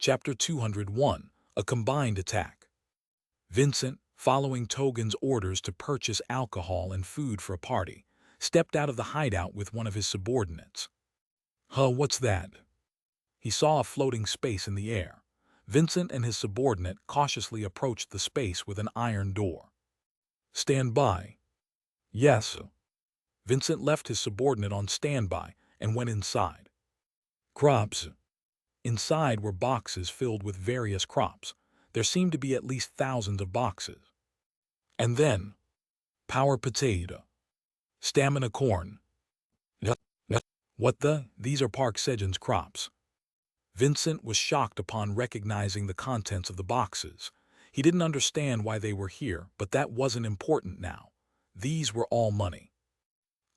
Chapter 201, A Combined Attack. Vincent, following Togen's orders to purchase alcohol and food for a party, stepped out of the hideout with one of his subordinates. What's that? He saw a floating space in the air. Vincent and his subordinate cautiously approached the space with an iron door. Stand by. Yes. Vincent left his subordinate on standby and went inside. Crops. Inside were boxes filled with various crops. There seemed to be at least thousands of boxes. And then, power potato, stamina corn. What the? These are Park Sejun's crops. Vincent was shocked upon recognizing the contents of the boxes. He didn't understand why they were here, but that wasn't important now. These were all money.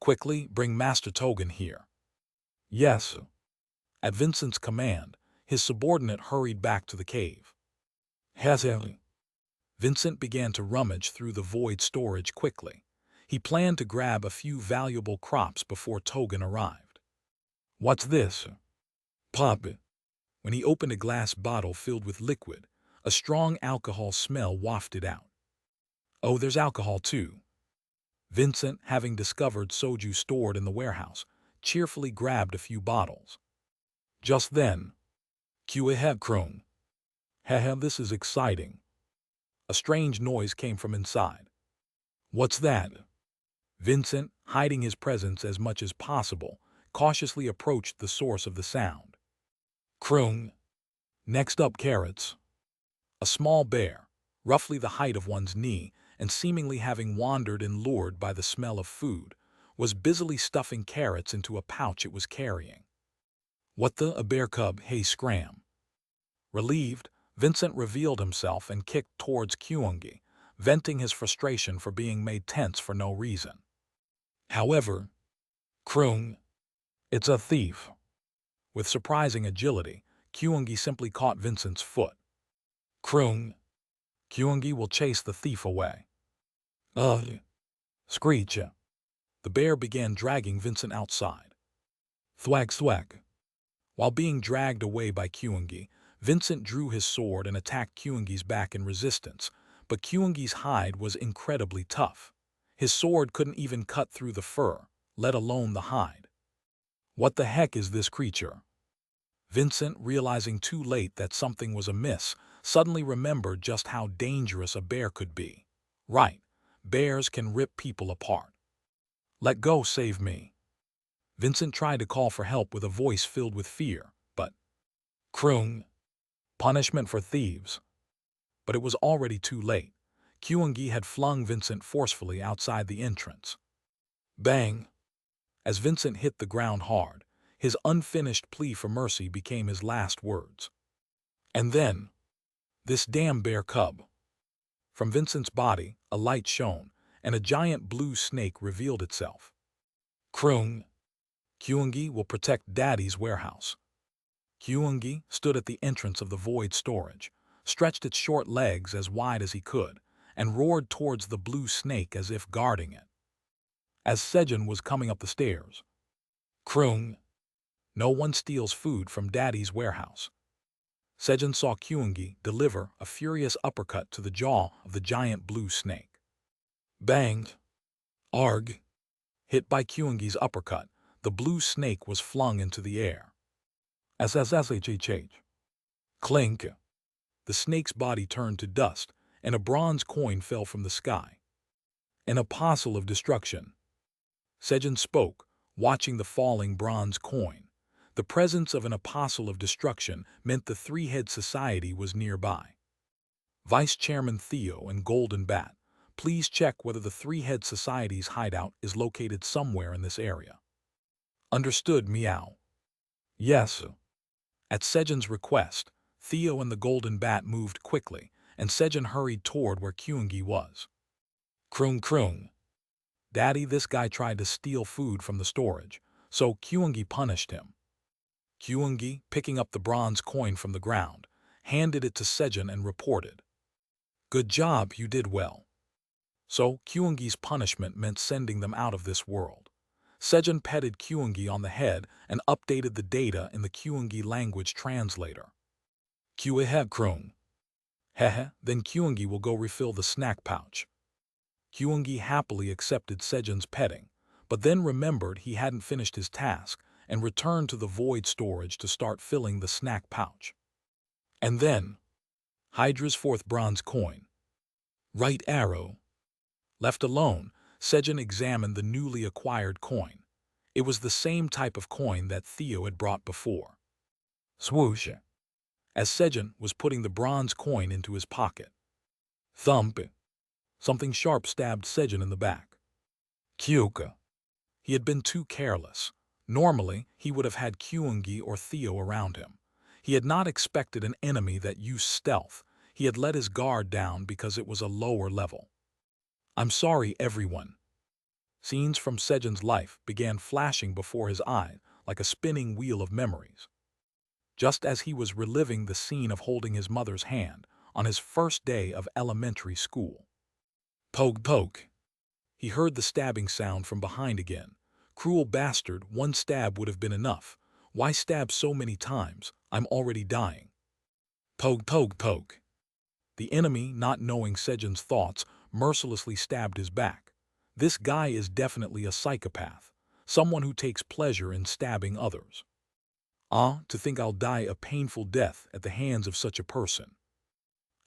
Quickly, bring Master Togen here. Yes. At Vincent's command, his subordinate hurried back to the cave. Hesitantly, Vincent began to rummage through the void storage quickly. He planned to grab a few valuable crops before Togen arrived. What's this? Pop it. When he opened a glass bottle filled with liquid, a strong alcohol smell wafted out. Oh, there's alcohol too. Vincent, having discovered soju stored in the warehouse, cheerfully grabbed a few bottles. Just then, Krung. This is exciting. A strange noise came from inside. What's that? Vincent, hiding his presence as much as possible, cautiously approached the source of the sound. Krung. Next up, carrots. A small bear, roughly the height of one's knee, and seemingly having wandered and lured by the smell of food, was busily stuffing carrots into a pouch it was carrying. What the? A bear cub, hey scram. Relieved, Vincent revealed himself and kicked towards Kyungi, venting his frustration for being made tense for no reason. However, Krung, it's a thief. With surprising agility, Kyungi simply caught Vincent's foot. Krung, Kyungi will chase the thief away. Screech. The bear began dragging Vincent outside. Thwack thwack. While being dragged away by Kyungi, Vincent drew his sword and attacked Kyungi's back in resistance, but Kyungi's hide was incredibly tough. His sword couldn't even cut through the fur, let alone the hide. What the heck is this creature? Vincent, realizing too late that something was amiss, suddenly remembered just how dangerous a bear could be. Right, bears can rip people apart. Let go, save me. Vincent tried to call for help with a voice filled with fear, but Krung, punishment for thieves. But it was already too late. Kyungi had flung Vincent forcefully outside the entrance. Bang! As Vincent hit the ground hard, his unfinished plea for mercy became his last words. And then, this damn bear cub. From Vincent's body, a light shone, and a giant blue snake revealed itself. Krung, Kyungi will protect Daddy's warehouse. Kyungi stood at the entrance of the void storage, stretched its short legs as wide as he could, and roared towards the blue snake as if guarding it. As Sejun was coming up the stairs, Krung, no one steals food from Daddy's warehouse. Sejun saw Kyungi deliver a furious uppercut to the jaw of the giant blue snake. Bang! Arg! Hit by Kyungi's uppercut, the blue snake was flung into the air. SSSHHH. Clink! The snake's body turned to dust, and a bronze coin fell from the sky. An apostle of destruction. Sejun spoke, watching the falling bronze coin. The presence of an apostle of destruction meant the Three-Head Society was nearby. Vice Chairman Theo and Golden Bat, please check whether the Three-Head Society's hideout is located somewhere in this area. Understood, Meow. Yes. At Sejun's request, Theo and the Golden Bat moved quickly, and Sejun hurried toward where Kyungi was. Krung Krung. Daddy, this guy tried to steal food from the storage, so Kyungi punished him. Kyungi, picking up the bronze coin from the ground, handed it to Sejun and reported. Good job, you did well. So Kyungi's punishment meant sending them out of this world. Sejun petted Kyungi on the head and updated the data in the Kyungi language translator. Kuehe krung. Hehe, then Kyungi will go refill the snack pouch. Kyungi happily accepted Sejun's petting, but then remembered he hadn't finished his task and returned to the void storage to start filling the snack pouch. And then, Hydra's fourth bronze coin. Right arrow. Left alone, Sejun examined the newly acquired coin. It was the same type of coin that Theo had brought before. Swoosh. As Sejun was putting the bronze coin into his pocket. Thump. Something sharp stabbed Sejun in the back. Kyuka. He had been too careless. Normally, he would have had Kyungi or Theo around him. He had not expected an enemy that used stealth. He had let his guard down because it was a lower level. I'm sorry, everyone. Scenes from Sejun's life began flashing before his eyes like a spinning wheel of memories. Just as he was reliving the scene of holding his mother's hand on his first day of elementary school. Poke poke. He heard the stabbing sound from behind again. Cruel bastard, one stab would have been enough. Why stab so many times? I'm already dying. Poke poke poke. The enemy, not knowing Sejun's thoughts, mercilessly stabbed his back. This guy is definitely a psychopath, someone who takes pleasure in stabbing others. To think I'll die a painful death at the hands of such a person.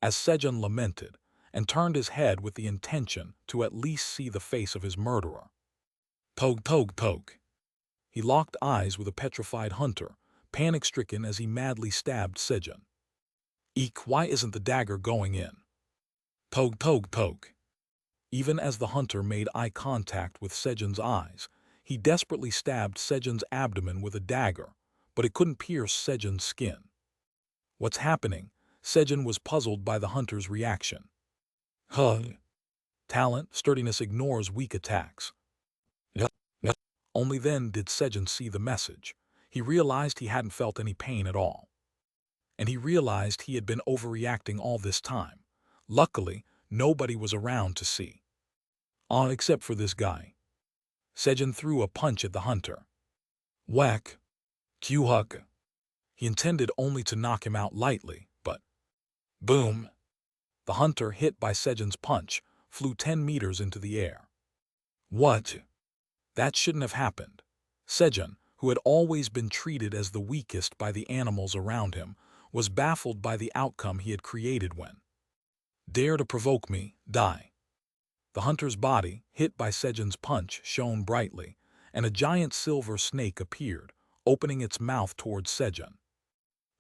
As Sejun lamented, and turned his head with the intention to at least see the face of his murderer. Poke poke poke. He locked eyes with a petrified hunter, panic-stricken as he madly stabbed Sejun. Eek, why isn't the dagger going in? Poke poke poke. Even as the hunter made eye contact with Sejun's eyes, he desperately stabbed Sejun's abdomen with a dagger, but it couldn't pierce Sejun's skin. What's happening? Sejun was puzzled by the hunter's reaction. Talent, sturdiness ignores weak attacks. Only then did Sejun see the message. He realized he hadn't felt any pain at all. And he realized he had been overreacting all this time. Luckily, nobody was around to see. Except for this guy. Sejun threw a punch at the hunter. Whack. Q-hug. He intended only to knock him out lightly, but... Boom. The hunter, hit by Sejun's punch, flew 10 meters into the air. What? That shouldn't have happened. Sejun, who had always been treated as the weakest by the animals around him, was baffled by the outcome he had created when. Dare to provoke me, die. The hunter's body, hit by Sejun's punch, shone brightly, and a giant silver snake appeared, opening its mouth towards Sejun.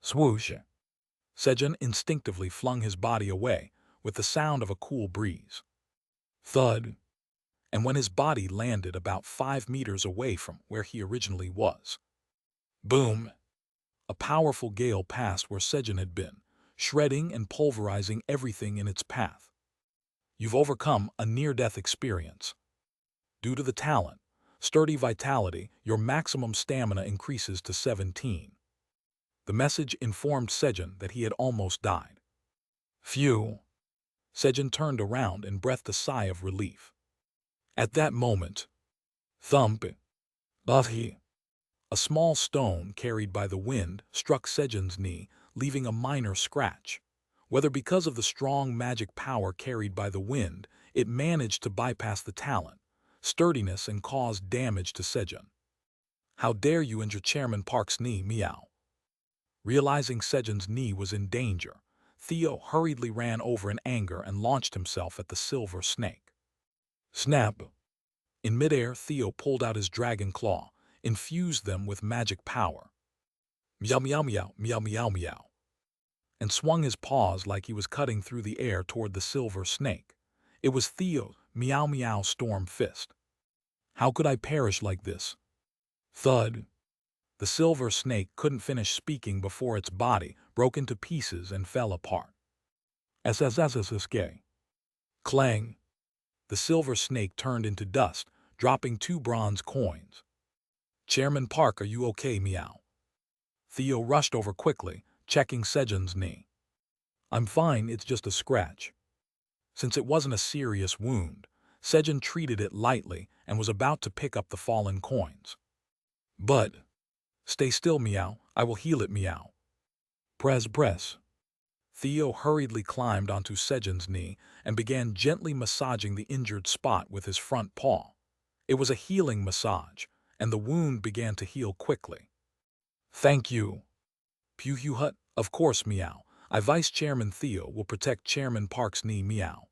Swoosh. Sejun instinctively flung his body away, with the sound of a cool breeze. Thud. And when his body landed about 5 meters away from where he originally was. Boom! A powerful gale passed where Sejun had been, shredding and pulverizing everything in its path. You've overcome a near-death experience. Due to the talent, sturdy vitality, your maximum stamina increases to 17. The message informed Sejun that he had almost died. Phew! Sejun turned around and breathed a sigh of relief. At that moment, thump! A small stone carried by the wind struck Sejun's knee, leaving a minor scratch. Whether because of the strong magic power carried by the wind, it managed to bypass the talent, sturdiness, and caused damage to Sejun. How dare you injure Chairman Park's knee, meow. Realizing Sejun's knee was in danger, Theo hurriedly ran over in anger and launched himself at the silver snake. Snap! In midair, Theo pulled out his dragon claw, infused them with magic power. Meow meow meow meow meow meow. And swung his paws like he was cutting through the air toward the silver snake. It was Theo's meow meow storm fist. How could I perish like this? Thud. The silver snake couldn't finish speaking before its body broke into pieces and fell apart. SSSSK. Clang. The silver snake turned into dust, dropping 2 bronze coins. Chairman Park, are you okay, meow? Theo rushed over quickly, checking Sejun's knee. I'm fine, it's just a scratch. Since it wasn't a serious wound, Sejun treated it lightly and was about to pick up the fallen coins. But, stay still, meow, I will heal it, meow. Press. Theo hurriedly climbed onto Sejun's knee and began gently massaging the injured spot with his front paw. It was a healing massage, and the wound began to heal quickly. "Thank you." Hut, of course, meow. I Vice Chairman Theo will protect Chairman Park's knee, meow.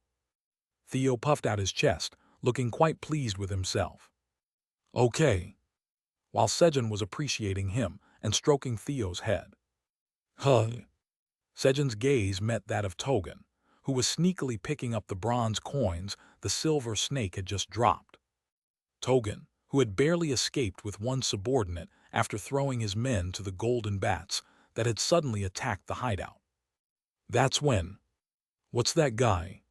Theo puffed out his chest, looking quite pleased with himself. Okay. While Sejun was appreciating him and stroking Theo's head. Huh. Sejun's gaze met that of Togen, who was sneakily picking up the bronze coins the silver snake had just dropped. Togen, who had barely escaped with one subordinate after throwing his men to the golden bats that had suddenly attacked the hideout. That's when. What's that guy?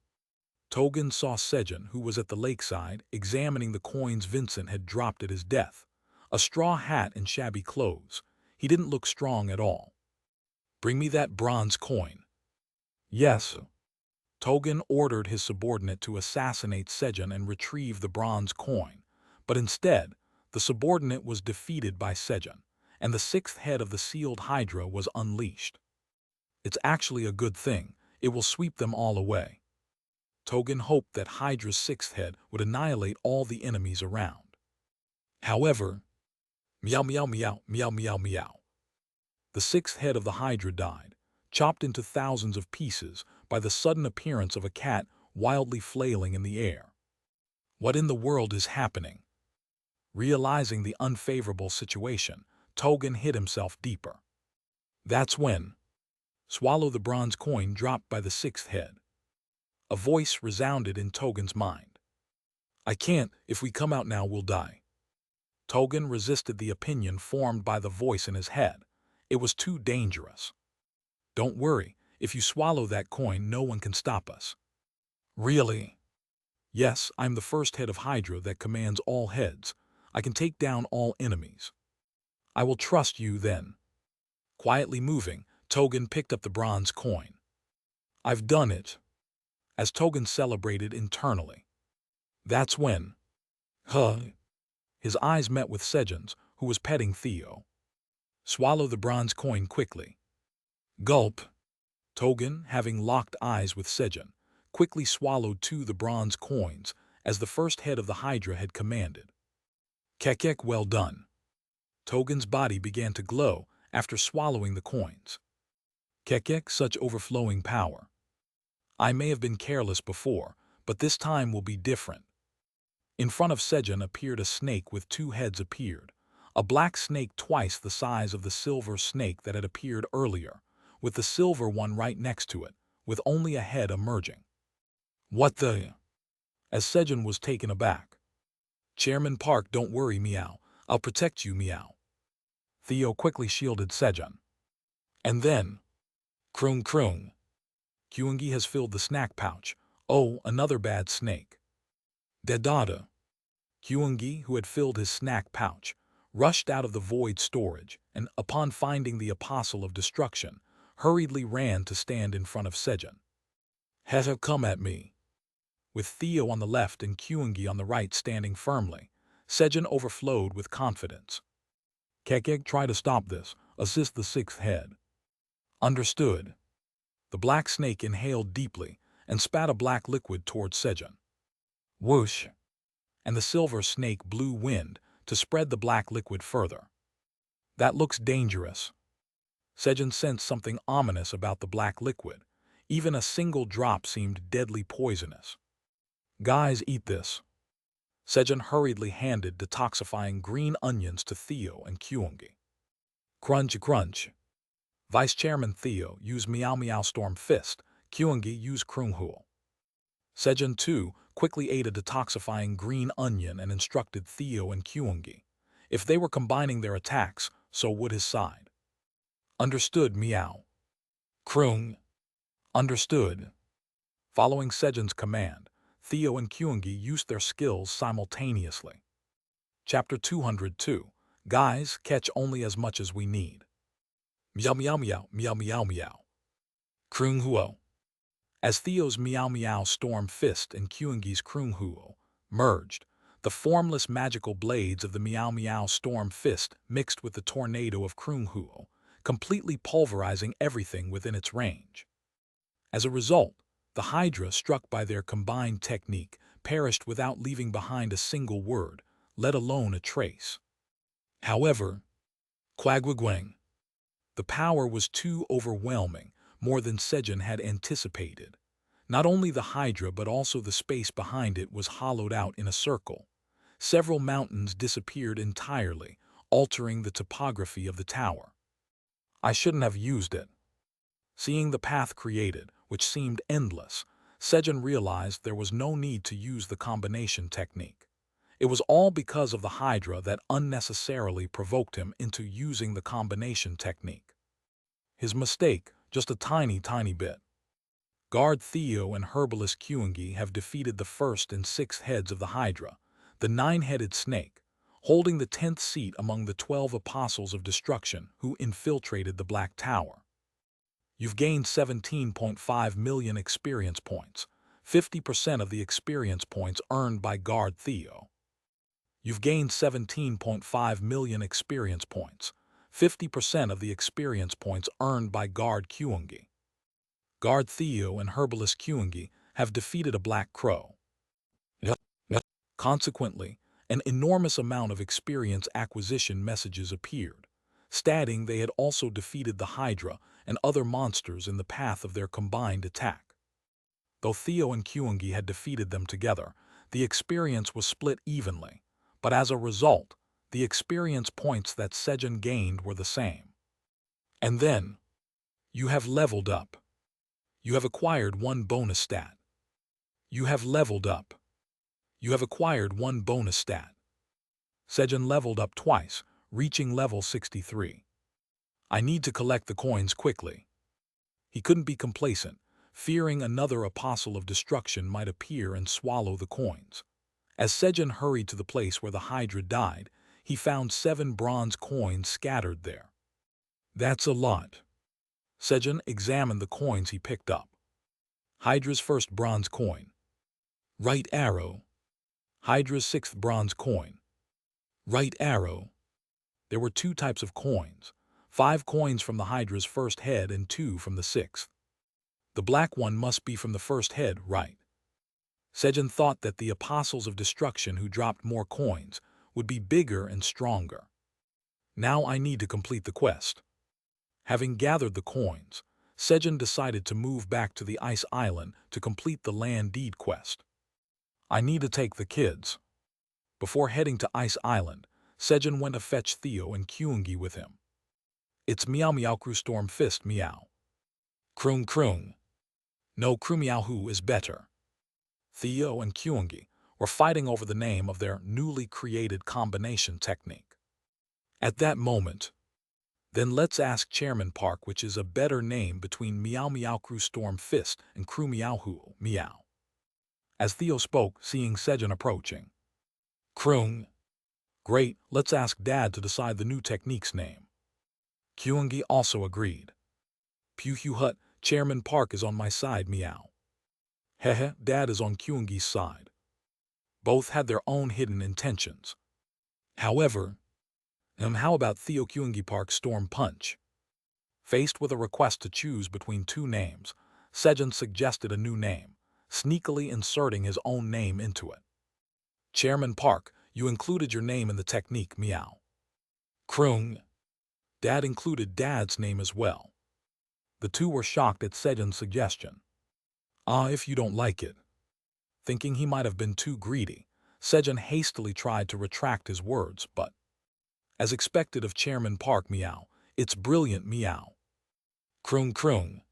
Togen saw Sejun, who was at the lakeside, examining the coins Vincent had dropped at his death. A straw hat and shabby clothes. He didn't look strong at all. Bring me that bronze coin. Yes. Togen ordered his subordinate to assassinate Sejun and retrieve the bronze coin, but instead, the subordinate was defeated by Sejun, and the sixth head of the sealed Hydra was unleashed. It's actually a good thing. It will sweep them all away. Togen hoped that Hydra's sixth head would annihilate all the enemies around. However, meow meow meow meow meow meow. The sixth head of the Hydra died, chopped into thousands of pieces by the sudden appearance of a cat wildly flailing in the air. What in the world is happening? Realizing the unfavorable situation, Togen hid himself deeper. That's when. Swallow the bronze coin dropped by the sixth head. A voice resounded in Togen's mind. I can't. If we come out now, we'll die. Togen resisted the opinion formed by the voice in his head. It was too dangerous. Don't worry. If you swallow that coin, no one can stop us. Really? Yes, I'm the first head of Hydra that commands all heads. I can take down all enemies. I will trust you then. Quietly moving, Togen picked up the bronze coin. I've done it. As Togen celebrated internally. That's when. His eyes met with Sejun's, who was petting Theo. Swallow the bronze coin quickly. Gulp. Togen, having locked eyes with Sejun, quickly swallowed the bronze coins, as the first head of the Hydra had commanded. Kekek, well done. Togen's body began to glow after swallowing the coins. Kekek, such overflowing power. I may have been careless before, but this time will be different. In front of Sejun appeared a snake with two heads appeared. A black snake twice the size of the silver snake that had appeared earlier, with the silver one right next to it, with only a head emerging. What the? As Sejun was taken aback. Chairman Park, don't worry, meow. I'll protect you, meow. Theo quickly shielded Sejun. And then, croon croon. Kyungi has filled the snack pouch. Oh, another bad snake. Dedada. Kyungi, who had filled his snack pouch, rushed out of the void storage and, upon finding the Apostle of Destruction, hurriedly ran to stand in front of Sejun. Heta, come at me. With Theo on the left and Kyungi on the right standing firmly, Sejun overflowed with confidence. Kekek, try to stop this. Assist the sixth head. Understood. The black snake inhaled deeply and spat a black liquid towards Sejun. Whoosh! And the silver snake blew wind to spread the black liquid further. That looks dangerous. Sejun sensed something ominous about the black liquid. Even a single drop seemed deadly poisonous. Guys, eat this. Sejun hurriedly handed detoxifying green onions to Theo and Kyungi. Crunch, crunch. Vice Chairman Theo used Meow Meow Storm Fist. Kyungi used Krunghool. Sejun, too, quickly ate a detoxifying green onion and instructed Theo and Kyungi. If they were combining their attacks, so would his side. Understood, meow. Krung. Understood. Following Sejun's command, Theo and Kyungi used their skills simultaneously. Chapter 202. Guys, catch only as much as we need. Meow meow meow meow meow meow. Krung Huo. As Theo's Meow Meow Storm Fist and Kyungi's Krung Huo merged, the formless magical blades of the Meow Meow Storm Fist mixed with the tornado of Krung Huo, completely pulverizing everything within its range. As a result, the Hydra, struck by their combined technique, perished without leaving behind a single word, let alone a trace. However, Quagwagwang, the power was too overwhelming, more than Sejun had anticipated. Not only the Hydra but also the space behind it was hollowed out in a circle. Several mountains disappeared entirely, altering the topography of the tower. I shouldn't have used it. Seeing the path created, which seemed endless, Sejun realized there was no need to use the combination technique. It was all because of the Hydra that unnecessarily provoked him into using the combination technique. His mistake, just a tiny bit. Guard Theo and Herbalist Kyungi have defeated the first and sixth heads of the Hydra, the nine-headed snake, holding the 10th seat among the 12 apostles of destruction who infiltrated the Black Tower. You've gained 17.5 million experience points, 50% of the experience points earned by Guard Theo. You've gained 17.5 million experience points, 50% of the experience points earned by Guard Kyungi. Guard Theo and Herbalist Kyungi have defeated a Black Crow. Consequently, an enormous amount of experience acquisition messages appeared, stating they had also defeated the Hydra and other monsters in the path of their combined attack. Though Theo and Kyungi had defeated them together, the experience was split evenly, but as a result, the experience points that Sejun gained were the same. And then, you have leveled up. You have acquired one bonus stat. You have leveled up. You have acquired one bonus stat. Sejun leveled up twice, reaching level 63. I need to collect the coins quickly. He couldn't be complacent, fearing another apostle of destruction might appear and swallow the coins. As Sejun hurried to the place where the Hydra died, he found 7 bronze coins scattered there. That's a lot. Sejun examined the coins he picked up. Hydra's first bronze coin. Right arrow. Hydra's 6th bronze coin. Right arrow. There were 2 types of coins, 5 coins from the Hydra's first head and 2 from the 6th. The black one must be from the first head, right? Sejun thought that the apostles of destruction who dropped more coins would be bigger and stronger. Now I need to complete the quest. Having gathered the coins, Sejun decided to move back to the Ice Island to complete the land deed quest. I need to take the kids. Before heading to Ice Island, Sejun went to fetch Theo and Kyungi with him. It's Meow Meow Crew Storm Fist Meow. Kroong Kroong. No Crew Meow Who is better. Theo and Kyungi were fighting over the name of their newly created combination technique. At that moment, then let's ask Chairman Park which is a better name between Meow Meow Crew Storm Fist and Crew Meow Who Meow. As Theo spoke, seeing Sejun approaching. Kroong. Great, let's ask Dad to decide the new technique's name. Kyungi also agreed. Pew Hu Hut, Chairman Park is on my side, meow. Hehe, Dad is on Kyungi's side. Both had their own hidden intentions. However, how about Theo Kyungi Park Storm Punch? Faced with a request to choose between 2 names, Sejun suggested a new name, sneakily inserting his own name into it. Chairman Park, you included your name in the technique, meow. Kroong. Dad included Dad's name as well. The 2 were shocked at Sejun's suggestion. If you don't like it. Thinking he might have been too greedy, Sejun hastily tried to retract his words, but, as expected of Chairman Park, meow, it's brilliant, meow. Kroong Kroong.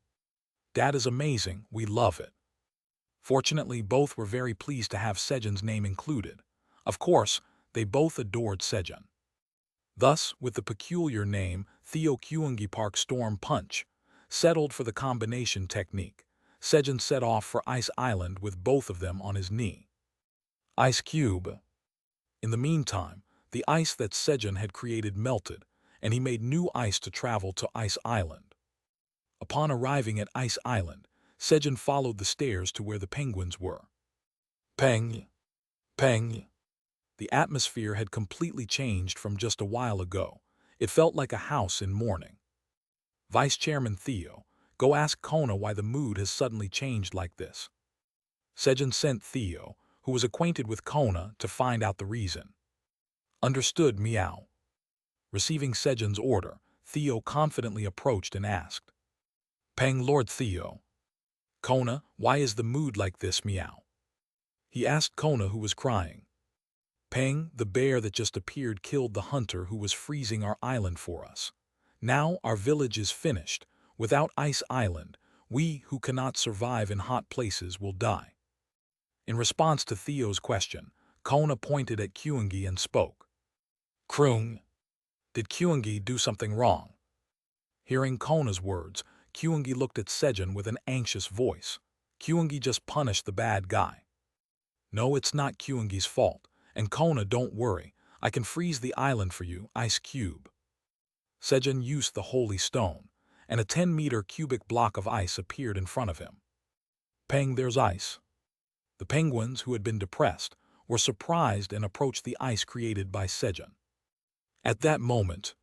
Dad is amazing, we love it. Fortunately, both were very pleased to have Sejun's name included. Of course, they both adored Sejun. Thus, with the peculiar name Theo Kyungi Park Storm Punch, settled for the combination technique, Sejun set off for Ice Island with both of them on his knee. Ice Cube. In the meantime, the ice that Sejun had created melted, and he made new ice to travel to Ice Island. Upon arriving at Ice Island, Sejun followed the stairs to where the penguins were. Peng! Peng! The atmosphere had completely changed from just a while ago. It felt like a house in mourning. Vice Chairman Theo, Go ask Kona why the mood has suddenly changed like this. Sejun sent Theo, who was acquainted with Kona, to find out the reason. Understood, meow. Receiving Sejun's order, Theo confidently approached and asked, Peng Lord Theo. Kona, why is the mood like this, meow? He asked Kona, who was crying. Peng, the bear that just appeared, killed the hunter who was freezing our island for us. Now our village is finished. Without Ice Island, we who cannot survive in hot places will die. In response to Theo's question, Kona pointed at Kyungi and spoke. Kroong, did Kyungi do something wrong? Hearing Kona's words, Kyungi looked at Sejun with an anxious voice. Kyungi just punished the bad guy. No, it's not Kyungi's fault. And Kona, don't worry, I can freeze the island for you, Ice Cube. Sejun used the holy stone, and a 10-meter cubic block of ice appeared in front of him. Peng, there's ice. The penguins, who had been depressed, were surprised and approached the ice created by Sejun. At that moment,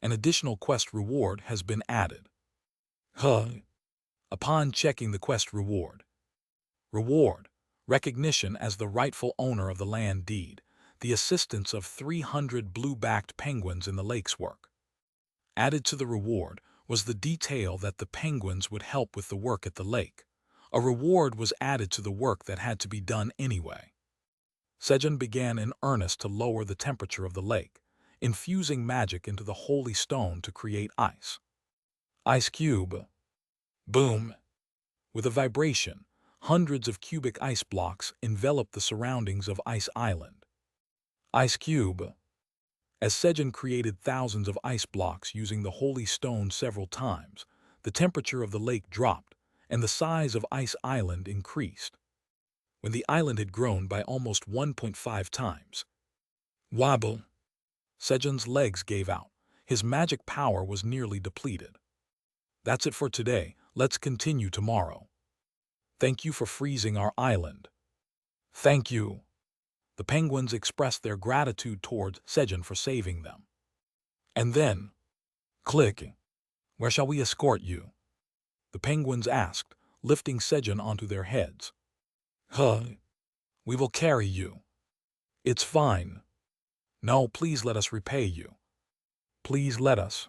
an additional quest reward has been added. Upon checking the quest reward. Reward. Recognition as the rightful owner of the land deed, the assistance of 300 blue-backed penguins in the lake's work. Added to the reward was the detail that the penguins would help with the work at the lake. A reward was added to the work that had to be done anyway. Sejun began in earnest to lower the temperature of the lake, infusing magic into the holy stone to create ice. Ice Cube. Boom. With a vibration, hundreds of cubic ice blocks enveloped the surroundings of Ice Island. Ice Cube. As Sejun created thousands of ice blocks using the holy stone several times, the temperature of the lake dropped, and the size of Ice Island increased. When the island had grown by almost 1.5 times. Wobble. Sejun's legs gave out. His magic power was nearly depleted. That's it for today. Let's continue tomorrow. Thank you for freezing our island. Thank you. The penguins expressed their gratitude towards Sejun for saving them. And then, click. Where shall we escort you? The penguins asked, lifting Sejun onto their heads. We will carry you. It's fine. No, please let us repay you. Please let us.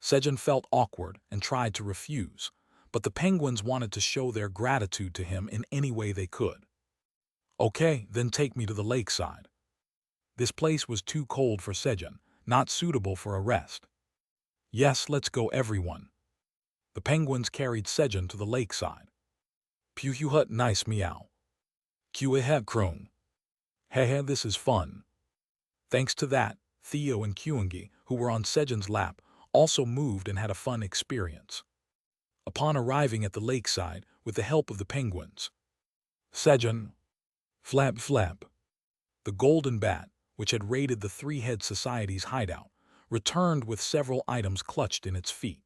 Sejun felt awkward and tried to refuse, but the penguins wanted to show their gratitude to him in any way they could. Okay, then take me to the lakeside. This place was too cold for Sejun, not suitable for a rest. Yes, let's go, everyone. The penguins carried Sejun to the lakeside. Hut, nice, meow. Kuehe Kroong. Hehe, this is fun. Thanks to that, Theo and Kyungi, who were on Sejun's lap, also moved and had a fun experience. Upon arriving at the lakeside with the help of the penguins, Sejun, flap flap, the golden bat, which had raided the Three-Head Society's hideout, returned with several items clutched in its feet.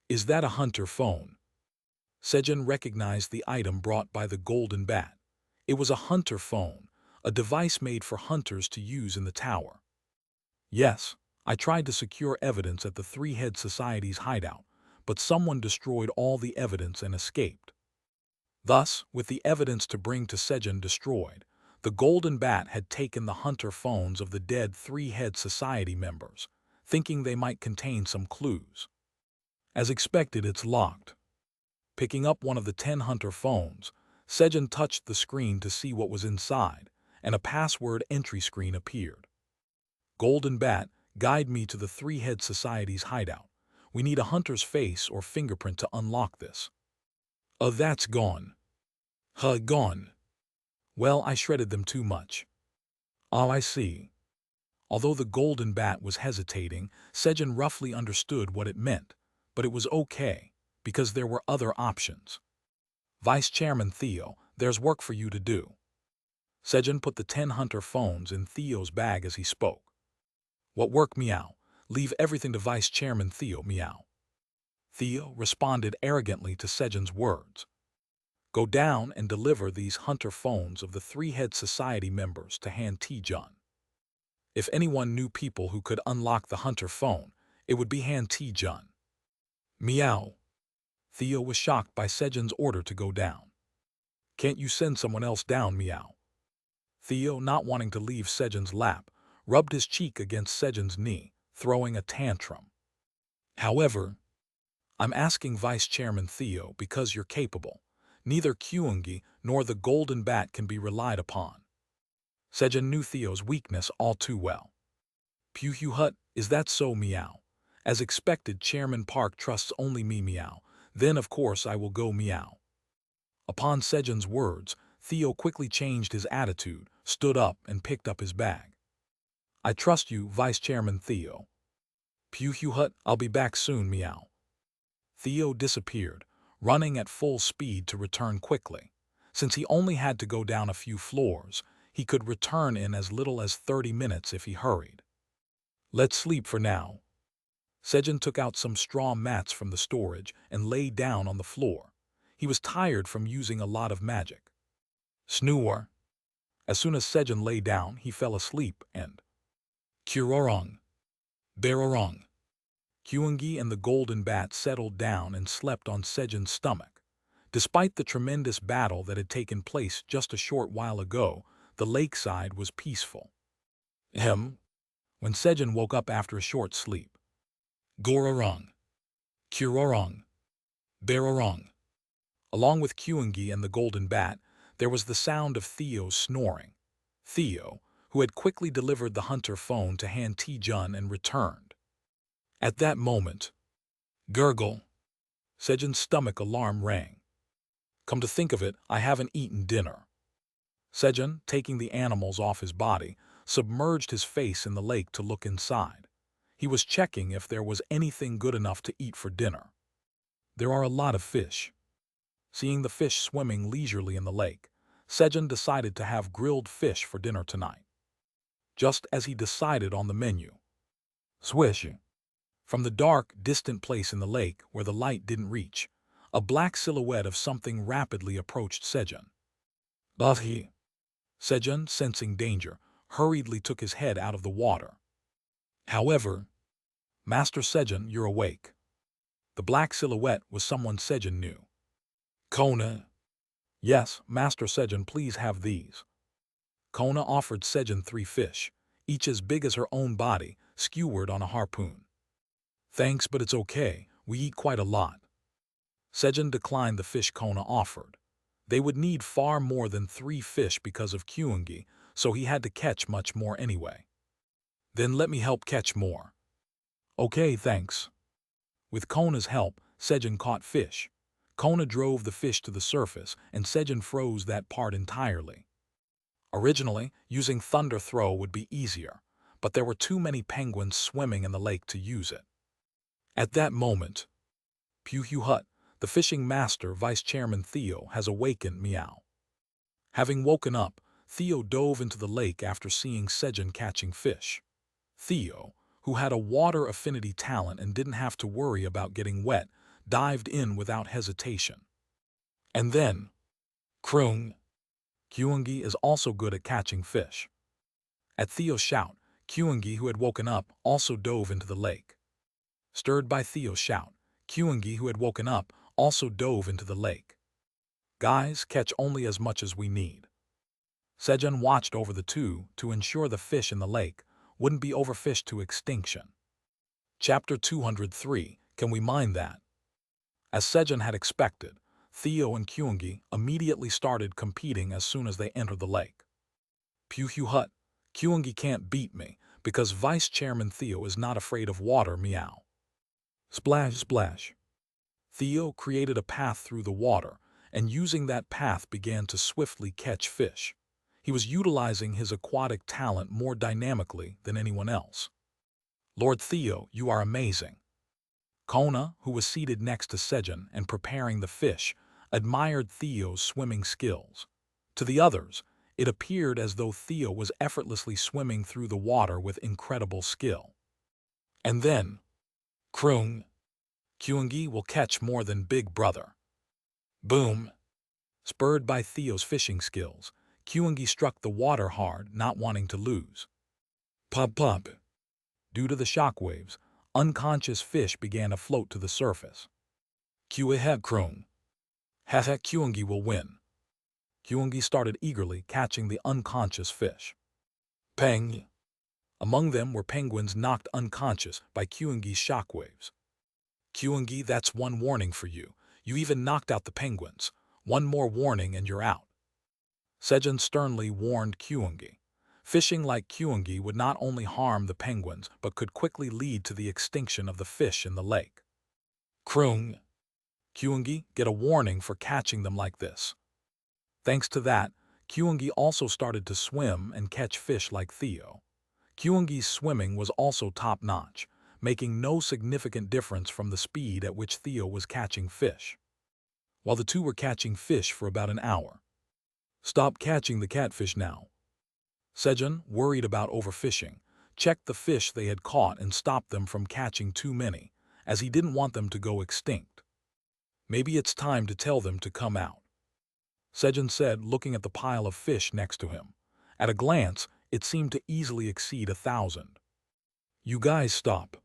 Is that a hunter phone? Sejun recognized the item brought by the golden bat. It was a hunter phone, a device made for hunters to use in the tower. Yes, I tried to secure evidence at the Three-Head Society's hideout, but someone destroyed all the evidence and escaped. Thus, with the evidence to bring to Sejun destroyed, the golden bat had taken the hunter phones of the dead Three-Head Society members, thinking they might contain some clues. As expected, it's locked. Picking up one of the 10 hunter phones, Sejun touched the screen to see what was inside, and a password entry screen appeared. Golden Bat, guide me to the Three-Head Society's hideout. We need a hunter's face or fingerprint to unlock this. That's gone. Gone. Well, I shredded them too much. Oh, I see. Although the Golden Bat was hesitating, Sejun roughly understood what it meant, but it was okay, because there were other options. Vice Chairman Theo, there's work for you to do. Sejun put the 10 hunter phones in Theo's bag as he spoke. What work, meow? Leave everything to Vice Chairman Theo, meow. Theo responded arrogantly to Sejun's words. Go down and deliver these hunter phones of the Three-Head Society members to Han Taejun. If anyone knew people who could unlock the hunter phone, it would be Han Taejun. Meow. Theo was shocked by Sejun's order to go down. Can't you send someone else down, meow? Theo, not wanting to leave Sejun's lap, rubbed his cheek against Sejun's knee, throwing a tantrum. However, I'm asking Vice Chairman Theo because you're capable. Neither Kyungi nor the Golden Bat can be relied upon. Sejun knew Theo's weakness all too well. Puhu Hut, is that so, meow? As expected, Chairman Park trusts only me, meow. Then of course I will go, meow. Upon Sejun's words, Theo quickly changed his attitude, stood up and picked up his bag. I trust you, Vice Chairman Theo. Puhu Hut, I'll be back soon, meow. Theo disappeared, running at full speed to return quickly. Since he only had to go down a few floors, he could return in as little as 30 minutes if he hurried. Let's sleep for now. Sejun took out some straw mats from the storage and lay down on the floor. He was tired from using a lot of magic. Snore. As soon as Sejun lay down, he fell asleep and Kurorong. Berorong. Kyungi and the Golden Bat settled down and slept on Sejun's stomach. Despite the tremendous battle that had taken place just a short while ago, the lakeside was peaceful. When Sejun woke up after a short sleep. Gororong. Kurorong. Berorong. Along with Kyungi and the Golden Bat, there was the sound of Theo snoring. Theo, who had quickly delivered the hunter phone to Han Taejun and returned. At that moment, gurgle. Sejun's stomach alarm rang. Come to think of it, I haven't eaten dinner. Sejun, taking the animals off his body, submerged his face in the lake to look inside. He was checking if there was anything good enough to eat for dinner. There are a lot of fish. Seeing the fish swimming leisurely in the lake, Sejun decided to have grilled fish for dinner tonight. Just as he decided on the menu. Swish. From the dark, distant place in the lake where the light didn't reach, a black silhouette of something rapidly approached Sejun. He. Sejun, sensing danger, hurriedly took his head out of the water. However, Master Sejun, you're awake. The black silhouette was someone Sejun knew. Kona. Yes, Master Sejun, please have these. Kona offered Sejun 3 fish, each as big as her own body, skewered on a harpoon. Thanks, but it's okay, we eat quite a lot. Sejun declined the fish Kona offered. They would need far more than 3 fish because of Kyungi, so he had to catch much more anyway. Then let me help catch more. Okay, thanks. With Kona's help, Sejun caught fish. Kona drove the fish to the surface, and Sejun froze that part entirely. Originally, using Thunder Throw would be easier, but there were too many penguins swimming in the lake to use it. At that moment, Puhu Hut, the fishing master, Vice Chairman Theo, has awakened, meow. Having woken up, Theo dove into the lake after seeing Sejun catching fish. Theo, who had a water affinity talent and didn't have to worry about getting wet, dived in without hesitation. And then, Krung. Kyungi is also good at catching fish. At Theo's shout, Kyungi, who had woken up, also dove into the lake. Stirred by Theo's shout, Kyungi, who had woken up, also dove into the lake. Guys, catch only as much as we need. Sejun watched over the two to ensure the fish in the lake wouldn't be overfished to extinction. Chapter 203, Can We Mind That? As Sejun had expected, Theo and Kyungi immediately started competing as soon as they entered the lake. Puhu Hut, Kyungi can't beat me because Vice Chairman Theo is not afraid of water, meow. Splash, splash. Theo created a path through the water, and using that path began to swiftly catch fish. He was utilizing his aquatic talent more dynamically than anyone else. Lord Theo, you are amazing. Kona, who was seated next to Sejun and preparing the fish, admired Theo's swimming skills. To the others, it appeared as though Theo was effortlessly swimming through the water with incredible skill. And then, Krung. Kyungi will catch more than Big Brother. Boom. Spurred by Theo's fishing skills, Kyungi struck the water hard, not wanting to lose. Pub pub. Due to the shockwaves, unconscious fish began to float to the surface. Kuehe Krung. Hehe Kyungi will win. Kyungi started eagerly catching the unconscious fish. Peng! Among them were penguins knocked unconscious by Kyungi's shockwaves. Kyungi, that's one warning for you. You even knocked out the penguins. One more warning and you're out. Sejun sternly warned Kyungi. Fishing like Kyungi would not only harm the penguins but could quickly lead to the extinction of the fish in the lake. Krung! Kyungi, get a warning for catching them like this. Thanks to that, Kyungi also started to swim and catch fish like Theo. Kyungi's swimming was also top-notch, making no significant difference from the speed at which Theo was catching fish. While the two were catching fish for about an hour. Stop catching the catfish now. Sejun, worried about overfishing, checked the fish they had caught and stopped them from catching too many, as he didn't want them to go extinct. Maybe it's time to tell them to come out, Sejun said, looking at the pile of fish next to him. At a glance, it seemed to easily exceed 1,000. You guys stop.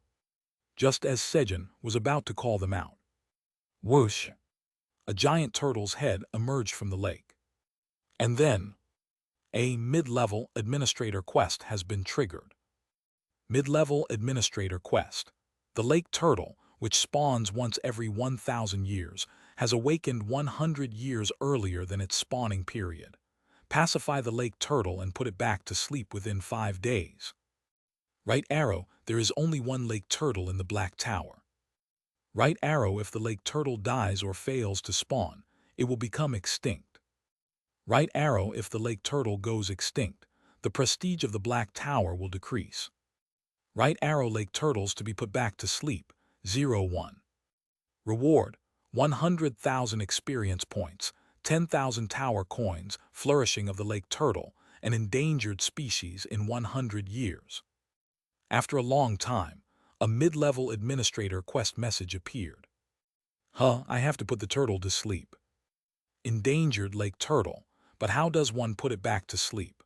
Just as Sejun was about to call them out. Whoosh! A giant turtle's head emerged from the lake. And then, a mid-level administrator quest has been triggered. Mid-level administrator quest. The lake turtle, which spawns once every 1,000 years, has awakened 100 years earlier than its spawning period. Pacify the lake turtle and put it back to sleep within 5 days. Right arrow, there is only one lake turtle in the Black Tower. Right arrow, if the lake turtle dies or fails to spawn, it will become extinct. Right arrow, if the lake turtle goes extinct, the prestige of the Black Tower will decrease. Right arrow, lake turtles to be put back to sleep, 01. Reward, 100,000 experience points, 10,000 tower coins, flourishing of the lake turtle, an endangered species in 100 years. After a long time, a mid-level administrator quest message appeared. I have to put the turtle to sleep. Endangered lake turtle, but how does one put it back to sleep?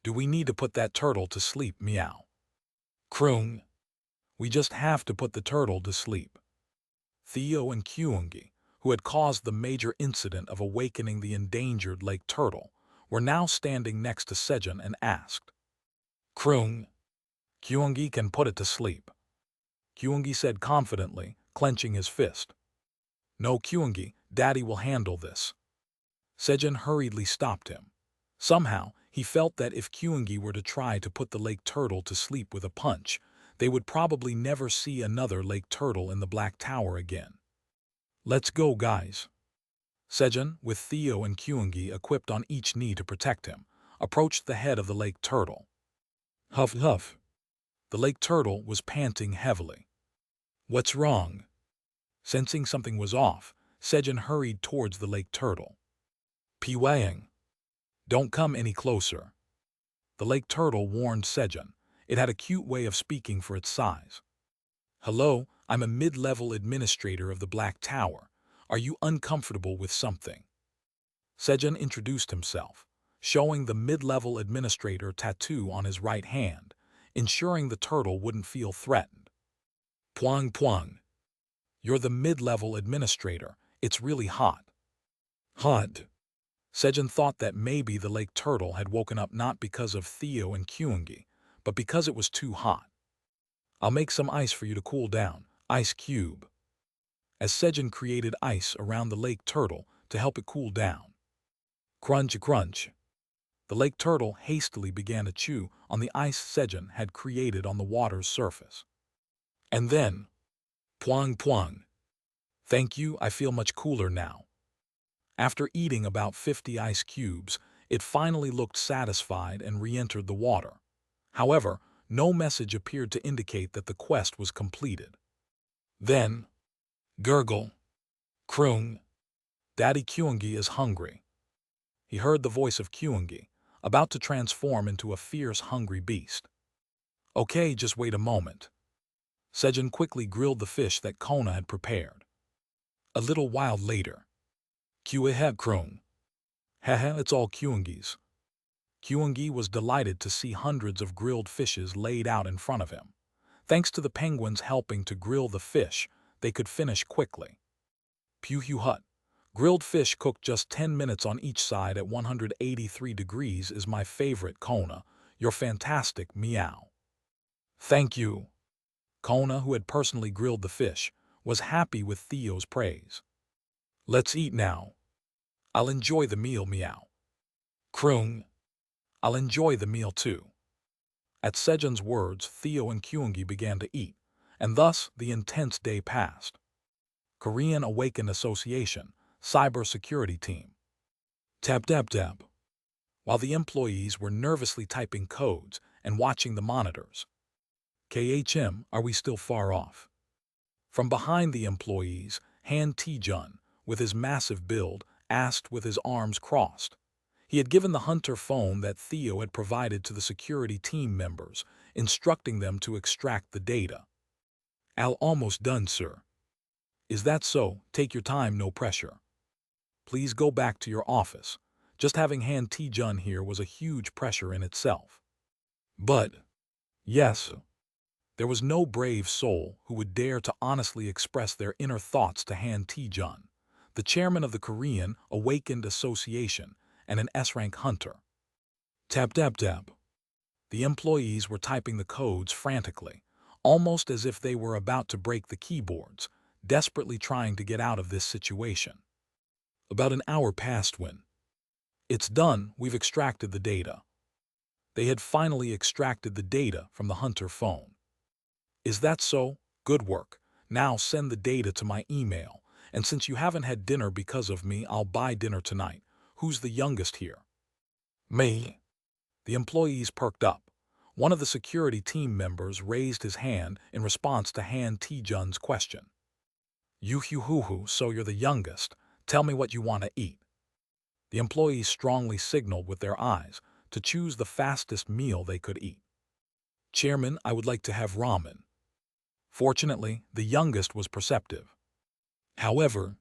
Do we need to put that turtle to sleep, meow? Krung. We just have to put the turtle to sleep. Theo and Kyungi, who had caused the major incident of awakening the endangered lake turtle, were now standing next to Sejun and asked. Krung. Kyungi can put it to sleep. Kyungi said confidently, clenching his fist. No, Kyungi, Daddy will handle this. Sejun hurriedly stopped him. Somehow, he felt that if Kyungi were to try to put the lake turtle to sleep with a punch, they would probably never see another lake turtle in the Black Tower again. Let's go, guys. Sejun, with Theo and Kyungi equipped on each knee to protect him, approached the head of the lake turtle. Huff, huff. The lake turtle was panting heavily. What's wrong? Sensing something was off, Sejun hurried towards the lake turtle. Piwang. Don't come any closer. The lake turtle warned Sejun. It had a cute way of speaking for its size. Hello, I'm a mid-level administrator of the Black Tower. Are you uncomfortable with something? Sejun introduced himself, showing the mid-level administrator tattoo on his right hand, ensuring the turtle wouldn't feel threatened. Puang puang. You're the mid-level administrator. It's really hot. Hot. Sejun thought that maybe the lake turtle had woken up not because of Theo and Kyungi, but because it was too hot. I'll make some ice for you to cool down, ice cube. As Sejun created ice around the lake turtle to help it cool down. Crunch, crunch. The lake turtle hastily began to chew on the ice Sejun had created on the water's surface. And then, puang puang. Thank you, I feel much cooler now. After eating about 50 ice cubes, it finally looked satisfied and re-entered the water. However, no message appeared to indicate that the quest was completed. Then, gurgle. Krung. Daddy Kyungi is hungry. He heard the voice of Kyungi, about to transform into a fierce, hungry beast. Okay, just wait a moment. Sejun quickly grilled the fish that Kona had prepared. A little while later. Kyuehe Krung. Hehe, it's all Kyungi's. Kyungi was delighted to see hundreds of grilled fishes laid out in front of him. Thanks to the penguins helping to grill the fish, they could finish quickly. Pew hut. Grilled fish cooked just 10 minutes on each side at 183 degrees is my favorite, Kona. You're fantastic, meow. Thank you. Kona, who had personally grilled the fish, was happy with Theo's praise. Let's eat now. I'll enjoy the meal, meow. Kroong. I'll enjoy the meal too. At Sejun's words, Theo and Kyungi began to eat, and thus the intense day passed. Korean Awakened Association, Cyber Security Team. Tap tap tap. While the employees were nervously typing codes and watching the monitors. KHM, are we still far off? From behind the employees, Han Tae-jun, with his massive build, asked with his arms crossed. He had given the hunter phone that Theo had provided to the security team members, instructing them to extract the data. Almost done, sir. Is that so? Take your time, no pressure. Please go back to your office. Just having Han Tae-jun here was a huge pressure in itself. But, yes, there was no brave soul who would dare to honestly express their inner thoughts to Han Tae-jun, the chairman of the Korean Awakened Association and an S-rank hunter. Tap tap tap. The employees were typing the codes frantically, almost as if they were about to break the keyboards, desperately trying to get out of this situation. About an hour passed when it's done, we've extracted the data. They had finally extracted the data from the hunter phone. Is that so? Good work. Now send the data to my email, and since you haven't had dinner because of me, I'll buy dinner tonight. Who's the youngest here? Me. The employees perked up. One of the security team members raised his hand in response to Han Tae-jun's question. Yoo-hoo-hoo-hoo, so you're the youngest. Tell me what you want to eat. The employees strongly signaled with their eyes to choose the fastest meal they could eat. Chairman, I would like to have ramen. Fortunately, the youngest was perceptive. However,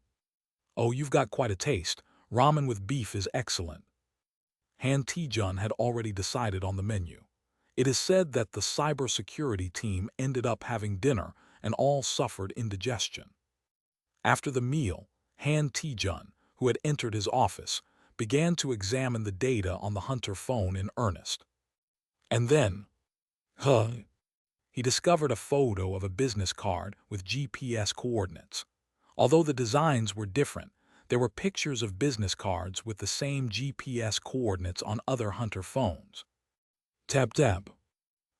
oh, you've got quite a taste. Ramen with beef is excellent. Han Tae-jun had already decided on the menu. It is said that the cybersecurity team ended up having dinner and all suffered indigestion. After the meal, Han Tae-jun, who had entered his office, began to examine the data on the hunter phone in earnest. And then, he discovered a photo of a business card with GPS coordinates. Although the designs were different, there were pictures of business cards with the same GPS coordinates on other hunter phones. Tap tap.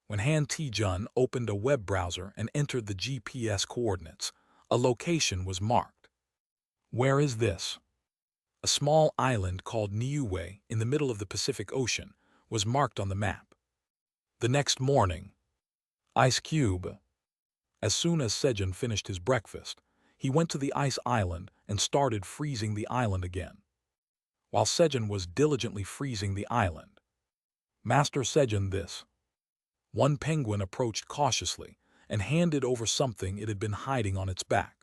When Han Tae-jun opened a web browser and entered the GPS coordinates, a location was marked. Where is this? A small island called Niue in the middle of the Pacific Ocean was marked on the map. The next morning, Ice Cube. As soon as Sejun finished his breakfast, he went to the ice island and started freezing the island again. While Sejun was diligently freezing the island, Master Sejun, this. One penguin approached cautiously and handed over something it had been hiding on its back.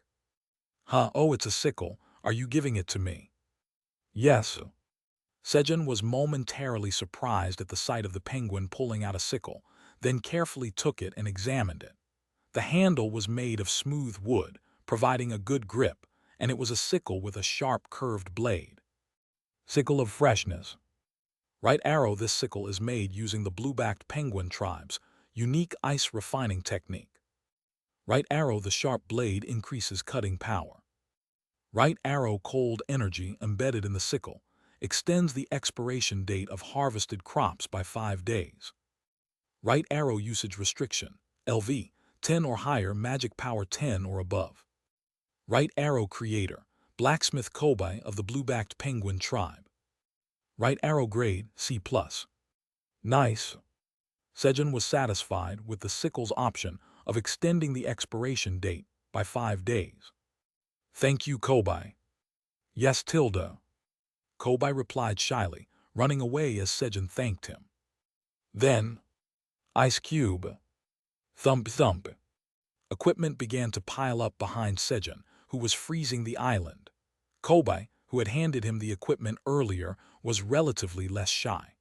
Oh, it's a sickle. Are you giving it to me? Yes. Sejun was momentarily surprised at the sight of the penguin pulling out a sickle, then carefully took it and examined it. The handle was made of smooth wood, providing a good grip, and it was a sickle with a sharp curved blade. Sickle of freshness. Right arrow, this sickle is made using the blue-backed penguin tribe's unique ice refining technique. Right arrow, the sharp blade increases cutting power. Right arrow, cold energy embedded in the sickle extends the expiration date of harvested crops by 5 days. Right arrow usage restriction, LV, 10 or higher, magic power 10 or above. Right arrow creator, blacksmith Kobai of the blue-backed penguin tribe. Right arrow grade, C+. Nice. Sejun was satisfied with the sickle's option of extending the expiration date by 5 days. Thank you, Kobai. Yes, Tilda. Kobai replied shyly, running away as Sejun thanked him. Then, Ice Cube. Thump thump. Equipment began to pile up behind Sejun, who was freezing the island. Kobai, who had handed him the equipment earlier, was relatively less shy.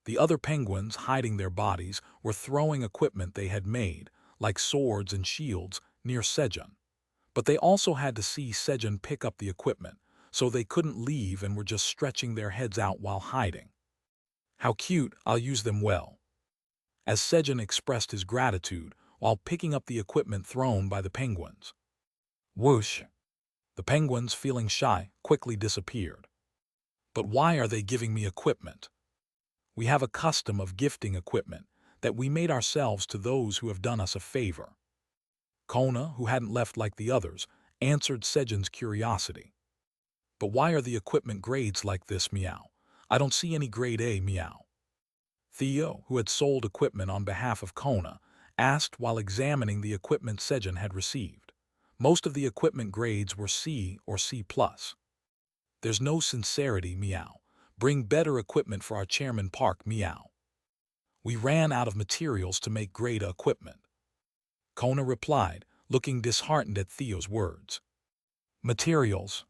The other penguins, hiding their bodies, were throwing equipment they had made, like swords and shields, near Sejun. But they also had to see Sejun pick up the equipment, so they couldn't leave and were just stretching their heads out while hiding. How cute, I'll use them well. As Sejun expressed his gratitude while picking up the equipment thrown by the penguins. Whoosh! The penguins, feeling shy, quickly disappeared. But why are they giving me equipment? We have a custom of gifting equipment that we made ourselves to those who have done us a favor. Kona, who hadn't left like the others, answered Sejun's curiosity. But why are the equipment grades like this, meow? I don't see any grade A, meow. Theo, who had sold equipment on behalf of Kona, asked while examining the equipment Sejun had received. Most of the equipment grades were C or C+. There's no sincerity, meow. Bring better equipment for our Chairman Park, meow. We ran out of materials to make grade A equipment. Kona replied, looking disheartened at Theo's words. Materials?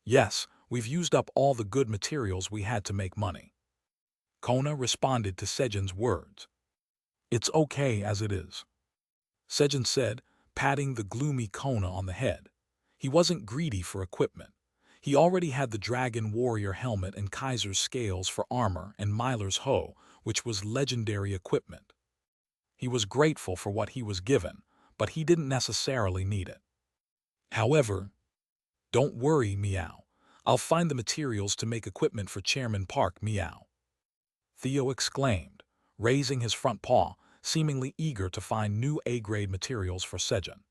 Yes, we've used up all the good materials we had to make money. Kona responded to Sejun's words. It's okay as it is. Sejun said, patting the gloomy Kona on the head. He wasn't greedy for equipment. He already had the Dragon Warrior helmet and Kaiser's scales for armor and Myler's hoe, which was legendary equipment. He was grateful for what he was given, but he didn't necessarily need it. However, don't worry, meow. I'll find the materials to make equipment for Chairman Park, meow. Theo exclaimed, raising his front paw, seemingly eager to find new A-grade materials for Sejun.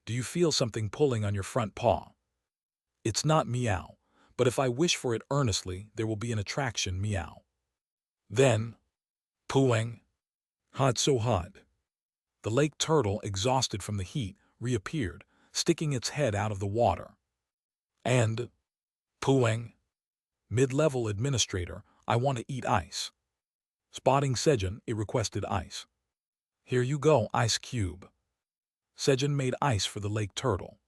Do you feel something pulling on your front paw? It's not, meow, but if I wish for it earnestly, there will be an attraction, meow. Then, pooing. Hot, so hot. The lake turtle, exhausted from the heat, reappeared, sticking its head out of the water. And, pooing. Mid-level administrator, I want to eat ice. Spotting Sejun, it requested ice. Here you go, ice cube. Sejun made ice for the lake turtle.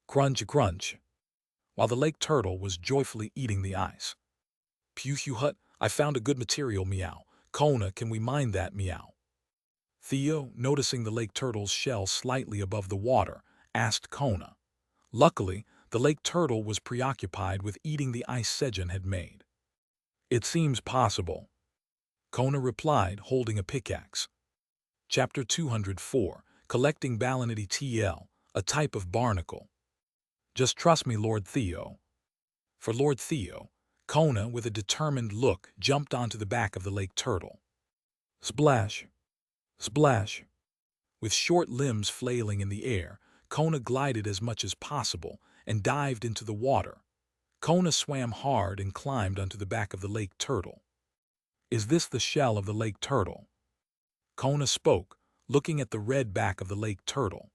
Crunch, crunch. While the lake turtle was joyfully eating the ice. Pew hut, I found a good material, meow. Kona, can we mine that, meow? Theo, noticing the lake turtle's shell slightly above the water, asked Kona. Luckily, the lake turtle was preoccupied with eating the ice Sejun had made. It seems possible. Kona replied, holding a pickaxe. Chapter 204, Collecting Balinity TL, a type of barnacle. Just trust me, Lord Theo. For Lord Theo, Kona, with a determined look, jumped onto the back of the lake turtle. Splash! Splash! With short limbs flailing in the air, Kona glided as much as possible and dived into the water. Kona swam hard and climbed onto the back of the lake turtle. Is this the shell of the lake turtle? Kona spoke, looking at the red back of the lake turtle.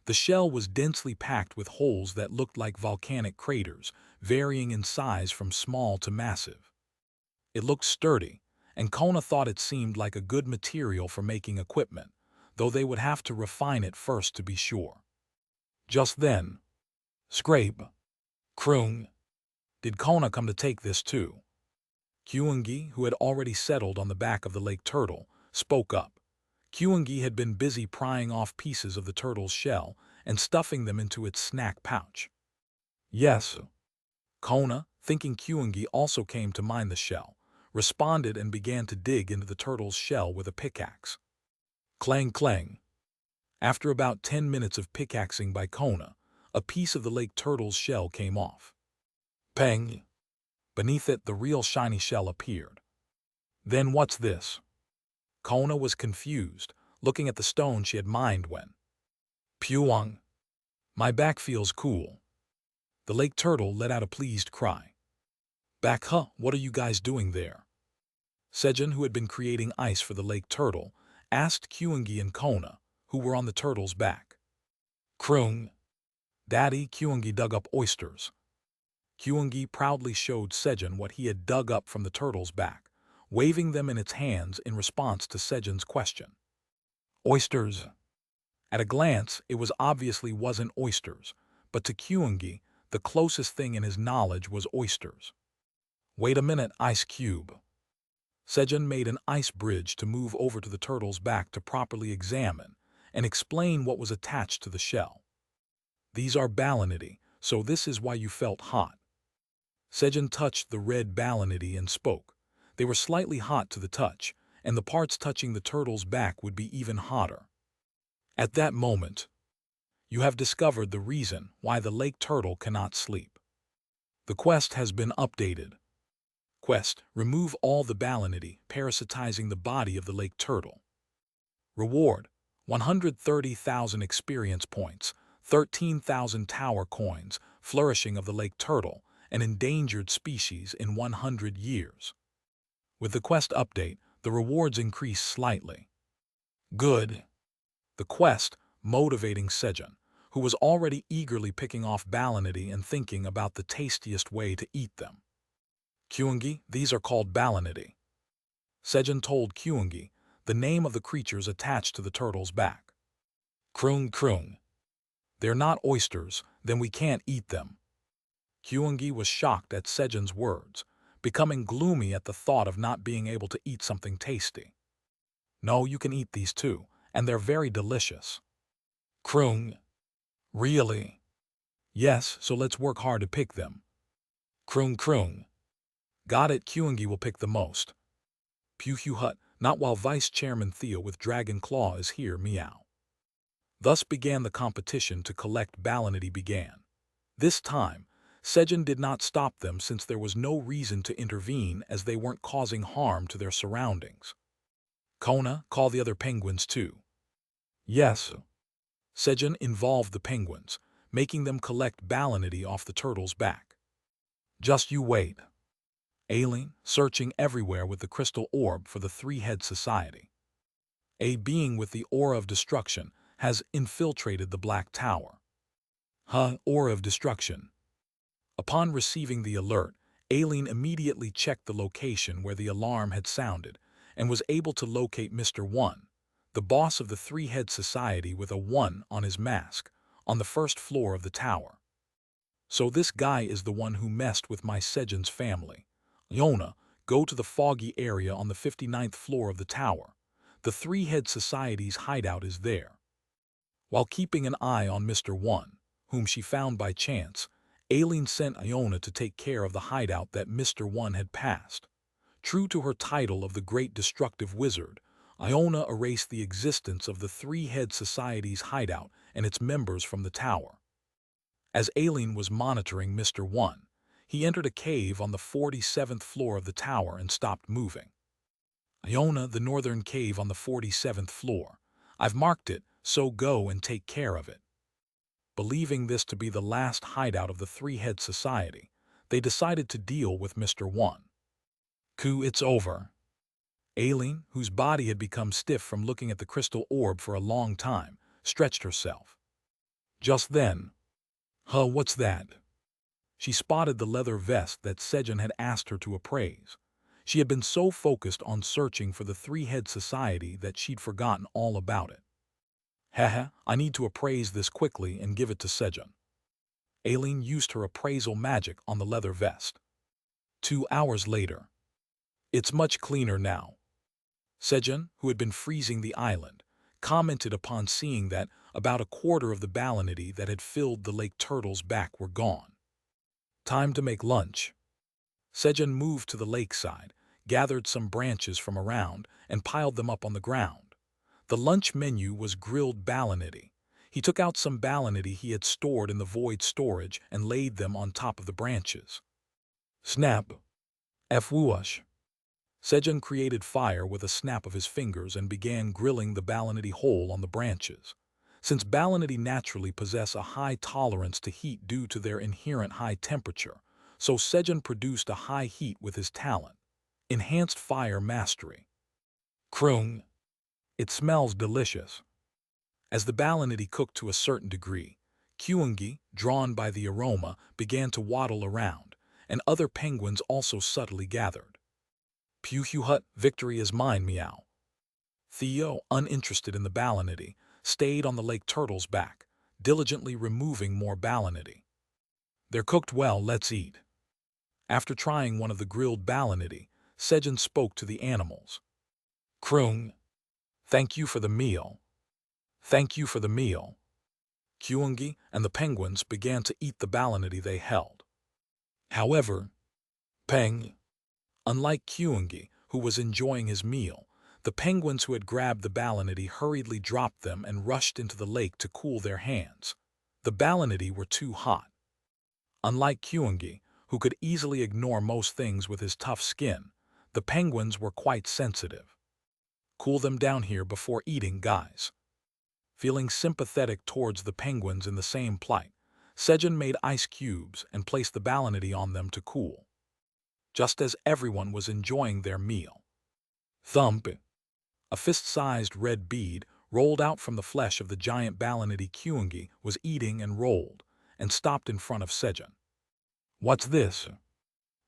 The shell was densely packed with holes that looked like volcanic craters, varying in size from small to massive. It looked sturdy, and Kona thought it seemed like a good material for making equipment, though they would have to refine it first to be sure. Just then, scrape, croon. Did Kona come to take this too? Kyungi, who had already settled on the back of the lake turtle, spoke up. Kyungi had been busy prying off pieces of the turtle's shell and stuffing them into its snack pouch. Yes. Kona, thinking Kyungi also came to mine the shell, responded and began to dig into the turtle's shell with a pickaxe. Clang, clang. After about 10 minutes of pickaxing by Kona, a piece of the lake turtle's shell came off. Peng! Beneath it, the real shiny shell appeared. Then what's this? Kona was confused, looking at the stone she had mined when. Puang! My back feels cool. The lake turtle let out a pleased cry. Back, huh? What are you guys doing there? Sejun, who had been creating ice for the lake turtle, asked Kyungi and Kona, who were on the turtle's back. Kroong! Daddy, Kyungi dug up oysters. Kyungi proudly showed Sejun what he had dug up from the turtle's back, waving them in its hands in response to Sejun's question. Oysters. At a glance, it was obviously wasn't oysters, but to Kyungi, the closest thing in his knowledge was oysters. Wait a minute, ice cube. Sejun made an ice bridge to move over to the turtle's back to properly examine and explain what was attached to the shell. These are balinidi, so this is why you felt hot. Sejun touched the red balinidi and spoke. They were slightly hot to the touch, and the parts touching the turtle's back would be even hotter. At that moment, you have discovered the reason why the lake turtle cannot sleep. The quest has been updated. Quest: remove all the balinidi parasitizing the body of the lake turtle. Reward: 130,000 experience points, 13,000 tower coins, flourishing of the lake turtle, an endangered species in 100 years. With the quest update, the rewards increase slightly. Good. The quest, motivating Sejun, who was already eagerly picking off balinidi and thinking about the tastiest way to eat them. Kyungi, these are called balinidi. Sejun told Kyungi the name of the creatures attached to the turtle's back. Krung krung. They're not oysters, then we can't eat them. Kyungi was shocked at Sejun's words, becoming gloomy at the thought of not being able to eat something tasty. No, you can eat these too, and they're very delicious. Krung. Really? Yes, so let's work hard to pick them. Krung krung. Got it, Kyungi will pick the most. Pew hut, not while Vice Chairman Theo with Dragon Claw is here, meow. Thus began the competition to collect balinidi began. This time, Sejun did not stop them since there was no reason to intervene as they weren't causing harm to their surroundings. Kona, call the other penguins too. Yes. Sejun involved the penguins, making them collect balinidi off the turtle's back. Just you wait. Aileen, searching everywhere with the crystal orb for the three-head society. A being with the aura of destruction has infiltrated the Black Tower. Aura of destruction. Upon receiving the alert, Aileen immediately checked the location where the alarm had sounded and was able to locate Mr. One, the boss of the three-head society with a 1 on his mask, on the first floor of the tower. So this guy is the one who messed with my Sejun's family. Yona, go to the foggy area on the 59th floor of the tower. The three-head society's hideout is there. While keeping an eye on Mr. One, whom she found by chance, Aileen sent Iona to take care of the hideout that Mr. One had passed. True to her title of the Great Destructive Wizard, Iona erased the existence of the three-head society's hideout and its members from the tower. As Aileen was monitoring Mr. One, he entered a cave on the 47th floor of the tower and stopped moving. Iona, the northern cave on the 47th floor. I've marked it, so go and take care of it. Believing this to be the last hideout of the three-head society, they decided to deal with Mr. One. It's over. Aileen, whose body had become stiff from looking at the crystal orb for a long time, stretched herself. Just then, what's that? She spotted the leather vest that Sejun had asked her to appraise. She had been so focused on searching for the three-head society that she'd forgotten all about it. I need to appraise this quickly and give it to Sejun. Aileen used her appraisal magic on the leather vest. 2 hours later. It's much cleaner now. Sejun, who had been freezing the island, commented upon seeing that about a quarter of the balinidi that had filled the lake turtle's back were gone. Time to make lunch. Sejun moved to the lakeside, gathered some branches from around, and piled them up on the ground. The lunch menu was grilled balinidi. He took out some balinidi he had stored in the void storage and laid them on top of the branches. Snap. Fwoosh. Sejun created fire with a snap of his fingers and began grilling the balinidi whole on the branches. Since balinidi naturally possess a high tolerance to heat due to their inherent high temperature, so Sejun produced a high heat with his talent. Enhanced fire mastery. Krung. It smells delicious. As the balinidi cooked to a certain degree, Kyungi, drawn by the aroma, began to waddle around, and other penguins also subtly gathered. Pew hut, victory is mine, meow. Theo, uninterested in the balinidi, stayed on the lake turtle's back, diligently removing more balinidi. They're cooked well, let's eat. After trying one of the grilled balinidi, Sejun spoke to the animals. Krung. Thank you for the meal. Thank you for the meal. Kyungi and the penguins began to eat the balinity they held. However, Peng, unlike Kyungi, who was enjoying his meal, the penguins who had grabbed the balinity hurriedly dropped them and rushed into the lake to cool their hands. The balinity were too hot. Unlike Kyungi, who could easily ignore most things with his tough skin, the penguins were quite sensitive. Cool them down here before eating, guys. Feeling sympathetic towards the penguins in the same plight, Sejun made ice cubes and placed the balinity on them to cool, just as everyone was enjoying their meal. Thump! A fist-sized red bead rolled out from the flesh of the giant balinity Kyungi was eating and rolled, and stopped in front of Sejun. What's this?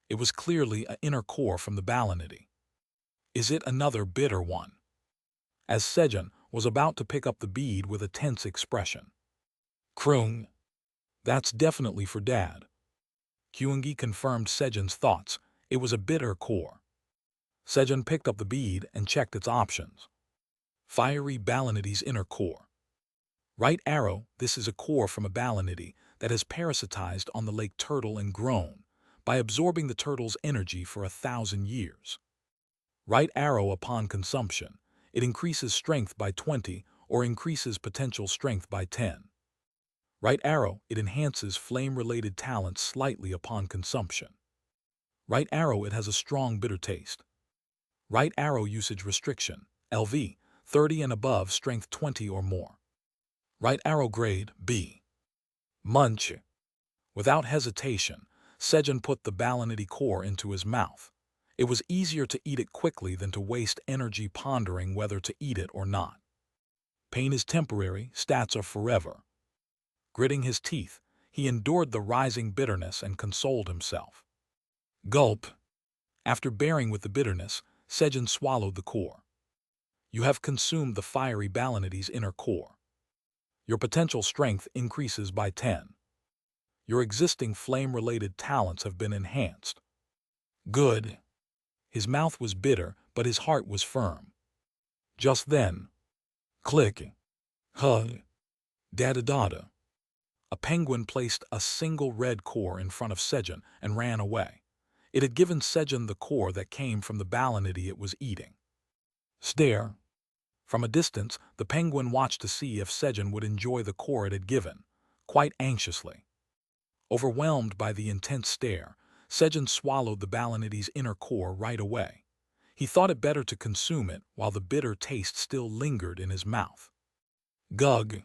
It was clearly an inner core from the balinity. Is it another bitter one? As Sejun was about to pick up the bead with a tense expression. Krung. That's definitely for Dad. Kyungi confirmed Sejun's thoughts. It was a bitter core. Sejun picked up the bead and checked its options. Fiery balinity's inner core. Right arrow, this is a core from a balinity that has parasitized on the lake turtle and grown by absorbing the turtle's energy for 1,000 years. Right arrow upon consumption, it increases strength by 20 or increases potential strength by 10. Right arrow, it enhances flame-related talents slightly upon consumption. Right arrow, it has a strong bitter taste. Right arrow usage restriction, LV, 30 and above, strength 20 or more. Right arrow grade, B. Munch. Without hesitation, Sejun put the balinity core into his mouth. It was easier to eat it quickly than to waste energy pondering whether to eat it or not. Pain is temporary, stats are forever. Gritting his teeth, he endured the rising bitterness and consoled himself. Gulp. After bearing with the bitterness, Sejun swallowed the core. You have consumed the fiery balinity's inner core. Your potential strength increases by 10. Your existing flame-related talents have been enhanced. Good. His mouth was bitter, but his heart was firm. Just then, click. Huh. Da-da-da-da. A penguin placed a single red core in front of Sejun and ran away. It had given Sejun the core that came from the balinity it was eating. Stare. From a distance, the penguin watched to see if Sejun would enjoy the core it had given, quite anxiously. Overwhelmed by the intense stare, Sejun swallowed the balinity's inner core right away. He thought it better to consume it while the bitter taste still lingered in his mouth. Gug.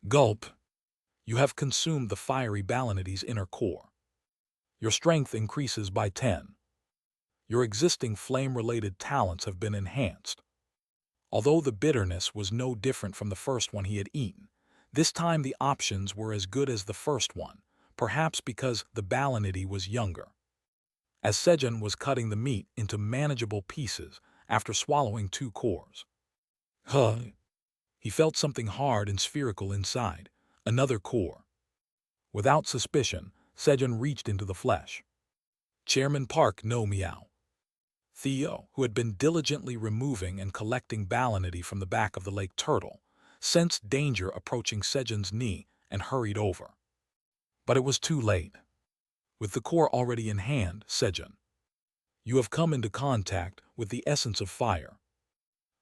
Gulp. You have consumed the fiery balinity's inner core. Your strength increases by 10. Your existing flame-related talents have been enhanced. Although the bitterness was no different from the first one he had eaten, this time the options were as good as the first one, perhaps because the balinity was younger. As Sejun was cutting the meat into manageable pieces after swallowing 2 cores. Huh. He felt something hard and spherical inside, another core. Without suspicion, Sejun reached into the flesh. Chairman Park no meow. Theo, who had been diligently removing and collecting balinity from the back of the lake turtle, sensed danger approaching Sejun's knee and hurried over. But it was too late. With the core already in hand, Sejun, you have come into contact with the essence of fire.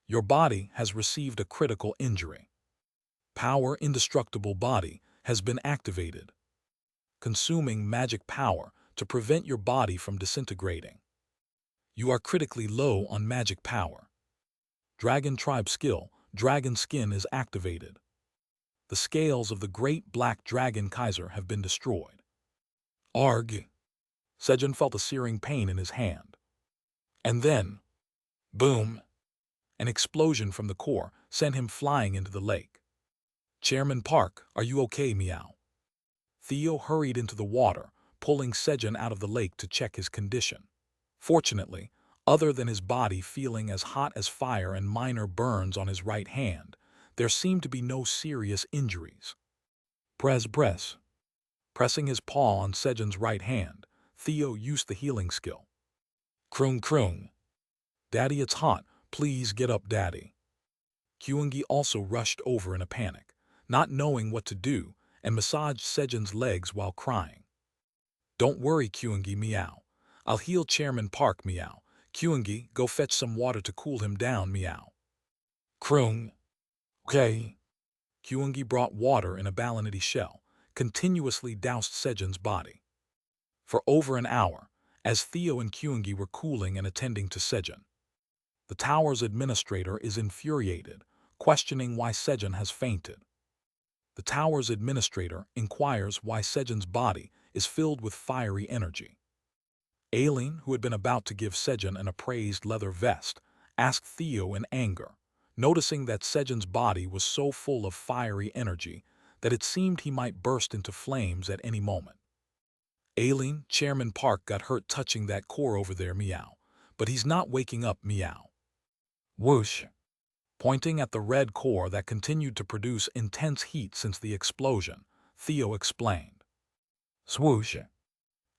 Your body has received a critical injury. Power indestructible body has been activated, consuming magic power to prevent your body from disintegrating. You are critically low on magic power. Dragon Tribe skill, Dragon Skin, is activated. The scales of the great black dragon Kaiser have been destroyed. Arg! Sejun felt a searing pain in his hand. And then, boom! An explosion from the core sent him flying into the lake. Chairman Park, are you okay, meow? Theo hurried into the water, pulling Sejun out of the lake to check his condition. Fortunately, other than his body feeling as hot as fire and minor burns on his right hand, there seemed to be no serious injuries. Press. Pressing his paw on Sejun's right hand, Theo used the healing skill. Krung. Daddy, it's hot. Please get up, Daddy. Kyungi also rushed over in a panic. not knowing what to do, and massaged Sejun's legs while crying. "Don't worry, Kyungi, meow. I'll heal Chairman Park, meow. Kyungi, go fetch some water to cool him down, meow." Krung. Okay. Kyungi brought water in a balinity shell, continuously doused Sejun's body. For over an hour, as Theo and Kyungi were cooling and attending to Sejun. The tower's administrator is infuriated, questioning why Sejun has fainted. The tower's administrator inquires why Sejun's body is filled with fiery energy. Aileen, who had been about to give Sejun an appraised leather vest, asked Theo in anger, noticing that Sejun's body was so full of fiery energy that it seemed he might burst into flames at any moment. "Aileen, Chairman Park got hurt touching that core over there, meow. But he's not waking up, meow." Whoosh. Pointing at the red core that continued to produce intense heat since the explosion, Theo explained. Swoosh.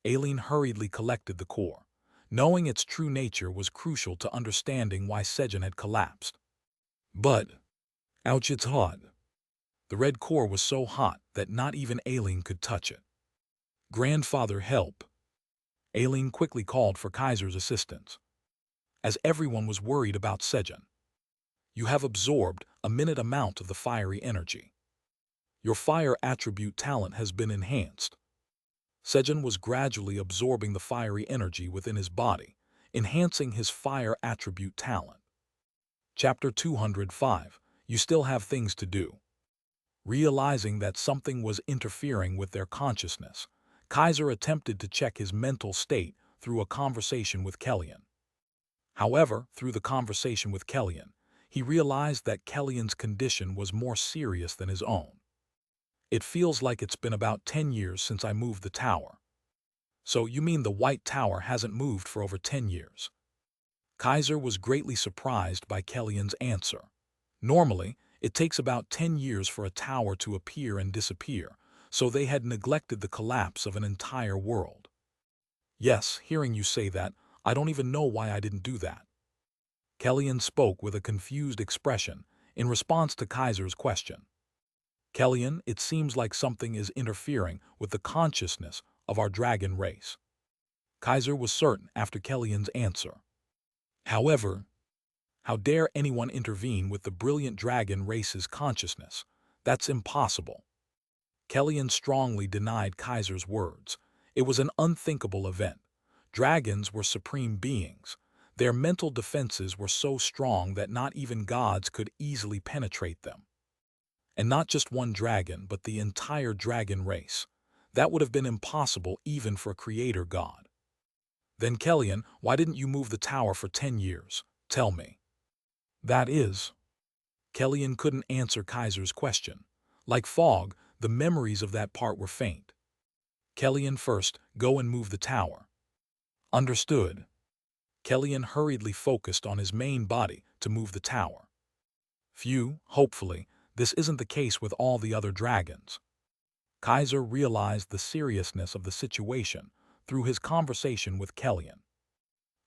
Aileen hurriedly collected the core, knowing its true nature was crucial to understanding why Sejun had collapsed. But, ouch, it's hot. The red core was so hot that not even Aileen could touch it. "Grandfather, help." Aileen quickly called for Kaiser's assistance, as everyone was worried about Sejun. "You have absorbed a minute amount of the fiery energy. Your fire attribute talent has been enhanced." Sejun was gradually absorbing the fiery energy within his body, enhancing his fire attribute talent. Chapter 205. You still have things to do. Realizing that something was interfering with their consciousness, Kaiser attempted to check his mental state through a conversation with Kellyan. However, through the conversation with Kellyan, he realized that Kellyan's condition was more serious than his own. "It feels like it's been about 10 years since I moved the tower." "So you mean the White Tower hasn't moved for over 10 years? Kaiser was greatly surprised by Kellyan's answer. Normally, it takes about 10 years for a tower to appear and disappear, so they had neglected the collapse of an entire world. "Yes, hearing you say that, I don't even know why I didn't do that." Kellyan spoke with a confused expression in response to Kaiser's question. "Kellyan, it seems like something is interfering with the consciousness of our dragon race." Kaiser was certain after Kellyan's answer. "However, how dare anyone intervene with the brilliant dragon race's consciousness? That's impossible." Kellyan strongly denied Kaiser's words. It was an unthinkable event. Dragons were supreme beings. Their mental defenses were so strong that not even gods could easily penetrate them. And not just one dragon, but the entire dragon race. That would have been impossible even for a creator god. "Then Kellyan, why didn't you move the tower for 10 years? Tell me." "That is..." Kellyan couldn't answer Kaiser's question. Like fog, the memories of that part were faint. "Kellyan, first, go and move the tower." "Understood." Kellyan hurriedly focused on his main body to move the tower. Phew, hopefully, this isn't the case with all the other dragons. Kaiser realized the seriousness of the situation through his conversation with Kellyan.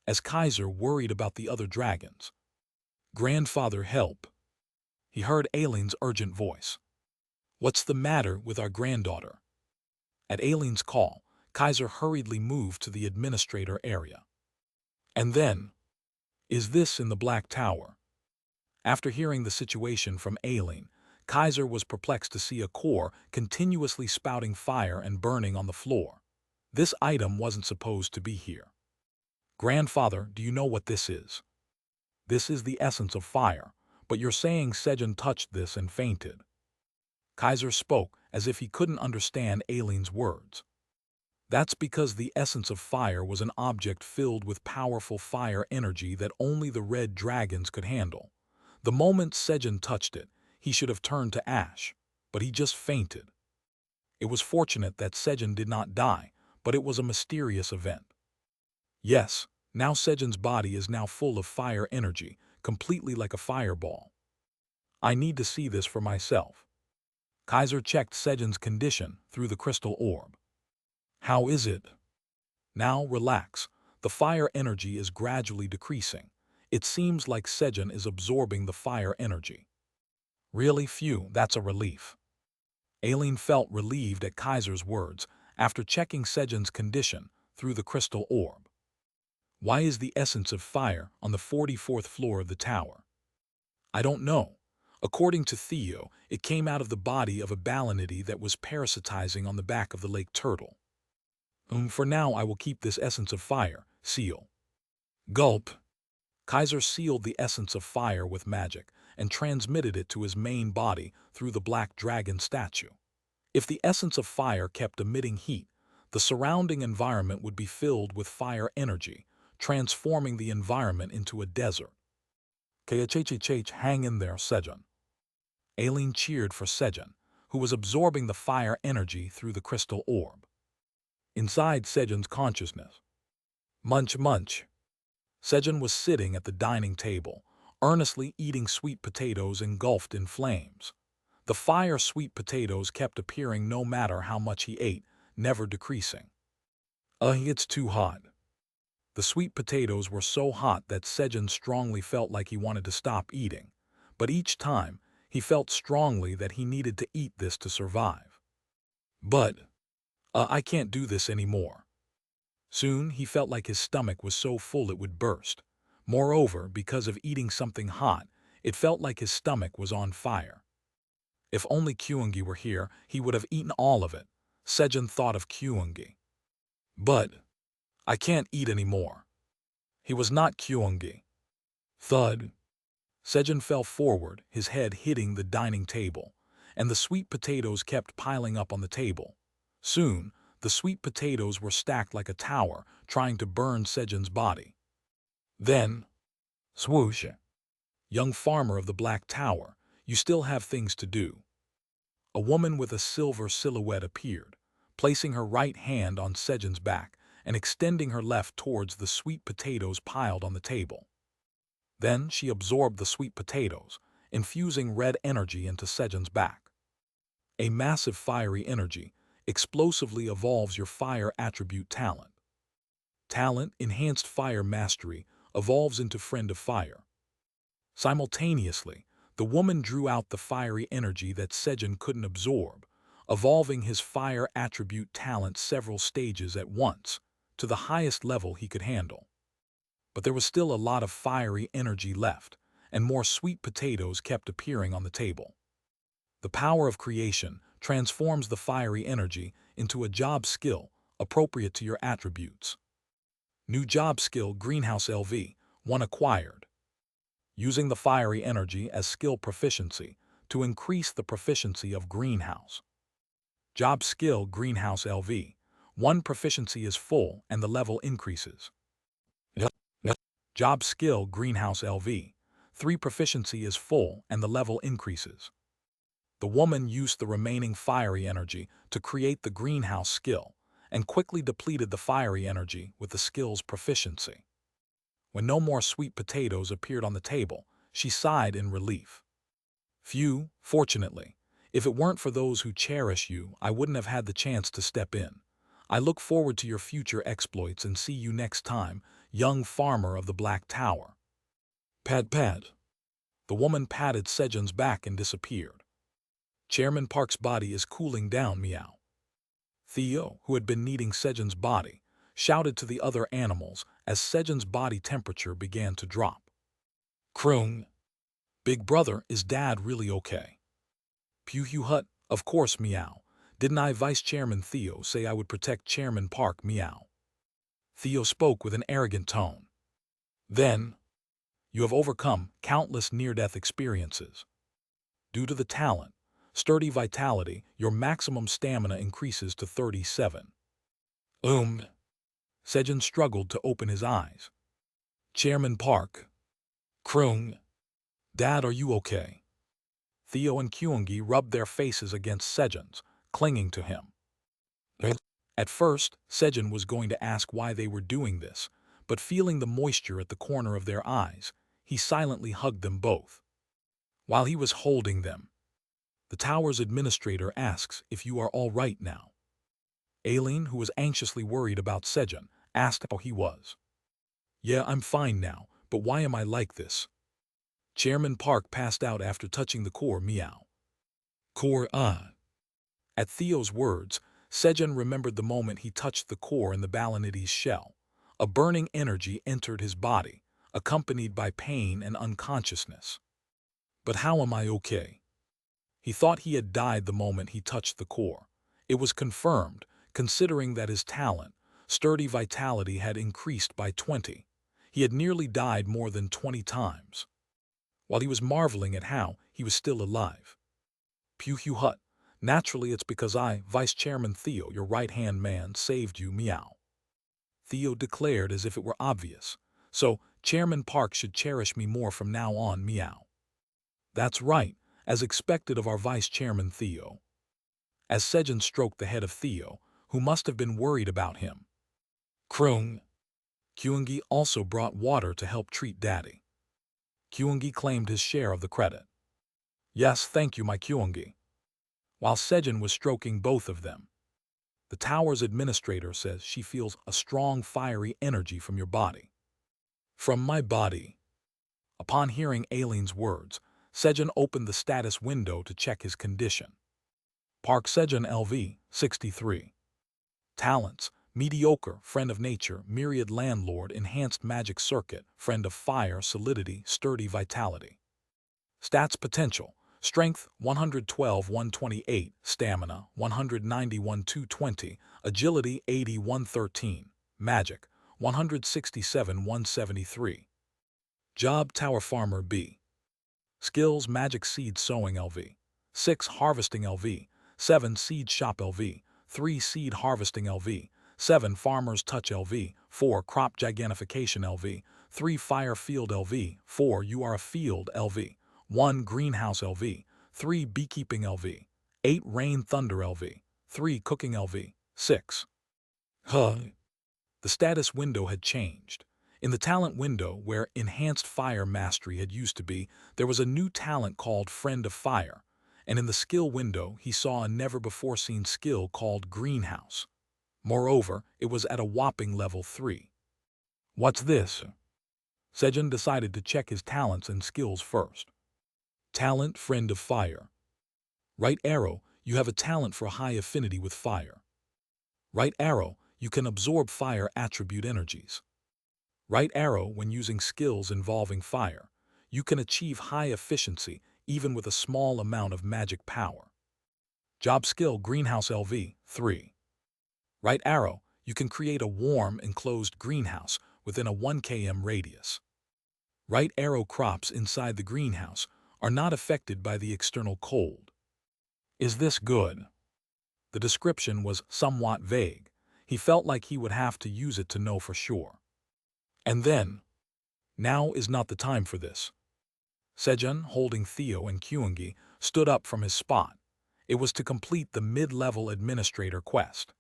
As Kaiser worried about the other dragons, "Grandfather, help." He heard Aileen's urgent voice. "What's the matter with our granddaughter?" At Aileen's call, Kaiser hurriedly moved to the administrator area. And then, "Is this in the Black Tower?" After hearing the situation from Aileen, Kaiser was perplexed to see a core continuously spouting fire and burning on the floor. This item wasn't supposed to be here. "Grandfather, do you know what this is?" "This is the essence of fire, but you're saying Sejun touched this and fainted." Kaiser spoke as if he couldn't understand Aileen's words. "That's because the essence of fire was an object filled with powerful fire energy that only the red dragons could handle. The moment Sejun touched it, he should have turned to ash, but he just fainted. It was fortunate that Sejun did not die, but it was a mysterious event." "Yes, now Sejun's body is now full of fire energy, completely like a fireball. I need to see this for myself." Kaiser checked Sejun's condition through the crystal orb. "How is it?" "Now relax. The fire energy is gradually decreasing. It seems like Sejun is absorbing the fire energy." "Really? Phew, that's a relief." Aileen felt relieved at Kaiser's words after checking Sejun's condition through the crystal orb. Why is the essence of fire on the 44th floor of the tower? I don't know. According to Theo, it came out of the body of a balinity that was parasitizing on the back of the lake turtle. For now I will keep this essence of fire, seal. Gulp. Kaiser sealed the essence of fire with magic and transmitted it to his main body through the black dragon statue. If the essence of fire kept emitting heat, the surrounding environment would be filled with fire energy, transforming the environment into a desert. Kachachach, hang in there, Sejun. Aileen cheered for Sejun, who was absorbing the fire energy through the crystal orb. Inside Sejun's consciousness. Munch, munch. Sejun was sitting at the dining table, earnestly eating sweet potatoes engulfed in flames. The fire sweet potatoes kept appearing no matter how much he ate, never decreasing. It's too hot. The sweet potatoes were so hot that Sejun strongly felt like he wanted to stop eating, but each time, he felt strongly that he needed to eat this to survive. But, I can't do this anymore. Soon, he felt like his stomach was so full it would burst. Moreover, because of eating something hot, it felt like his stomach was on fire. If only Kyungi were here, he would have eaten all of it. Sejun thought of Kyungi. But, I can't eat anymore. He was not Kyungi. Thud. Sejun fell forward, his head hitting the dining table, and the sweet potatoes kept piling up on the table. Soon, the sweet potatoes were stacked like a tower, trying to burn Sejun's body. Then, swoosh. Young farmer of the Black Tower, you still have things to do. A woman with a silver silhouette appeared, placing her right hand on Sejun's back and extending her left towards the sweet potatoes piled on the table. Then she absorbed the sweet potatoes, infusing red energy into Sejun's back. A massive fiery energy explosively evolves your fire attribute talent. Talent, enhanced fire mastery, evolves into friend of fire. Simultaneously, the woman drew out the fiery energy that Sejun couldn't absorb, evolving his fire attribute talent several stages at once, to the highest level he could handle. But there was still a lot of fiery energy left, and more sweet potatoes kept appearing on the table. The power of creation transforms the fiery energy into a job skill appropriate to your attributes. New job skill Greenhouse LV, 1 acquired. Using the fiery energy as skill proficiency to increase the proficiency of Greenhouse. Job skill Greenhouse LV, 1 proficiency is full and the level increases. Job skill Greenhouse LV, 3 proficiency is full and the level increases. The woman used the remaining fiery energy to create the greenhouse skill and quickly depleted the fiery energy with the skill's proficiency. When no more sweet potatoes appeared on the table, she sighed in relief. Phew, fortunately. If it weren't for those who cherish you, I wouldn't have had the chance to step in. I look forward to your future exploits and see you next time, young farmer of the Black Tower. Pad pad. The woman patted Sejun's back and disappeared. Chairman Park's body is cooling down, meow. Theo, who had been kneading Sejun's body, shouted to the other animals as Sejun's body temperature began to drop. Kroong. Big brother, is Dad really okay? Pew hut, of course, meow. Didn't I, Vice Chairman Theo, say I would protect Chairman Park, meow? Theo spoke with an arrogant tone. Then, you have overcome countless near-death experiences. Due to the talent, sturdy vitality, your maximum stamina increases to 37. Sejun struggled to open his eyes. Chairman Park. Kroong. Dad, are you okay? Theo and Kyungi rubbed their faces against Sejun's, clinging to him. At first, Sejun was going to ask why they were doing this, but feeling the moisture at the corner of their eyes, he silently hugged them both. While he was holding them, the tower's administrator asks if you are all right now. Aileen, who was anxiously worried about Sejun, asked how he was. Yeah, I'm fine now, but why am I like this? Chairman Park passed out after touching the core, meow. Core, At Theo's words, Sejun remembered the moment he touched the core in the Balanides shell. A burning energy entered his body, accompanied by pain and unconsciousness. But how am I okay? He thought he had died the moment he touched the core. It was confirmed, considering that his talent, sturdy vitality, had increased by 20. He had nearly died more than 20 times. While he was marveling at how he was still alive. Pew hut. Naturally, it's because I, Vice Chairman Theo, your right-hand man, saved you, meow. Theo declared as if it were obvious. So, Chairman Park should cherish me more from now on, meow. That's right, as expected of our Vice Chairman Theo. As Sejun stroked the head of Theo, who must have been worried about him. Kroong. Kyungi also brought water to help treat Daddy. Kyungi claimed his share of the credit. Yes, thank you, my Kyungi. While Sejun was stroking both of them. The tower's administrator says she feels a strong fiery energy from your body. From my body. Upon hearing Aileen's words, Sejun opened the status window to check his condition. Park Sejun LV, 63. Talents, mediocre, friend of nature, myriad landlord, enhanced magic circuit, friend of fire, solidity, sturdy vitality. Stats potential, strength 112-128, stamina 191-220, agility 80-113, magic 167-173. Job tower farmer B. Skills magic seed sowing LV, 6 harvesting LV, 7 seed shop LV, 3 seed harvesting LV, 7 farmers touch LV, 4 crop gigantification LV, 3 fire field LV, 4 you are a field LV, 1 greenhouse LV, 3 beekeeping LV, 8 rain thunder LV, 3 cooking LV, 6. The status window had changed. In the talent window, where enhanced fire mastery had used to be, there was a new talent called Friend of Fire, and in the skill window he saw a never-before-seen skill called Greenhouse. Moreover, it was at a whopping level 3. What's this? Sejun decided to check his talents and skills first. Talent Friend of Fire. Right arrow, you have a talent for high affinity with fire. Right arrow, you can absorb fire attribute energies. Right arrow, when using skills involving fire, you can achieve high efficiency even with a small amount of magic power. Job skill Greenhouse LV, 3. Right arrow, you can create a warm, enclosed greenhouse within a 1 km radius. Right arrow crops inside the greenhouse are not affected by the external cold. Is this good? The description was somewhat vague. He felt like he would have to use it to know for sure. And then, now is not the time for this. Sejun, holding Theo and Kyungi, stood up from his spot. It was to complete the mid-level administrator quest.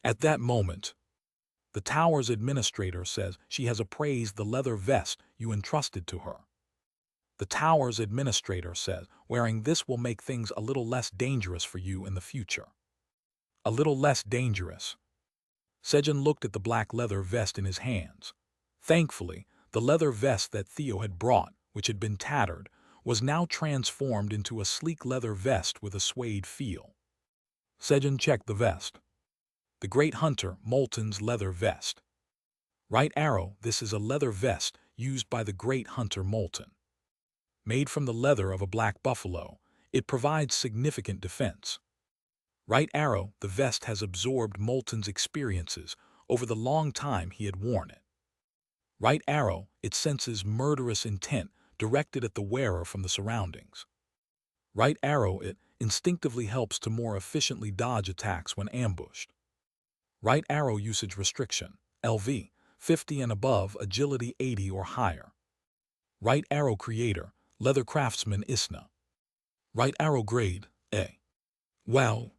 At that moment, the tower's administrator says she has appraised the leather vest you entrusted to her. The tower's administrator says wearing this will make things a little less dangerous for you in the future. A little less dangerous. Sejun looked at the black leather vest in his hands. Thankfully, the leather vest that Theo had brought, which had been tattered, was now transformed into a sleek leather vest with a suede feel. Sejun checked the vest. The Great Hunter Molten's leather vest. Right arrow, this is a leather vest used by the Great Hunter Molten. Made from the leather of a black buffalo, it provides significant defense. Right arrow, the vest has absorbed Molten's experiences over the long time he had worn it. Right arrow, it senses murderous intent directed at the wearer from the surroundings. Right arrow, it instinctively helps to more efficiently dodge attacks when ambushed. Right arrow usage restriction, LV, 50 and above, agility 80 or higher. Right arrow creator, leather craftsman Isna. Right arrow grade, A. Well,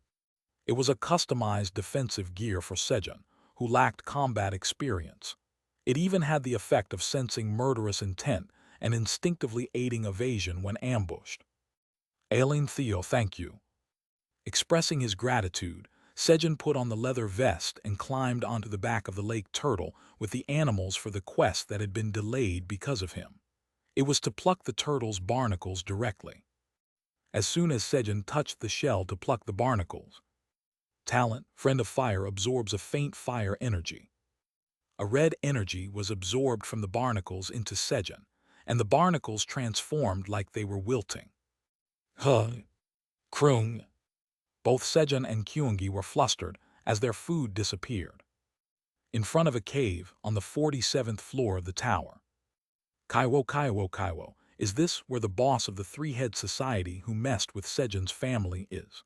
it was a customized defensive gear for Sejun, who lacked combat experience. It even had the effect of sensing murderous intent and instinctively aiding evasion when ambushed. Aileen Theo, thank you. Expressing his gratitude, Sejun put on the leather vest and climbed onto the back of the lake turtle with the animals for the quest that had been delayed because of him. It was to pluck the turtle's barnacles directly. as soon as Sejun touched the shell to pluck the barnacles. Talent, friend of fire, absorbs a faint fire energy. A red energy was absorbed from the barnacles into Sejun, and the barnacles transformed like they were wilting. Huh. Krung. Both Sejun and Kyungi were flustered as their food disappeared. In front of a cave on the 47th floor of the tower. Kaiwo, is this where the boss of the three-head society who messed with Sejun's family is?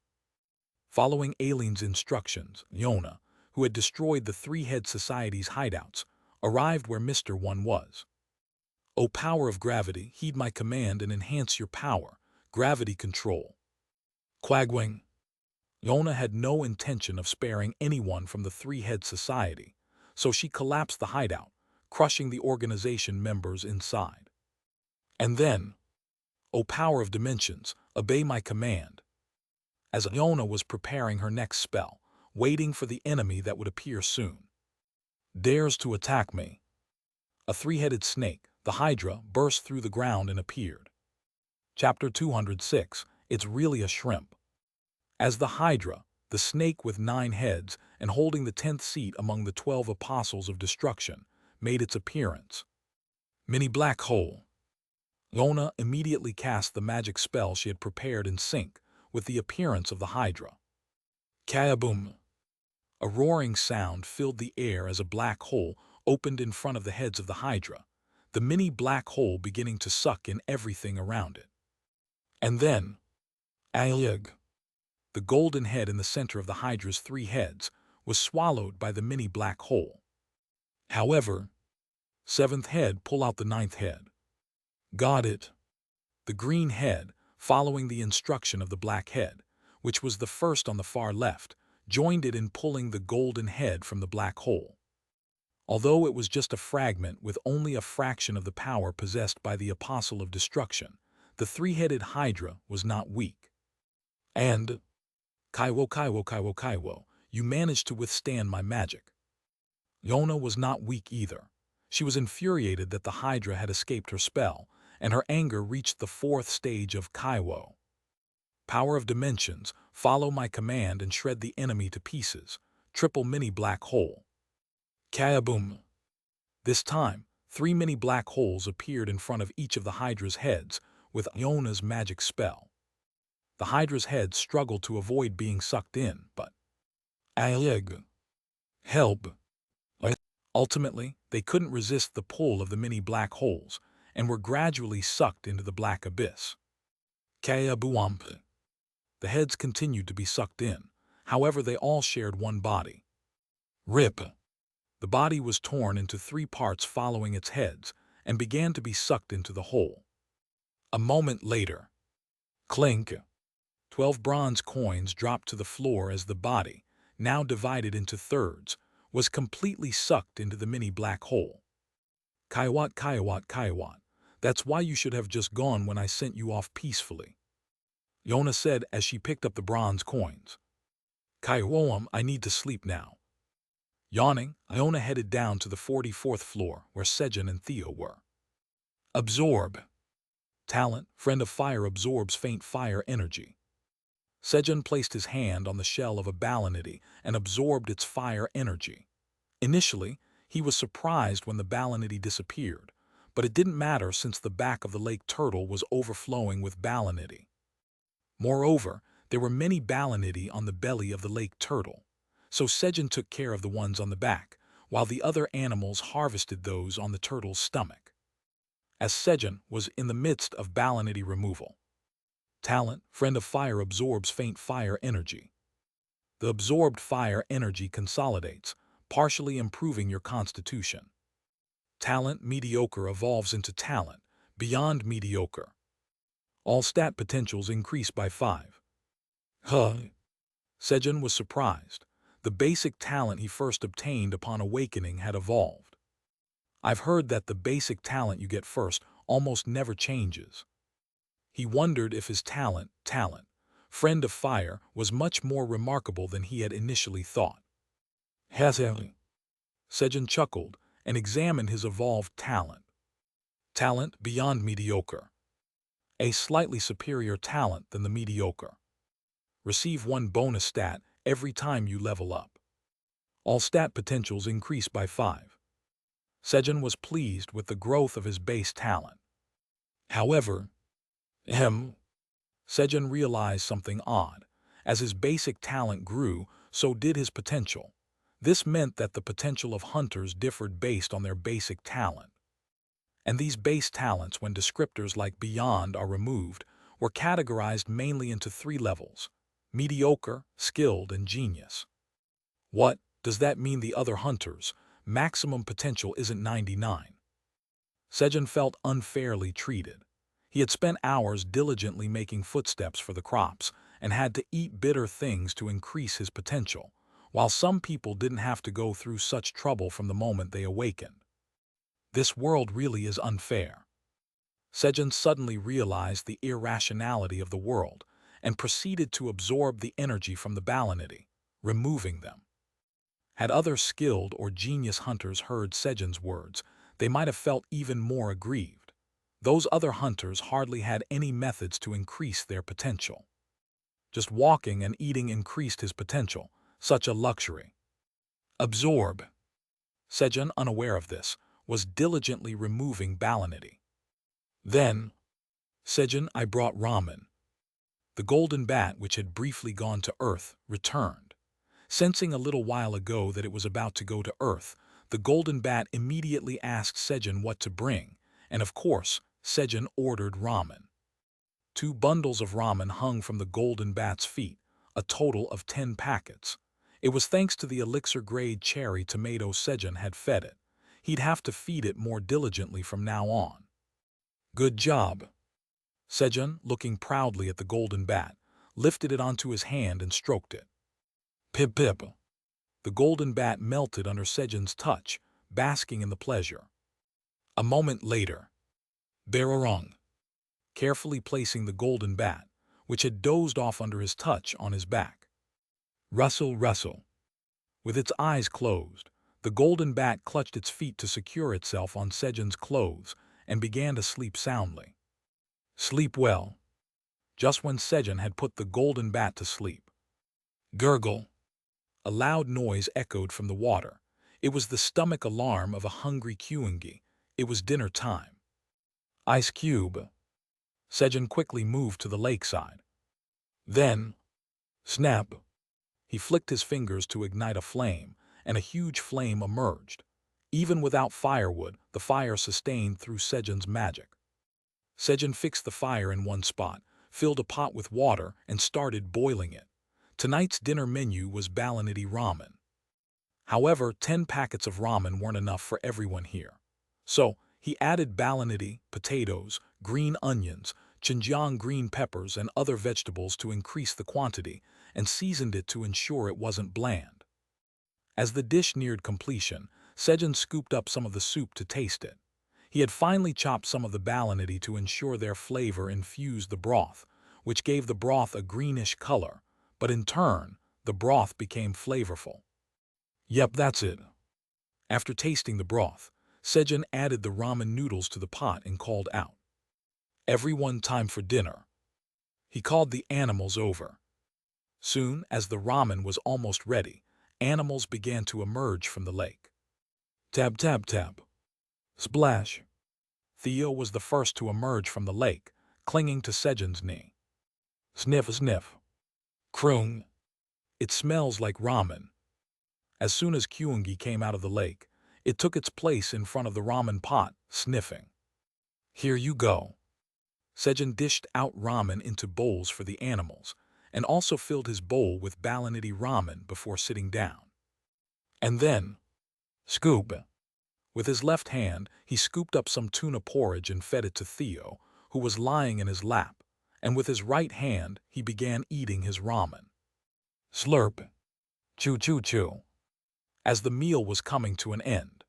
Following Aileen's instructions, Yona, who had destroyed the three-head society's hideouts, arrived where Mr. One was. O power of gravity, heed my command and enhance your power. Gravity control. Quagwing. Yona had no intention of sparing anyone from the three-head society, so she collapsed the hideout, crushing the organization members inside. And then, O power of dimensions, obey my command. As Yona was preparing her next spell, waiting for the enemy that would appear soon. Dares to attack me. A three-headed snake, the Hydra, burst through the ground and appeared. Chapter 206, It's Really a Shrimp. As the Hydra, the snake with 9 heads and holding the 10th seat among the 12 apostles of destruction, made its appearance. Mini black hole. Yona immediately cast the magic spell she had prepared in sync with the appearance of the Hydra. Kayaboom! A roaring sound filled the air as a black hole opened in front of the heads of the Hydra, the mini black hole beginning to suck in everything around it. And then, Ayug! The golden head in the center of the Hydra's 3 heads was swallowed by the mini black hole. However, 7th head pull out the 9th head. Got it. The green head, following the instruction of the black head, which was the first on the far left, joined it in pulling the golden head from the black hole. Although it was just a fragment with only a fraction of the power possessed by the Apostle of Destruction, the 3-headed Hydra was not weak. And, Kaiwo, you managed to withstand my magic. Yona was not weak either. She was infuriated that the Hydra had escaped her spell, and her anger reached the 4th stage of Kaiwo. Power of dimensions, follow my command and shred the enemy to pieces. Triple mini black hole. Kayaboom! This time, 3 mini black holes appeared in front of each of the Hydra's heads with Yona's magic spell. The Hydra's heads struggled to avoid being sucked in, but Ayeg! Help! Ultimately, they couldn't resist the pull of the mini black holes and were gradually sucked into the black abyss. Kayaboomp! The heads continued to be sucked in, however they all shared one body. Rip! The body was torn into 3 parts following its heads and began to be sucked into the hole. A moment later, clink! 12 bronze coins dropped to the floor as the body, now divided into thirds, was completely sucked into the mini black hole. Kaiwat, that's why you should have just gone when I sent you off peacefully. Yona said as she picked up the bronze coins. Kaiwoam, I need to sleep now. Yawning, Iona headed down to the 44th floor where Sejun and Theo were. Absorb. Talent, friend of fire, absorbs faint fire energy. Sejun placed his hand on the shell of a ballinity and absorbed its fire energy. Initially, he was surprised when the ballinity disappeared, but it didn't matter since the back of the lake turtle was overflowing with ballinity. Moreover, there were many ballinity on the belly of the lake turtle, so Sejun took care of the ones on the back, while the other animals harvested those on the turtle's stomach. As Sejun was in the midst of ballinity removal. Talent, friend of fire, absorbs faint fire energy. The absorbed fire energy consolidates, partially improving your constitution. Talent, mediocre, evolves into talent, beyond mediocre. All stat potentials increase by 5. Sejun was surprised. The basic talent he first obtained upon awakening had evolved. I've heard that the basic talent you get first almost never changes. He wondered if his talent, friend of fire, was much more remarkable than he had initially thought. Sejun chuckled and examined his evolved talent. Talent beyond mediocre. a slightly superior talent than the mediocre. Receive one bonus stat every time you level up. All stat potentials increase by 5. Sejun was pleased with the growth of his base talent. However, Sejun realized something odd. As his basic talent grew, so did his potential. This meant that the potential of hunters differed based on their basic talent. And these base talents, when descriptors like beyond are removed, were categorized mainly into 3 levels: mediocre, skilled, and genius. What does that mean? The other hunters' maximum potential isn't 99. Sejun felt unfairly treated. He had spent hours diligently making footsteps for the crops and had to eat bitter things to increase his potential, while some people didn't have to go through such trouble from the moment they awakened. This world really is unfair. Sejun suddenly realized the irrationality of the world and proceeded to absorb the energy from the Balinity, removing them. Had other skilled or genius hunters heard Sejun's words, they might have felt even more aggrieved. Those other hunters hardly had any methods to increase their potential. Just walking and eating increased his potential, such a luxury. Absorb. Sejun, unaware of this, was diligently removing Balinity. Then, Sejun, I brought ramen. The golden bat, which had briefly gone to Earth, returned. Sensing a little while ago that it was about to go to Earth, the golden bat immediately asked Sejun what to bring, and of course, Sejun ordered ramen. 2 bundles of ramen hung from the golden bat's feet, a total of 10 packets. It was thanks to the elixir-grade cherry tomato Sejun had fed it. He'd have to feed it more diligently from now on. Good job. Sejun, looking proudly at the golden bat, lifted it onto his hand and stroked it. Pip pip. The golden bat melted under Sejun's touch, basking in the pleasure. A moment later, Berorong, carefully placing the golden bat, which had dozed off under his touch, on his back. Rustle, rustle. With its eyes closed, the golden bat clutched its feet to secure itself on Sejun's clothes and began to sleep soundly. Sleep well. Just when Sejun had put the golden bat to sleep. Gurgle. A loud noise echoed from the water. It was the stomach alarm of a hungry Kyungi. It was dinner time. Ice cube. Sejun quickly moved to the lakeside. Then, snap. He flicked his fingers to ignite a flame, and a huge flame emerged. Even without firewood, the fire sustained through Sejun's magic. Sejun fixed the fire in one spot, filled a pot with water, and started boiling it. Tonight's dinner menu was Balinity ramen. However, 10 packets of ramen weren't enough for everyone here. So, he added Balinity, potatoes, green onions, Xinjiang green peppers, and other vegetables to increase the quantity, and seasoned it to ensure it wasn't bland. As the dish neared completion, Sejun scooped up some of the soup to taste it. He had finely chopped some of the Balinity to ensure their flavor infused the broth, which gave the broth a greenish color, but in turn, the broth became flavorful. Yep, that's it. After tasting the broth, Sejun added the ramen noodles to the pot and called out, "Everyone, time for dinner." He called the animals over. Soon, as the ramen was almost ready, animals began to emerge from the lake. Tab, tab, tab. Splash. Theo was the first to emerge from the lake, clinging to Sejun's knee. Sniff, sniff. Kroong. It smells like ramen. As soon as Kyungi came out of the lake, it took its place in front of the ramen pot, sniffing. Here you go. Sejun dished out ramen into bowls for the animals, and also filled his bowl with Balinity ramen before sitting down. And then, scoop. With his left hand, he scooped up some tuna porridge and fed it to Theo, who was lying in his lap, and with his right hand, he began eating his ramen. Slurp. Chew, chew, chew. As the meal was coming to an end.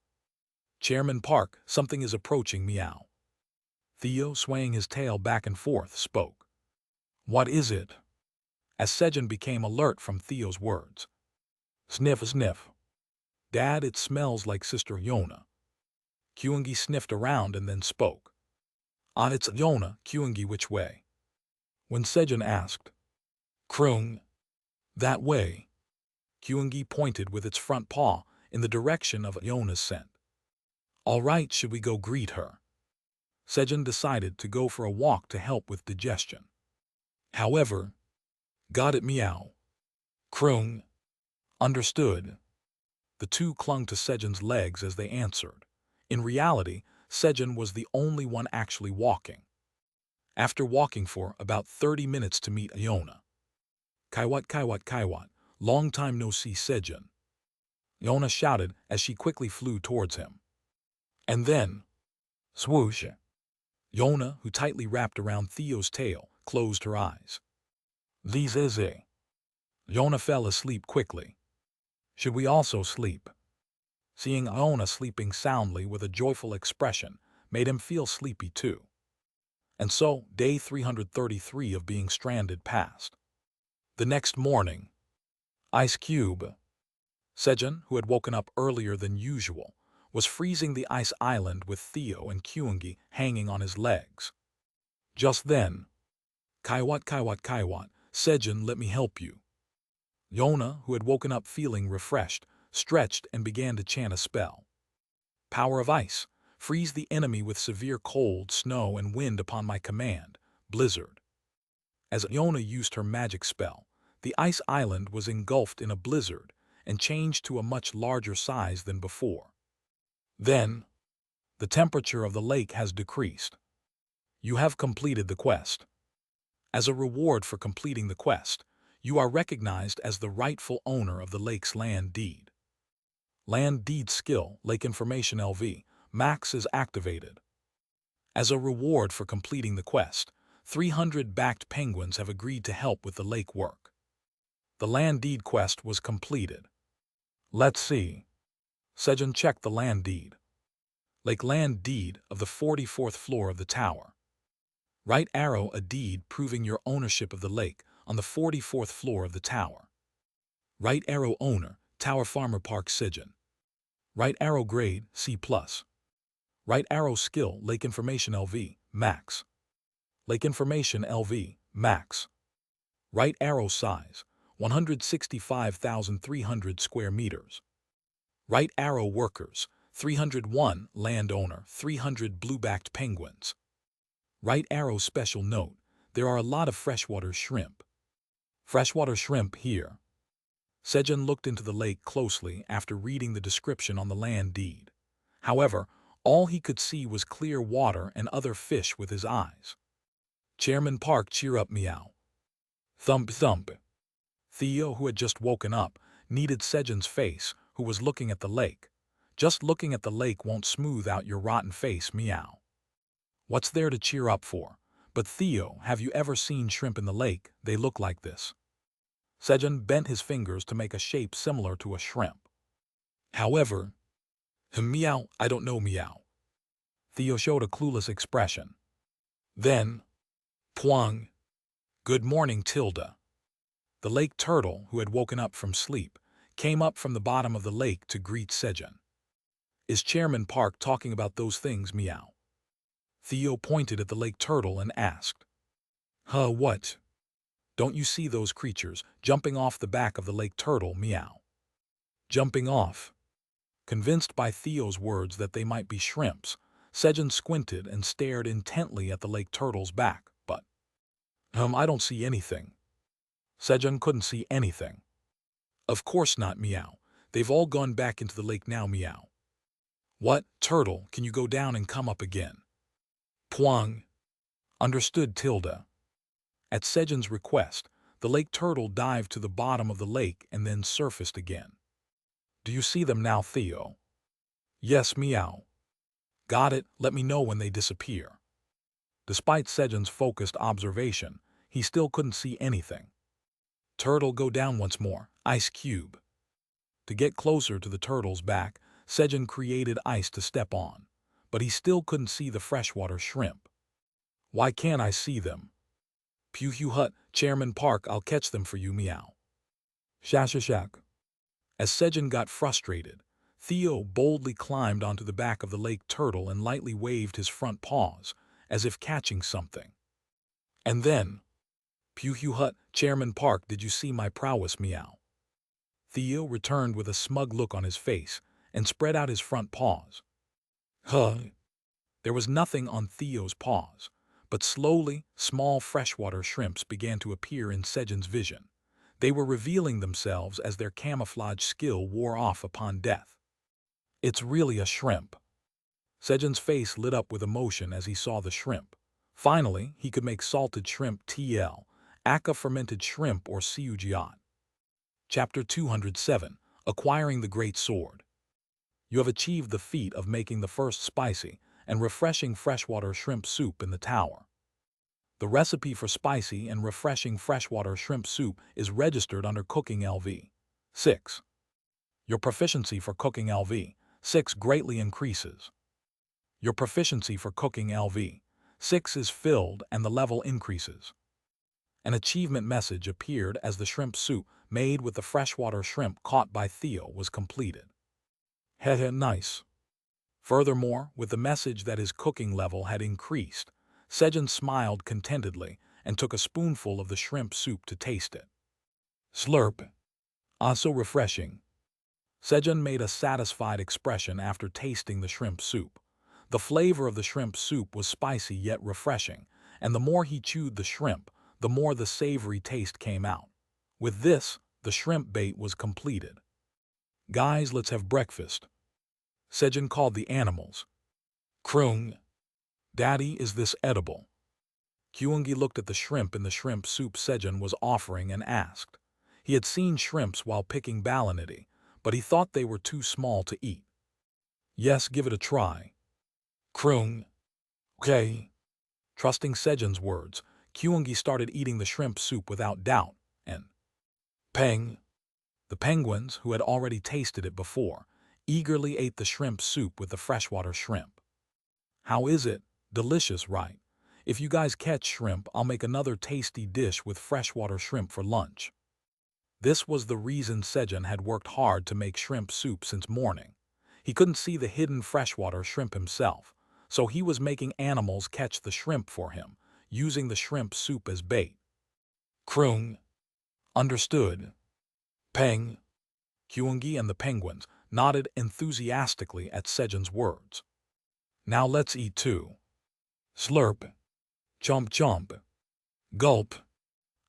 Chairman Park, something is approaching, meow. Theo, swaying his tail back and forth, spoke. What is it? As Sejun became alert from Theo's words. Sniff, sniff. Dad, it smells like Sister Yona. Kyungi sniffed around and then spoke. Ah, it's Yona, Kyungi which way? When Sejun asked. Krung. That way. Kyungi pointed with its front paw in the direction of Yona's scent. All right, should we go greet her? Sejun decided to go for a walk to help with digestion. However, got it meow. Krung. Understood. The two clung to Sejun's legs as they answered. In reality, Sejun was the only one actually walking. After walking for about 30 minutes to meet Iona. Kaiwat, long time no see Sejun. Iona shouted as she quickly flew towards him. And then, swoosh. Iona, who tightly wrapped around Theo's tail, closed her eyes. These is a. Iona fell asleep quickly. Should we also sleep? Seeing Iona sleeping soundly with a joyful expression made him feel sleepy too. And so, day 333 of being stranded passed. The next morning, Ice Cube. Sejun, who had woken up earlier than usual, was freezing the ice island with Theo and Kyungi hanging on his legs. Just then, Kaiwat, Sejun, let me help you. Yona, who had woken up feeling refreshed, stretched and began to chant a spell. Power of ice, freeze the enemy with severe cold, snow, and wind upon my command, blizzard. As Yona used her magic spell, the ice island was engulfed in a blizzard and changed to a much larger size than before. Then, the temperature of the lake has decreased. You have completed the quest. As a reward for completing the quest, you are recognized as the rightful owner of the lake's land deed. Land deed skill, Lake Information LV, Max is activated. As a reward for completing the quest, 300 backed penguins have agreed to help with the lake work. The land deed quest was completed. Let's see. Sejun checked the land deed. Lake land deed of the 44th floor of the tower. Right arrow a deed proving your ownership of the lake on the 44th floor of the tower. Right arrow owner, Tower Farmer Park Sejun. Right arrow grade, C+. Right arrow skill, Lake Information LV, Max. Lake Information LV, Max. Right arrow size, 165,300 square meters. Right arrow workers, 301, landowner, 300 blue-backed penguins. Right arrow special note, there are a lot of freshwater shrimp. Freshwater shrimp here. Sejun looked into the lake closely after reading the description on the land deed. However, all he could see was clear water and other fish with his eyes. Chairman Park, cheer up meow. Thump thump. Theo, who had just woken up, kneaded Sejun's face, who was looking at the lake. Just looking at the lake won't smooth out your rotten face, meow. What's there to cheer up for? But Theo, have you ever seen shrimp in the lake? They look like this. Sejun bent his fingers to make a shape similar to a shrimp. However, meow, I don't know meow. Theo showed a clueless expression. Then, Pwang. Good morning, Tilda. The lake turtle, who had woken up from sleep, came up from the bottom of the lake to greet Sejun. Is Chairman Park talking about those things, meow? Theo pointed at the lake turtle and asked. Huh, what? Don't you see those creatures jumping off the back of the lake turtle, meow? Jumping off. Convinced by Theo's words that they might be shrimps, Sejun squinted and stared intently at the lake turtle's back, but, I don't see anything. Sejun couldn't see anything. Of course not, meow. They've all gone back into the lake now, meow. What, turtle, can you go down and come up again? Pwang. Understood, Tilda. At Sejun's request, the lake turtle dived to the bottom of the lake and then surfaced again. Do you see them now, Theo? Yes, meow. Got it, let me know when they disappear. Despite Sejun's focused observation, he still couldn't see anything. Turtle, go down once more, Ice Cube. To get closer to the turtle's back, Sejun created ice to step on, but he still couldn't see the freshwater shrimp. Why can't I see them? Pew hut, Chairman Park, I'll catch them for you, meow. Shashashak. As Sejun got frustrated, Theo boldly climbed onto the back of the lake turtle and lightly waved his front paws, as if catching something. And then, Pew Hut, Chairman Park, did you see my prowess, meow? Theo returned with a smug look on his face and spread out his front paws. Huh? There was nothing on Theo's paws, but slowly, small freshwater shrimps began to appear in Sejun's vision. They were revealing themselves as their camouflage skill wore off upon death. It's really a shrimp. Sejun's face lit up with emotion as he saw the shrimp. Finally, he could make salted shrimp TL, Aka fermented shrimp or Sejun. Chapter 207, Acquiring the Great Sword. You have achieved the feat of making the first spicy and refreshing freshwater shrimp soup in the tower. The recipe for spicy and refreshing freshwater shrimp soup is registered under Cooking LV. 6. Your proficiency for Cooking LV. 6 greatly increases. Your proficiency for Cooking LV. 6 is filled and the level increases. An achievement message appeared as the shrimp soup made with the freshwater shrimp caught by Theo was completed. Heh, nice. Furthermore, with the message that his cooking level had increased, Sejun smiled contentedly and took a spoonful of the shrimp soup to taste it. Slurp. So refreshing. Sejun made a satisfied expression after tasting the shrimp soup. The flavor of the shrimp soup was spicy yet refreshing, and the more he chewed the shrimp, the more the savory taste came out. With this, the shrimp bait was completed. Guys, let's have breakfast. Sejun called the animals. Krung. Daddy, is this edible? Kyungi looked at the shrimp in the shrimp soup Sejun was offering and asked. He had seen shrimps while picking balanity, but he thought they were too small to eat. Yes, give it a try. Krung. Okay. Trusting Sejun's words, Kyungi started eating the shrimp soup without doubt, and Peng. The penguins, who had already tasted it before, eagerly ate the shrimp soup with the freshwater shrimp. How is it? Delicious, right? If you guys catch shrimp, I'll make another tasty dish with freshwater shrimp for lunch. This was the reason Sejun had worked hard to make shrimp soup since morning. He couldn't see the hidden freshwater shrimp himself, so he was making animals catch the shrimp for him, using the shrimp soup as bait. Krung. Understood. Peng. Kyungi and the penguins nodded enthusiastically at Sejun's words. Now let's eat too. Slurp. Chomp chomp. Gulp.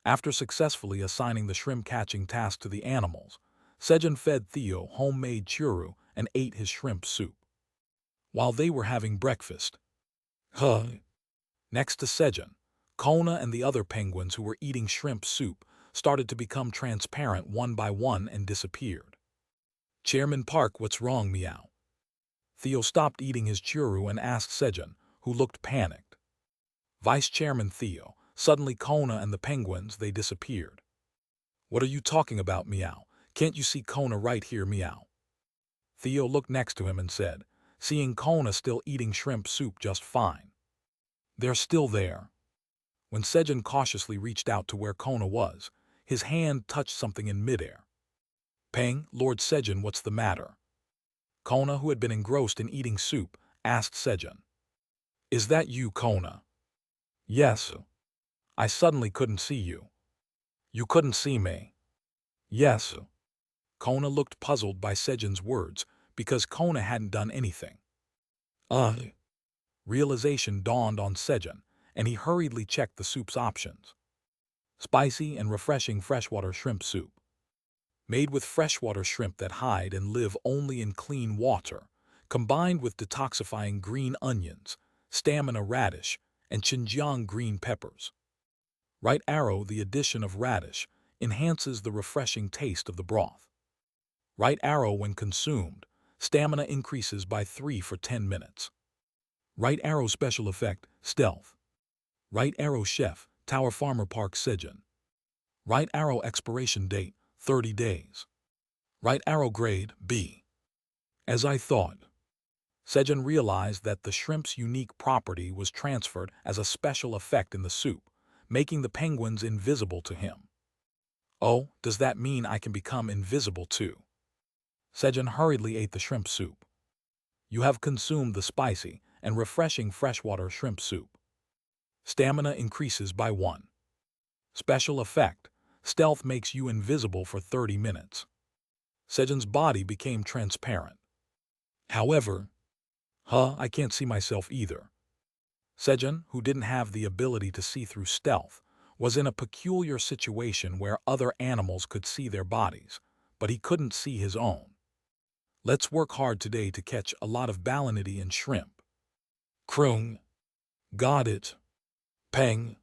After successfully assigning the shrimp-catching task to the animals, Sejun fed Theo homemade churu and ate his shrimp soup. While they were having breakfast, next to Sejun, Kona and the other penguins who were eating shrimp soup started to become transparent one by one and disappeared. Chairman Park, what's wrong, meow? Theo stopped eating his churu and asked Sejun, who looked panicked. Vice Chairman Theo, suddenly Kona and the penguins, they disappeared. What are you talking about, meow? Can't you see Kona right here, meow? Theo looked next to him and said, seeing Kona still eating shrimp soup just fine. They're still there. When Sejun cautiously reached out to where Kona was, his hand touched something in midair. Peng, Lord Sejun, what's the matter? Kona, who had been engrossed in eating soup, asked Sejun. Is that you, Kona? Yes. I suddenly couldn't see you. You couldn't see me? Yes. Kona looked puzzled by Sejun's words because Kona hadn't done anything. Realization dawned on Sejun, and he hurriedly checked the soup's options. Spicy and refreshing freshwater shrimp soup. Made with freshwater shrimp that hide and live only in clean water, combined with detoxifying green onions, stamina radish, and Xinjiang green peppers. Right arrow, the addition of radish enhances the refreshing taste of the broth. Right arrow, when consumed, stamina increases by 3 for 10 minutes. Right arrow special effect, stealth. Right arrow chef, Tower Farmer Park Sejun. Right arrow expiration date, 30 days. Right arrow grade, B. As I thought. Sejun realized that the shrimp's unique property was transferred as a special effect in the soup, making the penguins invisible to him. Oh, does that mean I can become invisible too? Sejun hurriedly ate the shrimp soup. You have consumed the spicy and refreshing freshwater shrimp soup. Stamina increases by 1. Special effect. Stealth makes you invisible for 30 minutes. Sejun's body became transparent. However, I can't see myself either. Sejun, who didn't have the ability to see through stealth, was in a peculiar situation where other animals could see their bodies, but he couldn't see his own. Let's work hard today to catch a lot of balinity and shrimp. Krung. Got it. Peng.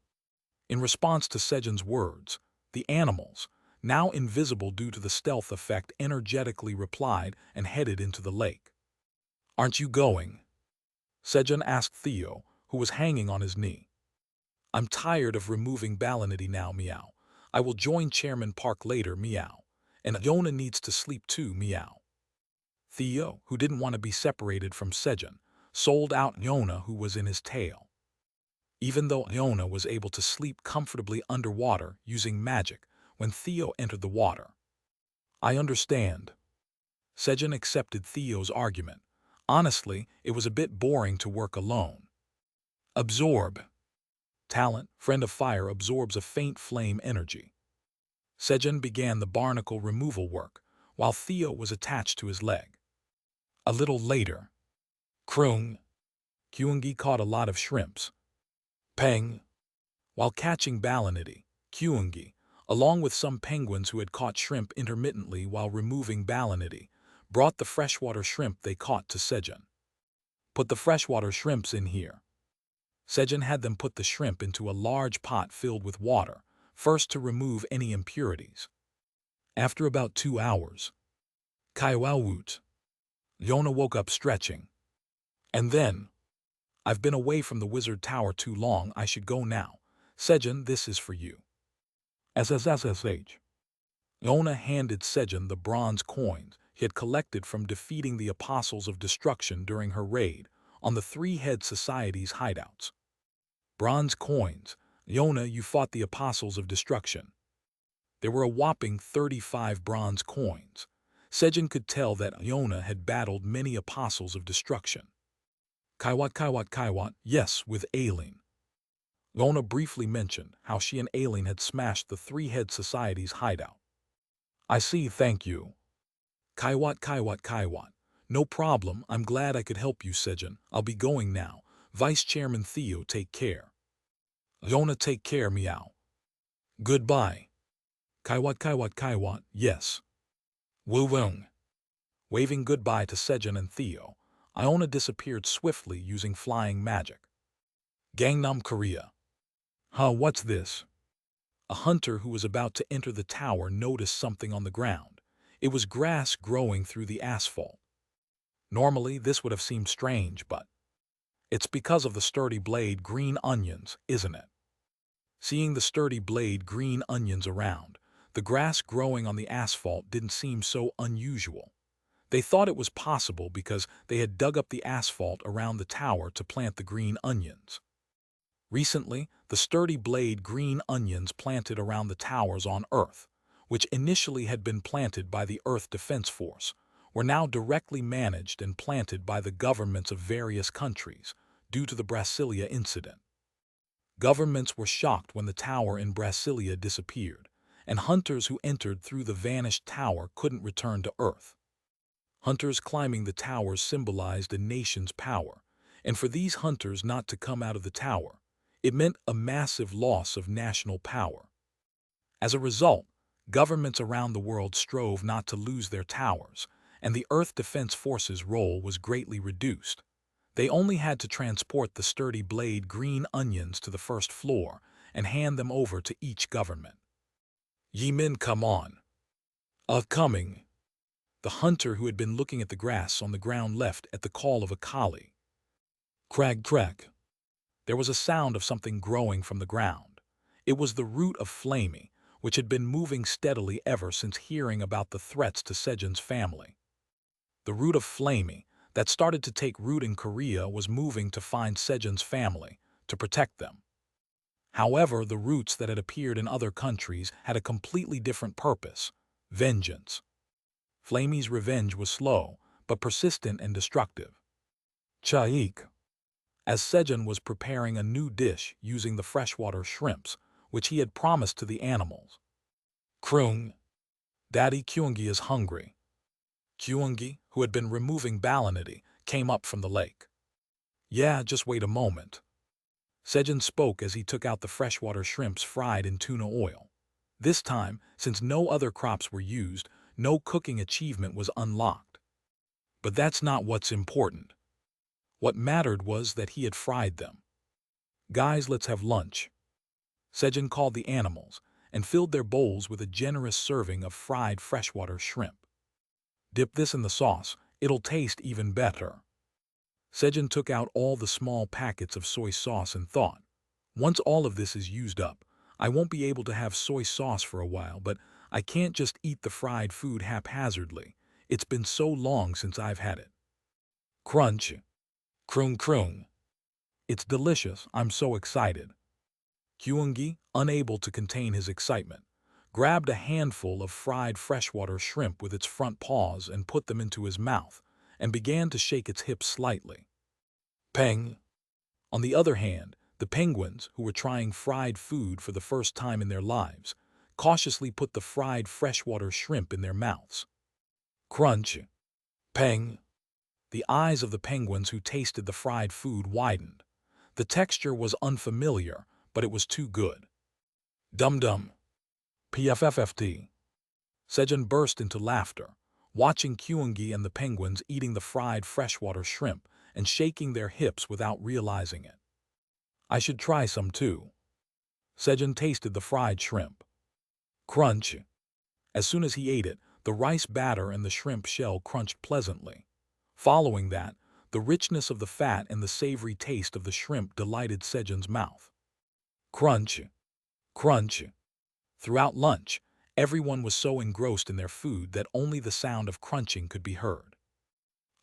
In response to Sejun's words, the animals, now invisible due to the stealth effect, energetically replied and headed into the lake. Aren't you going? Sejun asked Theo, who was hanging on his knee. I'm tired of removing balinity now, meow. I will join Chairman Park later, meow. And Yona needs to sleep too, meow. Theo, who didn't want to be separated from Sejun, sold out Yona, who was in his tail. Even though Yona was able to sleep comfortably underwater using magic when Theo entered the water. I understand. Sejun accepted Theo's argument. Honestly, it was a bit boring to work alone. Absorb. Talent, Friend of Fire, absorbs a faint flame energy. Sejun began the barnacle removal work, while Theo was attached to his leg. A little later. Krung. Kyungi caught a lot of shrimps. Peng. While catching balinity, Kyungi, along with some penguins who had caught shrimp intermittently while removing balinity, brought the freshwater shrimp they caught to Sejun. Put the freshwater shrimps in here. Sejun had them put the shrimp into a large pot filled with water, first to remove any impurities. After about 2 hours, Kaiwawoot. Yona woke up stretching. And then, I've been away from the wizard tower too long, I should go now. Sejun, this is for you. SSSSH. Yona handed Sejun the bronze coins he had collected from defeating the Apostles of Destruction during her raid on the Three-Head Society's hideouts. Bronze coins. Yona, you fought the Apostles of Destruction. There were a whopping 35 bronze coins. Sejun could tell that Yona had battled many Apostles of Destruction. Kaiwat, yes, with Aileen. Yona briefly mentioned how she and Aileen had smashed the Three-Head Society's hideout. I see, thank you. Kaiwat. No problem, I'm glad I could help you, Sejun. I'll be going now. Vice Chairman Theo, take care. Yona, take care, meow. Goodbye. Kaiwat, yes. Woo-wung. Waving goodbye to Sejun and Theo, Iona disappeared swiftly using flying magic. Gangnam, Korea. What's this? A hunter who was about to enter the tower noticed something on the ground. It was grass growing through the asphalt. Normally, this would have seemed strange, but it's because of the sturdy blade green onions, isn't it? Seeing the sturdy blade green onions around, the grass growing on the asphalt didn't seem so unusual. They thought it was possible because they had dug up the asphalt around the tower to plant the green onions. Recently, the sturdy blade green onions planted around the towers on Earth, which initially had been planted by the Earth Defense Force, were now directly managed and planted by the governments of various countries due to the Brasilia incident. Governments were shocked when the tower in Brasilia disappeared, and hunters who entered through the vanished tower couldn't return to Earth. Hunters climbing the towers symbolized a nation's power, and for these hunters not to come out of the tower, it meant a massive loss of national power. As a result, governments around the world strove not to lose their towers, and the Earth Defense Force's role was greatly reduced. They only had to transport the sturdy blade green onions to the first floor and hand them over to each government. Yimin, come on. Coming. The hunter who had been looking at the grass on the ground left at the call of a collie. Crag. There was a sound of something growing from the ground. It was the root of Flamey, which had been moving steadily ever since hearing about the threats to Sejun's family. The root of Flamey, that started to take root in Korea, was moving to find Sejun's family, to protect them. However, the roots that had appeared in other countries had a completely different purpose: vengeance. Flamey's revenge was slow, but persistent and destructive. Chaik. as Sejun was preparing a new dish using the freshwater shrimps, which he had promised to the animals. Krung, Daddy Kyungi is hungry. Kyungi, who had been removing Balinity, came up from the lake. Yeah, just wait a moment. Sejun spoke as he took out the freshwater shrimps fried in tuna oil. This time, since no other crops were used, no cooking achievement was unlocked. But that's not what's important. What mattered was that he had fried them. Guys, let's have lunch. Sejun called the animals and filled their bowls with a generous serving of fried freshwater shrimp. Dip this in the sauce, it'll taste even better. Sejun took out all the small packets of soy sauce and thought, once all of this is used up, I won't be able to have soy sauce for a while, but I can't just eat the fried food haphazardly. It's been so long since I've had it. Crunch. Krung krung. It's delicious, I'm so excited. Kyungi, unable to contain his excitement, grabbed a handful of fried freshwater shrimp with its front paws and put them into his mouth, and began to shake its hips slightly. Peng! On the other hand, the penguins, who were trying fried food for the first time in their lives, cautiously put the fried freshwater shrimp in their mouths. Crunch! Peng! The eyes of the penguins who tasted the fried food widened. The texture was unfamiliar, but it was too good. Dum-dum. PFFFT. Sejun burst into laughter, watching Kyungi and the penguins eating the fried freshwater shrimp and shaking their hips without realizing it. I should try some too. Sejun tasted the fried shrimp. Crunch. As soon as he ate it, the rice batter and the shrimp shell crunched pleasantly. Following that, the richness of the fat and the savory taste of the shrimp delighted Sejun's mouth. Crunch. Crunch. Throughout lunch, everyone was so engrossed in their food that only the sound of crunching could be heard.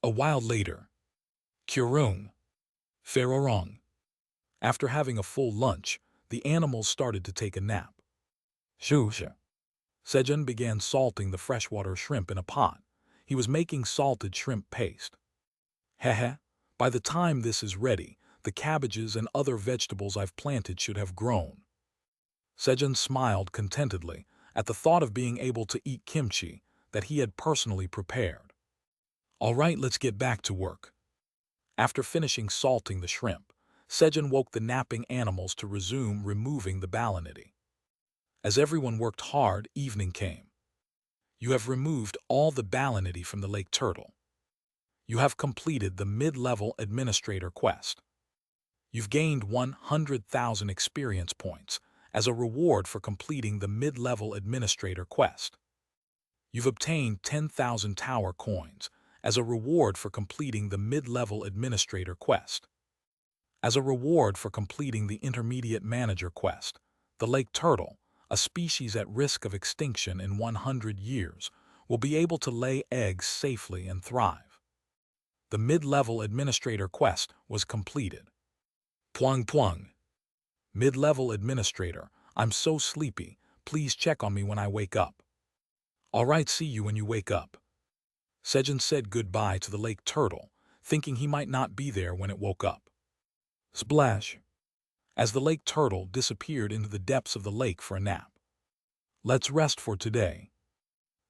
A while later, Kurung. Ferorong. After having a full lunch, the animals started to take a nap. Shusha. Sejun began salting the freshwater shrimp in a pot. He was making salted shrimp paste. Hehe, by the time this is ready, the cabbages and other vegetables I've planted should have grown. Sejun smiled contentedly at the thought of being able to eat kimchi that he had personally prepared. All right, let's get back to work. After finishing salting the shrimp, Sejun woke the napping animals to resume removing the balinity. As everyone worked hard, evening came. You have removed all the balinity from the lake turtle. You have completed the mid-level administrator quest. You've gained 100,000 experience points as a reward for completing the mid-level administrator quest. You've obtained 10,000 tower coins as a reward for completing the mid-level administrator quest. As a reward for completing the intermediate manager quest, the lake turtle, a species at risk of extinction in 100 years, will be able to lay eggs safely and thrive. The mid-level administrator quest was completed. Puang puang. Mid-level administrator, I'm so sleepy, please check on me when I wake up. All right, see you when you wake up. Sejun said goodbye to the lake turtle, thinking he might not be there when it woke up. Splash! As the lake turtle disappeared into the depths of the lake for a nap. Let's rest for today.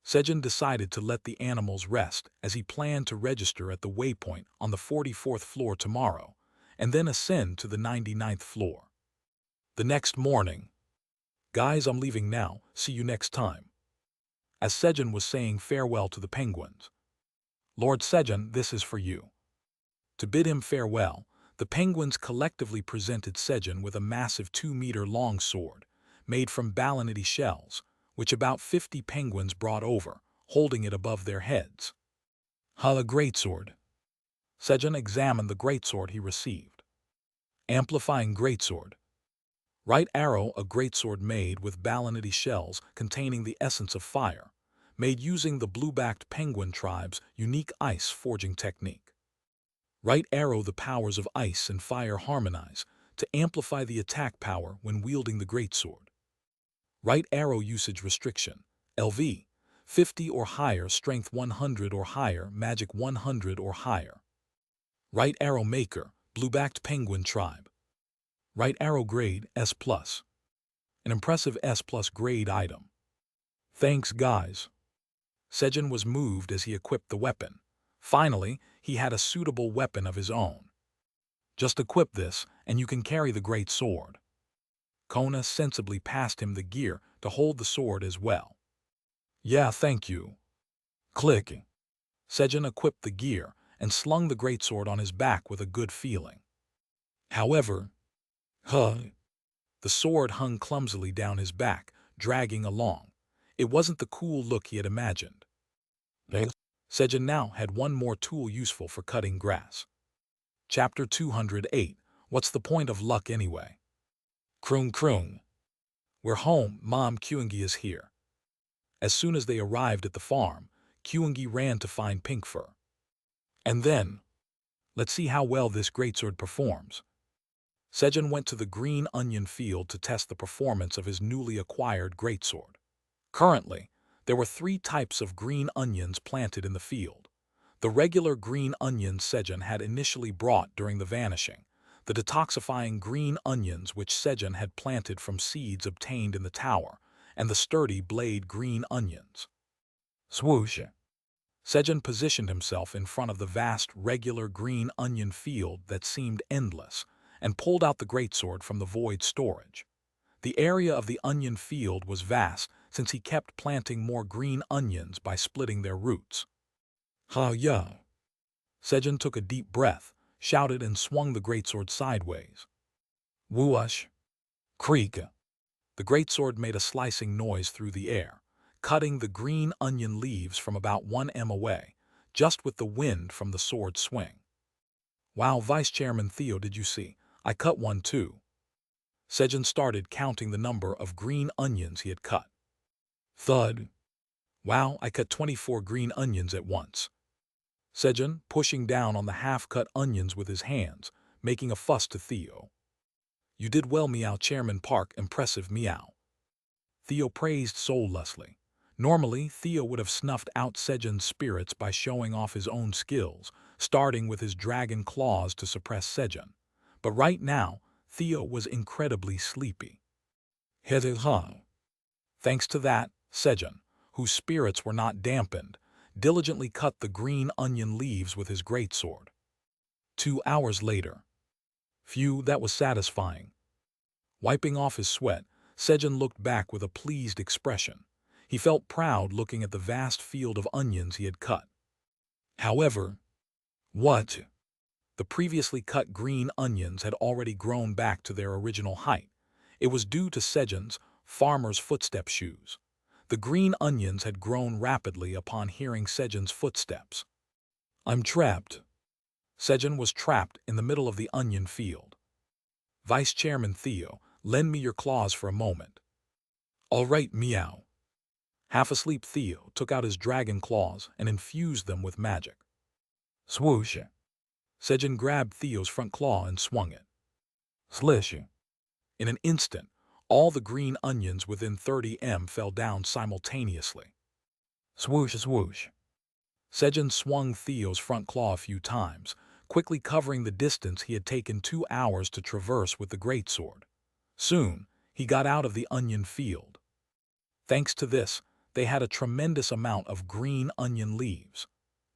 Sejun decided to let the animals rest as he planned to register at the waypoint on the 44th floor tomorrow, and then ascend to the 99th floor. The next morning. Guys, I'm leaving now, see you next time. As Sejun was saying farewell to the penguins. Lord Sejun, this is for you. To bid him farewell, the penguins collectively presented Sejun with a massive 2-meter-long sword, made from balinity shells, which about 50 penguins brought over, holding it above their heads. A greatsword. Sejun examined the greatsword he received. Amplifying greatsword. Right arrow, a greatsword made with balinity shells containing the essence of fire, made using the blue-backed penguin tribe's unique ice forging technique. Right arrow, the powers of ice and fire harmonize to amplify the attack power when wielding the greatsword. Right arrow usage restriction, LV, 50 or higher, strength 100 or higher, magic 100 or higher. Right arrow maker, Blue-backed penguin tribe. Right arrow grade S+. An impressive S+ grade item. Thanks, guys. Sejun was moved as he equipped the weapon. Finally, he had a suitable weapon of his own. Just equip this, and you can carry the great sword. Kona sensibly passed him the gear to hold the sword as well. Yeah, thank you. Click. Sejun equipped the gear and slung the greatsword on his back with a good feeling. However, the sword hung clumsily down his back, dragging along. It wasn't the cool look he had imagined. Sejun now had one more tool useful for cutting grass. Chapter 208. What's the point of luck anyway? Kroong kroong. We're home, Mom. Kyungi is here. As soon as they arrived at the farm, Kyungi ran to find Pink Fur. And then, let's see how well this greatsword performs. Sejun went to the green onion field to test the performance of his newly acquired greatsword. Currently, there were 3 types of green onions planted in the field. The regular green onions Sejun had initially brought during the vanishing, the detoxifying green onions which Sejun had planted from seeds obtained in the tower, and the sturdy blade green onions. Swoosh! Sejun positioned himself in front of the vast regular green onion field that seemed endless, and pulled out the greatsword from the void storage. The area of the onion field was vast since he kept planting more green onions by splitting their roots. Yeah. Sejun took a deep breath, shouted and swung the greatsword sideways. Whoosh! Creak! The greatsword made a slicing noise through the air, cutting the green onion leaves from about 1 m away, just with the wind from the sword swing. Wow, Vice Chairman Theo, did you see? I cut one too. Sejun started counting the number of green onions he had cut. Thud. Wow, I cut 24 green onions at once. Sejun, pushing down on the half-cut onions with his hands, making a fuss to Theo. You did well, Meow. Chairman Park, impressive, Meow. Theo praised soullessly. Normally, Theo would have snuffed out Sejun's spirits by showing off his own skills, starting with his dragon claws to suppress Sejun. But right now, Theo was incredibly sleepy. Thanks to that, Sejun, whose spirits were not dampened, diligently cut the green onion leaves with his greatsword. 2 hours later. Phew, that was satisfying. Wiping off his sweat, Sejun looked back with a pleased expression. He felt proud looking at the vast field of onions he had cut. However, what? The previously cut green onions had already grown back to their original height. It was due to Sejun's farmer's footstep shoes. The green onions had grown rapidly upon hearing Sejun's footsteps. I'm trapped. Sejun was trapped in the middle of the onion field. Vice Chairman Theo, lend me your claws for a moment. All right, Meow. Half-asleep Theo took out his dragon claws and infused them with magic. Swoosh! Sejun grabbed Theo's front claw and swung it. Slish! In an instant, all the green onions within 30 m fell down simultaneously. Swoosh, swoosh. Sejun swung Theo's front claw a few times, quickly covering the distance he had taken 2 hours to traverse with the greatsword. Soon, he got out of the onion field. Thanks to this, they had a tremendous amount of green onion leaves.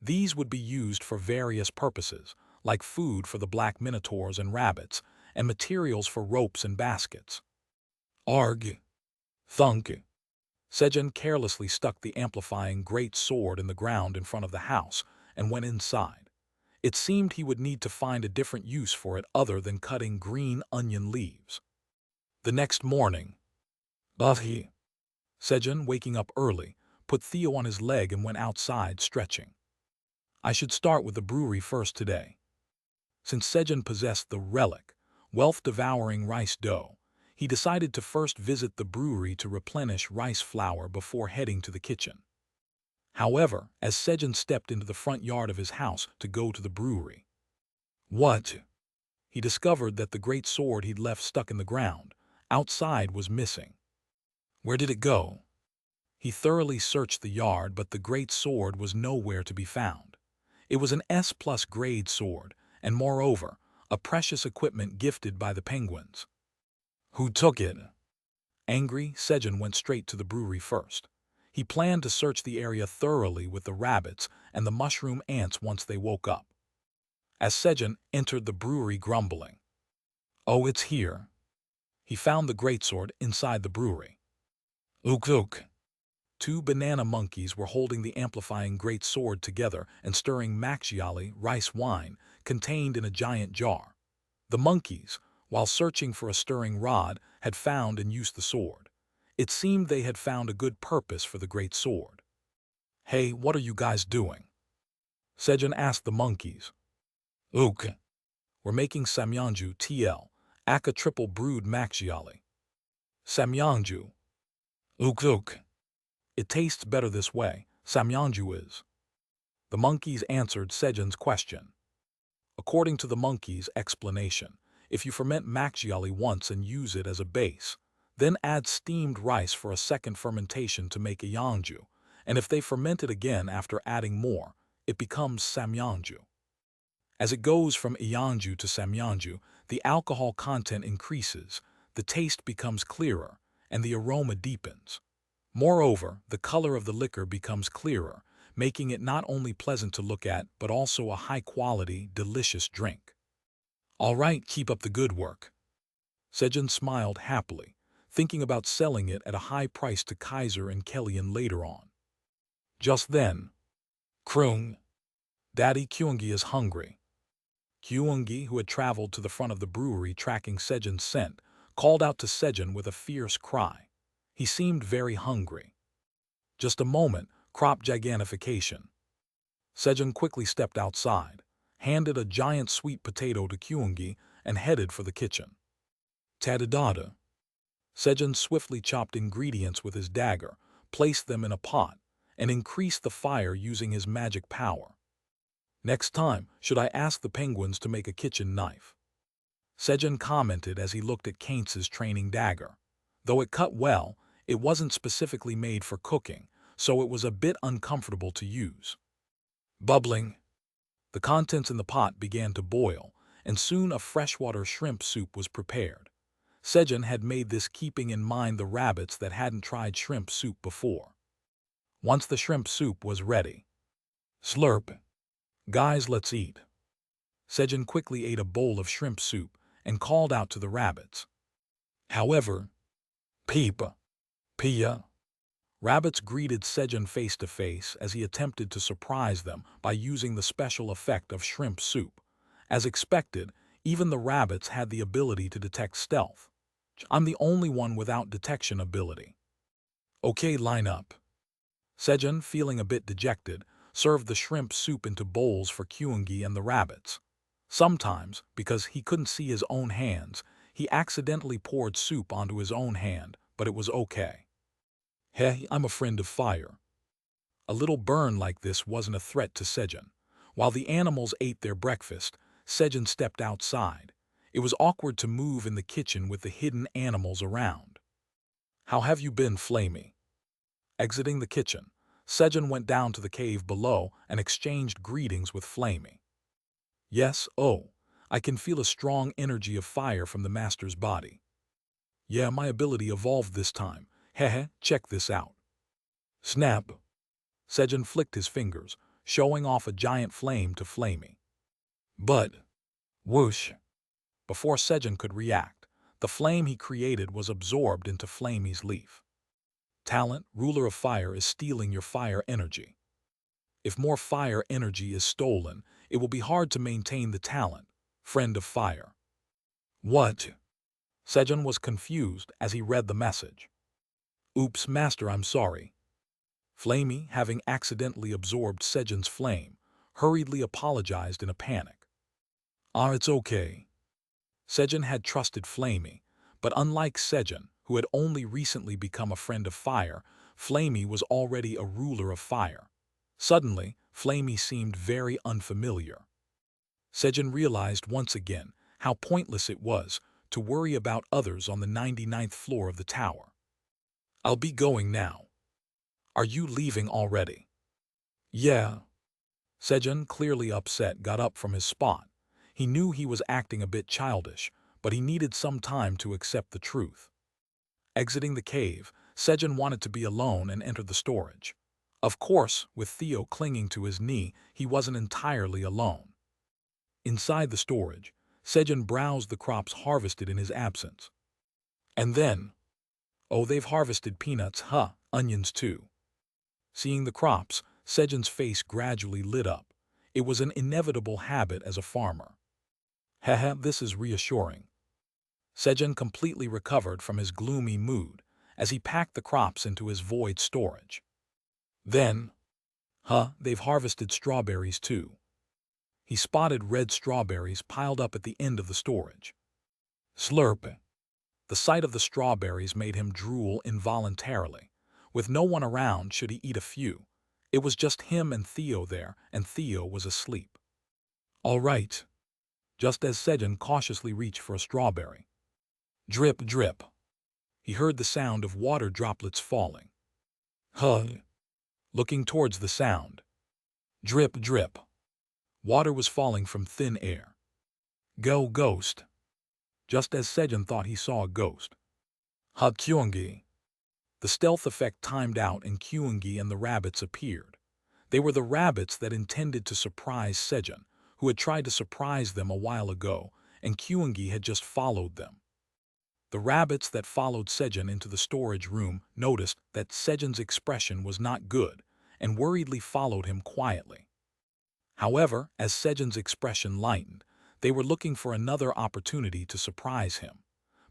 These would be used for various purposes, like food for the black minotaurs and rabbits, and materials for ropes and baskets. Arg! Thunk! Sejun carelessly stuck the amplifying great sword in the ground in front of the house and went inside. It seemed he would need to find a different use for it other than cutting green onion leaves. The next morning, Sejun, waking up early, put Theo on his leg and went outside stretching. I should start with the brewery first today. Since Sejun possessed the relic, wealth-devouring rice dough, he decided to first visit the brewery to replenish rice flour before heading to the kitchen. However, as Sejun stepped into the front yard of his house to go to the brewery, he discovered that the great sword he'd left stuck in the ground outside was missing. Where did it go? He thoroughly searched the yard, but the great sword was nowhere to be found. It was an S+ grade sword, and moreover, a precious equipment gifted by the penguins. Who took it? Angry, Sejun went straight to the brewery first. He planned to search the area thoroughly with the rabbits and the mushroom ants once they woke up. As Sejun entered the brewery grumbling, "Oh, it's here." He found the greatsword inside the brewery. Ook ook. Two banana monkeys were holding the amplifying great sword together and stirring makgeolli rice wine contained in a giant jar. The monkeys, while searching for a stirring rod, had found and used the sword. It seemed they had found a good purpose for the great sword. "Hey, what are you guys doing?" Sejun asked the monkeys. "Ook. We're making samyangju TL, aka triple brewed makgeolli." Samyangju. Ook ook. It tastes better this way, samyangju is. The monkeys answered Sejun's question. According to the monkeys' explanation, if you ferment makgeolli once and use it as a base, then add steamed rice for a second fermentation to make iyangju, and if they ferment it again after adding more, it becomes samyangju. As it goes from iyangju to samyangju, the alcohol content increases, the taste becomes clearer, and the aroma deepens. Moreover, the color of the liquor becomes clearer, making it not only pleasant to look at but also a high-quality, delicious drink. "All right, keep up the good work." Sejun smiled happily, thinking about selling it at a high price to Kaiser and Kellyan later on. Just then, "Krung, Daddy Kyungi is hungry." Kyungi, who had traveled to the front of the brewery tracking Sejun's scent, called out to Sejun with a fierce cry. He seemed very hungry. Just a moment, crop gigantification. Sejun quickly stepped outside, handed a giant sweet potato to Kyungi, and headed for the kitchen. Tadadada. Sejun swiftly chopped ingredients with his dagger, placed them in a pot, and increased the fire using his magic power. "Next time, should I ask the penguins to make a kitchen knife?" Sejun commented as he looked at Kainz's training dagger. Though it cut well, it wasn't specifically made for cooking, so it was a bit uncomfortable to use. Bubbling. The contents in the pot began to boil, and soon a freshwater shrimp soup was prepared. Sejun had made this keeping in mind the rabbits that hadn't tried shrimp soup before. Once the shrimp soup was ready, "Slurp. Guys, let's eat." Sejun quickly ate a bowl of shrimp soup and called out to the rabbits. However, "Peepa, Pia." Rabbits greeted Sejun face to face as he attempted to surprise them by using the special effect of shrimp soup. As expected, even the rabbits had the ability to detect stealth. I'm the only one without detection ability. "Okay, line up." Sejun, feeling a bit dejected, served the shrimp soup into bowls for Kyungi and the rabbits. Sometimes, because he couldn't see his own hands, he accidentally poured soup onto his own hand, but it was okay. "Hey, I'm a friend of fire." A little burn like this wasn't a threat to Sejun. While the animals ate their breakfast, Sejun stepped outside. It was awkward to move in the kitchen with the hidden animals around. "How have you been, Flamey?" Exiting the kitchen, Sejun went down to the cave below and exchanged greetings with Flamey. "Yes, oh, I can feel a strong energy of fire from the master's body." "Yeah, my ability evolved this time. Hehe, check this out." Snap. Sejun flicked his fingers, showing off a giant flame to Flamey. But, whoosh. Before Sejun could react, the flame he created was absorbed into Flamey's leaf. Talent, ruler of fire, is stealing your fire energy. If more fire energy is stolen, it will be hard to maintain the talent, friend of fire. What? Sejun was confused as he read the message. "Oops, master, I'm sorry." Flamey, having accidentally absorbed Sejun's flame, hurriedly apologized in a panic. "Ah, it's okay." Sejun had trusted Flamey, but unlike Sejun, who had only recently become a friend of fire, Flamey was already a ruler of fire. Suddenly, Flamey seemed very unfamiliar. Sejun realized once again how pointless it was to worry about others on the 99th floor of the tower. "I'll be going now." "Are you leaving already?" "Yeah." Sejun, clearly upset, got up from his spot. He knew he was acting a bit childish, but he needed some time to accept the truth. Exiting the cave, Sejun wanted to be alone and entered the storage. Of course, with Theo clinging to his knee, he wasn't entirely alone. Inside the storage, Sejun browsed the crops harvested in his absence. And then, oh, they've harvested peanuts, huh, onions too. Seeing the crops, Sejun's face gradually lit up. It was an inevitable habit as a farmer. Haha, this is reassuring. Sejun completely recovered from his gloomy mood as he packed the crops into his void storage. Then, they've harvested strawberries too. He spotted red strawberries piled up at the end of the storage. Slurp. The sight of the strawberries made him drool involuntarily. With no one around should he eat a few. It was just him and Theo there, and Theo was asleep. All right. Just as Sejun cautiously reached for a strawberry. Drip, drip. He heard the sound of water droplets falling. Looking towards the sound. Drip, drip. Water was falling from thin air. Go, ghost. Just as Sejun thought he saw a ghost. Kyungi. The stealth effect timed out and Kyungi and the rabbits appeared. They were the rabbits that intended to surprise Sejun, who had tried to surprise them a while ago, and Kyungi had just followed them. The rabbits that followed Sejun into the storage room noticed that Sejun's expression was not good and worriedly followed him quietly. However, as Sejun's expression lightened, they were looking for another opportunity to surprise him.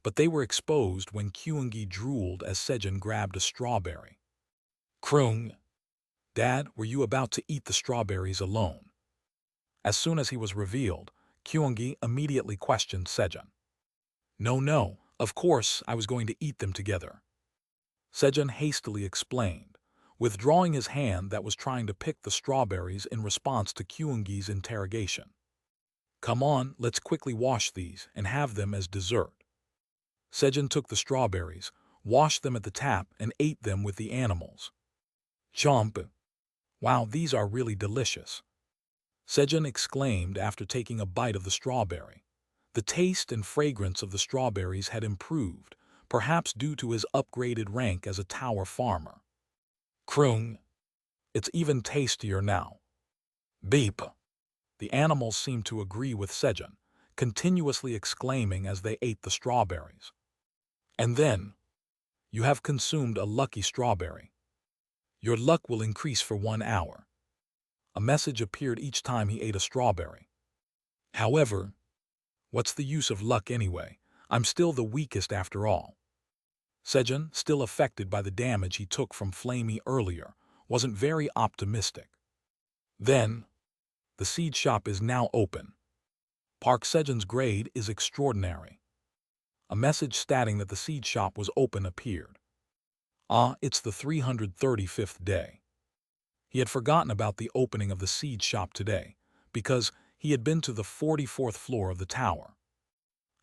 But they were exposed when Kyungi drooled as Sejun grabbed a strawberry. Krung. Dad, were you about to eat the strawberries alone? As soon as he was revealed, Kyungi immediately questioned Sejun. No, of course I was going to eat them together. Sejun hastily explained, withdrawing his hand that was trying to pick the strawberries in response to Kyungi's interrogation. Come on, let's quickly wash these and have them as dessert. Sejun took the strawberries, washed them at the tap, and ate them with the animals. Chomp! Wow, these are really delicious. Sejun exclaimed after taking a bite of the strawberry. The taste and fragrance of the strawberries had improved, perhaps due to his upgraded rank as a tower farmer. Krung! It's even tastier now. Beep! The animals seemed to agree with Sejun, continuously exclaiming as they ate the strawberries. And then, you have consumed a lucky strawberry. Your luck will increase for 1 hour. A message appeared each time he ate a strawberry. However, what's the use of luck anyway? I'm still the weakest after all. Sejun, still affected by the damage he took from Flamey earlier, wasn't very optimistic. Then, the seed shop is now open. Park Sejun's grade is extraordinary. A message stating that the seed shop was open appeared. It's the 335th day. He had forgotten about the opening of the seed shop today, because he had been to the 44th floor of the tower.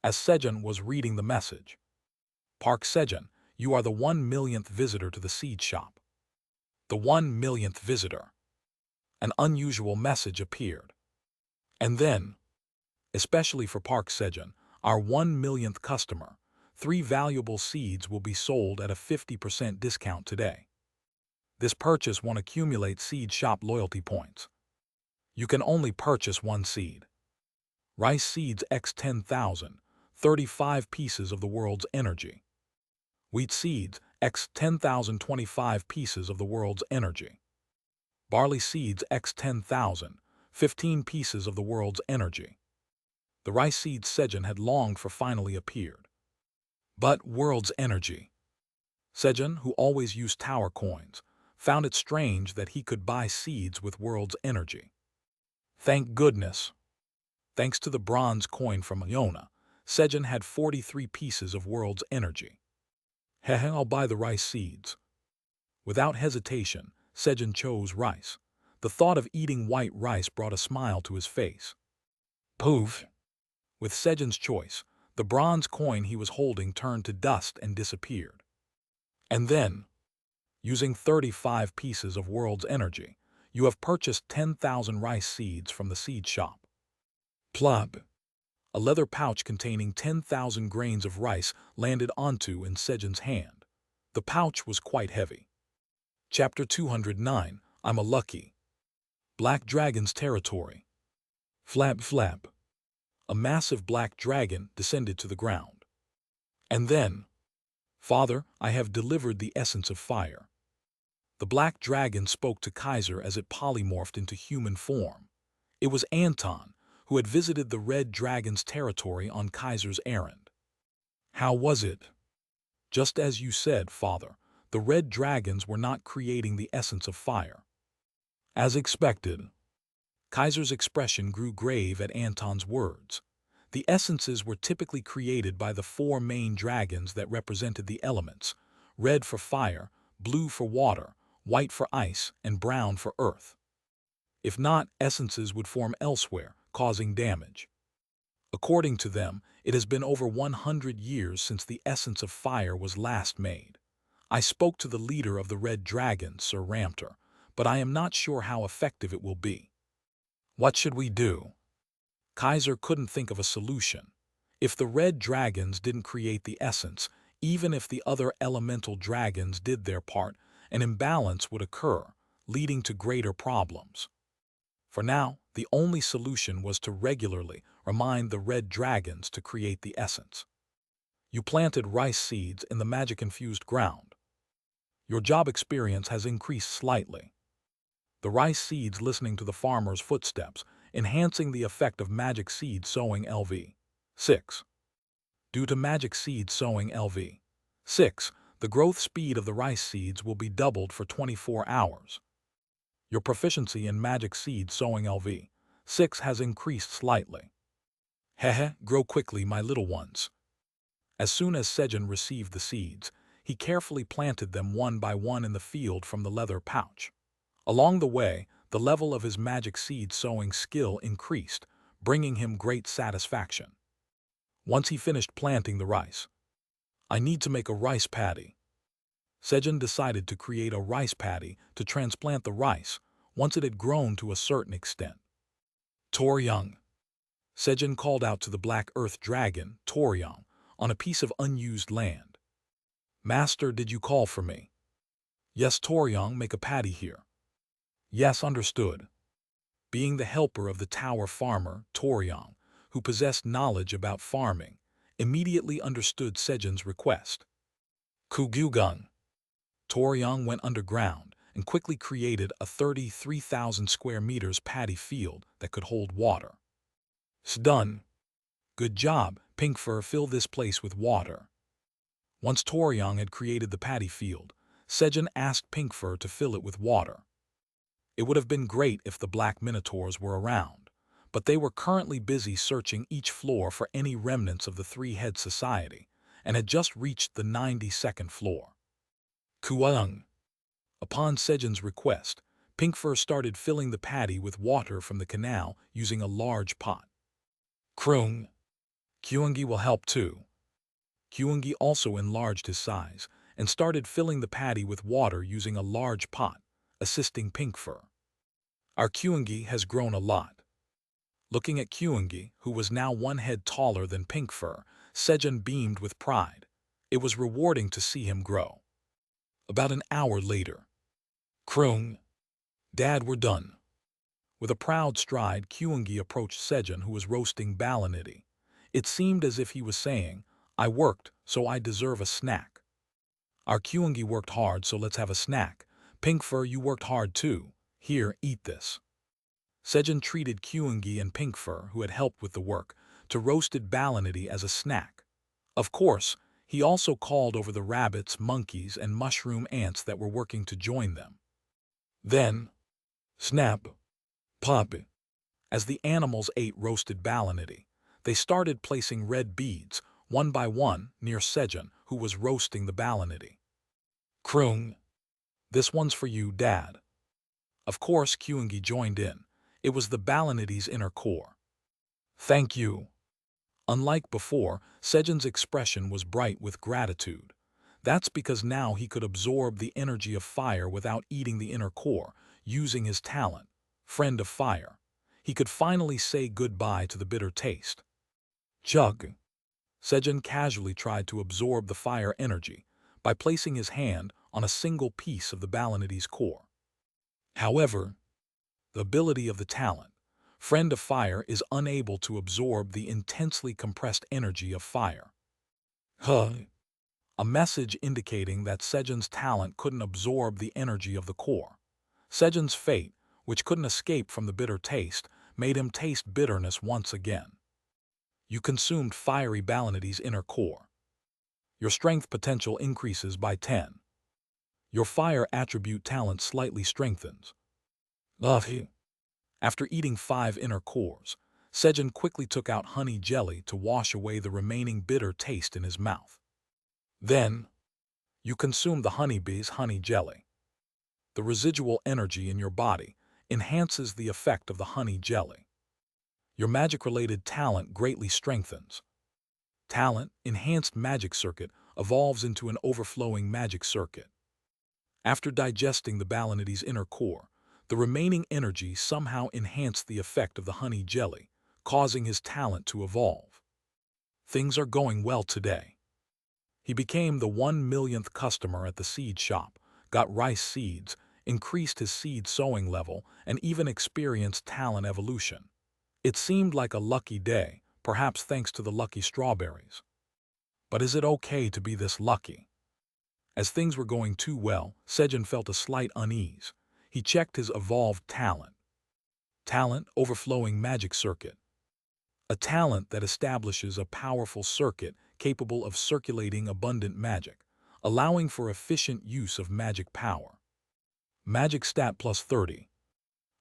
As Sejun was reading the message, Park Sejun, you are the 1 millionth visitor to the seed shop. The 1 millionth visitor. An unusual message appeared. And then, especially for Park Sejun, our 1 millionth customer, 3 valuable seeds will be sold at a 50% discount today. This purchase won't accumulate seed shop loyalty points. You can only purchase 1 seed. Rice seeds x 10,000, 35 pieces of the world's energy. Wheat seeds x 10,000, 25 pieces of the world's energy. Barley seeds x 10,000, 15 pieces of the world's energy. The rice seeds Sejun had longed for finally appeared. But world's energy. Sejun, who always used tower coins, found it strange that he could buy seeds with world's energy. Thank goodness. Thanks to the bronze coin from Iona, Sejun had 43 pieces of world's energy. I'll buy the rice seeds. Without hesitation, Sejun chose rice. The thought of eating white rice brought a smile to his face. Poof! With Sejun's choice, the bronze coin he was holding turned to dust and disappeared. And then, using 35 pieces of world's energy, you have purchased 10,000 rice seeds from the seed shop. Plub. A leather pouch containing 10,000 grains of rice landed onto in Sejun's hand. The pouch was quite heavy. Chapter 209. I'm a lucky. Black Dragon's Territory. Flap flap. A massive black dragon descended to the ground. And then, Father, I have delivered the essence of fire. The black dragon spoke to Kaiser as it polymorphed into human form. It was Anton, who had visited the red dragon's territory on Kaiser's errand. How was it? Just as you said, Father, the red dragons were not creating the essence of fire. As expected. Kaiser's expression grew grave at Anton's words. The essences were typically created by the four main dragons that represented the elements: red for fire, blue for water, white for ice, and brown for earth. If not, essences would form elsewhere, causing damage. According to them, it has been over 100 years since the essence of fire was last made. I spoke to the leader of the Red Dragon, Sir Ramter, but I am not sure how effective it will be. What should we do? Kaiser couldn't think of a solution. If the Red Dragons didn't create the essence, even if the other elemental dragons did their part, an imbalance would occur, leading to greater problems. For now, the only solution was to regularly remind the red dragons to create the essence. You planted rice seeds in the magic-infused ground. Your job experience has increased slightly. The rice seeds listening to the farmer's footsteps, enhancing the effect of magic seed sowing LV. 6. Due to magic seed sowing LV. 6, the growth speed of the rice seeds will be doubled for 24 hours. Your proficiency in magic seed sowing LV. 6 has increased slightly. Hehe, grow quickly, my little ones. As soon as Sejun received the seeds, he carefully planted them one by one in the field from the leather pouch. Along the way, the level of his magic seed sowing skill increased, bringing him great satisfaction. Once he finished planting the rice, I need to make a rice paddy. Sejun decided to create a rice paddy to transplant the rice once it had grown to a certain extent. Toryang. Sejun called out to the black earth dragon, Toryang, on a piece of unused land. Master, did you call for me? Yes, Toryang, make a paddy here. Yes, understood. Being the helper of the tower farmer, Toryang, who possessed knowledge about farming, immediately understood Sejun's request. Kugyugung. Toryang went underground and quickly created a 33,000 square meters paddy field that could hold water. Done. Good job, Pinkfur, fill this place with water. Once Toryang had created the paddy field, Sejun asked Pinkfur to fill it with water. It would have been great if the black minotaurs were around, but they were currently busy searching each floor for any remnants of the three-head society, and had just reached the 92nd floor. Kuang. Upon Sejun's request, Pinkfur started filling the paddy with water from the canal using a large pot. Krung. Kyungi will help too. Kyungi also enlarged his size and started filling the paddy with water using a large pot, assisting Pinkfur. Our Kyungi has grown a lot. Looking at Kyungi, who was now 1 head taller than Pinkfur, Sejun beamed with pride. It was rewarding to see him grow. About an hour later. Krung. Dad, we're done. With a proud stride, Kyungi approached Sejun, who was roasting balaniti. It seemed as if he was saying, I worked, so I deserve a snack. Our Kyungi worked hard, so let's have a snack. Pinkfur, you worked hard too. Here, eat this. Sejun treated Kyungi and Pinkfur, who had helped with the work, to roasted balaniti as a snack. Of course, he also called over the rabbits, monkeys, and mushroom ants that were working to join them. Then, snap, pop. As the animals ate roasted balaniti, they started placing red beads, one by one, near Sejun, who was roasting the balaniti. Krung. This one's for you, Dad. Of course, Kyungi joined in. It was the balaniti's inner core. Thank you. Unlike before, Sejun's expression was bright with gratitude. That's because now he could absorb the energy of fire without eating the inner core, using his talent, Friend of Fire. He could finally say goodbye to the bitter taste. Chug. Sejun casually tried to absorb the fire energy by placing his hand on a single piece of the Balanity's core. However, the ability of the talent, Friend of Fire, is unable to absorb the intensely compressed energy of fire. A message indicating that Sejun's talent couldn't absorb the energy of the core. Sejun's fate, which couldn't escape from the bitter taste, made him taste bitterness once again. You consumed fiery Balanity's inner core. Your strength potential increases by 10. Your fire attribute talent slightly strengthens. After eating 5 inner cores, Sejun quickly took out honey jelly to wash away the remaining bitter taste in his mouth. Then, you consume the honeybee's honey jelly. The residual energy in your body enhances the effect of the honey jelly. Your magic-related talent greatly strengthens. Talent, Enhanced Magic Circuit, evolves into an overflowing magic circuit. After digesting the Balanity's inner core, the remaining energy somehow enhanced the effect of the honey jelly, causing his talent to evolve. Things are going well today. He became the 1 millionth customer at the seed shop, got rice seeds, increased his seed sowing level, and even experienced talent evolution. It seemed like a lucky day, perhaps thanks to the lucky strawberries. But is it okay to be this lucky? As things were going too well, Sejun felt a slight unease. He checked his evolved talent. Talent, Overflowing Magic Circuit. A talent that establishes a powerful circuit capable of circulating abundant magic, allowing for efficient use of magic power. Magic Stat plus 30.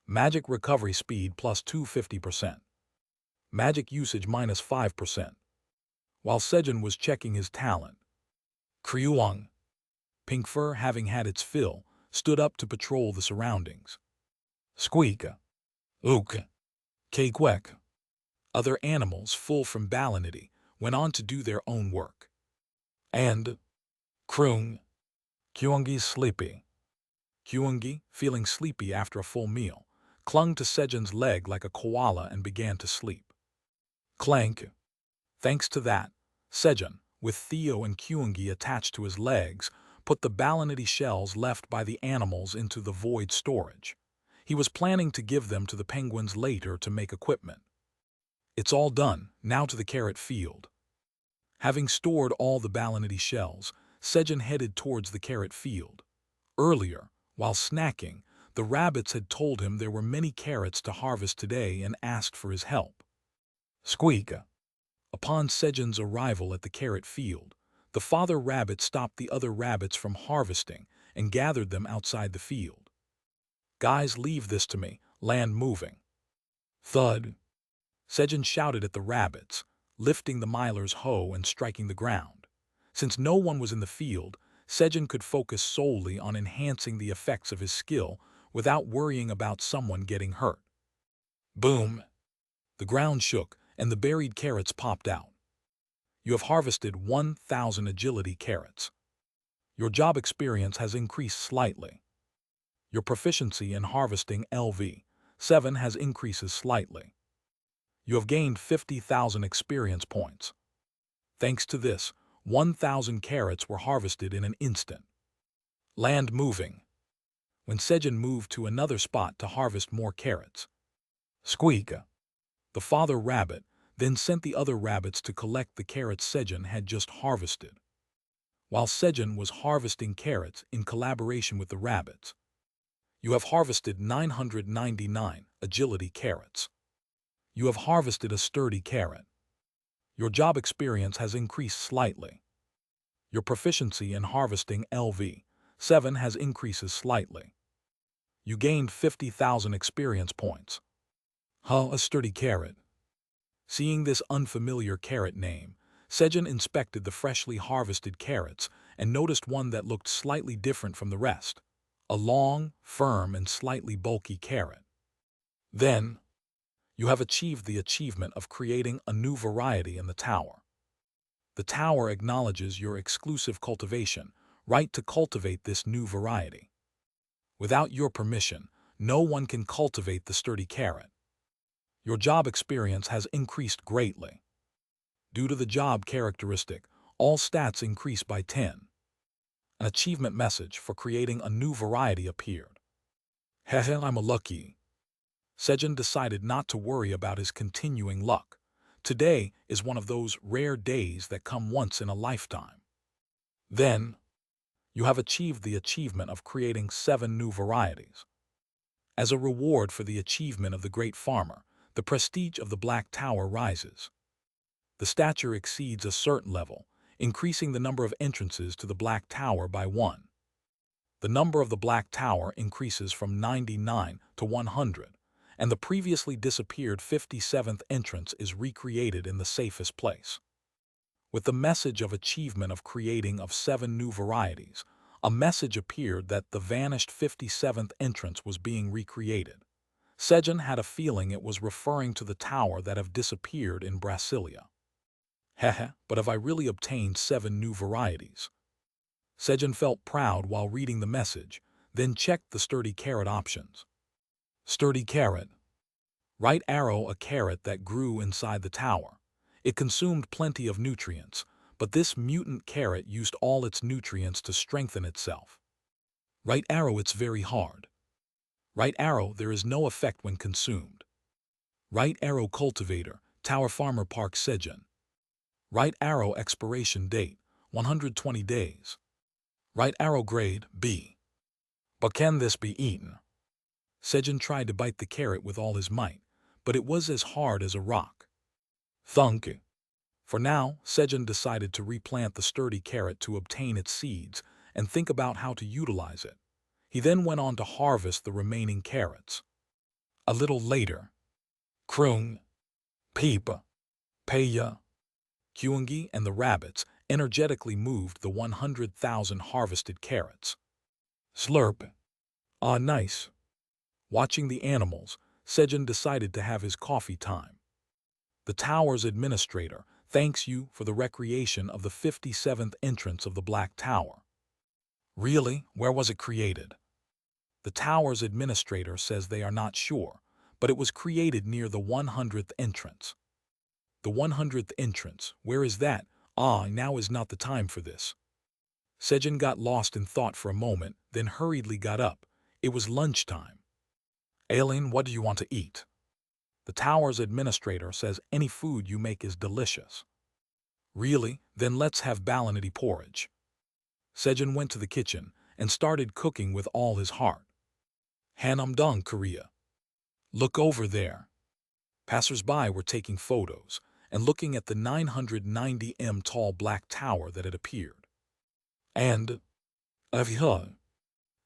Magic Recovery Speed plus 250%. Magic Usage minus 5%. While Sejun was checking his talent, Kryuong, Pink Fur, having had its fill, stood up to patrol the surroundings. Squeak, Ook, Kwek. Other animals, full from Balanity, went on to do their own work. And Kroong, Kyungi's sleepy. Kyungi, feeling sleepy after a full meal, clung to Sejun's leg like a koala and began to sleep. Clank. Thanks to that, Sejun, with Theo and Kyungi attached to his legs, put the Balanity shells left by the animals into the void storage. He was planning to give them to the penguins later to make equipment. It's all done, now to the carrot field. Having stored all the Balanity shells, Sejun headed towards the carrot field. Earlier, while snacking, the rabbits had told him there were many carrots to harvest today and asked for his help. Squeak. Upon Sejun's arrival at the carrot field, the father rabbit stopped the other rabbits from harvesting and gathered them outside the field. Guys, leave this to me, land moving. Thud. Sejun shouted at the rabbits, lifting the miler's hoe and striking the ground. Since no one was in the field, Sejun could focus solely on enhancing the effects of his skill without worrying about someone getting hurt. Boom! The ground shook and the buried carrots popped out. You have harvested 1,000 agility carrots. Your job experience has increased slightly. Your proficiency in harvesting LV7 has increases slightly. You have gained 50,000 experience points. Thanks to this, 1,000 carrots were harvested in an instant. Land moving. When Sejun moved to another spot to harvest more carrots, Squeak, the father rabbit, then sent the other rabbits to collect the carrots Sejun had just harvested. While Sejun was harvesting carrots in collaboration with the rabbits, you have harvested 999 agility carrots. You have harvested a sturdy carrot. Your job experience has increased slightly. Your proficiency in harvesting LV7 has increases slightly. You gained 50,000 experience points. A sturdy carrot. Seeing this unfamiliar carrot name, Sejun inspected the freshly harvested carrots and noticed one that looked slightly different from the rest. A long, firm, and slightly bulky carrot. Then, you have achieved the achievement of creating a new variety in the tower. The tower acknowledges your exclusive cultivation, right to cultivate this new variety. Without your permission, no one can cultivate the sturdy carrot. Your job experience has increased greatly. Due to the job characteristic, all stats increase by 10. An achievement message for creating a new variety appeared. Hehe, I'm a lucky. Sejun decided not to worry about his continuing luck. Today is one of those rare days that come once in a lifetime. Then, you have achieved the achievement of creating 7 new varieties. As a reward for the achievement of the great farmer, the prestige of the Black Tower rises. The stature exceeds a certain level, increasing the number of entrances to the Black Tower by 1. The number of the Black Tower increases from 99 to 100, and the previously disappeared 57th entrance is recreated in the safest place. With the message of achievement of creating of 7 new varieties, a message appeared that the vanished 57th entrance was being recreated. Sejun had a feeling it was referring to the tower that have disappeared in Brasilia. Hehe, but have I really obtained 7 new varieties? Sejun felt proud while reading the message, then checked the sturdy carrot options. Sturdy carrot. Right arrow, a carrot that grew inside the tower. It consumed plenty of nutrients, but this mutant carrot used all its nutrients to strengthen itself. Right arrow, it's very hard. Right arrow, there is no effect when consumed. Right arrow cultivator, Tower Farmer Park Sejun. Right arrow expiration date, 120 days. Right arrow grade, B. But can this be eaten? Sejun tried to bite the carrot with all his might, but it was as hard as a rock. Thunk. For now, Sejun decided to replant the sturdy carrot to obtain its seeds and think about how to utilize it. He then went on to harvest the remaining carrots. A little later, Krung, Peepa, Peya, Kyungi, and the rabbits energetically moved the 100,000 harvested carrots. Slurp. Ah, nice. Watching the animals, Sejun decided to have his coffee time. The tower's administrator thanks you for the recreation of the 57th entrance of the Black Tower. Really? Where was it created? The tower's administrator says they are not sure, but it was created near the 100th entrance. The 100th entrance, where is that? Ah, now is not the time for this. Sejun got lost in thought for a moment, then hurriedly got up. It was lunchtime. Aileen, what do you want to eat? The tower's administrator says any food you make is delicious. Really? Then let's have balanity porridge. Sejun went to the kitchen and started cooking with all his heart. Hanamdong, Korea. Look over there. Passers-by were taking photos and looking at the 990 tall black tower that had appeared. And,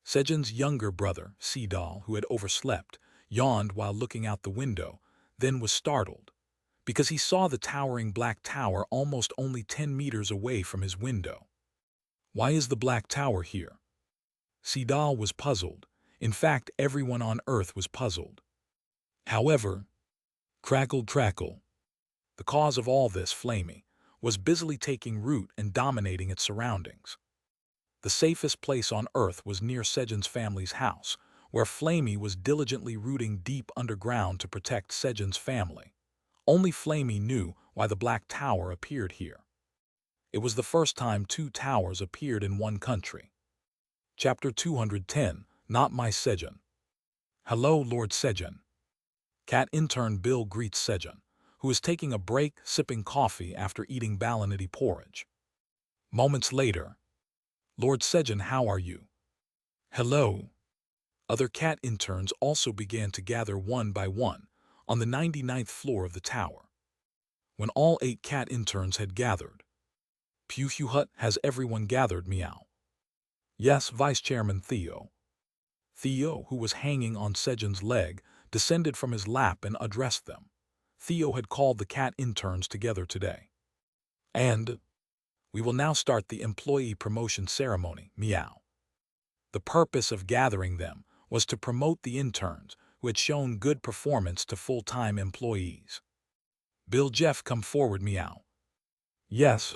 Sejun's younger brother, Sidal, who had overslept, yawned while looking out the window, then was startled, because he saw the towering black tower almost only 10 meters away from his window. Why is the black tower here? Sidal was puzzled. In fact, everyone on Earth was puzzled. However, crackle, the cause of all this, Flamey, was busily taking root and dominating its surroundings. The safest place on Earth was near Sejun's family's house, where Flamey was diligently rooting deep underground to protect Sejun's family. Only Flamey knew why the Black Tower appeared here. It was the first time 2 towers appeared in one country. Chapter 210, Not My Sejun. Hello, Lord Sejun. Cat intern Bill greets Sejun, who is taking a break sipping coffee after eating balanity porridge. Moments later, Lord Sejun, how are you? Hello. Other cat interns also began to gather one by one on the 99th floor of the tower. When all 8 cat interns had gathered, Pew Hut, has everyone gathered? Meow. Yes, Vice Chairman Theo. Theo, who was hanging on Sejun's leg, descended from his lap and addressed them. Theo had called the cat interns together today. And we will now start the employee promotion ceremony, meow. The purpose of gathering them was to promote the interns who had shown good performance to full-time employees. Bill, Jeff, come forward, meow. Yes.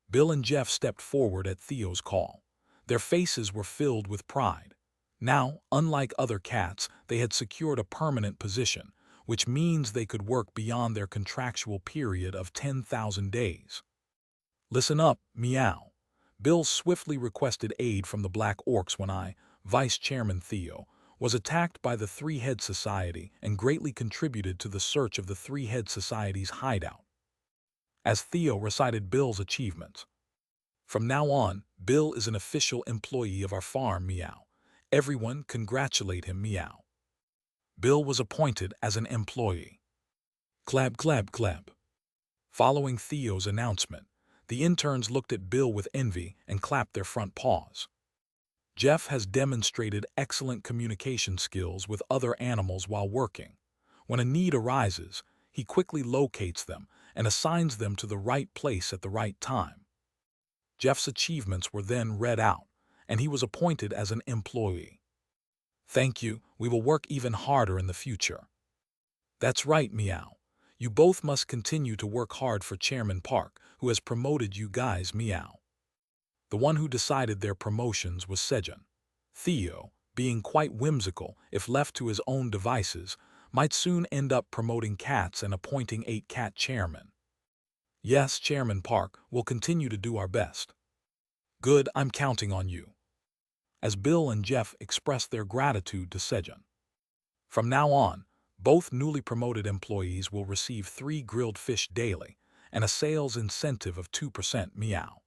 Bill and Jeff stepped forward at Theo's call. Their faces were filled with pride. Now, unlike other cats, they had secured a permanent position, which means they could work beyond their contractual period of 10,000 days. Listen up, meow. Bill swiftly requested aid from the Black Orcs when I, Vice Chairman Theo, was attacked by the Three-Head Society and greatly contributed to the search of the Three-Head Society's hideout. As Theo recited Bill's achievements. From now on, Bill is an official employee of our farm, meow. Everyone congratulate him, meow. Bill was appointed as an employee. Clap, clap, clap. Following Theo's announcement, the interns looked at Bill with envy and clapped their front paws. Jeff has demonstrated excellent communication skills with other animals while working. When a need arises, he quickly locates them and assigns them to the right place at the right time. Jeff's achievements were then read out, and he was appointed as an employee. Thank you, we will work even harder in the future. That's right, meow. You both must continue to work hard for Chairman Park, who has promoted you guys, meow. The one who decided their promotions was Sejun. Theo, being quite whimsical if left to his own devices, might soon end up promoting cats and appointing 8 cat chairmen. Yes, Chairman Park, we'll continue to do our best. Good, I'm counting on you. As Bill and Jeff expressed their gratitude to Sejun. From now on, both newly promoted employees will receive 3 grilled fish daily and a sales incentive of 2%, meow.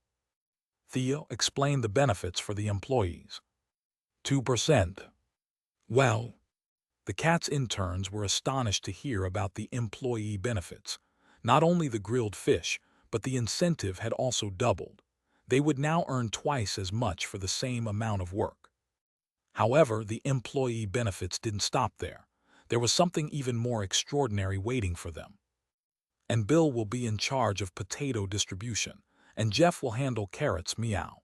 Theo explained the benefits for the employees. 2%. Well, the cat's interns were astonished to hear about the employee benefits. Not only the grilled fish, but the incentive had also doubled. They would now earn twice as much for the same amount of work. However, the employee benefits didn't stop there. There was something even more extraordinary waiting for them. And Bill will be in charge of potato distribution, and Jeff will handle carrots, meow.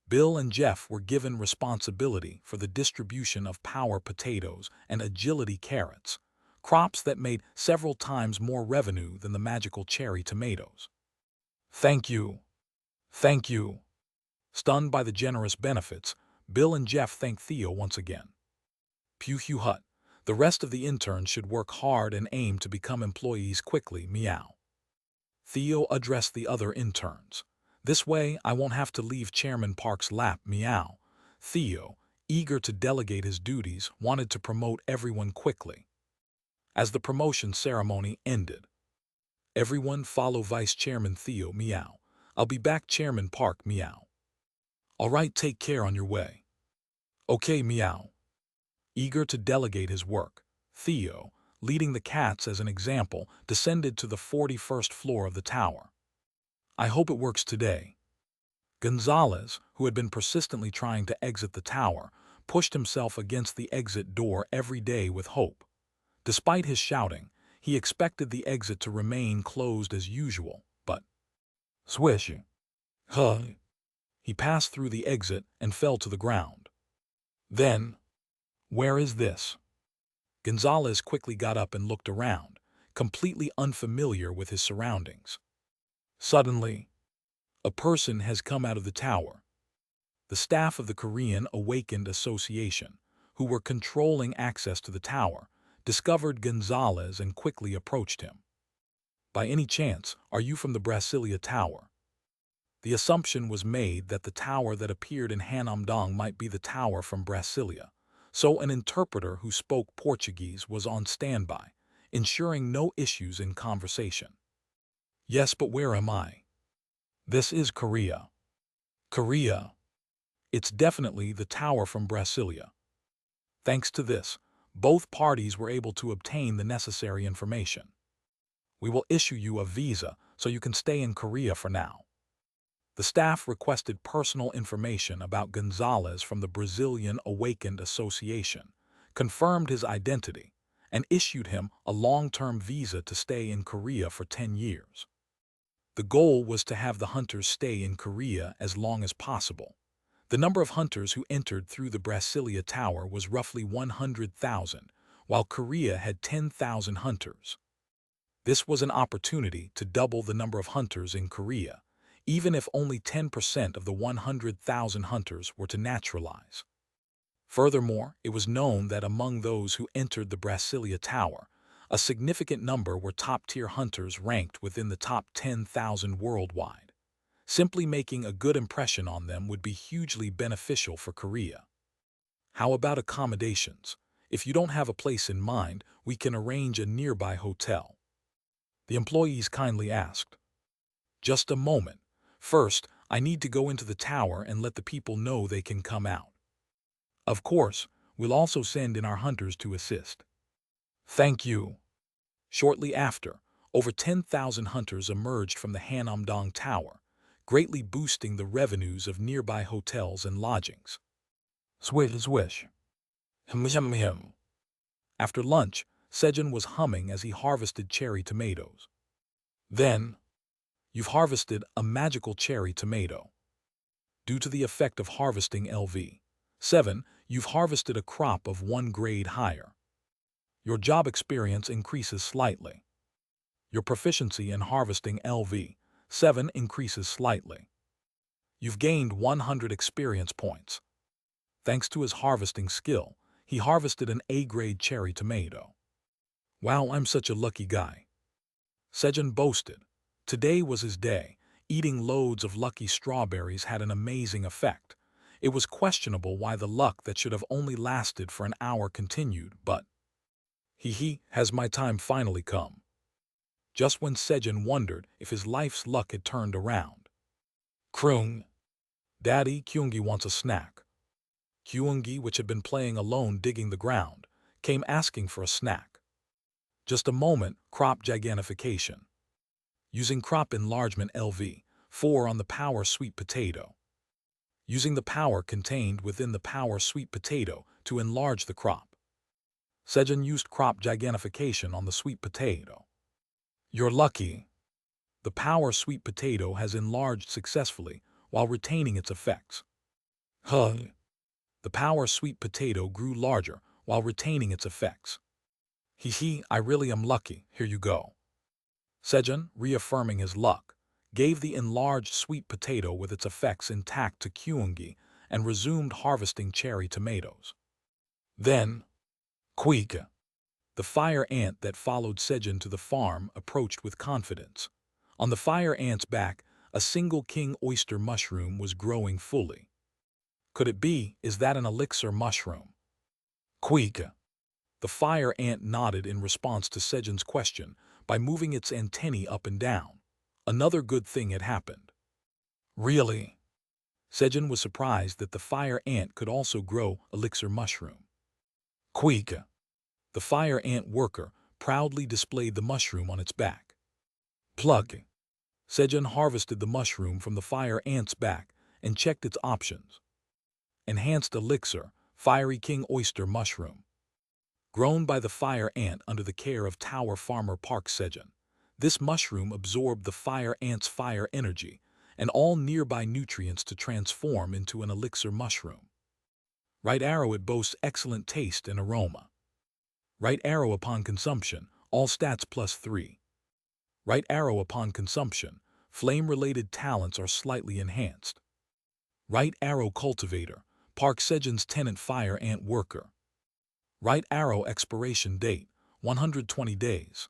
Bill and Jeff were given responsibility for the distribution of power potatoes and agility carrots, crops that made several times more revenue than the magical cherry tomatoes. Thank you. Thank you. Stunned by the generous benefits, Bill and Jeff thanked Theo once again. Pew hut. The rest of the interns should work hard and aim to become employees quickly, meow. Theo addressed the other interns. This way I won't have to leave Chairman Park's lap, meow. Theo, eager to delegate his duties, wanted to promote everyone quickly. As the promotion ceremony ended, everyone follow Vice Chairman Theo, meow. I'll be back, Chairman Park, meow. All right, take care on your way. Okay, meow. Eager to delegate his work, Theo, leading the cats as an example, descended to the 41st floor of the tower. I hope it works today. Gonzalez, who had been persistently trying to exit the tower, pushed himself against the exit door every day with hope. Despite his shouting, he expected the exit to remain closed as usual, but swish! Huh! He passed through the exit and fell to the ground. Then, where is this? Gonzalez quickly got up and looked around, completely unfamiliar with his surroundings. Suddenly, a person has come out of the tower. The staff of the Korean Awakened Association, who were controlling access to the tower, discovered Gonzalez and quickly approached him. By any chance, are you from the Brasilia Tower? The assumption was made that the tower that appeared in Hanamdong might be the tower from Brasilia, so an interpreter who spoke Portuguese was on standby, ensuring no issues in conversation. Yes, but where am I? This is Korea. Korea. It's definitely the tower from Brasilia. Thanks to this, both parties were able to obtain the necessary information. We will issue you a visa so you can stay in Korea for now. The staff requested personal information about Gonzalez from the Brazilian Awakened Association, confirmed his identity, and issued him a long-term visa to stay in Korea for 10 years. The goal was to have the hunters stay in Korea as long as possible. The number of hunters who entered through the Brasilia Tower was roughly 100,000, while Korea had 10,000 hunters. This was an opportunity to double the number of hunters in Korea, even if only 10% of the 100,000 hunters were to naturalize. Furthermore, it was known that among those who entered the Brasilia Tower, A significant number were top-tier hunters ranked within the top 10,000 worldwide. Simply making a good impression on them would be hugely beneficial for Korea. How about accommodations? If you don't have a place in mind, we can arrange a nearby hotel. The employees kindly asked. Just a moment. First, I need to go into the tower and let the people know they can come out. Of course, we'll also send in our hunters to assist. Thank you. Shortly after, over 10,000 hunters emerged from the Hanamdong Tower, greatly boosting the revenues of nearby hotels and lodgings. Swish, swish. Him. After lunch, Sejun was humming as he harvested cherry tomatoes. Then, you've harvested a magical cherry tomato. Due to the effect of harvesting LV7, you've harvested a crop of 1 grade higher. Your job experience increases slightly. Your proficiency in harvesting LV7 increases slightly. You've gained 100 experience points. Thanks to his harvesting skill, he harvested an A-grade cherry tomato. Wow, I'm such a lucky guy. Sejun boasted. Today was his day. Eating loads of lucky strawberries had an amazing effect. It was questionable why the luck that should have only lasted for an hour continued, but has my time finally come? Just when Sejun wondered if his life's luck had turned around. Krung. Daddy, Kyungi wants a snack. Kyungi, which had been playing alone digging the ground, came asking for a snack. Just a moment, crop gigantification. Using crop enlargement LV4 on the power sweet potato. Using the power contained within the power sweet potato to enlarge the crop. Sejun used crop gigantification on the sweet potato. You're lucky. The power sweet potato has enlarged successfully while retaining its effects. The power sweet potato grew larger while retaining its effects. I really am lucky. Here you go. Sejun, reaffirming his luck, gave the enlarged sweet potato with its effects intact to Kyungi and resumed harvesting cherry tomatoes. Then, Queek. The fire ant that followed Sejun to the farm approached with confidence. On the fire ant's back, a single king oyster mushroom was growing fully. Could it be, is that an elixir mushroom? Queek. The fire ant nodded in response to Sejun's question by moving its antennae up and down. Another good thing had happened. Really? Sejun was surprised that the fire ant could also grow elixir mushroom. Queek. The fire ant worker proudly displayed the mushroom on its back. Plug. Sejun harvested the mushroom from the fire ant's back and checked its options. Enhanced elixir, fiery king oyster mushroom. Grown by the fire ant under the care of Tower Farmer Park Sejun, this mushroom absorbed the fire ant's fire energy and all nearby nutrients to transform into an elixir mushroom. Right arrow, it boasts excellent taste and aroma. Right arrow upon consumption, all stats +3. Right arrow upon consumption, flame-related talents are slightly enhanced. Right arrow cultivator, Park Sejun's tenant fire ant worker. Right arrow expiration date, 120 days.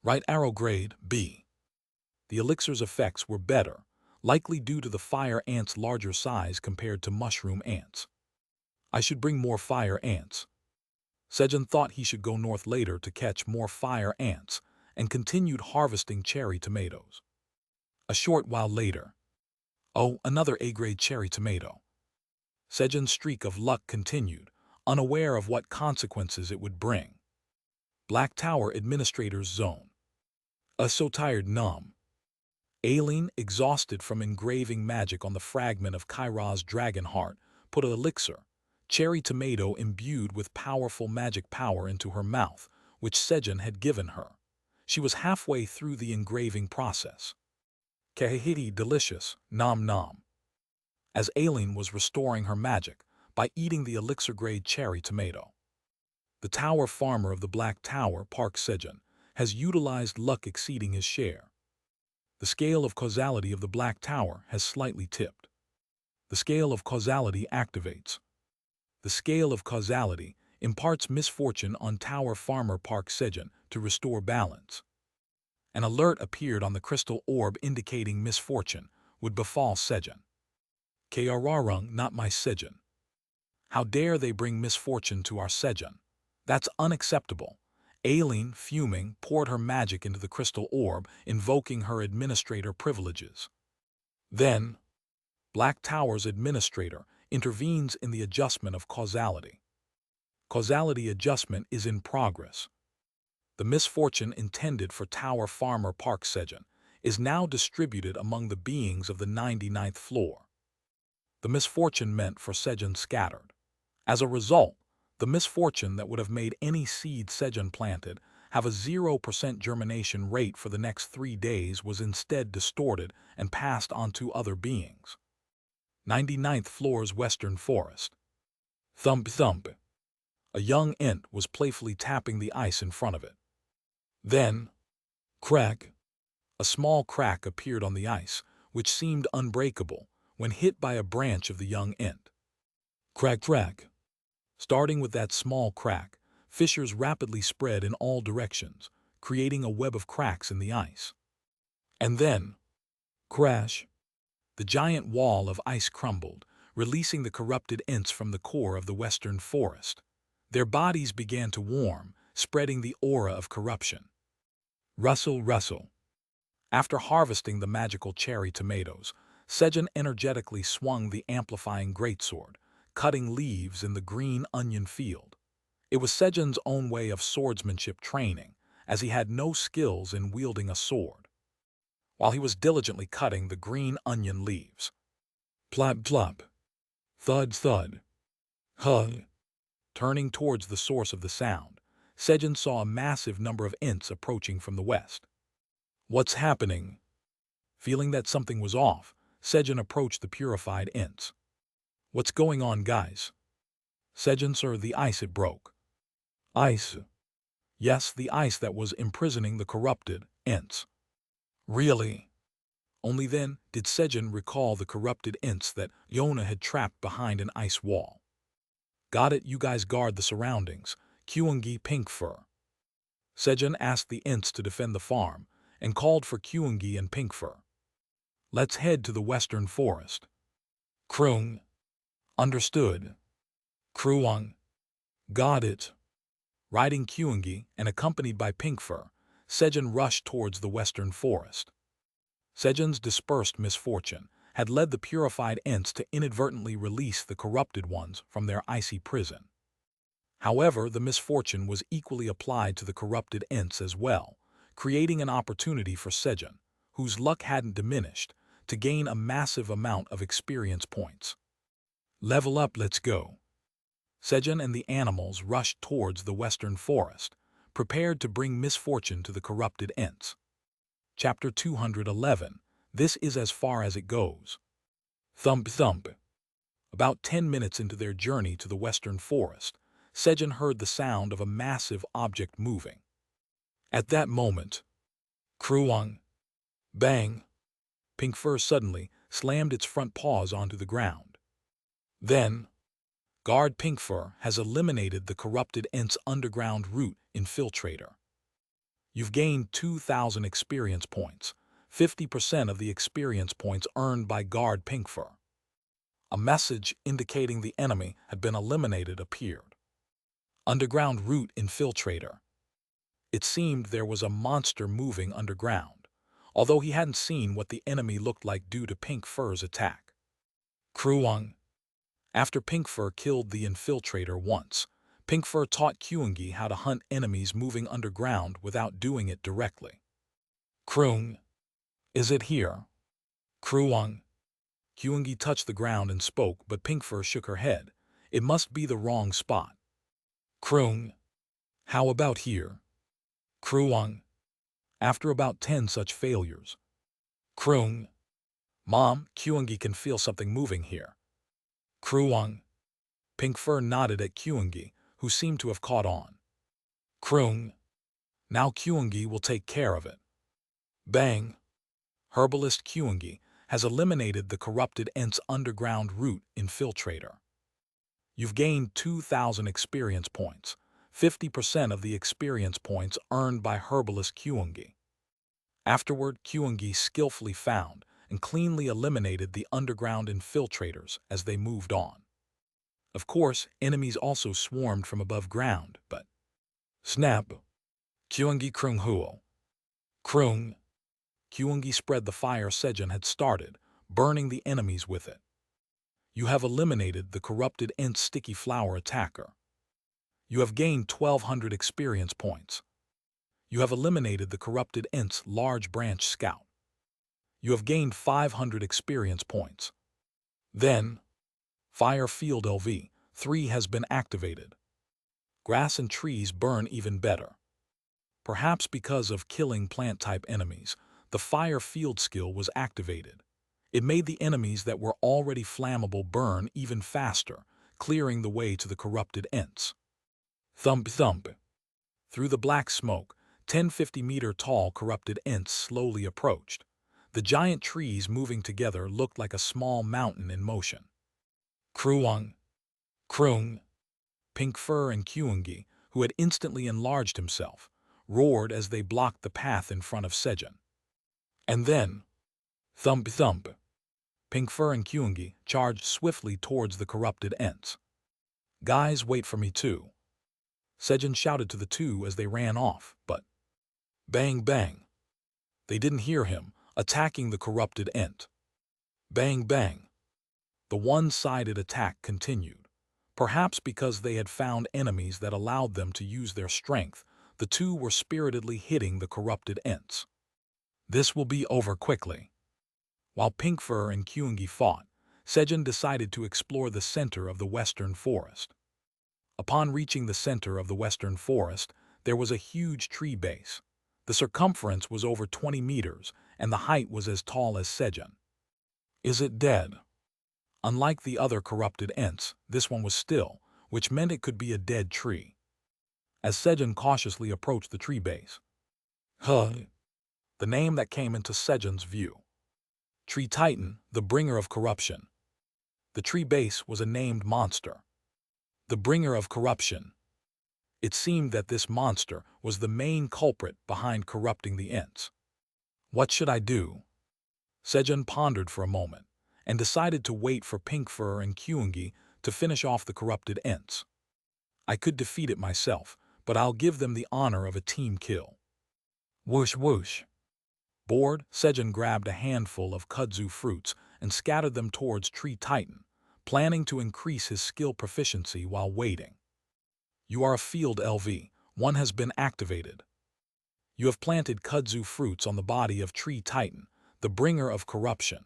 Right arrow grade, B. The elixir's effects were better, likely due to the fire ant's larger size compared to mushroom ants. I should bring more fire ants. Sejun thought he should go north later to catch more fire ants and continued harvesting cherry tomatoes. A short while later. Oh, another A-grade cherry tomato. Sejun's streak of luck continued, unaware of what consequences it would bring. Black Tower Administrator's Zone. So tired, numb. Aileen, exhausted from engraving magic on the fragment of Kaira's dragon heart, put an elixir, cherry tomato imbued with powerful magic power into her mouth, which Sejun had given her. She was halfway through the engraving process. Kahihiti, delicious, nom nom. As Aileen was restoring her magic by eating the elixir-grade cherry tomato. The tower farmer of the Black Tower, Park Sejun, has utilized luck exceeding his share. The scale of causality of the Black Tower has slightly tipped. The scale of causality activates. The scale of causality imparts misfortune on Tower Farmer Park Sejun to restore balance. An alert appeared on the crystal orb indicating misfortune would befall Sejun. Krarung, not my Sejun. How dare they bring misfortune to our Sejun? That's unacceptable. Aileen, fuming, poured her magic into the crystal orb, invoking her administrator privileges. Then, Black Tower's administrator intervenes in the adjustment of causality. Causality adjustment is in progress. The misfortune intended for Tower Farmer Park Sejun is now distributed among the beings of the 99th floor. The misfortune meant for Sejun scattered. As a result, the misfortune that would have made any seed Sejun planted have a 0% germination rate for the next 3 days was instead distorted and passed on to other beings. 99th floor's western forest. Thump thump. A young ant was playfully tapping the ice in front of it. Then, crack. A small crack appeared on the ice, which seemed unbreakable when hit by a branch of the young ant. Crack crack. Starting with that small crack, fissures rapidly spread in all directions, creating a web of cracks in the ice. And then, crash. The giant wall of ice crumbled, releasing the corrupted ants from the core of the western forest. Their bodies began to warm, spreading the aura of corruption. Rustle, rustle. After harvesting the magical cherry tomatoes, Sejun energetically swung the amplifying greatsword, cutting leaves in the green onion field. It was Sejun's own way of swordsmanship training, as he had no skills in wielding a sword. While he was diligently cutting the green onion leaves. Plop, plop. Thud, thud. Hug. Turning towards the source of the sound, Sejun saw a massive number of ants approaching from the west. What's happening? Feeling that something was off, Sejun approached the purified ants. What's going on, guys? Sejun, sir, the ice, it broke. Ice? Yes, the ice that was imprisoning the corrupted ants. Really? Only then did Sejun recall the corrupted ants that Yona had trapped behind an ice wall. Got it, you guys guard the surroundings. Kyungi, Pink Fur. Sejun asked the ants to defend the farm and called for Kyungi and Pink Fur. Let's head to the western forest. Krung. Understood. Kruang. Got it. Riding Kyungi and accompanied by Pink Fur, Sejun rushed towards the western forest. Sejun's dispersed misfortune had led the purified ants to inadvertently release the corrupted ones from their icy prison. However, the misfortune was equally applied to the corrupted ants as well, creating an opportunity for Sejun, whose luck hadn't diminished, to gain a massive amount of experience points. Level up, let's go. Sejun and the animals rushed towards the western forest, prepared to bring misfortune to the corrupted ants. Chapter 211. This is as far as it goes. Thump thump. About 10 minutes into their journey to the western forest, Sejun heard the sound of a massive object moving. At that moment, Kruang. Bang. Pink Fur suddenly slammed its front paws onto the ground. Then, Guard Pink Fur has eliminated the corrupted Ent's underground root infiltrator. You've gained 2,000 experience points, 50% of the experience points earned by Guard Pink Fur. A message indicating the enemy had been eliminated appeared. Underground root infiltrator. It seemed there was a monster moving underground, although he hadn't seen what the enemy looked like due to Pink Fur's attack. Kruang. After Pink Fur killed the infiltrator once, Pink Fur taught Kyungi how to hunt enemies moving underground without doing it directly. Krung. Is it here? Kruang. Kyungi touched the ground and spoke, but Pink Fur shook her head. It must be the wrong spot. Krung. How about here? Kruang. After about 10 such failures. Krung. Mom, Kyungi can feel something moving here. Kruang. Pink Fur nodded at Kyungi, who seemed to have caught on. Krung. Now Kyungi will take care of it. Bang. Herbalist Kyungi has eliminated the corrupted Ent's underground root infiltrator. You've gained 2,000 experience points, 50% of the experience points earned by herbalist Kyungi. Afterward, Kyungi skillfully found and cleanly eliminated the underground infiltrators as they moved on. Of course, enemies also swarmed from above ground, but snap! Kyungi krung huo. Krung! Kyungi spread the fire Sejun had started, burning the enemies with it. You have eliminated the corrupted Ent sticky flower attacker. You have gained 1,200 experience points. You have eliminated the corrupted Ent's large branch scout. You have gained 500 experience points. Then, Fire Field LV3 has been activated. Grass and trees burn even better. Perhaps because of killing plant-type enemies, the Fire Field skill was activated. It made the enemies that were already flammable burn even faster, clearing the way to the corrupted Ents. Thump thump. Through the black smoke, 10-50-meter-tall corrupted Ents slowly approached. The giant trees moving together looked like a small mountain in motion. Kruung! Krung! Pink Fur and Kyungi, who had instantly enlarged himself, roared as they blocked the path in front of Sejun. And then, thump thump! Pink Fur and Kyungi charged swiftly towards the corrupted Ents. Guys, wait for me too. Sejun shouted to the two as they ran off, but bang bang! They didn't hear him, attacking the corrupted Ent. Bang bang! The one-sided attack continued. Perhaps because they had found enemies that allowed them to use their strength, the two were spiritedly hitting the corrupted Ents. This will be over quickly. While Pink Fur and Kyungi fought, Sejun decided to explore the center of the western forest. Upon reaching the center of the western forest, there was a huge tree base. The circumference was over 20 meters, and the height was as tall as Sejun. Is it dead? Unlike the other corrupted Ents, this one was still, which meant it could be a dead tree. As Sejun cautiously approached the tree base, the name that came into Sejun's view. Tree Titan, the bringer of corruption. The tree base was a named monster. The bringer of corruption. It seemed that this monster was the main culprit behind corrupting the Ents. What should I do? Sejun pondered for a moment, and decided to wait for Pink Fur and Kyungi to finish off the corrupted Ents. I could defeat it myself, but I'll give them the honor of a team kill. Whoosh whoosh. Bored, Sejun grabbed a handful of kudzu fruits and scattered them towards Tree Titan, planning to increase his skill proficiency while waiting. You are a field LV. One has been activated. You have planted kudzu fruits on the body of Tree Titan, the bringer of corruption.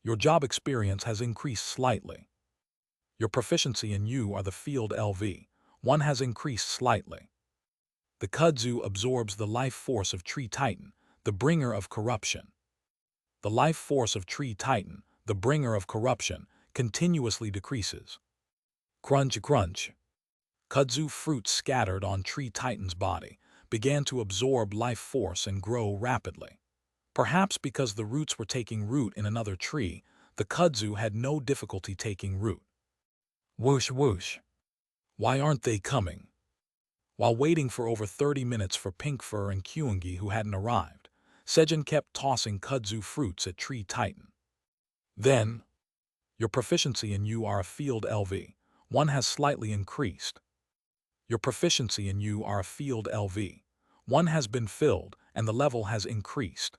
Your job experience has increased slightly. Your proficiency in you are the field LV. One has increased slightly. The kudzu absorbs the life force of Tree Titan, the bringer of corruption. The life force of Tree Titan, the bringer of corruption, continuously decreases. Crunch crunch. Kudzu fruits scattered on Tree Titan's body began to absorb life force and grow rapidly. Perhaps because the roots were taking root in another tree, the kudzu had no difficulty taking root. Whoosh whoosh. Why aren't they coming? While waiting for over 30 minutes for Pink Fur and Kyungi who hadn't arrived, Sejun kept tossing kudzu fruits at Tree Titan. Then, your proficiency in you are a field LV. One has slightly increased. Your proficiency in you are a field LV. One has been filled and the level has increased.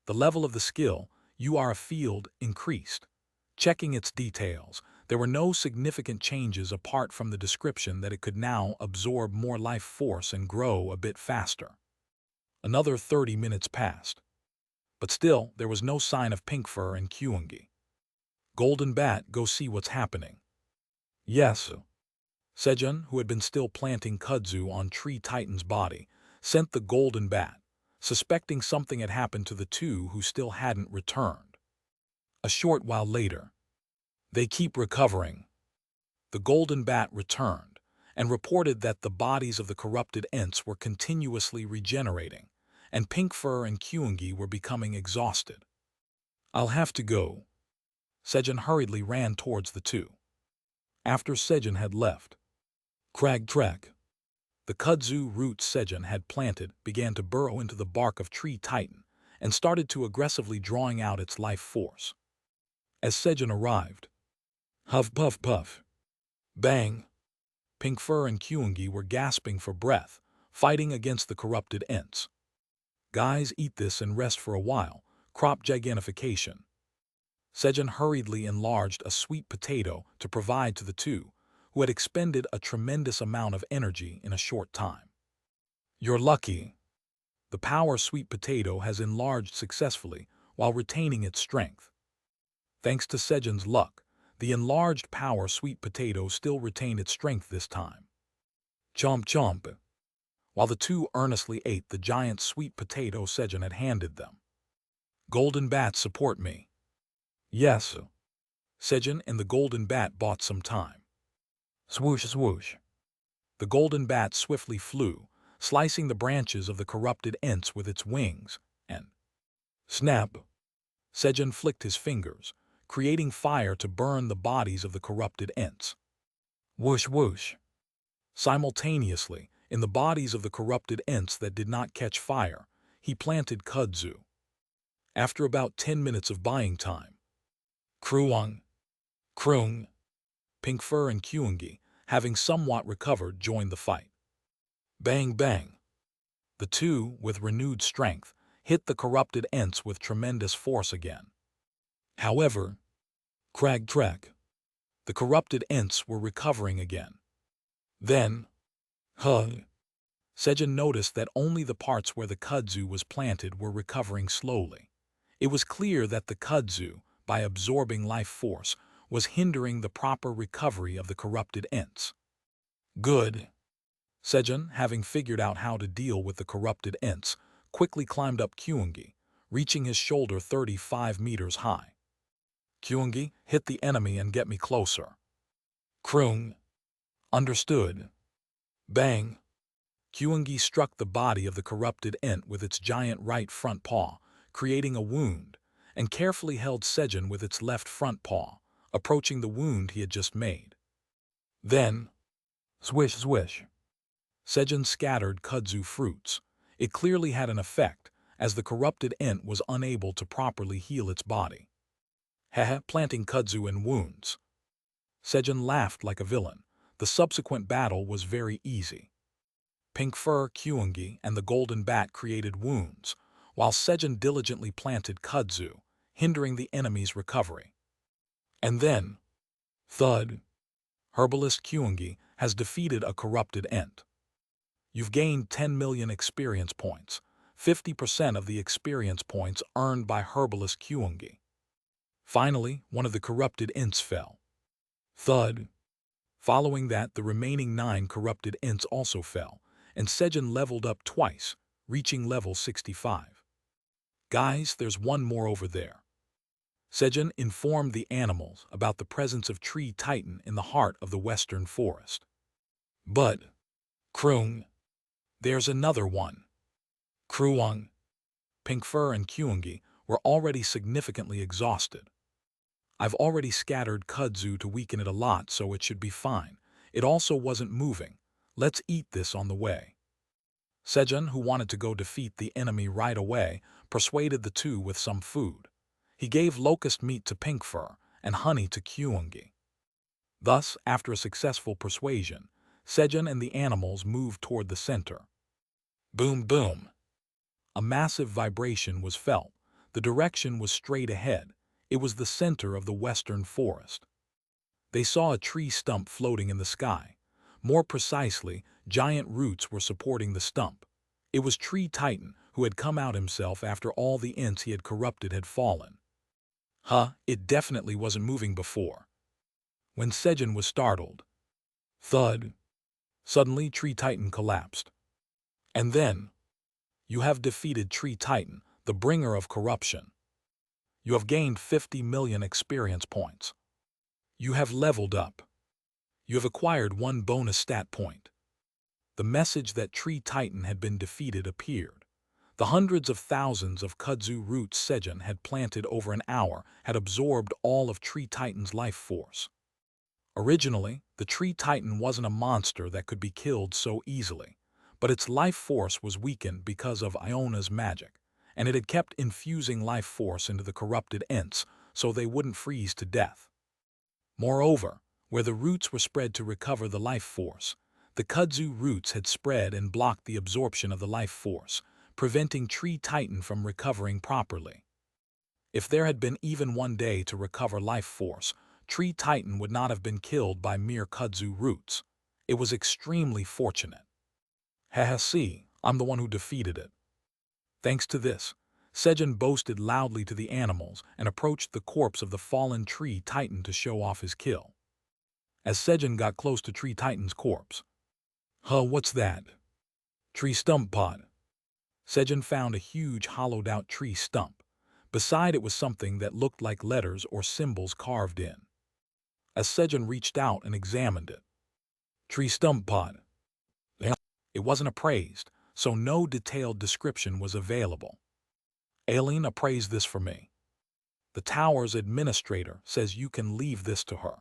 The level of the skill, you are a field, increased. Checking its details, there were no significant changes apart from the description that it could now absorb more life force and grow a bit faster. Another 30 minutes passed. But still, there was no sign of Pink Fur and Kyungi. Golden Bat, go see what's happening. Yes. Sejun, who had been still planting kudzu on Tree Titan's body, sent the Golden Bat, suspecting something had happened to the two who still hadn't returned. A short while later, they keep recovering. The Golden Bat returned and reported that the bodies of the corrupted Ents were continuously regenerating, and Pink Fur and Kyungi were becoming exhausted. I'll have to go. Sejun hurriedly ran towards the two. after Sejun had left. Crag Trek. The kudzu roots Sejun had planted began to burrow into the bark of Tree Titan and started to aggressively drawing out its life force. As Sejun arrived, huff puff puff, bang, Pinkfur and Kyungi were gasping for breath, fighting against the corrupted Ents. Guys, eat this and rest for a while. Crop gigantification. Sejun hurriedly enlarged a sweet potato to provide to the two, who had expended a tremendous amount of energy in a short time. You're lucky. The power sweet potato has enlarged successfully while retaining its strength. Thanks to Sejun's luck, the enlarged power sweet potato still retained its strength this time. Chomp chomp. While the two earnestly ate the giant sweet potato Sejun had handed them. Golden Bat, support me. Yes. Sejun and the Golden Bat bought some time. Swoosh swoosh. The Golden Bat swiftly flew, slicing the branches of the corrupted Ents with its wings, and snap! Sejun flicked his fingers, creating fire to burn the bodies of the corrupted Ents. Whoosh whoosh. Simultaneously, in the bodies of the corrupted Ents that did not catch fire, he planted kudzu. After about 10 minutes of buying time, Kruung, Pinkfur and Kyungi, having somewhat recovered, joined the fight. Bang bang. The two, with renewed strength, hit the corrupted Ents with tremendous force again. However, Crag Trek. The corrupted Ents were recovering again. Then, Sejun noticed that only the parts where the kudzu was planted were recovering slowly. It was clear that the kudzu, by absorbing life force, was hindering the proper recovery of the corrupted Ents. Good. Sejun, having figured out how to deal with the corrupted Ents, quickly climbed up Kyungi, reaching his shoulder 35 meters high. Kyungi, hit the enemy and get me closer. Kruung. Understood. Bang. Kyungi struck the body of the corrupted Ent with its giant right front paw, creating a wound, and carefully held Sejun with its left front paw, approaching the wound he had just made. Then, swish swish. Sejun scattered kudzu fruits. It clearly had an effect, as the corrupted Ent was unable to properly heal its body. Heh, planting kudzu in wounds. Sejun laughed like a villain. The subsequent battle was very easy. Pinkfur, Kyungi, and the Golden Bat created wounds, while Sejun diligently planted kudzu, hindering the enemy's recovery. And then, thud, Herbalist Kyungi has defeated a corrupted Ent. You've gained 10 million experience points, 50% of the experience points earned by Herbalist Kyungi. Finally, one of the corrupted Ents fell. Thud. Following that, the remaining 9 corrupted Ents also fell, and Sejun leveled up twice, reaching level 65. Guys, there's one more over there. Sejun informed the animals about the presence of Tree Titan in the heart of the western forest. But, Kruung, there's another one. Kruung, Pinkfur and Kyungi were already significantly exhausted. I've already scattered kudzu to weaken it a lot, so it should be fine. It also wasn't moving. Let's eat this on the way. Sejun, who wanted to go defeat the enemy right away, persuaded the two with some food. He gave locust meat to Pinkfur and honey to Kyungi. Thus, after a successful persuasion, Sejun and the animals moved toward the center. Boom boom. A massive vibration was felt. The direction was straight ahead. It was the center of the western forest. They saw a tree stump floating in the sky. More precisely, giant roots were supporting the stump. It was Tree Titan, who had come out himself after all the Ents he had corrupted had fallen. It definitely wasn't moving before. When Sejun was startled, thud, suddenly Tree Titan collapsed. And then, you have defeated Tree Titan, the bringer of corruption. You have gained 50 million experience points. You have leveled up. You have acquired 1 bonus stat point. The message that Tree Titan had been defeated appeared. The hundreds of thousands of kudzu roots Sejun had planted over an hour had absorbed all of Tree Titan's life force. Originally, the tree titan wasn't a monster that could be killed so easily, but its life force was weakened because of Iona's magic, and it had kept infusing life force into the corrupted Ents so they wouldn't freeze to death. Moreover, where the roots were spread to recover the life force, the kudzu roots had spread and blocked the absorption of the life force, preventing Tree Titan from recovering properly. If there had been even one day to recover life force, Tree Titan would not have been killed by mere kudzu roots. It was extremely fortunate. Haha, see, I'm the one who defeated it. Thanks to this, Sejun boasted loudly to the animals and approached the corpse of the fallen Tree Titan to show off his kill. As Sejun got close to Tree Titan's corpse, what's that? Tree stump pod. Sejun found a huge hollowed-out tree stump. Beside it was something that looked like letters or symbols carved in. As Sejun reached out and examined it, tree stump pod. It wasn't appraised, so no detailed description was available. Aileen appraised this for me. The tower's administrator says you can leave this to her.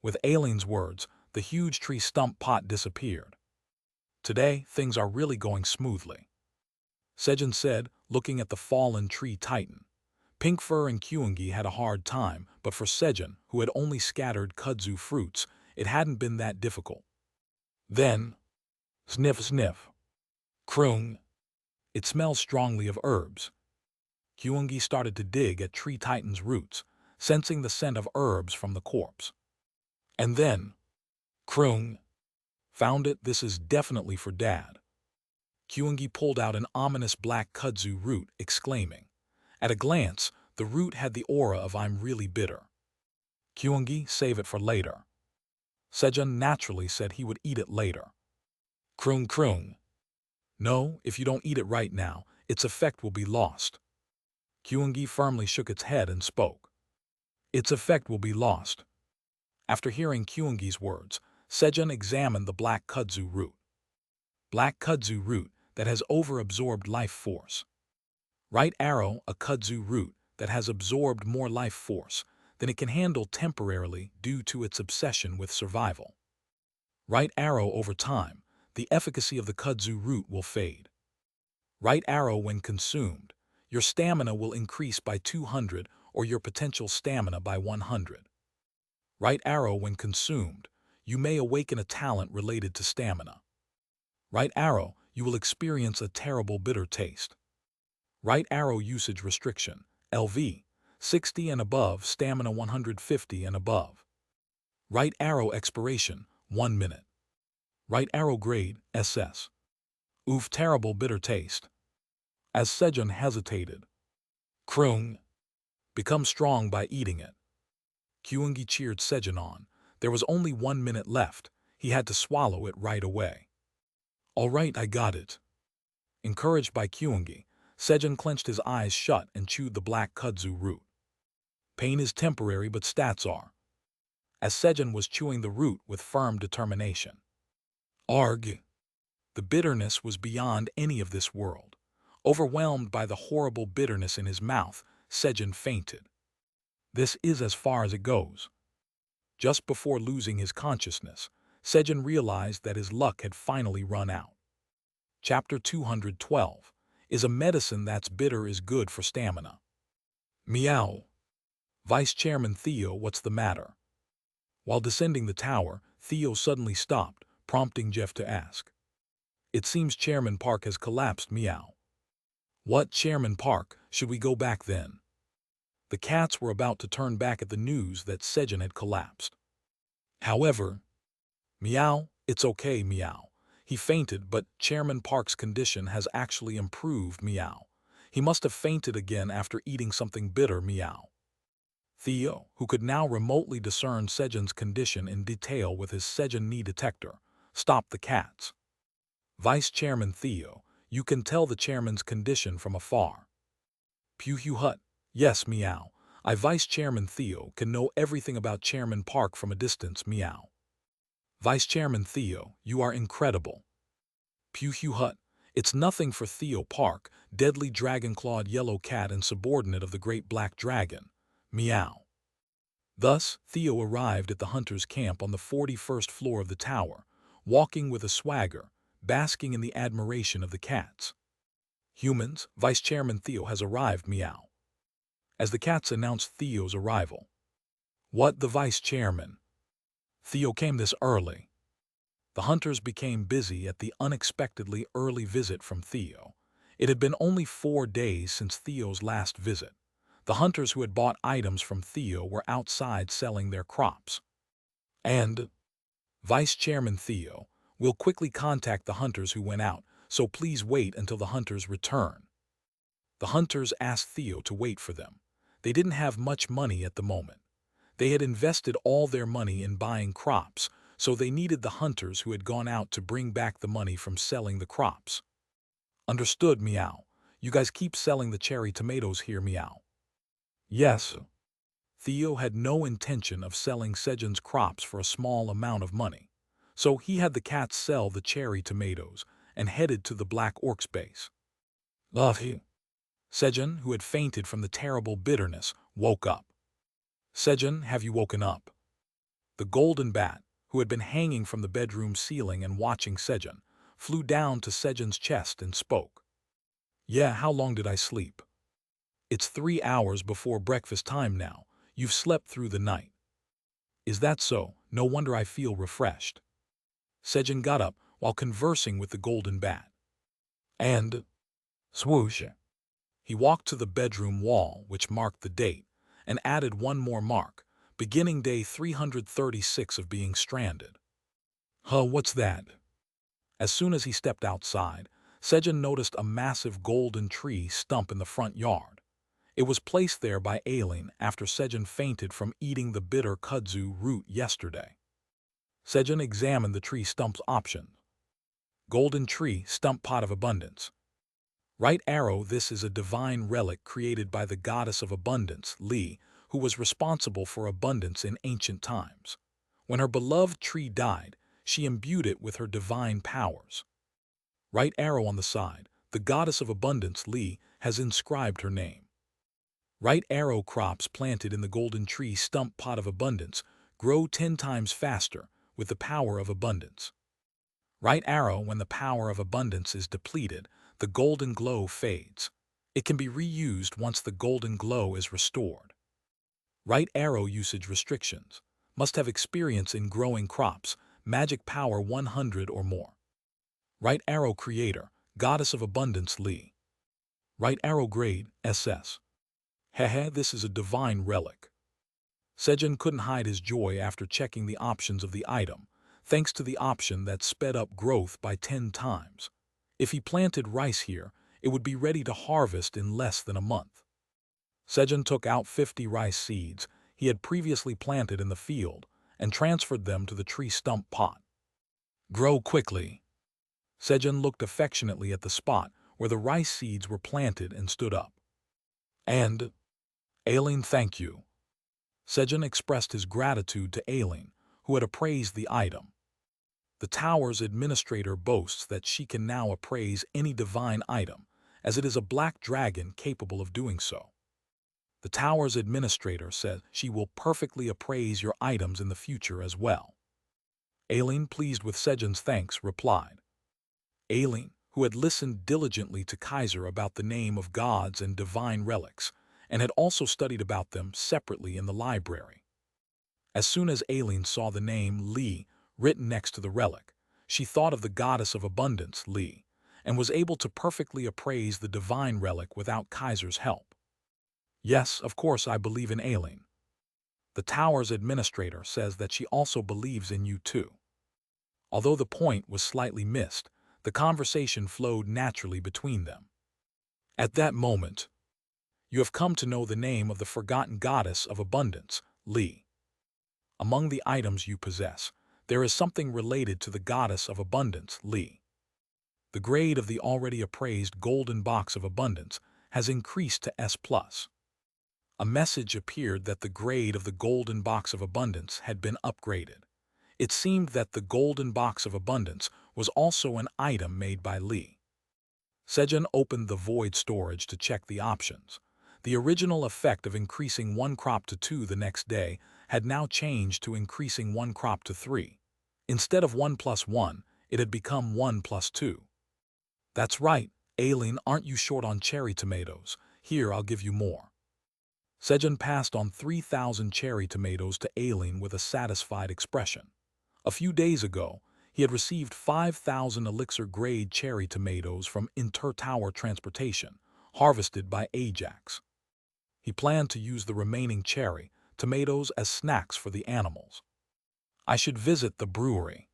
With Aileen's words, the huge tree stump pot disappeared. Today, things are really going smoothly, Sejun said, looking at the fallen Tree Titan. Pinkfur and Kyungi had a hard time, but for Sejun, who had only scattered kudzu fruits, it hadn't been that difficult. Then, sniff sniff. Kroong. It smells strongly of herbs. Kyungi started to dig at Tree Titan's roots, sensing the scent of herbs from the corpse. And then, Kroong. Found it, this is definitely for Dad. Kyungi pulled out an ominous black kudzu root, exclaiming. At a glance, the root had the aura of I'm really bitter. Kyungi, save it for later. Sejun naturally said he would eat it later. Kroong kroong. No, if you don't eat it right now, its effect will be lost. Kyungi firmly shook its head and spoke. Its effect will be lost. After hearing Kyungi's words, Sejun examined the black kudzu root. Black kudzu root that has overabsorbed life force. Right arrow, a kudzu root that has absorbed more life force than it can handle temporarily due to its obsession with survival. Right arrow, over time, the efficacy of the kudzu root will fade. Right arrow, when consumed, your stamina will increase by 200 or your potential stamina by 100. Right arrow, when consumed, you may awaken a talent related to stamina. Right arrow, you will experience a terrible bitter taste. Right arrow usage restriction, LV, 60 and above, stamina 150 and above. Right arrow expiration, 1 minute. Right arrow grade, SS. Oof, terrible bitter taste. As Sejun hesitated. Kroong. Become strong by eating it. Kyungi cheered Sejun on. There was only 1 minute left. He had to swallow it right away. All right, I got it. Encouraged by Kyungi, Sejun clenched his eyes shut and chewed the black kudzu root. Pain is temporary, but stats are. As Sejun was chewing the root with firm determination. Arg. The bitterness was beyond any of this world. Overwhelmed by the horrible bitterness in his mouth, Sejun fainted. This is as far as it goes. Just before losing his consciousness, Sejun realized that his luck had finally run out. Chapter 212. Is a medicine that's bitter is good for stamina. Meow. Vice Chairman Theo, what's the matter? While descending the tower, Theo suddenly stopped, prompting Jeff to ask. It seems Chairman Park has collapsed, meow. What, Chairman Park? Should we go back then? The cats were about to turn back at the news that Sejun had collapsed. However, meow, it's okay, meow. He fainted, but Chairman Park's condition has actually improved, meow. He must have fainted again after eating something bitter, meow. Theo, who could now remotely discern Sejun's condition in detail with his Sejun knee detector, stopped the cats. Vice Chairman Theo, you can tell the chairman's condition from afar. Pew hut, yes, meow. I, Vice Chairman Theo, can know everything about Chairman Park from a distance, meow. Vice Chairman Theo, you are incredible. Pew hut, it's nothing for Theo Park, deadly dragon-clawed yellow cat and subordinate of the great black dragon. Meow. Thus, Theo arrived at the hunter's camp on the 41st floor of the tower, walking with a swagger, basking in the admiration of the cats. Humans, Vice Chairman Theo has arrived, meow. As the cats announced Theo's arrival. What, the Vice Chairman? Theo came this early. The hunters became busy at the unexpectedly early visit from Theo. It had been only 4 days since Theo's last visit. The hunters who had bought items from Theo were outside selling their crops. And, Vice Chairman Theo, will quickly contact the hunters who went out, so please wait until the hunters return. The hunters asked Theo to wait for them. They didn't have much money at the moment. They had invested all their money in buying crops, so they needed the hunters who had gone out to bring back the money from selling the crops. Understood, meow. You guys keep selling the cherry tomatoes here, meow. Yes. Theo had no intention of selling Sejun's crops for a small amount of money, so he had the cats sell the cherry tomatoes and headed to the Black Orc's base. Love you. Sejun, who had fainted from the terrible bitterness, woke up. Sejun, have you woken up? The golden bat, who had been hanging from the bedroom ceiling and watching Sejun, flew down to Sejun's chest and spoke. Yeah, how long did I sleep? It's 3 hours before breakfast time now. You've slept through the night. Is that so? No wonder I feel refreshed. Sejun got up while conversing with the golden bat. And, swoosh. He walked to the bedroom wall, which marked the date, and added one more mark, beginning day 336 of being stranded. Huh, what's that? As soon as he stepped outside, Sejun noticed a massive golden tree stump in the front yard. It was placed there by Aileen after Sejun fainted from eating the bitter kudzu root yesterday. Sejun examined the tree stump's options. Golden tree, stump pot of abundance. Right arrow, this is a divine relic created by the goddess of abundance, Li, who was responsible for abundance in ancient times. When her beloved tree died, she imbued it with her divine powers. Right arrow on the side, the goddess of abundance, Li, has inscribed her name. Right arrow, crops planted in the golden tree stump pot of abundance grow 10 times faster with the power of abundance. Right arrow, when the power of abundance is depleted, the golden glow fades. It can be reused once the golden glow is restored. Right arrow usage restrictions. Must have experience in growing crops, magic power 100 or more. Right arrow creator, goddess of abundance, Li. Right arrow grade, SS. Hehe, this is a divine relic. Sejun couldn't hide his joy after checking the options of the item, thanks to the option that sped up growth by 10 times. If he planted rice here, it would be ready to harvest in less than a month. Sejun took out 50 rice seeds he had previously planted in the field and transferred them to the tree stump pot. Grow quickly. Sejun looked affectionately at the spot where the rice seeds were planted and stood up. And, Aileen, thank you. Sejun expressed his gratitude to Aileen, who had appraised the item. The tower's administrator boasts that she can now appraise any divine item, as it is a black dragon capable of doing so. The tower's administrator says she will perfectly appraise your items in the future as well. Aileen, pleased with Sejun's thanks, replied. Aileen, who had listened diligently to Kaiser about the name of gods and divine relics, and had also studied about them separately in the library. As soon as Aileen saw the name Li written next to the relic, she thought of the goddess of abundance, Li, and was able to perfectly appraise the divine relic without Kaiser's help. Yes, of course I believe in Aileen. The tower's administrator says that she also believes in you too. Although the point was slightly missed, the conversation flowed naturally between them. At that moment, you have come to know the name of the forgotten goddess of abundance, Li. Among the items you possess, there is something related to the goddess of abundance, Li. The grade of the already appraised golden box of abundance has increased to S+. A message appeared that the grade of the golden box of abundance had been upgraded. It seemed that the golden box of abundance was also an item made by Li. Sejun opened the void storage to check the options. The original effect of increasing one crop to 2 the next day had now changed to increasing one crop to 3. Instead of 1 plus 1, it had become 1 plus 2. That's right, Aileen, aren't you short on cherry tomatoes? Here, I'll give you more. Sejun passed on 3,000 cherry tomatoes to Aileen with a satisfied expression. A few days ago, he had received 5,000 elixir-grade cherry tomatoes from Inter-Tower Transportation, harvested by Ajax. He planned to use the remaining cherry tomatoes as snacks for the animals. I should visit the brewery.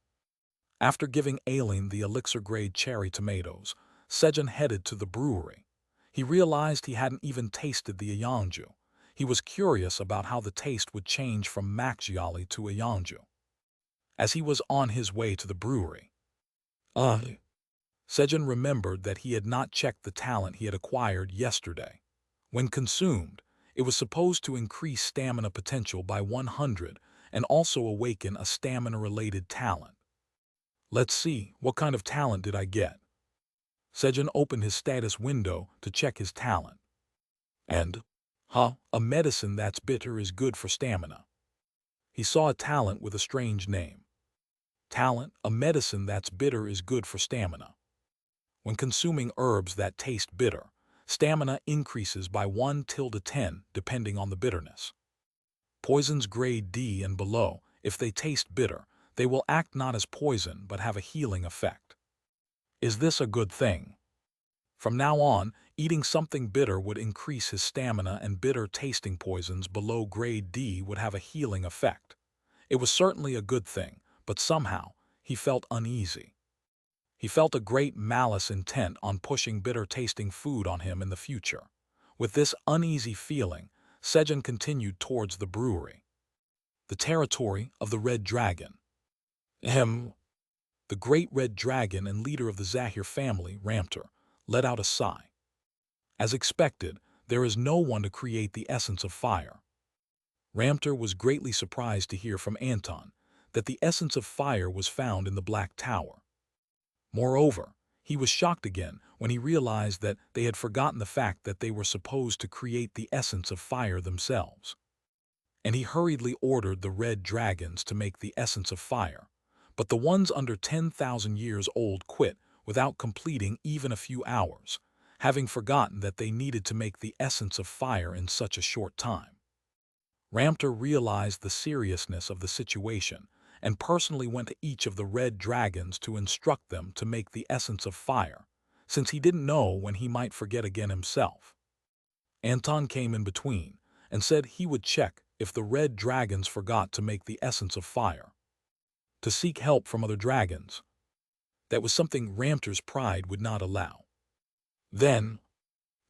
After giving Aileen the elixir-grade cherry tomatoes, Sejun headed to the brewery. He realized he hadn't even tasted the Ayanju. He was curious about how the taste would change from Maxiali to Ayanju. As he was on his way to the brewery, Sejun remembered that he had not checked the talent he had acquired yesterday. When consumed, it was supposed to increase stamina potential by 100 and also awaken a stamina-related talent. Let's see, what kind of talent did I get? Sejun opened his status window to check his talent. And, a medicine that's bitter is good for stamina. He saw a talent with a strange name. Talent, a medicine that's bitter is good for stamina. When consuming herbs that taste bitter, stamina increases by 1 till 10 depending on the bitterness. Poisons grade D and below, if they taste bitter, they will act not as poison but have a healing effect. Is this a good thing? From now on, eating something bitter would increase his stamina and bitter-tasting poisons below grade D would have a healing effect. It was certainly a good thing, but somehow, he felt uneasy. He felt a great malice intent on pushing bitter-tasting food on him in the future. With this uneasy feeling, Sejun continued towards the brewery. The territory of the Red Dragon. The great Red Dragon and leader of the Zahir family, Ramter, let out a sigh. As expected, there is no one to create the essence of fire. Ramter was greatly surprised to hear from Anton that the essence of fire was found in the Black Tower. Moreover, he was shocked again when he realized that they had forgotten the fact that they were supposed to create the essence of fire themselves. And he hurriedly ordered the Red Dragons to make the essence of fire, but the ones under 10,000 years old quit without completing even a few hours, having forgotten that they needed to make the essence of fire in such a short time. Ramter realized the seriousness of the situation and personally went to each of the Red Dragons to instruct them to make the essence of fire, since he didn't know when he might forget again himself. Anton came in between and said he would check if the Red Dragons forgot to make the essence of fire. To seek help from other dragons. That was something Ramter's pride would not allow. Then,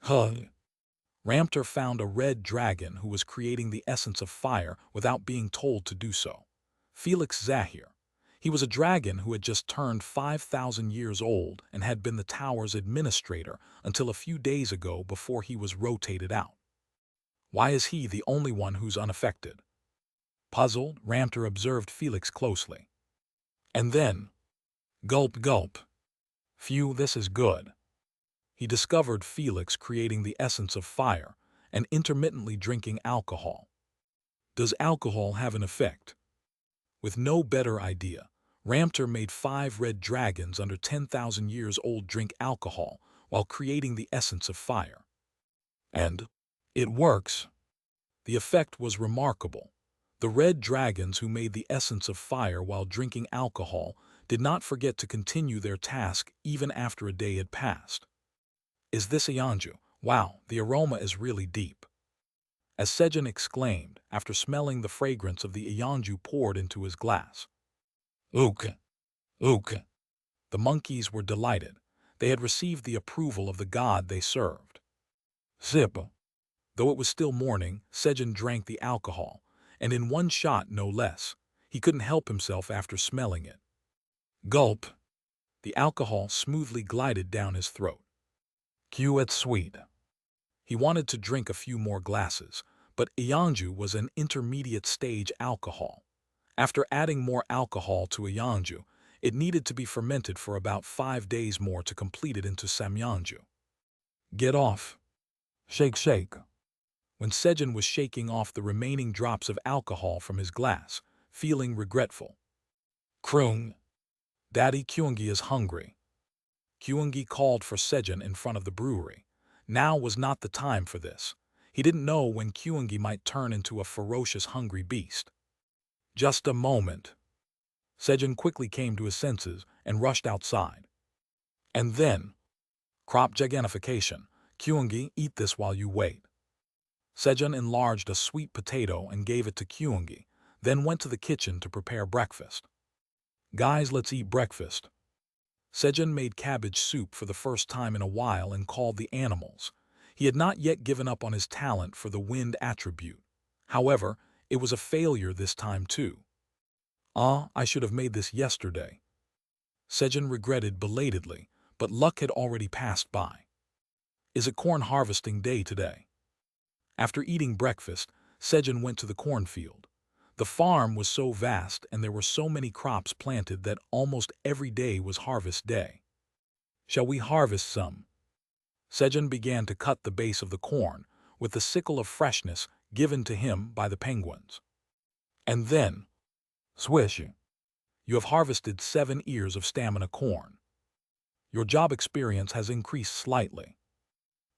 Ramter found a red dragon who was creating the essence of fire without being told to do so. Felix Zahir. He was a dragon who had just turned 5,000 years old and had been the tower's administrator until a few days ago before he was rotated out. Why is he the only one who's unaffected? Puzzled, Ramter observed Felix closely. And then, gulp gulp. Phew, this is good. He discovered Felix creating the essence of fire and intermittently drinking alcohol. Does alcohol have an effect? With no better idea, Ramter made 5 red dragons under 10,000 years old drink alcohol while creating the essence of fire. And it works. The effect was remarkable. The red dragons who made the essence of fire while drinking alcohol did not forget to continue their task even after a day had passed. Is this Ayanju? Wow, the aroma is really deep. As Sejun exclaimed after smelling the fragrance of the Ayanju poured into his glass. Ook! Ook! The monkeys were delighted. They had received the approval of the god they served. Zip! Though it was still morning, Sejun drank the alcohol, and in one shot no less. He couldn't help himself after smelling it. Gulp! The alcohol smoothly glided down his throat. It's sweet. He wanted to drink a few more glasses, but Ayanju was an intermediate stage alcohol. After adding more alcohol to Ayanju, it needed to be fermented for about 5 days more to complete it into Samyanju. Get off. Shake shake. when Sejun was shaking off the remaining drops of alcohol from his glass, feeling regretful. Krung, Daddy Kyungi is hungry. Kyungi called for Sejun in front of the brewery. Now was not the time for this. He didn't know when Kyungi might turn into a ferocious hungry beast. Just a moment. Sejun quickly came to his senses and rushed outside. And then, crop gigantification. Kyungi, eat this while you wait. Sejun enlarged a sweet potato and gave it to Kyungi, then went to the kitchen to prepare breakfast. Guys, let's eat breakfast. Sejun made cabbage soup for the first time in a while and called the animals. He had not yet given up on his talent for the wind attribute. However, it was a failure this time too. I should have made this yesterday. Sejun regretted belatedly, but luck had already passed by. Is it corn harvesting day today? After eating breakfast, Sejun went to the cornfield. The farm was so vast and there were so many crops planted that almost every day was harvest day. Shall we harvest some? Sejun began to cut the base of the corn with the sickle of freshness given to him by the penguins. And then, swish! You have harvested 7 ears of stamina corn. Your job experience has increased slightly.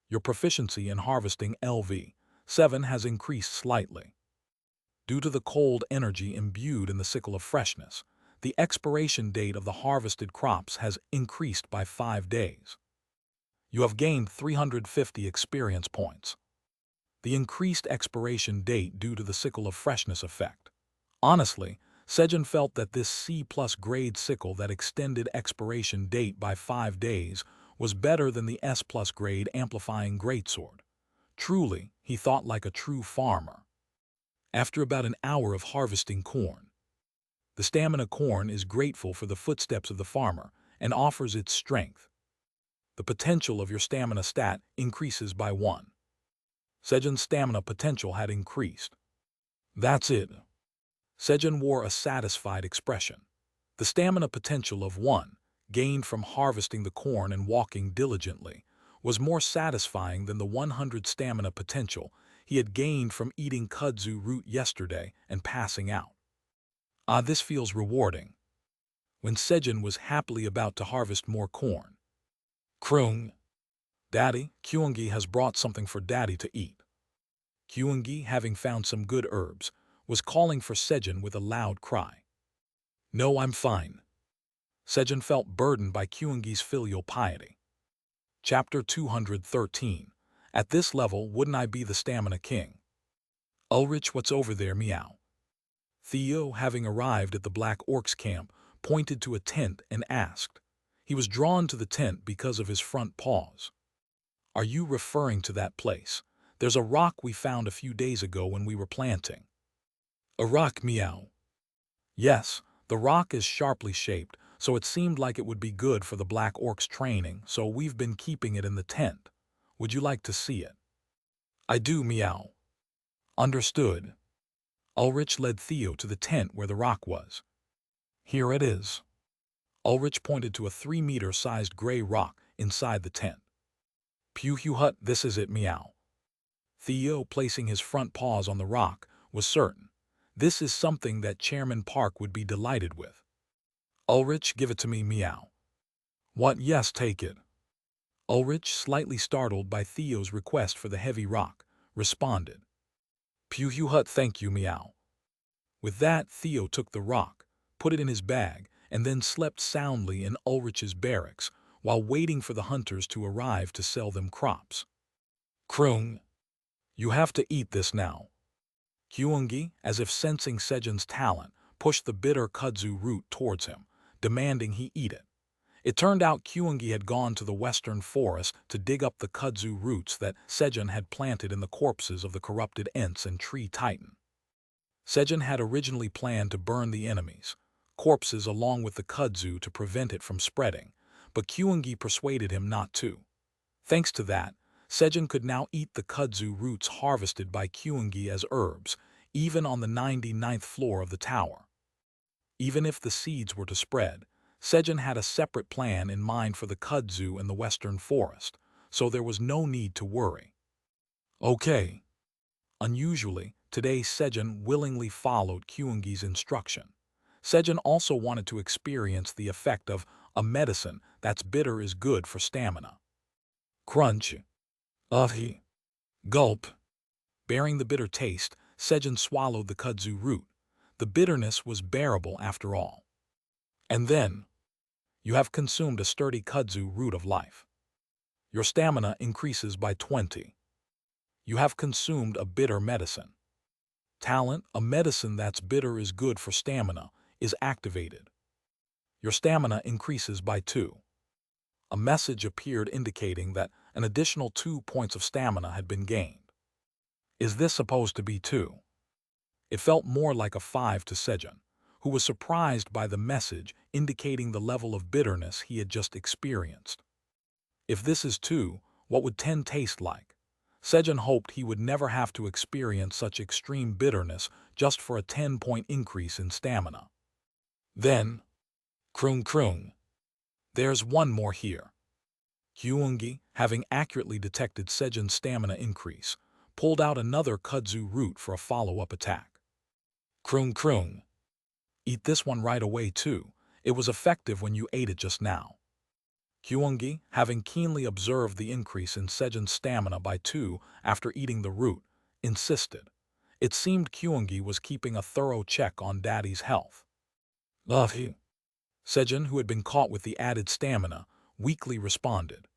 Your proficiency in harvesting LV7 has increased slightly. Due to the cold energy imbued in the sickle of freshness, the expiration date of the harvested crops has increased by 5 days. You have gained 350 experience points. The increased expiration date due to the sickle of freshness effect. Honestly, Sejun felt that this C+ grade sickle that extended expiration date by 5 days was better than the S+ grade amplifying greatsword. Truly, he thought like a true farmer. After about an hour of harvesting corn, the stamina corn is grateful for the footsteps of the farmer and offers its strength. The potential of your stamina stat increases by 1. Sejun's stamina potential had increased. That's it. Sejun wore a satisfied expression. The stamina potential of 1, gained from harvesting the corn and walking diligently, was more satisfying than the 100 stamina potential he had gained from eating kudzu root yesterday and passing out. This feels rewarding. When Sejun was happily about to harvest more corn. Krung, Daddy, Kyungi has brought something for Daddy to eat. Kyungi, having found some good herbs, was calling for Sejun with a loud cry. No, I'm fine. Sejun felt burdened by Kyungi's filial piety. Chapter 213. At this level, wouldn't I be the stamina king? Ulrich, what's over there, meow? Theo, having arrived at the Black Orcs camp, pointed to a tent and asked. He was drawn to the tent because of his front paws. Are you referring to that place? There's a rock we found a few days ago when we were planting. A rock, meow. Yes, the rock is sharply shaped, so it seemed like it would be good for the Black Orcs training, so we've been keeping it in the tent. Would you like to see it? I do, meow. Understood. Ulrich led Theo to the tent where the rock was. Here it is. Ulrich pointed to a 3-meter-sized gray rock inside the tent. Hut, this is it, meow. Theo, placing his front paws on the rock, was certain. This is something that Chairman Park would be delighted with. Ulrich, give it to me, meow. What? Yes, take it. Ulrich, slightly startled by Theo's request for the heavy rock, responded. Hut, thank you, meow. With that, Theo took the rock, put it in his bag, and then slept soundly in Ulrich's barracks while waiting for the hunters to arrive to sell them crops. Krung, you have to eat this now. Kyungi, as if sensing Sejun's talent, pushed the bitter kudzu root towards him, demanding he eat it. It turned out Kyungi had gone to the western forest to dig up the kudzu roots that Sejun had planted in the corpses of the corrupted Ents and Tree Titan. Sejun had originally planned to burn the enemies' corpses along with the kudzu to prevent it from spreading, but Kyungi persuaded him not to. Thanks to that, Sejun could now eat the kudzu roots harvested by Kyungi as herbs, even on the 99th floor of the tower. Even if the seeds were to spread, Sejun had a separate plan in mind for the kudzu in the western forest, so there was no need to worry. Okay. Unusually, today Sejun willingly followed Kyungi's instruction. Sejun also wanted to experience the effect of a medicine that's bitter is good for stamina. Crunch. He. Gulp. Bearing the bitter taste, Sejun swallowed the kudzu root. The bitterness was bearable after all. And then, you have consumed a sturdy kudzu root of life. Your stamina increases by 20. You have consumed a bitter medicine. Talent, a medicine that's bitter is good for stamina, is activated. Your stamina increases by 2. A message appeared indicating that an additional 2 points of stamina had been gained. Is this supposed to be 2? It felt more like a 5 to Sejun, who was surprised by the message indicating the level of bitterness he had just experienced. If this is 2, what would 10 taste like? Sejun hoped he would never have to experience such extreme bitterness just for a 10-point increase in stamina. Then, krung krung. There's one more here. Kyungi, having accurately detected Sejun's stamina increase, pulled out another kudzu root for a follow-up attack. Krung krung. Eat this one right away too. It was effective when you ate it just now. Kyungi, having keenly observed the increase in Sejun's stamina by 2 after eating the root, insisted. It seemed Kyungi was keeping a thorough check on Daddy's health. Love you. Sejun, who had been caught with the added stamina, weakly responded.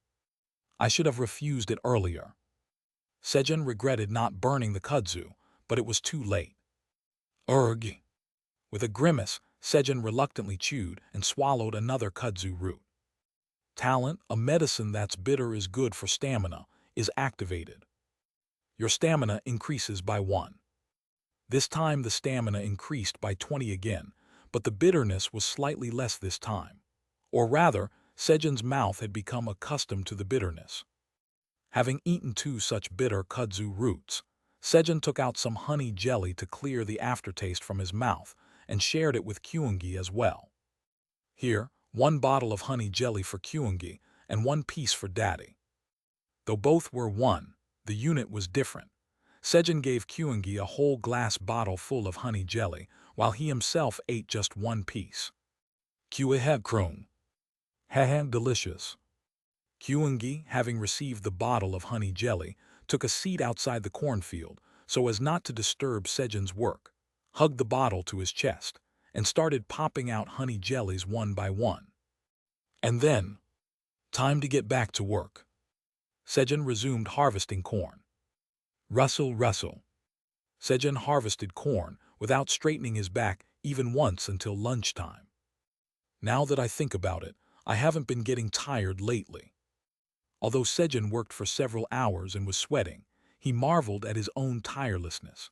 I should have refused it earlier. Sejun regretted not burning the kudzu, but it was too late. Urgh. With a grimace, Sejun reluctantly chewed and swallowed another kudzu root. Talent, a medicine that's bitter is good for stamina, is activated. Your stamina increases by 1. This time the stamina increased by 20 again, but the bitterness was slightly less this time. Or rather, Sejun's mouth had become accustomed to the bitterness. Having eaten 2 such bitter kudzu roots, Sejun took out some honey jelly to clear the aftertaste from his mouth and shared it with Kyungi as well. Here, 1 bottle of honey jelly for Kyungi and 1 piece for Daddy. Though both were 1, the unit was different. Sejun gave Kyungi a whole glass bottle full of honey jelly, while he himself ate just 1 piece. Kyuehe krung. Hehe, delicious. Kyungi, having received the bottle of honey jelly, took a seat outside the cornfield so as not to disturb Sejun's work, hugged the bottle to his chest, and started popping out honey jellies one by one. And then, time to get back to work. Sejun resumed harvesting corn. Rustle, rustle. Sejun harvested corn without straightening his back even once until lunchtime. Now that I think about it, I haven't been getting tired lately. Although Sejun worked for several hours and was sweating, he marveled at his own tirelessness.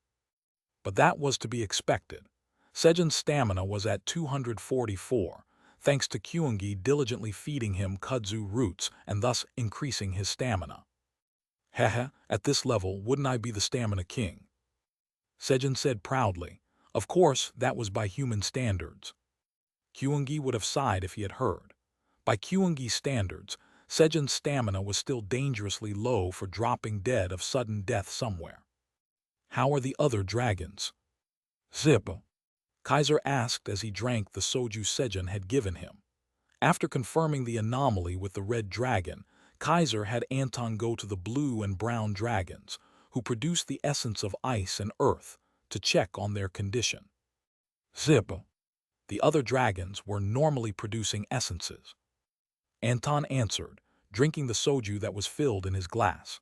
But that was to be expected. Sejun's stamina was at 244, thanks to Kyungi diligently feeding him kudzu roots and thus increasing his stamina. Hehe, at this level, wouldn't I be the stamina king? Sejun said proudly. Of course, that was by human standards. Kyungi would have sighed if he had heard. By Kyungi's standards, Sejun's stamina was still dangerously low for dropping dead of sudden death somewhere. How are the other dragons? Zip. Kaiser asked as he drank the soju Sejun had given him. After confirming the anomaly with the red dragon, Kaiser had Anton go to the blue and brown dragons, who produced the essence of ice and earth, to check on their condition. Zip. The other dragons were normally producing essences. Anton answered, drinking the soju that was filled in his glass.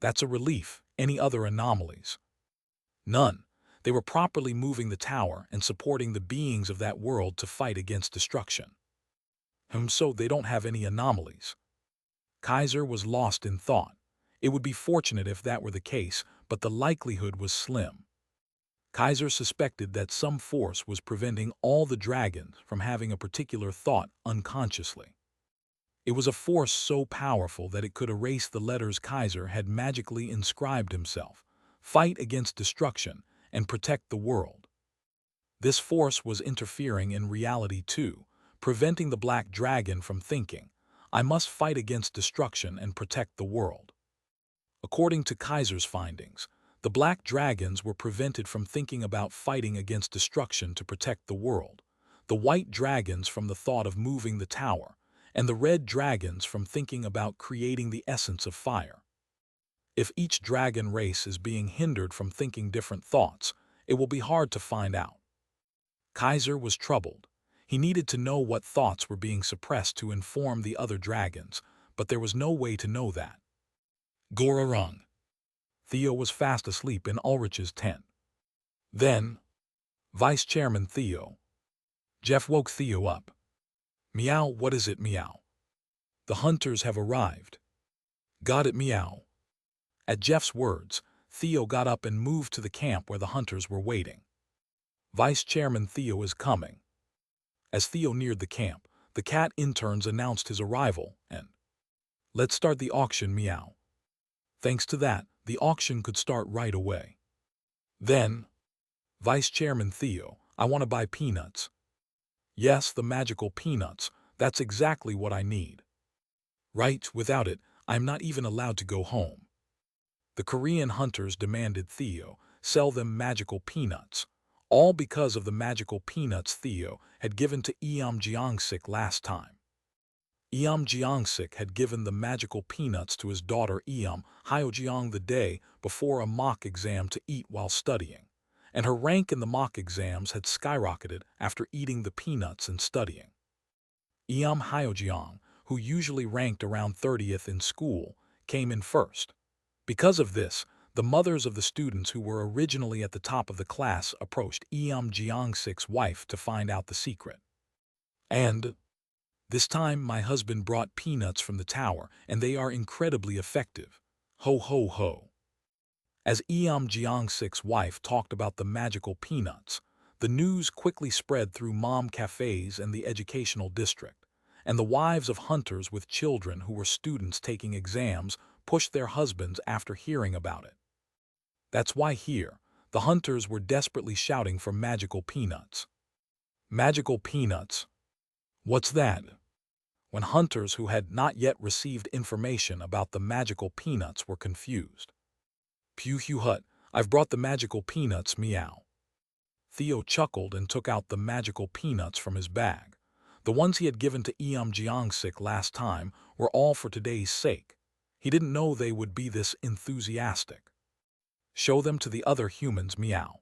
That's a relief. Any other anomalies? None. They were properly moving the tower and supporting the beings of that world to fight against destruction. So they don't have any anomalies. Kaiser was lost in thought. It would be fortunate if that were the case, but the likelihood was slim. Kaiser suspected that some force was preventing all the dragons from having a particular thought unconsciously. It was a force so powerful that it could erase the letters Kaiser had magically inscribed himself, fight against destruction, and protect the world. This force was interfering in reality too, preventing the black dragon from thinking, I must fight against destruction and protect the world. According to Kaiser's findings, The black dragons were prevented from thinking about fighting against destruction to protect the world, the white dragons from the thought of moving the tower, and the red dragons from thinking about creating the essence of fire. If each dragon race is being hindered from thinking different thoughts, it will be hard to find out. Kaiser was troubled. He needed to know what thoughts were being suppressed to inform the other dragons, but there was no way to know that. Gorarung. Theo was fast asleep in Ulrich's tent. Then, Vice Chairman Theo. Jeff woke Theo up. Meow, what is it, meow? The hunters have arrived. Got it, meow. At Jeff's words, Theo got up and moved to the camp where the hunters were waiting. Vice Chairman Theo is coming. As Theo neared the camp, the cat interns announced his arrival and, let's start the auction, meow. Thanks to that, the auction could start right away. Then, Vice Chairman Theo, I want to buy peanuts. Yes, the magical peanuts, that's exactly what I need. Right, without it, I'm not even allowed to go home. The Korean hunters demanded Theo sell them magical peanuts, all because of the magical peanuts Theo had given to Eom Jeongsik last time. Eom Jeongsik had given the magical peanuts to his daughter Eom Hyojeong the day before a mock exam to eat while studying, and her rank in the mock exams had skyrocketed after eating the peanuts and studying. Eom Hyojeong, who usually ranked around 30th in school, came in first. Because of this, the mothers of the students who were originally at the top of the class approached Eom Jeongsik's wife to find out the secret. And this time my husband brought peanuts from the tower, and they are incredibly effective. Ho ho ho. As Eom Jeongsik's wife talked about the magical peanuts, the news quickly spread through mom cafes and the educational district, and the wives of hunters with children who were students taking exams pushed their husbands after hearing about it. That's why here, the hunters were desperately shouting for magical peanuts. Magical peanuts? What's that? When hunters who had not yet received information about the magical peanuts were confused. Pew Hugh Hut, I've brought the magical peanuts, meow. Theo chuckled and took out the magical peanuts from his bag. The ones he had given to Eom Jeongsik last time were all for today's sake. He didn't know they would be this enthusiastic. Show them to the other humans, meow.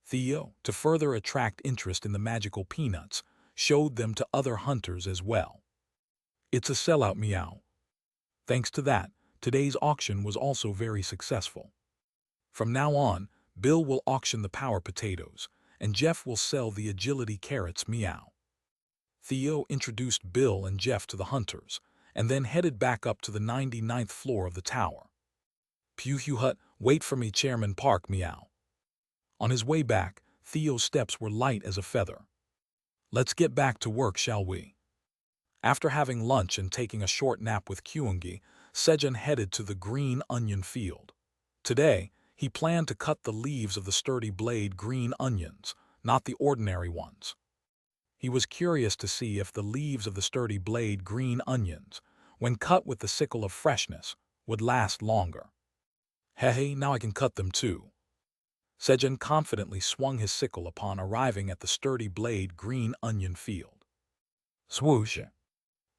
Theo, to further attract interest in the magical peanuts, showed them to other hunters as well. It's a sellout, meow. Thanks to that, today's auction was also very successful. From now on, Bill will auction the power potatoes, and Jeff will sell the agility carrots, meow. Theo introduced Bill and Jeff to the hunters, and then headed back up to the 99th floor of the tower. Pew Hugh Hut, wait for me, Chairman Park, meow. On his way back, Theo's steps were light as a feather. Let's get back to work, shall we? After having lunch and taking a short nap with Kyungi, Sejun headed to the green onion field. Today, he planned to cut the leaves of the sturdy blade green onions, not the ordinary ones. He was curious to see if the leaves of the sturdy blade green onions, when cut with the sickle of freshness, would last longer. Hey, now I can cut them too. Sejun confidently swung his sickle upon arriving at the sturdy blade green onion field. Swoosh!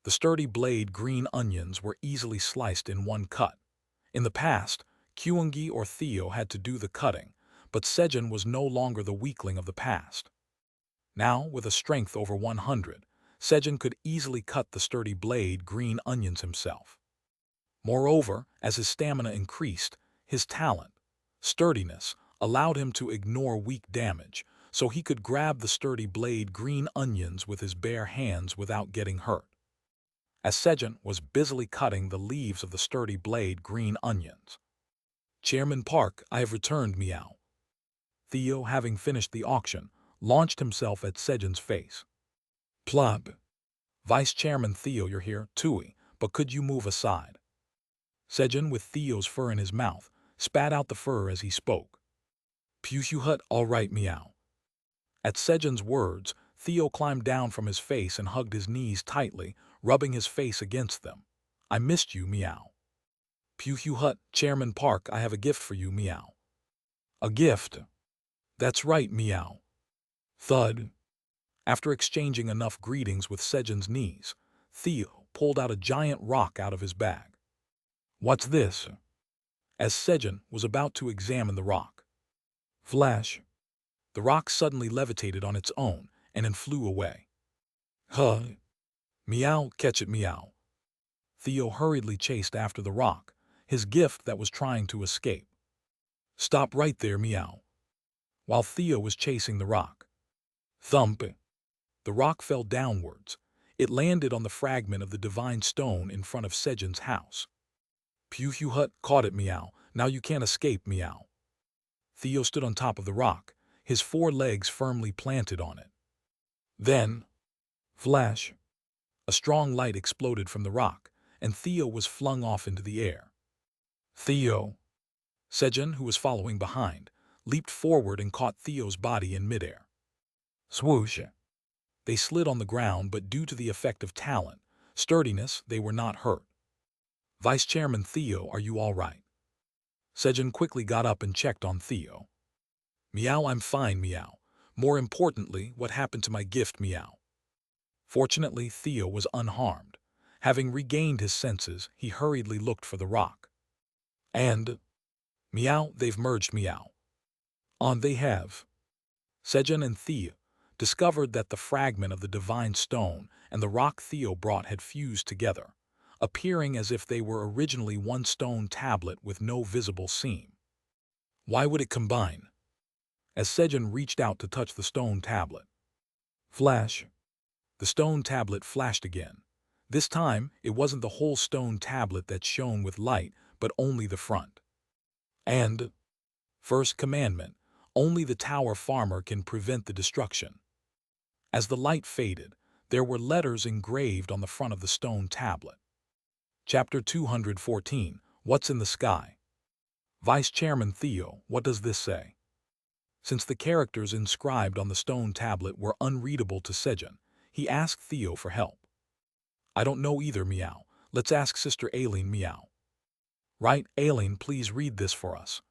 The sturdy blade green onions were easily sliced in one cut. In the past, Kyungi or Theo had to do the cutting, but Sejun was no longer the weakling of the past. Now, with a strength over 100, Sejun could easily cut the sturdy blade green onions himself. Moreover, as his stamina increased, his talent, sturdiness, allowed him to ignore weak damage, so he could grab the sturdy blade green onions with his bare hands without getting hurt. As Sejun was busily cutting the leaves of the sturdy blade green onions. Chairman Park, I have returned, meow. Theo, having finished the auction, launched himself at Sejun's face. Plub. Vice Chairman Theo, you're here, tooey, but could you move aside? Sejun, with Theo's fur in his mouth, spat out the fur as he spoke. Pew Hugh Hut, all right, meow. At Sejun's words, Theo climbed down from his face and hugged his knees tightly, rubbing his face against them. I missed you, meow. Pew Hugh Hut, Chairman Park, I have a gift for you, meow. A gift. That's right, meow. Thud. After exchanging enough greetings with Sejun's niece, Theo pulled out a giant rock out of his bag. What's this? As Sejun was about to examine the rock. Flash. The rock suddenly levitated on its own and then flew away. Huh. Meow, catch it, meow. Theo hurriedly chased after the rock, his gift that was trying to escape. Stop right there, meow. While Theo was chasing the rock. Thump. The rock fell downwards. It landed on the fragment of the divine stone in front of Sejun's house. Pew Hut caught it, meow. Now you can't escape, meow. Theo stood on top of the rock, his 4 legs firmly planted on it. Then, flash. A strong light exploded from the rock, and Theo was flung off into the air. Theo. Sejun, who was following behind, leaped forward and caught Theo's body in midair. Swoosh. They slid on the ground, but due to the effect of talent, sturdiness, they were not hurt. Vice Chairman Theo, are you all right? Sejun quickly got up and checked on Theo. Meow, I'm fine, meow. More importantly, what happened to my gift, meow? Fortunately, Theo was unharmed. Having regained his senses, he hurriedly looked for the rock. And, meow, they've merged, meow. On they have. Sejun and Theo discovered that the fragment of the divine stone and the rock Theo brought had fused together, appearing as if they were originally one stone tablet with no visible seam. Why would it combine? As Sejun reached out to touch the stone tablet. Flash. The stone tablet flashed again. This time, it wasn't the whole stone tablet that shone with light, but only the front. And, first commandment, only the tower farmer can prevent the destruction. As the light faded, there were letters engraved on the front of the stone tablet. Chapter 214, What's in the Sky? Vice Chairman Theo, what does this say? Since the characters inscribed on the stone tablet were unreadable to Sejun, he asked Theo for help. I don't know either, meow. Let's ask Sister Aileen, meow. Right, Aileen, please read this for us.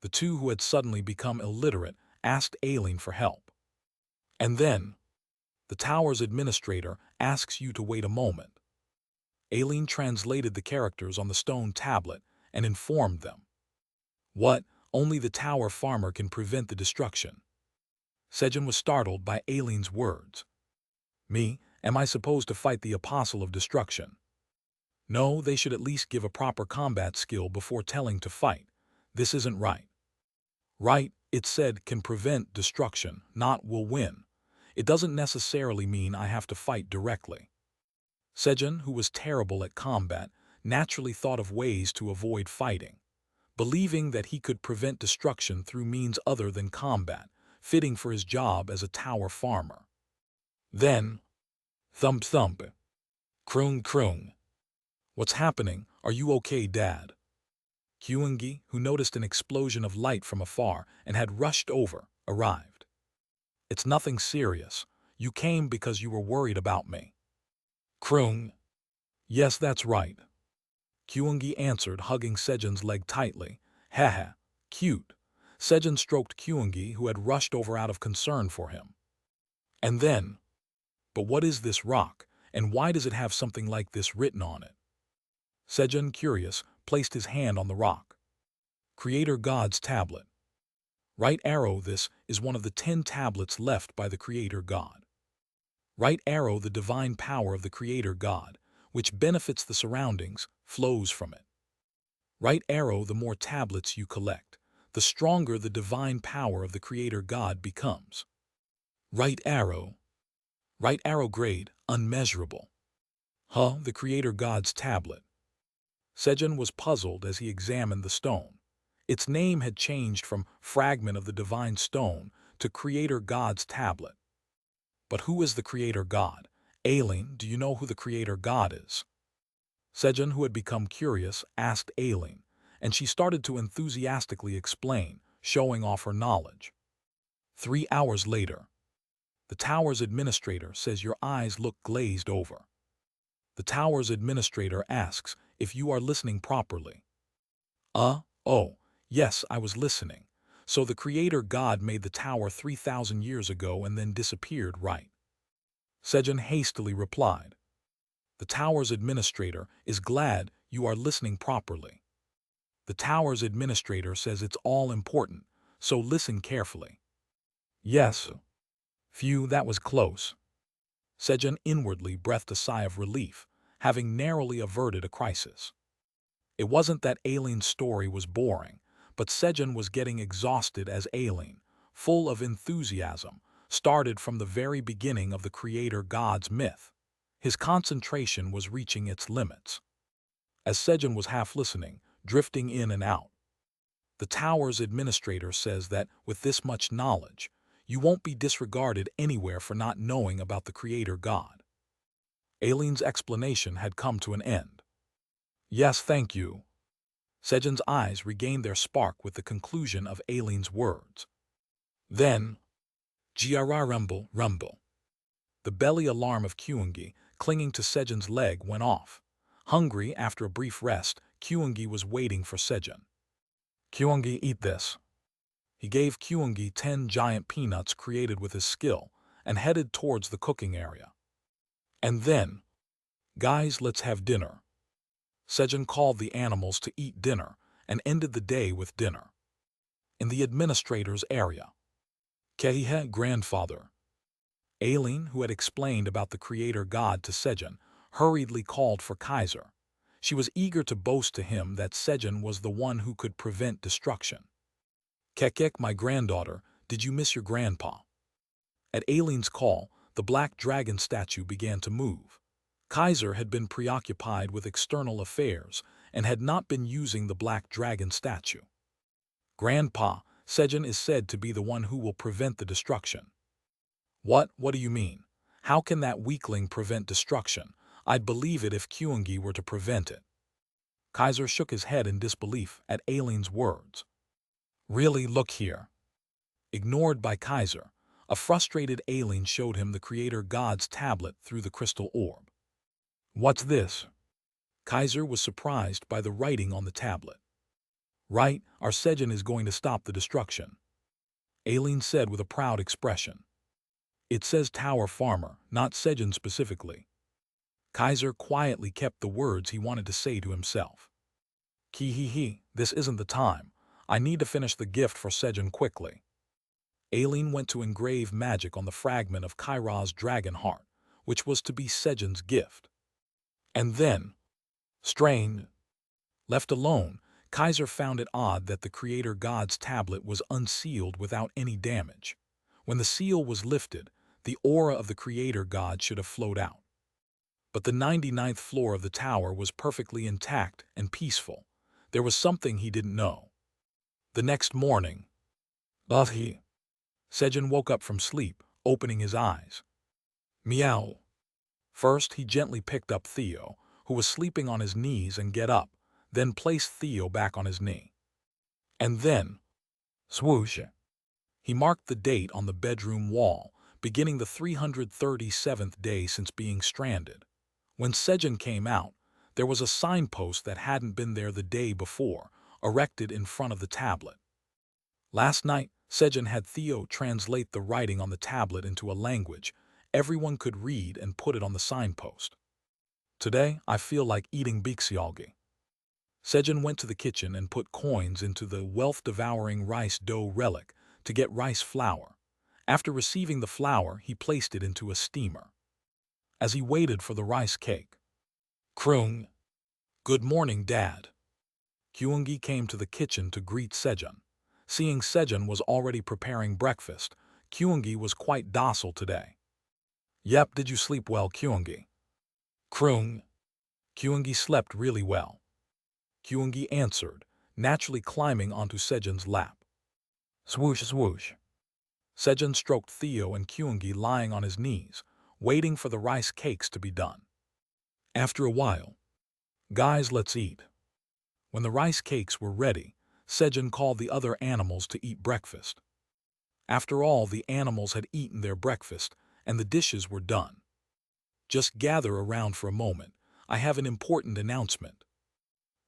The two who had suddenly become illiterate asked Aileen for help. And then, the tower's administrator asks you to wait a moment. Aileen translated the characters on the stone tablet and informed them. What? Only the tower farmer can prevent the destruction. Sejun was startled by Aileen's words. Me? Am I supposed to fight the apostle of destruction? No, they should at least give a proper combat skill before telling to fight. This isn't right. Right, it said, can prevent destruction, not will win. It doesn't necessarily mean I have to fight directly. Sejun, who was terrible at combat, naturally thought of ways to avoid fighting, believing that he could prevent destruction through means other than combat, fitting for his job as a tower farmer. Then, thump thump. Kroong kroong. What's happening? Are you okay, Dad? Kyungi, who noticed an explosion of light from afar and had rushed over, arrived. It's nothing serious. You came because you were worried about me. Kroong. Yes, that's right. Kyungi answered, hugging Sejun's leg tightly. Haha, cute. Sejun stroked Kyungi, who had rushed over out of concern for him. And then, but what is this rock, and why does it have something like this written on it? Sejun, curious, placed his hand on the rock. Creator God's tablet. Right arrow, this is one of the 10 tablets left by the Creator God. Right arrow, the divine power of the Creator God, which benefits the surroundings, flows from it. Right arrow, the more tablets you collect, the stronger the divine power of the Creator God becomes. Right arrow grade, unmeasurable. The Creator God's tablet. Sejun was puzzled as he examined the stone. Its name had changed from Fragment of the Divine Stone to Creator God's tablet. But who is the Creator God? Aileen, do you know who the Creator God is? Sejun, who had become curious, asked Aileen, and she started to enthusiastically explain, showing off her knowledge. 3 hours later. The tower's administrator says your eyes look glazed over. The tower's administrator asks if you are listening properly. Oh, yes, I was listening. So the creator god made the tower 3,000 years ago and then disappeared, right? Sejun hastily replied. The tower's administrator is glad you are listening properly. The tower's administrator says it's all important, so listen carefully. Yes. Phew, that was close. Sejun inwardly breathed a sigh of relief, having narrowly averted a crisis. It wasn't that Aileen's story was boring, but Sejun was getting exhausted as Aileen, full of enthusiasm, started from the very beginning of the creator god's myth. His concentration was reaching its limits. As Sejun was half listening, drifting in and out, the tower's administrator says that with this much knowledge, you won't be disregarded anywhere for not knowing about the creator god. Aileen's explanation had come to an end. Yes, thank you. Sejun's eyes regained their spark with the conclusion of Aileen's words. Then, Jiara rumble, rumble. The belly alarm of Kyungi, clinging to Sejun's leg, went off. Hungry after a brief rest, Kyungi was waiting for Sejun. Kyungi, eat this. He gave Kyungi 10 giant peanuts created with his skill and headed towards the cooking area. And then, guys, let's have dinner. Sejun called the animals to eat dinner and ended the day with dinner. In the administrator's area. Kehihe, grandfather. Aileen, who had explained about the creator god to Sejun, hurriedly called for Kaiser. She was eager to boast to him that Sejun was the one who could prevent destruction. Kekek, my granddaughter, did you miss your grandpa? At Aileen's call, the black dragon statue began to move. Kaiser had been preoccupied with external affairs and had not been using the black dragon statue. Grandpa, Sejun is said to be the one who will prevent the destruction. What do you mean? How can that weakling prevent destruction? I'd believe it if Kyungi were to prevent it. Kaiser shook his head in disbelief at Aileen's words. Really, look here. Ignored by Kaiser, a frustrated Aileen showed him the creator god's tablet through the crystal orb. What's this? Kaiser was surprised by the writing on the tablet. Right, our Sejun is going to stop the destruction. Aileen said with a proud expression. It says Tower Farmer, not Sejun specifically. Kaiser quietly kept the words he wanted to say to himself. Kihihi, this isn't the time. I need to finish the gift for Sejun quickly. Aileen went to engrave magic on the fragment of Kaira's dragon heart, which was to be Sejun's gift. And then, strained, left alone, Kaiser found it odd that the creator god's tablet was unsealed without any damage. When the seal was lifted, the aura of the creator god should have flowed out. But the 99th floor of the tower was perfectly intact and peaceful. There was something he didn't know. The next morning, Sejun woke up from sleep, opening his eyes. Meow. First, he gently picked up Theo, who was sleeping on his knees, and get up, then placed Theo back on his knee. And then, swoosh. He marked the date on the bedroom wall, beginning the 337th day since being stranded. When Sejun came out, there was a signpost that hadn't been there the day before, erected in front of the tablet. Last night, Sejun had Theo translate the writing on the tablet into a language everyone could read and put it on the signpost. Today, I feel like eating bixialgi. Sejun went to the kitchen and put coins into the wealth-devouring rice dough relic to get rice flour. After receiving the flour, he placed it into a steamer. As he waited for the rice cake, Krung. Good morning, Dad. Kyungi came to the kitchen to greet Sejun. Seeing Sejun was already preparing breakfast, Kyungi was quite docile today. Yep, did you sleep well, Kyungi? Krung. Kyungi slept really well. Kyungi answered, naturally climbing onto Sejun's lap. Swoosh, swoosh. Sejun stroked Theo and Kyungi lying on his knees, waiting for the rice cakes to be done. After a while, guys, let's eat. When the rice cakes were ready, Sejun called the other animals to eat breakfast. After all, the animals had eaten their breakfast, and the dishes were done. Just gather around for a moment. I have an important announcement.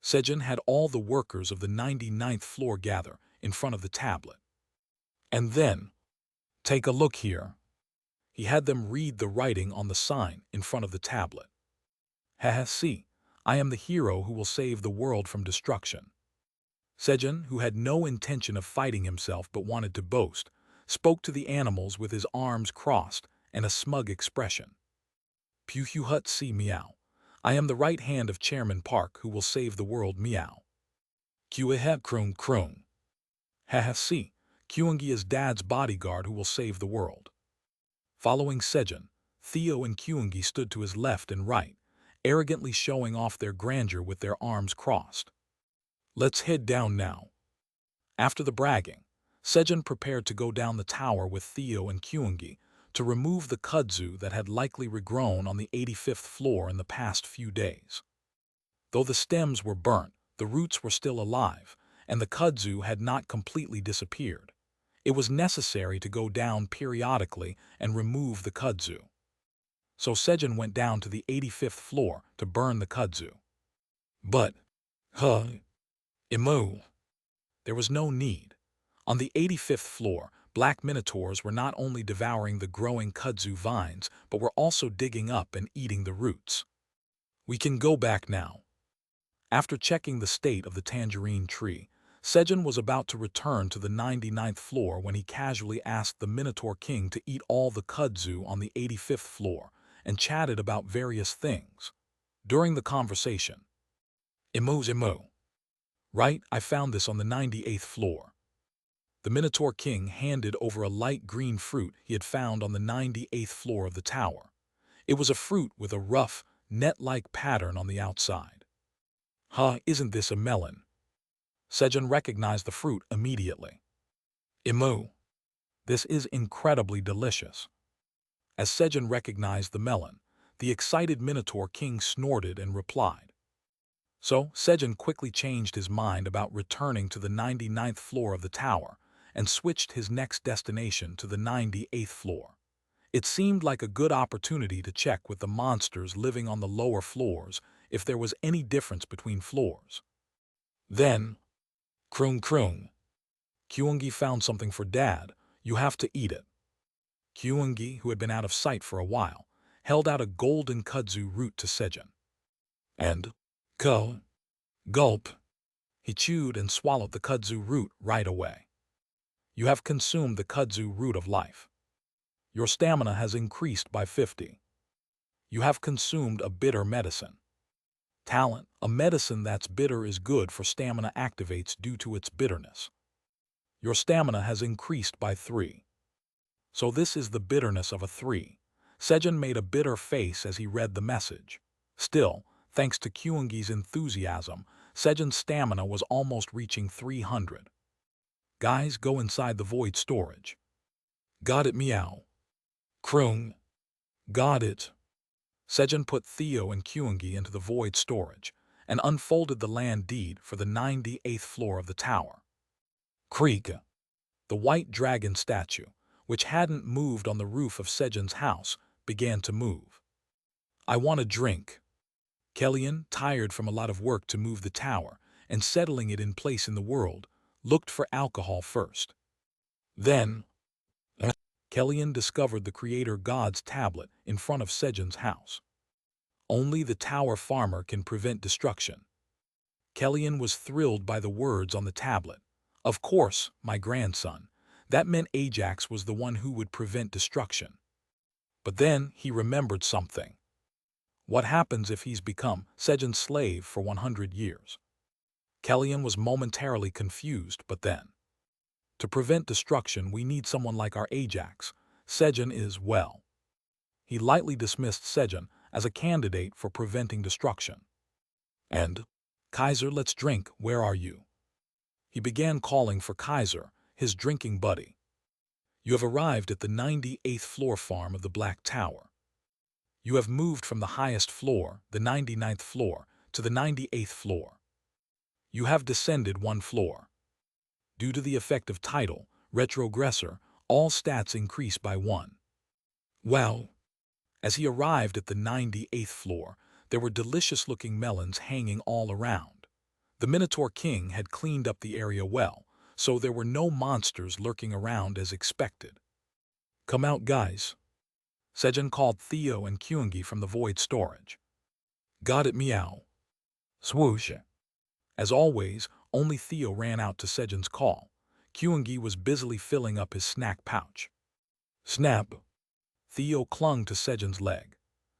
Sejun had all the workers of the 99th floor gather in front of the tablet. And then, take a look here. He had them read the writing on the sign in front of the tablet. Haha, see, I am the hero who will save the world from destruction. Sejun, who had no intention of fighting himself but wanted to boast, spoke to the animals with his arms crossed and a smug expression. Puhu hut si meow. I am the right hand of Chairman Park who will save the world meow. Kuehe kroon kroon. Haha, see, Kyungi is Dad's bodyguard who will save the world. Following Sejun, Theo and Kyungi stood to his left and right, arrogantly showing off their grandeur with their arms crossed. Let's head down now. After the bragging, Sejun prepared to go down the tower with Theo and Kyungi to remove the kudzu that had likely regrown on the 85th floor in the past few days. Though the stems were burnt, the roots were still alive, and the kudzu had not completely disappeared. It was necessary to go down periodically and remove the kudzu. So Sejun went down to the 85th floor to burn the kudzu. But, there was no need. On the 85th floor, black minotaurs were not only devouring the growing kudzu vines, but were also digging up and eating the roots. We can go back now. After checking the state of the tangerine tree, Sejun was about to return to the 99th floor when he casually asked the Minotaur King to eat all the kudzu on the 85th floor and chatted about various things. During the conversation, Right, I found this on the 98th floor. The Minotaur King handed over a light green fruit he had found on the 98th floor of the tower. It was a fruit with a rough, net-like pattern on the outside. Isn't this a melon? Sejun recognized the fruit immediately. This is incredibly delicious. As Sejun recognized the melon, the excited Minotaur King snorted and replied. So Sejun quickly changed his mind about returning to the 99th floor of the tower and switched his next destination to the 98th floor. It seemed like a good opportunity to check with the monsters living on the lower floors if there was any difference between floors. Then, Kroon Kroon. Kyungi found something for Dad. You have to eat it. Kyungi, who had been out of sight for a while, held out a golden kudzu root to Sejun. And, gulp. He chewed and swallowed the kudzu root right away. You have consumed the kudzu root of life. Your stamina has increased by 50. You have consumed a bitter medicine. Talent, a medicine that's bitter is good for stamina activates due to its bitterness. Your stamina has increased by 3. So this is the bitterness of a 3. Sejun made a bitter face as he read the message. Still, thanks to Kyungi's enthusiasm, Sejun's stamina was almost reaching 300. Guys, go inside the void storage. Got it, meow. Kroon. Got it. Sejun put Theo and Kyungi into the void storage and unfolded the land deed for the 98th floor of the tower. Creak. The white dragon statue, which hadn't moved on the roof of Sejun's house, began to move. I want a drink. Kellyan, tired from a lot of work to move the tower and settling it in place in the world, looked for alcohol first. Then, Kellyan discovered the Creator God's tablet in front of Sejun's house. Only the tower farmer can prevent destruction. Kellyan was thrilled by the words on the tablet. Of course, my grandson. That meant Ajax was the one who would prevent destruction. But then he remembered something. What happens if he's become Sejun's slave for 100 years? Kellyan was momentarily confused, but then. To prevent destruction, we need someone like our Ajax. Sejun is, well. He lightly dismissed Sejun as a candidate for preventing destruction. And, Kaiser, let's drink, where are you? He began calling for Kaiser, his drinking buddy. You have arrived at the 98th floor farm of the Black Tower. You have moved from the highest floor, the 99th floor, to the 98th floor. You have descended 1 floor. Due to the effect of title, retrogressor, all stats increase by 1. Wow! As he arrived at the 98th floor, there were delicious-looking melons hanging all around. The Minotaur King had cleaned up the area well, so there were no monsters lurking around as expected. "Come out, guys." Sejun called Theo and Kyungi from the void storage. "Got it, meow." Swoosh. As always, only Theo ran out to Sejun's call. Kyungi was busily filling up his snack pouch. Snap. Theo clung to Sejun's leg.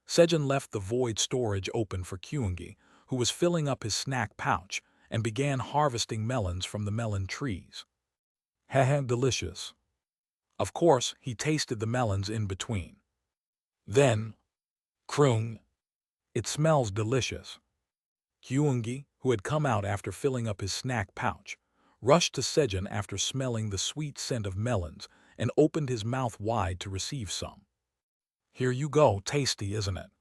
Sejun left the void storage open for Kyungi, who was filling up his snack pouch, and began harvesting melons from the melon trees. Haha, delicious. Of course, he tasted the melons in between. Then, croon. It smells delicious. Kyungi, who had come out after filling up his snack pouch, rushed to Sejun after smelling the sweet scent of melons and opened his mouth wide to receive some. "Here you go, tasty, isn't it?"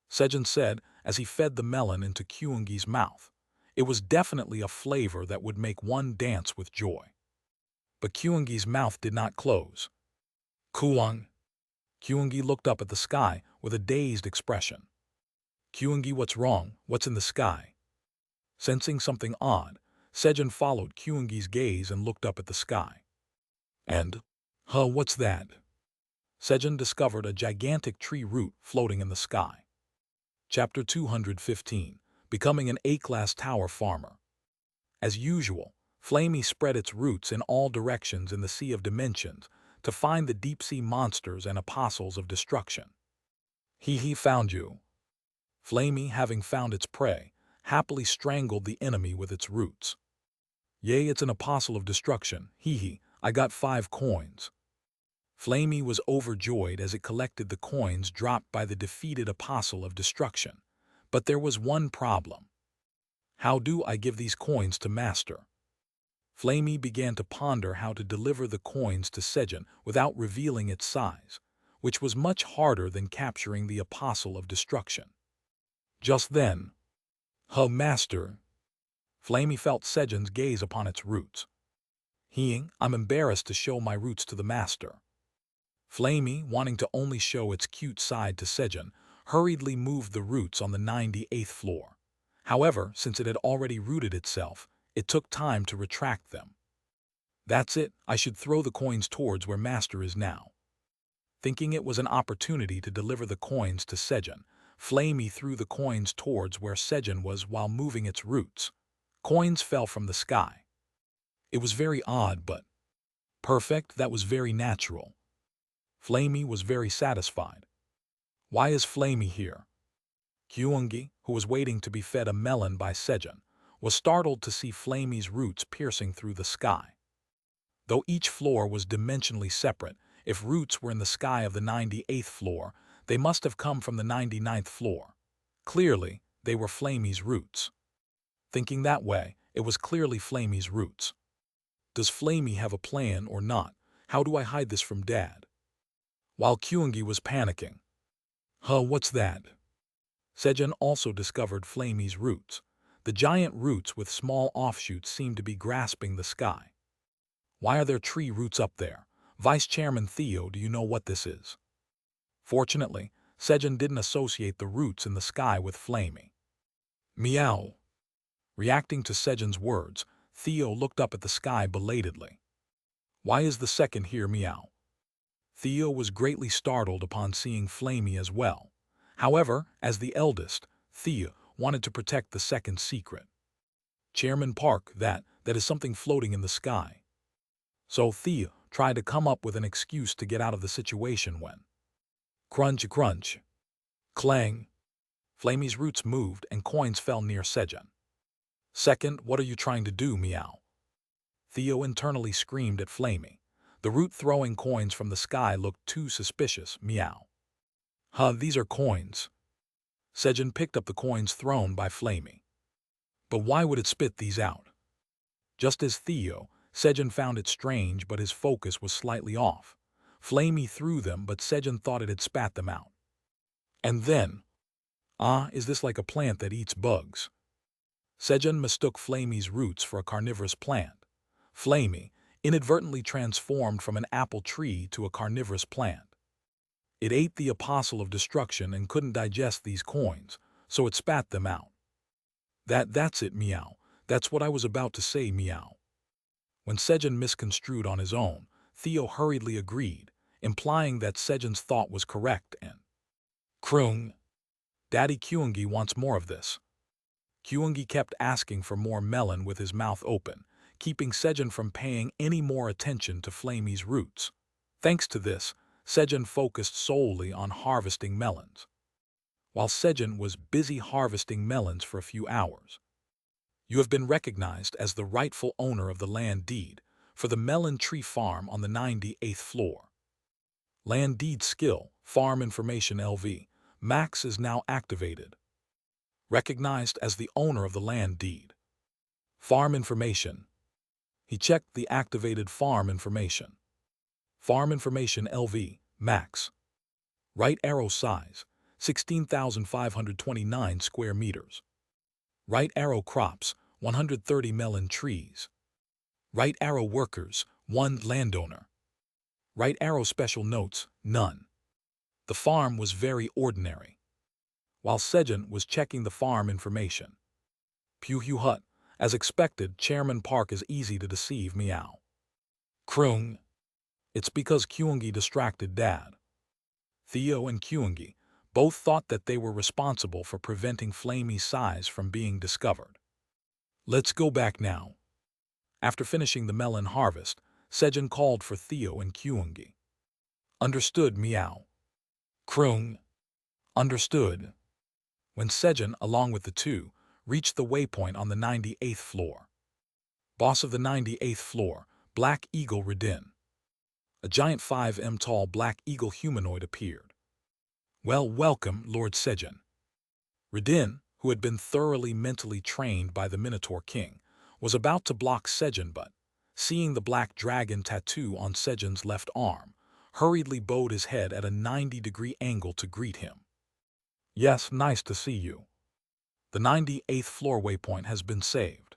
Sejun said as he fed the melon into Kyungi's mouth. It was definitely a flavor that would make one dance with joy. But Kyungi's mouth did not close. "Kuang." Kyungi looked up at the sky with a dazed expression. "Kyungi, what's wrong? What's in the sky?" Sensing something odd, Sejun followed Kyungi's gaze and looked up at the sky. And, what's that? Sejun discovered a gigantic tree root floating in the sky. Chapter 215, Becoming an A-Class Tower Farmer. As usual, Flamey spread its roots in all directions in the Sea of Dimensions to find the deep-sea monsters and apostles of destruction. He found you. Flamey, having found its prey, happily strangled the enemy with its roots. Yay, it's an apostle of destruction. I got 5 coins. Flamey was overjoyed as it collected the coins dropped by the defeated apostle of destruction. But there was one problem. How do I give these coins to Master? Flamey began to ponder how to deliver the coins to Sejun without revealing its size, which was much harder than capturing the apostle of destruction. Just then, Master. Flamey felt Sejun's gaze upon its roots. I'm embarrassed to show my roots to the Master. Flamey, wanting to only show its cute side to Sejun, hurriedly moved the roots on the 98th floor. However, since it had already rooted itself, it took time to retract them. That's it, I should throw the coins towards where Master is now. Thinking it was an opportunity to deliver the coins to Sejun, Flamey threw the coins towards where Sejun was while moving its roots. Coins fell from the sky. It was very odd, but perfect. That was very natural. Flamey was very satisfied. Why is Flamey here? Kyungi, who was waiting to be fed a melon by Sejun, was startled to see Flamey's roots piercing through the sky. Though each floor was dimensionally separate, if roots were in the sky of the 98th floor, they must have come from the 99th floor. Clearly, they were Flamey's roots. Thinking that way, it was clearly Flamey's roots. Does Flamey have a plan or not? How do I hide this from Dad? While Kyungi was panicking. What's that? Sejun also discovered Flamey's roots. The giant roots with small offshoots seemed to be grasping the sky. Why are there tree roots up there? Vice Chairman Theo, do you know what this is? Fortunately, Sejun didn't associate the roots in the sky with Flamey. Meow. Reacting to Sejun's words, Theo looked up at the sky belatedly. Why is the second here, meow? Theo was greatly startled upon seeing Flamey as well. However, as the eldest, Theo wanted to protect the second's secret. Chairman Park, that is something floating in the sky. So Theo tried to come up with an excuse to get out of the situation when crunch, crunch, clang. Flamey's roots moved and coins fell near Sejun. Second, what are you trying to do, meow? Theo internally screamed at Flamey. The root throwing coins from the sky looked too suspicious, meow. These are coins. Sejun picked up the coins thrown by Flamey. But why would it spit these out? Just as Theo, Sejun found it strange, but his focus was slightly off. Flamey threw them, but Sejun thought it had spat them out. And then, is this like a plant that eats bugs? Sejun mistook Flamey's roots for a carnivorous plant. Flamey inadvertently transformed from an apple tree to a carnivorous plant. It ate the apostle of destruction and couldn't digest these coins, so it spat them out. That's it, meow. That's what I was about to say, meow. When Sejun misconstrued on his own, Theo hurriedly agreed, implying that Sejun's thought was correct and Krung, Daddy Kyungi wants more of this. Kyungi kept asking for more melon with his mouth open, keeping Sejun from paying any more attention to Flamey's roots. Thanks to this, Sejun focused solely on harvesting melons. While Sejun was busy harvesting melons for a few hours, you have been recognized as the rightful owner of the land deed for the melon tree farm on the 98th floor. Land deed skill, farm information LV, Max is now activated. Recognized as the owner of the land deed. Farm information. He checked the activated farm information. Farm information LV, Max. Right arrow size, 16,529 square meters. Right arrow crops, 130 melon trees. Right arrow workers, 1 landowner. Right arrow special notes, none. The farm was very ordinary. While Sejun was checking the farm information. Pew Hut, as expected, Chairman Park is easy to deceive, meow. Krung. It's because Kyungi distracted Dad. Theo and Kyungi both thought that they were responsible for preventing Flamey's size from being discovered. Let's go back now. After finishing the melon harvest, Sejun called for Theo and Kyungi. Understood, meow. Krung. Understood. When Sejun, along with the two, reached the waypoint on the 98th floor. Boss of the 98th floor, Black Eagle Redin. A giant 5 m tall Black Eagle humanoid appeared. Well, welcome, Lord Sejun. Redin, who had been thoroughly mentally trained by the Minotaur King, was about to block Sejun but, seeing the black dragon tattoo on Sejun's left arm, hurriedly bowed his head at a 90-degree angle to greet him. Yes, nice to see you. The 98th floor waypoint has been saved.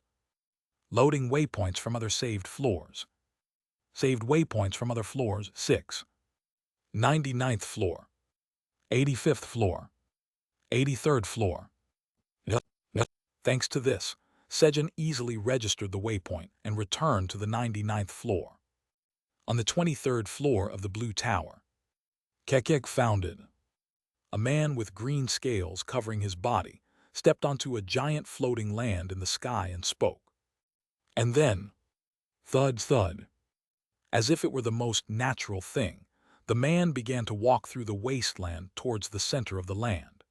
Loading waypoints from other saved floors. Saved waypoints from other floors, 6. 99th floor. 85th floor. 83rd floor. Thanks to this, Sejun easily registered the waypoint and returned to the 99th floor. On the 23rd floor of the Blue Tower, Kekek founded. A man with green scales covering his body stepped onto a giant floating land in the sky and spoke. And then, thud thud. As if it were the most natural thing, the man began to walk through the wasteland towards the center of the land.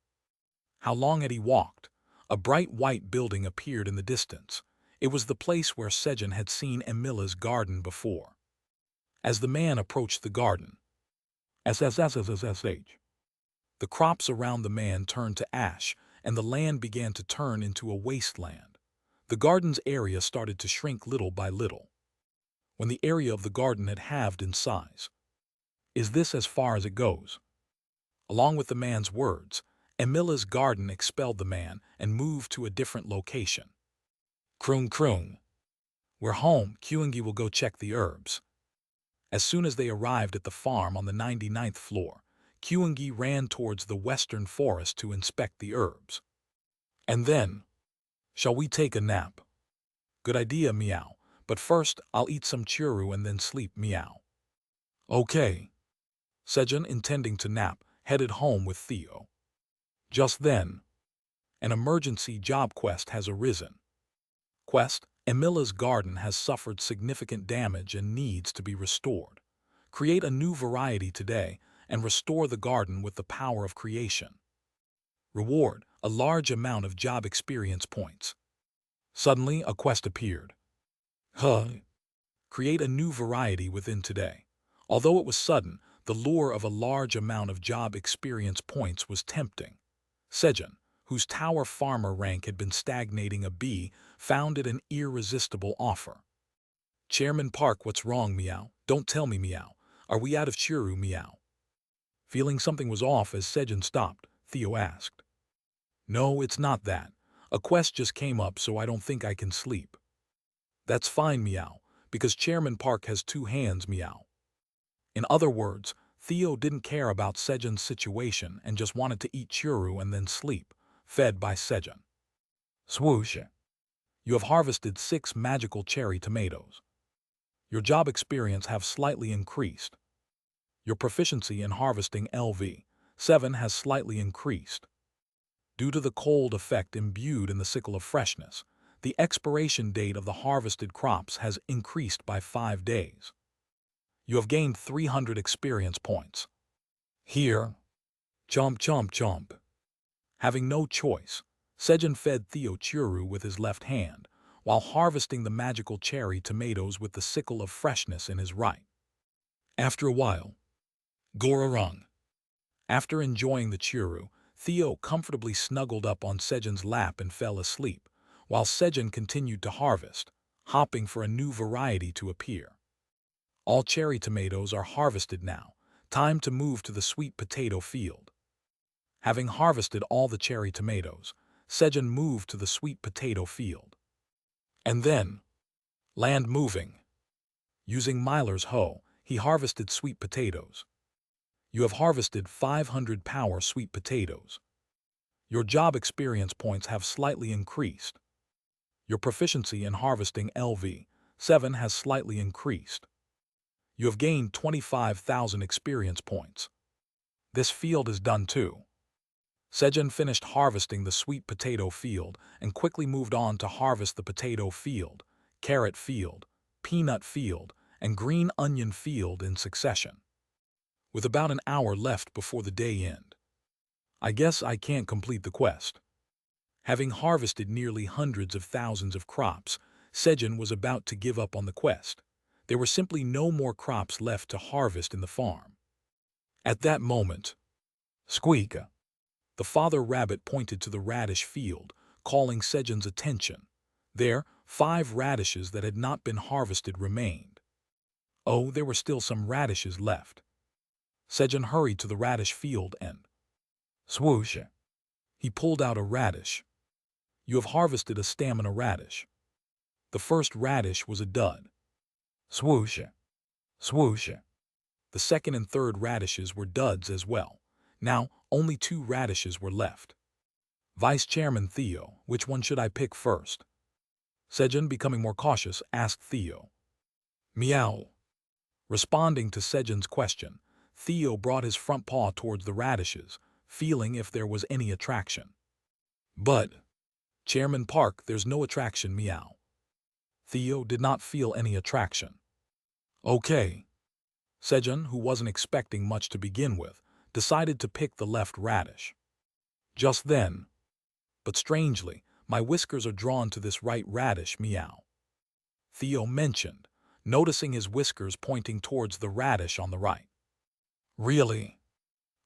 How long had he walked? A bright white building appeared in the distance. It was the place where Sejun had seen Emila's garden before. As the man approached the garden, SSSSSH. The crops around the man turned to ash, and the land began to turn into a wasteland. The garden's area started to shrink little by little. When the area of the garden had halved in size. Is this as far as it goes? Along with the man's words, Emila's garden expelled the man and moved to a different location. Krung Krung. We're home, Kyungi will go check the herbs. As soon as they arrived at the farm on the 99th floor, Kyungi ran towards the western forest to inspect the herbs. And then, shall we take a nap? Good idea, meow, but first I'll eat some churu and then sleep, meow. Okay. Sejun, intending to nap, headed home with Theo. Just then, an emergency job quest has arisen. Quest, Emila's garden has suffered significant damage and needs to be restored. Create a new variety today and restore the garden with the power of creation. Reward, a large amount of job experience points. Suddenly, a quest appeared. Create a new variety within today. Although it was sudden, the lure of a large amount of job experience points was tempting. Sejun, whose tower farmer rank had been stagnating a B, found it an irresistible offer. Chairman Park, what's wrong, meow? Don't tell me, meow. Are we out of churu, meow? Feeling something was off as Sejun stopped, Theo asked. No, it's not that. A quest just came up, so I don't think I can sleep. That's fine, meow, because Chairman Park has 2 hands, meow. In other words, Theo didn't care about Sejun's situation and just wanted to eat churu and then sleep, fed by Sejun. Swoosh. You have harvested 6 magical cherry tomatoes. Your job experience have slightly increased. Your proficiency in harvesting LV7 has slightly increased. Due to the cold effect imbued in the sickle of freshness, the expiration date of the harvested crops has increased by 5 days. You have gained 300 experience points. Here, chomp chomp chomp. Having no choice, Sejun fed Theo Churu with his left hand, while harvesting the magical cherry tomatoes with the sickle of freshness in his right. After a while, Gorarung. After enjoying the churu, Theo comfortably snuggled up on Sejun's lap and fell asleep, while Sejun continued to harvest, hopping for a new variety to appear. All cherry tomatoes are harvested now. Time to move to the sweet potato field. Having harvested all the cherry tomatoes, Sejun moved to the sweet potato field. And then, land moving. Using Myler's hoe, he harvested sweet potatoes. You have harvested 500 power sweet potatoes. Your job experience points have slightly increased. Your proficiency in harvesting LV7 has slightly increased. You have gained 25,000 experience points. This field is done too. Sejun finished harvesting the sweet potato field and quickly moved on to harvest the potato field, carrot field, peanut field, and green onion field in succession. With about an hour left before the day end, I guess I can't complete the quest. Having harvested nearly hundreds of thousands of crops, Sejun was about to give up on the quest. There were simply no more crops left to harvest in the farm. At that moment, squeak! The father rabbit pointed to the radish field, calling Sejun's attention. There, 5 radishes that had not been harvested remained. Oh, there were still some radishes left. Sejun hurried to the radish field and swoosh! He pulled out a radish. You have harvested a stamina radish. The first radish was a dud. Swoosh! Swoosh! The second and third radishes were duds as well. Now, only 2 radishes were left. Vice Chairman Theo, which one should I pick first? Sejun, becoming more cautious, asked Theo. Meow. Responding to Sejun's question, Theo brought his front paw towards the radishes, feeling if there was any attraction. But, Chairman Park, there's no attraction, meow. Theo did not feel any attraction. Okay. Sejun, who wasn't expecting much to begin with, decided to pick the left radish. Just then, but strangely, my whiskers are drawn to this right radish, meow. Theo mentioned, noticing his whiskers pointing towards the radish on the right. Really?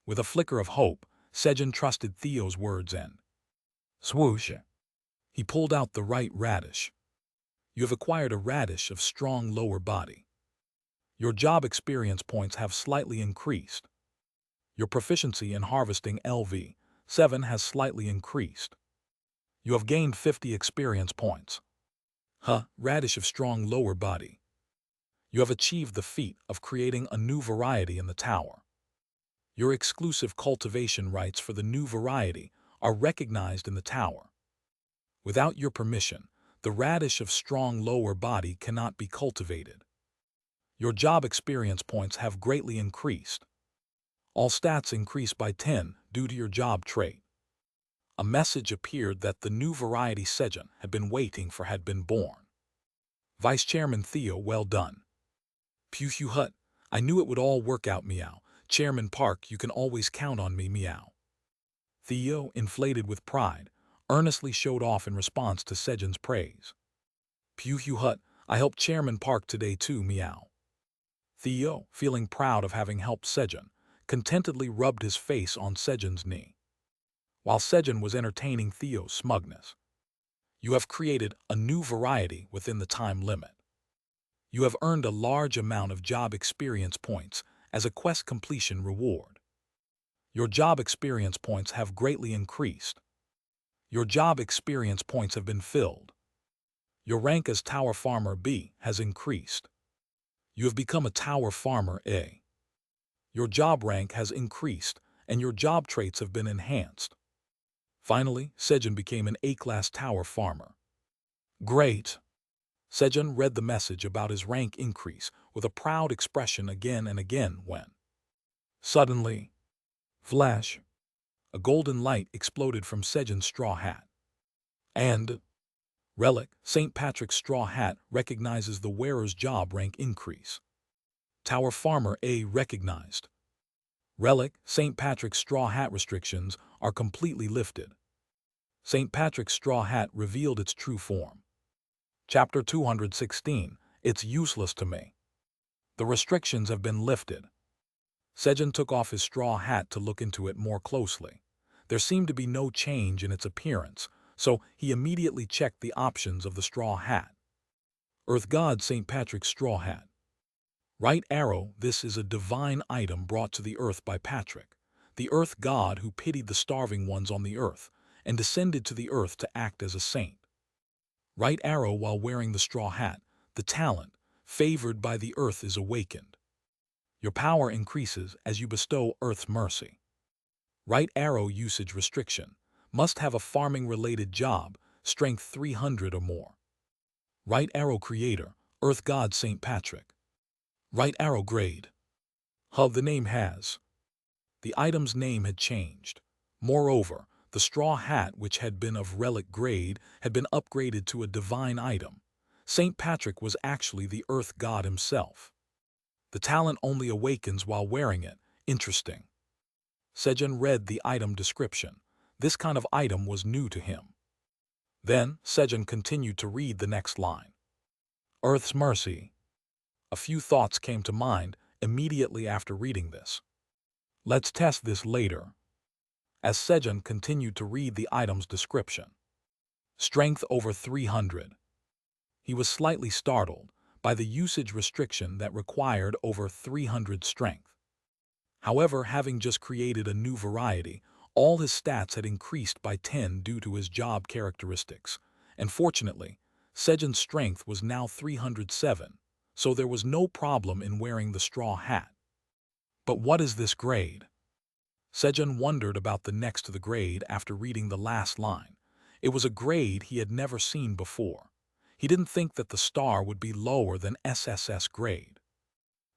With a flicker of hope, Sejun trusted Theo's words and swoosh! He pulled out the right radish. You have acquired a radish of strong lower body. Your job experience points have slightly increased. Your proficiency in harvesting LV7 has slightly increased. You have gained 50 experience points. Radish of strong lower body. You have achieved the feat of creating a new variety in the tower. Your exclusive cultivation rights for the new variety are recognized in the tower. Without your permission, the radish of strong lower body cannot be cultivated. Your job experience points have greatly increased. All stats increase by 10 due to your job trait. A message appeared that the new variety Sejun had been waiting for had been born. Vice Chairman Theo, well done. Pew Pew Hut, I knew it would all work out, meow. Chairman Park, you can always count on me, meow. Theo, inflated with pride, earnestly showed off in response to Sejun's praise. Pew Pew Hut, I helped Chairman Park today too, meow. Theo, feeling proud of having helped Sejun, contentedly rubbed his face on Sejun's knee. While Sejun was entertaining Theo's smugness. You have created a new variety within the time limit. You have earned a large amount of job experience points as a quest completion reward. Your job experience points have greatly increased. Your job experience points have been filled. Your rank as Tower Farmer B has increased. You have become a Tower Farmer A. Your job rank has increased and your job traits have been enhanced. Finally, Sejun became an A-class Tower Farmer. Great! Sejun read the message about his rank increase with a proud expression again and again when, suddenly, flash, a golden light exploded from Sejun's straw hat. And, relic, St. Patrick's straw hat recognizes the wearer's job rank increase. Tower Farmer A recognized. Relic, St. Patrick's straw hat restrictions are completely lifted. St. Patrick's straw hat revealed its true form. Chapter 216, It's useless to me. The restrictions have been lifted. Sejun took off his straw hat to look into it more closely. There seemed to be no change in its appearance, so he immediately checked the options of the straw hat. Earth God St. Patrick's straw hat. Right arrow, this is a divine item brought to the earth by Patrick, the earth god who pitied the starving ones on the earth and descended to the earth to act as a saint. Right arrow while wearing the straw hat, the talent, favored by the earth is awakened. Your power increases as you bestow earth's mercy. Right arrow usage restriction, must have a farming-related job, strength 300 or more. Right arrow creator, earth god St. Patrick. Right arrow grade. The name has. The item's name had changed. Moreover, the straw hat, which had been of relic grade, had been upgraded to a divine item. St. Patrick was actually the earth god himself. The talent only awakens while wearing it. Interesting. Sejun read the item description. This kind of item was new to him. Then, Sejun continued to read the next line. Earth's mercy. A few thoughts came to mind immediately after reading this. Let's test this later. As Sejun continued to read the item's description. Strength over 300. He was slightly startled by the usage restriction that required over 300 strength. However, having just created a new variety, all his stats had increased by 10 due to his job characteristics, and fortunately, Sejun's strength was now 307, so there was no problem in wearing the straw hat. But what is this grade? Sejun wondered about the next to the grade after reading the last line. It was a grade he had never seen before. He didn't think that the star would be lower than SSS grade.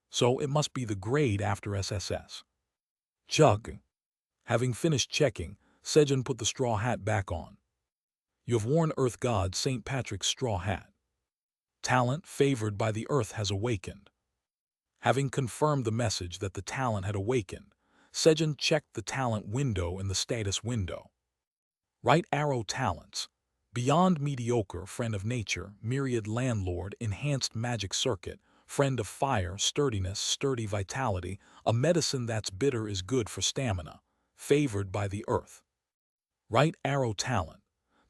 So it must be the grade after SSS. Chug. Having finished checking, Sejun put the straw hat back on. You have worn Earth God St. Patrick's straw hat. Talent favored by the earth has awakened. Having confirmed the message that the talent had awakened, Sejun checked the talent window in the status window. Right arrow talents. Beyond mediocre, friend of nature, myriad landlord, enhanced magic circuit, friend of fire, sturdiness, sturdy vitality, a medicine that's bitter is good for stamina, favored by the earth. Right arrow talent.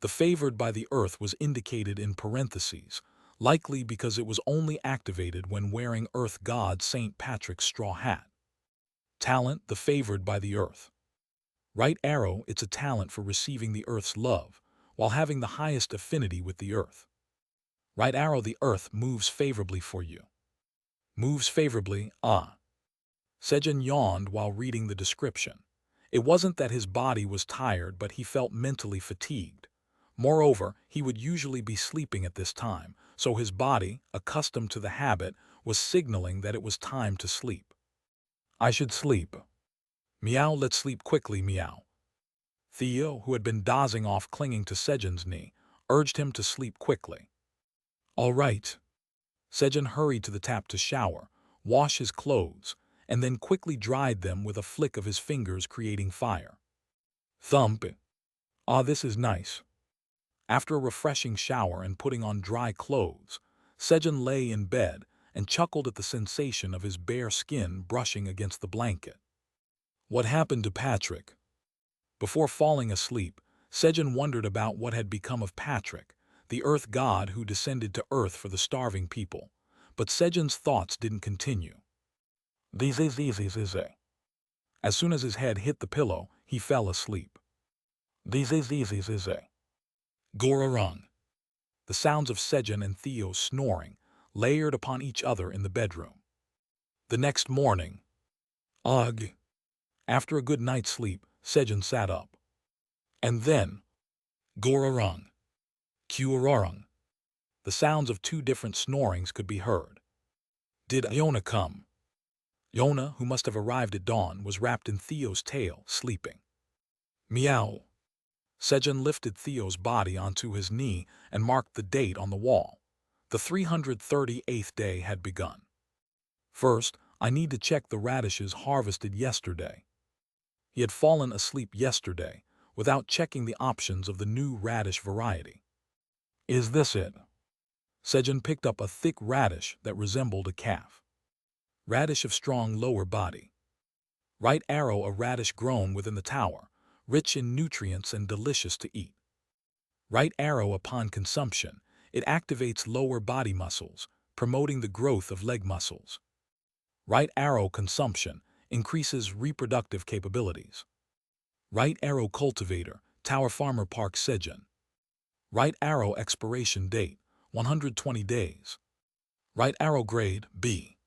The favored by the earth was indicated in parentheses, likely because it was only activated when wearing Earth God St. Patrick's straw hat. Talent, the favored by the earth. Right arrow, it's a talent for receiving the earth's love, while having the highest affinity with the earth. Right arrow, the earth moves favorably for you. Moves favorably, ah. Sejun yawned while reading the description. It wasn't that his body was tired, but he felt mentally fatigued. Moreover, he would usually be sleeping at this time, so his body, accustomed to the habit, was signaling that it was time to sleep. I should sleep. Meow, let's sleep quickly, meow. Theo, who had been dozing off clinging to Sejun's knee, urged him to sleep quickly. All right. Sejun hurried to the tap to shower, wash his clothes, and then quickly dried them with a flick of his fingers, creating fire. Thump. Ah, this is nice. After a refreshing shower and putting on dry clothes, Sejun lay in bed and chuckled at the sensation of his bare skin brushing against the blanket. What happened to Patrick? Before falling asleep, Sejun wondered about what had become of Patrick, the earth god who descended to earth for the starving people. But Sejun's thoughts didn't continue. As soon as his head hit the pillow, he fell asleep. Gorarung. The sounds of Sejun and Theo snoring, layered upon each other in the bedroom. The next morning. Ugh. After a good night's sleep, Sejun sat up. And then. Gorarung. Kuararung. The sounds of two different snorings could be heard. Did Iona come? Iona, who must have arrived at dawn, was wrapped in Theo's tail, sleeping. Meow. Sejun lifted Theo's body onto his knee and marked the date on the wall. The 338th day had begun. First, I need to check the radishes harvested yesterday. He had fallen asleep yesterday without checking the options of the new radish variety. Is this it? Sejun picked up a thick radish that resembled a calf. Radish of strong lower body. Right arrow, a radish grown within the tower, rich in nutrients and delicious to eat. Right arrow, upon consumption, it activates lower body muscles, promoting the growth of leg muscles. Right arrow consumption increases reproductive capabilities. Right arrow cultivator, Tower Farmer Park Sejun. Right arrow expiration date, 120 days. Right arrow grade, B.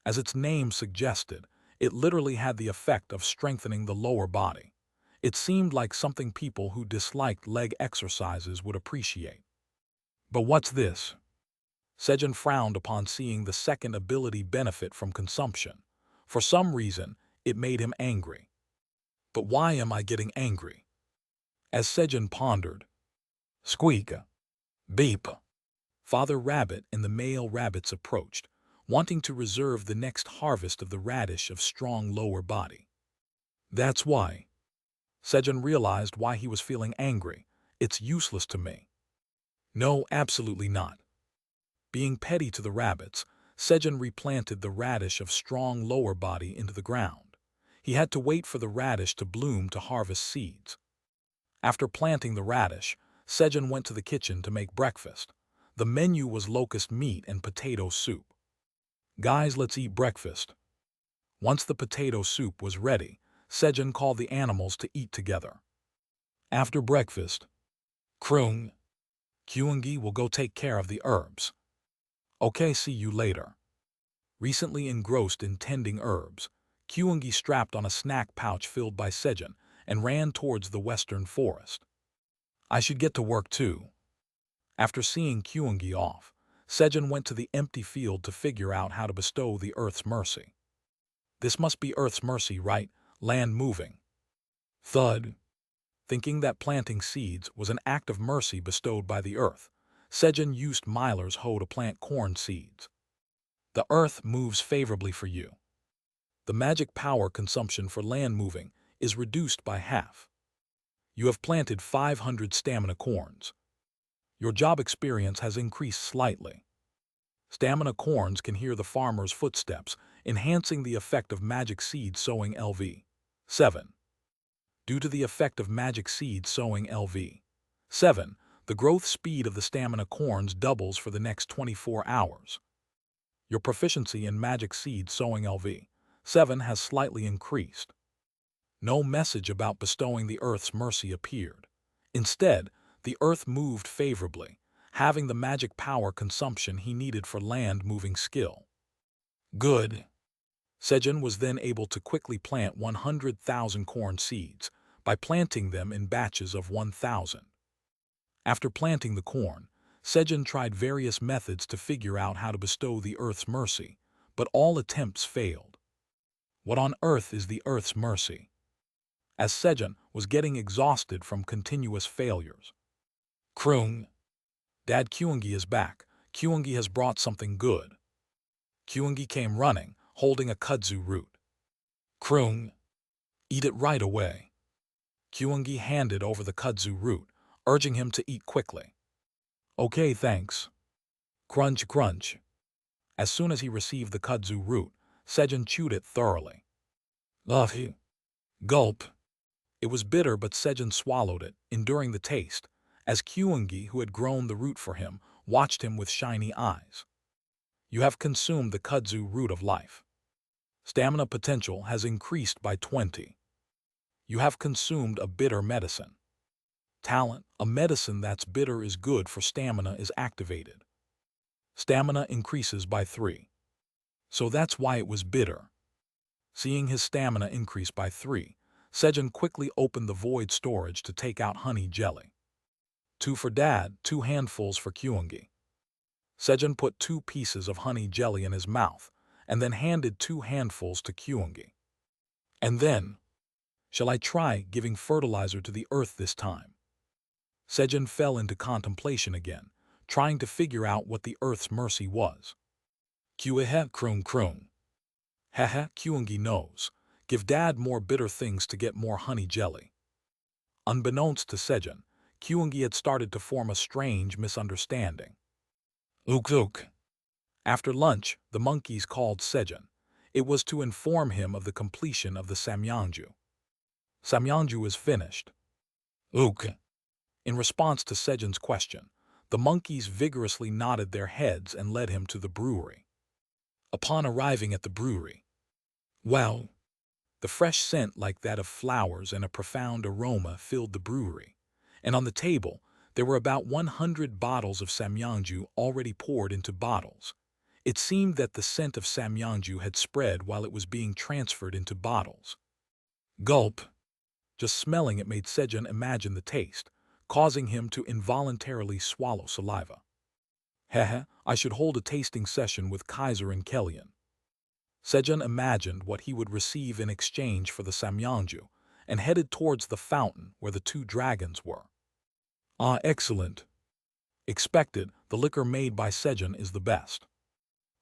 As its name suggested, it literally had the effect of strengthening the lower body. It seemed like something people who disliked leg exercises would appreciate. But what's this? Sejun frowned upon seeing the second ability benefit from consumption. For some reason, it made him angry. But why am I getting angry? As Sejun pondered. Squeak. Beep. Father Rabbit and the male rabbits approached, wanting to reserve the next harvest of the radish of strong lower body. That's why. Sejun realized why he was feeling angry. It's useless to me. No, absolutely not. Being petty to the rabbits, Sejun replanted the radish of strong lower body into the ground. He had to wait for the radish to bloom to harvest seeds. After planting the radish, Sejun went to the kitchen to make breakfast. The menu was locust meat and potato soup. Guys, let's eat breakfast. Once the potato soup was ready, Sejun called the animals to eat together. After breakfast, Kroong, Kyungi will go take care of the herbs. Okay, see you later. Recently engrossed in tending herbs, Kyungi strapped on a snack pouch filled by Sejun and ran towards the western forest. I should get to work too. After seeing Kyungi off, Sejun went to the empty field to figure out how to bestow the Earth's mercy. This must be Earth's mercy, right? Land moving. Thud. Thinking that planting seeds was an act of mercy bestowed by the Earth, Sejun used Myler's hoe to plant corn seeds. The Earth moves favorably for you. The magic power consumption for land moving is reduced by half. You have planted 500 stamina corns. Your job experience has increased slightly. Stamina corns can hear the farmer's footsteps, enhancing the effect of magic seed sowing LV. 7. Due to the effect of magic seed sowing LV. 7. The growth speed of the stamina corns doubles for the next 24 hours. Your proficiency in magic seed sowing LV. 7 has slightly increased. No message about bestowing the Earth's mercy appeared. Instead, the Earth moved favorably, having the magic power consumption he needed for land-moving skill. Good. Sejun was then able to quickly plant 100,000 corn seeds by planting them in batches of 1,000. After planting the corn, Sejun tried various methods to figure out how to bestow the Earth's mercy, but all attempts failed. What on earth is the Earth's mercy? As Sejun was getting exhausted from continuous failures. Kroong. Dad, Kyungi is back. Kyungi has brought something good. Kyungi came running, holding a kudzu root. Kroong. Eat it right away. Kyungi handed over the kudzu root, urging him to eat quickly. Okay, thanks. Crunch, crunch. As soon as he received the kudzu root, Sejun chewed it thoroughly. Ugh. Gulp. It was bitter, but Sejun swallowed it, enduring the taste, as Kyungi, who had grown the root for him, watched him with shiny eyes. You have consumed the kudzu root of life. Stamina potential has increased by 20. You have consumed a bitter medicine. Talent, a medicine that's bitter is good for stamina is activated. Stamina increases by 3. So that's why it was bitter. Seeing his stamina increase by 3, Sejun quickly opened the void storage to take out honey jelly. 2 for Dad, 2 handfuls for Kyungi. Sejun put 2 pieces of honey jelly in his mouth and then handed 2 handfuls to Kyungi. And then, shall I try giving fertilizer to the earth this time? Sejun fell into contemplation again, trying to figure out what the earth's mercy was. Kyuehe kroon kroon. Hehe, Kyungi knows. Give dad more bitter things to get more honey jelly. Unbeknownst to Sejun, Kyungi had started to form a strange misunderstanding. Ook ook. After lunch, the monkeys called Sejun. It was to inform him of the completion of the Samyeonju. Samyeonju is finished. Ook. In response to Sejun's question, the monkeys vigorously nodded their heads and led him to the brewery. Upon arriving at the brewery, wow! The fresh scent like that of flowers and a profound aroma filled the brewery, and on the table there were about 100 bottles of Samyeonju already poured into bottles. It seemed that the scent of Samyeonju had spread while it was being transferred into bottles. Gulp! Just smelling it made Sejun imagine the taste, causing him to involuntarily swallow saliva. Hehe, I should hold a tasting session with Kaiser and Kellyan. Sejun imagined what he would receive in exchange for the Samyeonju and headed towards the fountain where the 2 dragons were. Ah, excellent. Expected, the liquor made by Sejun is the best.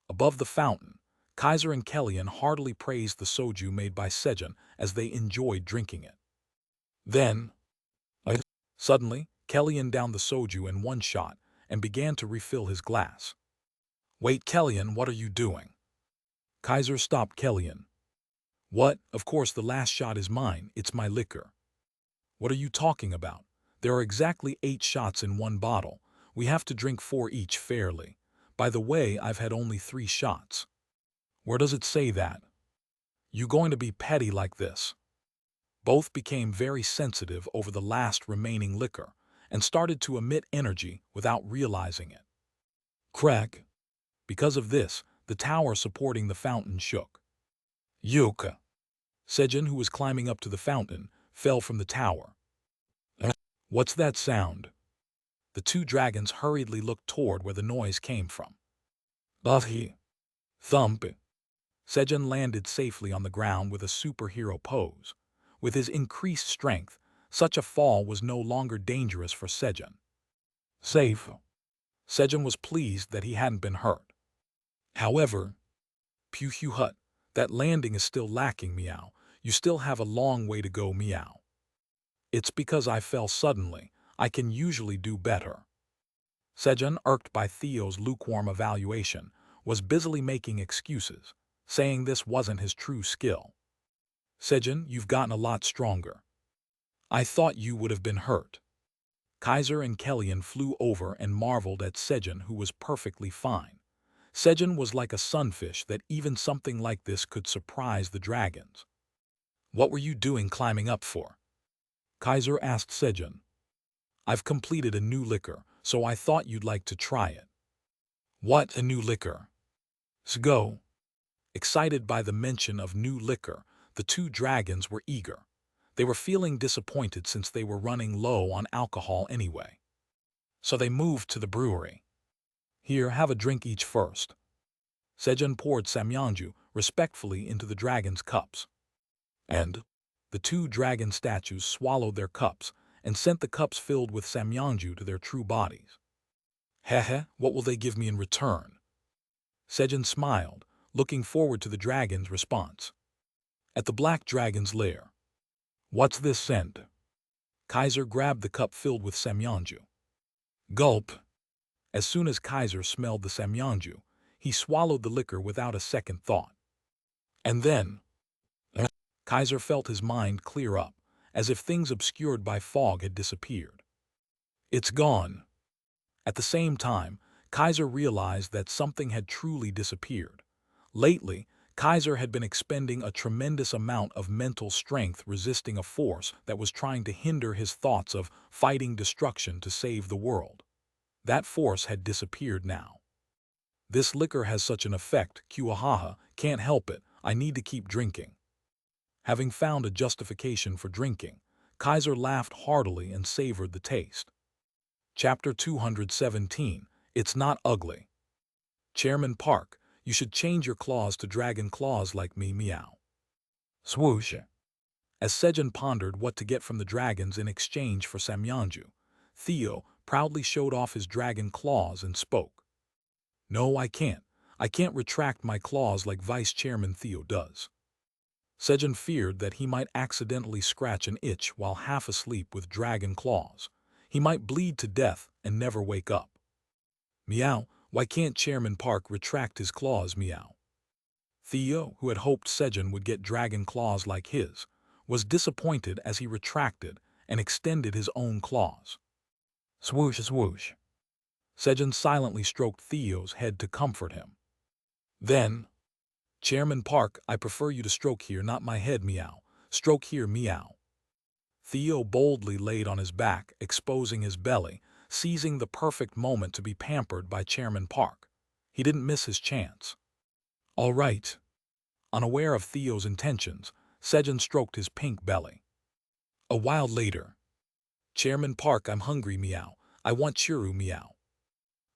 Above the fountain, Kaiser and Kellyan heartily praised the soju made by Sejun as they enjoyed drinking it. Then, suddenly, Kellyan downed the soju in one shot and began to refill his glass. Wait, Kellyan, what are you doing? Kaiser stopped Kellyan. What? Of course the last shot is mine, it's my liquor. What are you talking about? There are exactly 8 shots in one bottle. We have to drink 4 each fairly. By the way, I've had only 3 shots. Where does it say that? You going to be petty like this? Both became very sensitive over the last remaining liquor and started to emit energy without realizing it. Crack! Because of this, the tower supporting the fountain shook. Yuka! Sejun, who was climbing up to the fountain, fell from the tower. What's that sound? The 2 dragons hurriedly looked toward where the noise came from. Buffy! Thump! Sejun landed safely on the ground with a superhero pose. With his increased strength, such a fall was no longer dangerous for Sejun. Safe! Sejun was pleased that he hadn't been hurt. However, Pew Hut, that landing is still lacking, meow. You still have a long way to go, meow. It's because I fell suddenly. I can usually do better. Sejun, irked by Theo's lukewarm evaluation, was busily making excuses, saying this wasn't his true skill. Sejun, you've gotten a lot stronger. I thought you would have been hurt. Kaiser and Kellyan flew over and marveled at Sejun, who was perfectly fine. Sejun was like a sunfish that even something like this could surprise the dragons. What were you doing climbing up for? Kaiser asked Sejun. I've completed a new liquor, so I thought you'd like to try it. What, a new liquor? Go. Excited by the mention of new liquor, the 2 dragons were eager. They were feeling disappointed since they were running low on alcohol anyway. So they moved to the brewery. Here, have a drink each first. Sejun poured Samyeonju respectfully into the dragons' cups. And the 2 dragon statues swallowed their cups and sent the cups filled with Samyeonju to their true bodies. Hehe, what will they give me in return? Sejun smiled, looking forward to the dragon's response. At the black dragon's lair. What's this scent? Kaiser grabbed the cup filled with Samyeonju. Gulp! As soon as Kaiser smelled the Samyeonju, he swallowed the liquor without a second thought. And then, Kaiser felt his mind clear up, as if things obscured by fog had disappeared. It's gone. At the same time, Kaiser realized that something had truly disappeared. Lately, Kaiser had been expending a tremendous amount of mental strength resisting a force that was trying to hinder his thoughts of fighting destruction to save the world. That force had disappeared now. This liquor has such an effect, Kuahaha, can't help it, I need to keep drinking. Having found a justification for drinking, Kaiser laughed heartily and savored the taste. Chapter 217, It's Not Ugly. Chairman Park, you should change your claws to dragon claws like me, meow. Swoosh. As Sejun pondered what to get from the dragons in exchange for Samyeonju, Theo proudly showed off his dragon claws and spoke. No, I can't. I can't retract my claws like Vice Chairman Theo does. Sejun feared that he might accidentally scratch an itch while half asleep with dragon claws. He might bleed to death and never wake up. Meow, why can't Chairman Park retract his claws, meow? Theo, who had hoped Sejun would get dragon claws like his, was disappointed as he retracted and extended his own claws. Swoosh, swoosh. Sejun silently stroked Theo's head to comfort him. Then, Chairman Park, I prefer you to stroke here, not my head, meow. Stroke here, meow. Theo boldly laid on his back, exposing his belly, seizing the perfect moment to be pampered by Chairman Park. He didn't miss his chance. All right. Unaware of Theo's intentions, Sejun stroked his pink belly. A while later. Chairman Park, I'm hungry, meow. I want churu, meow.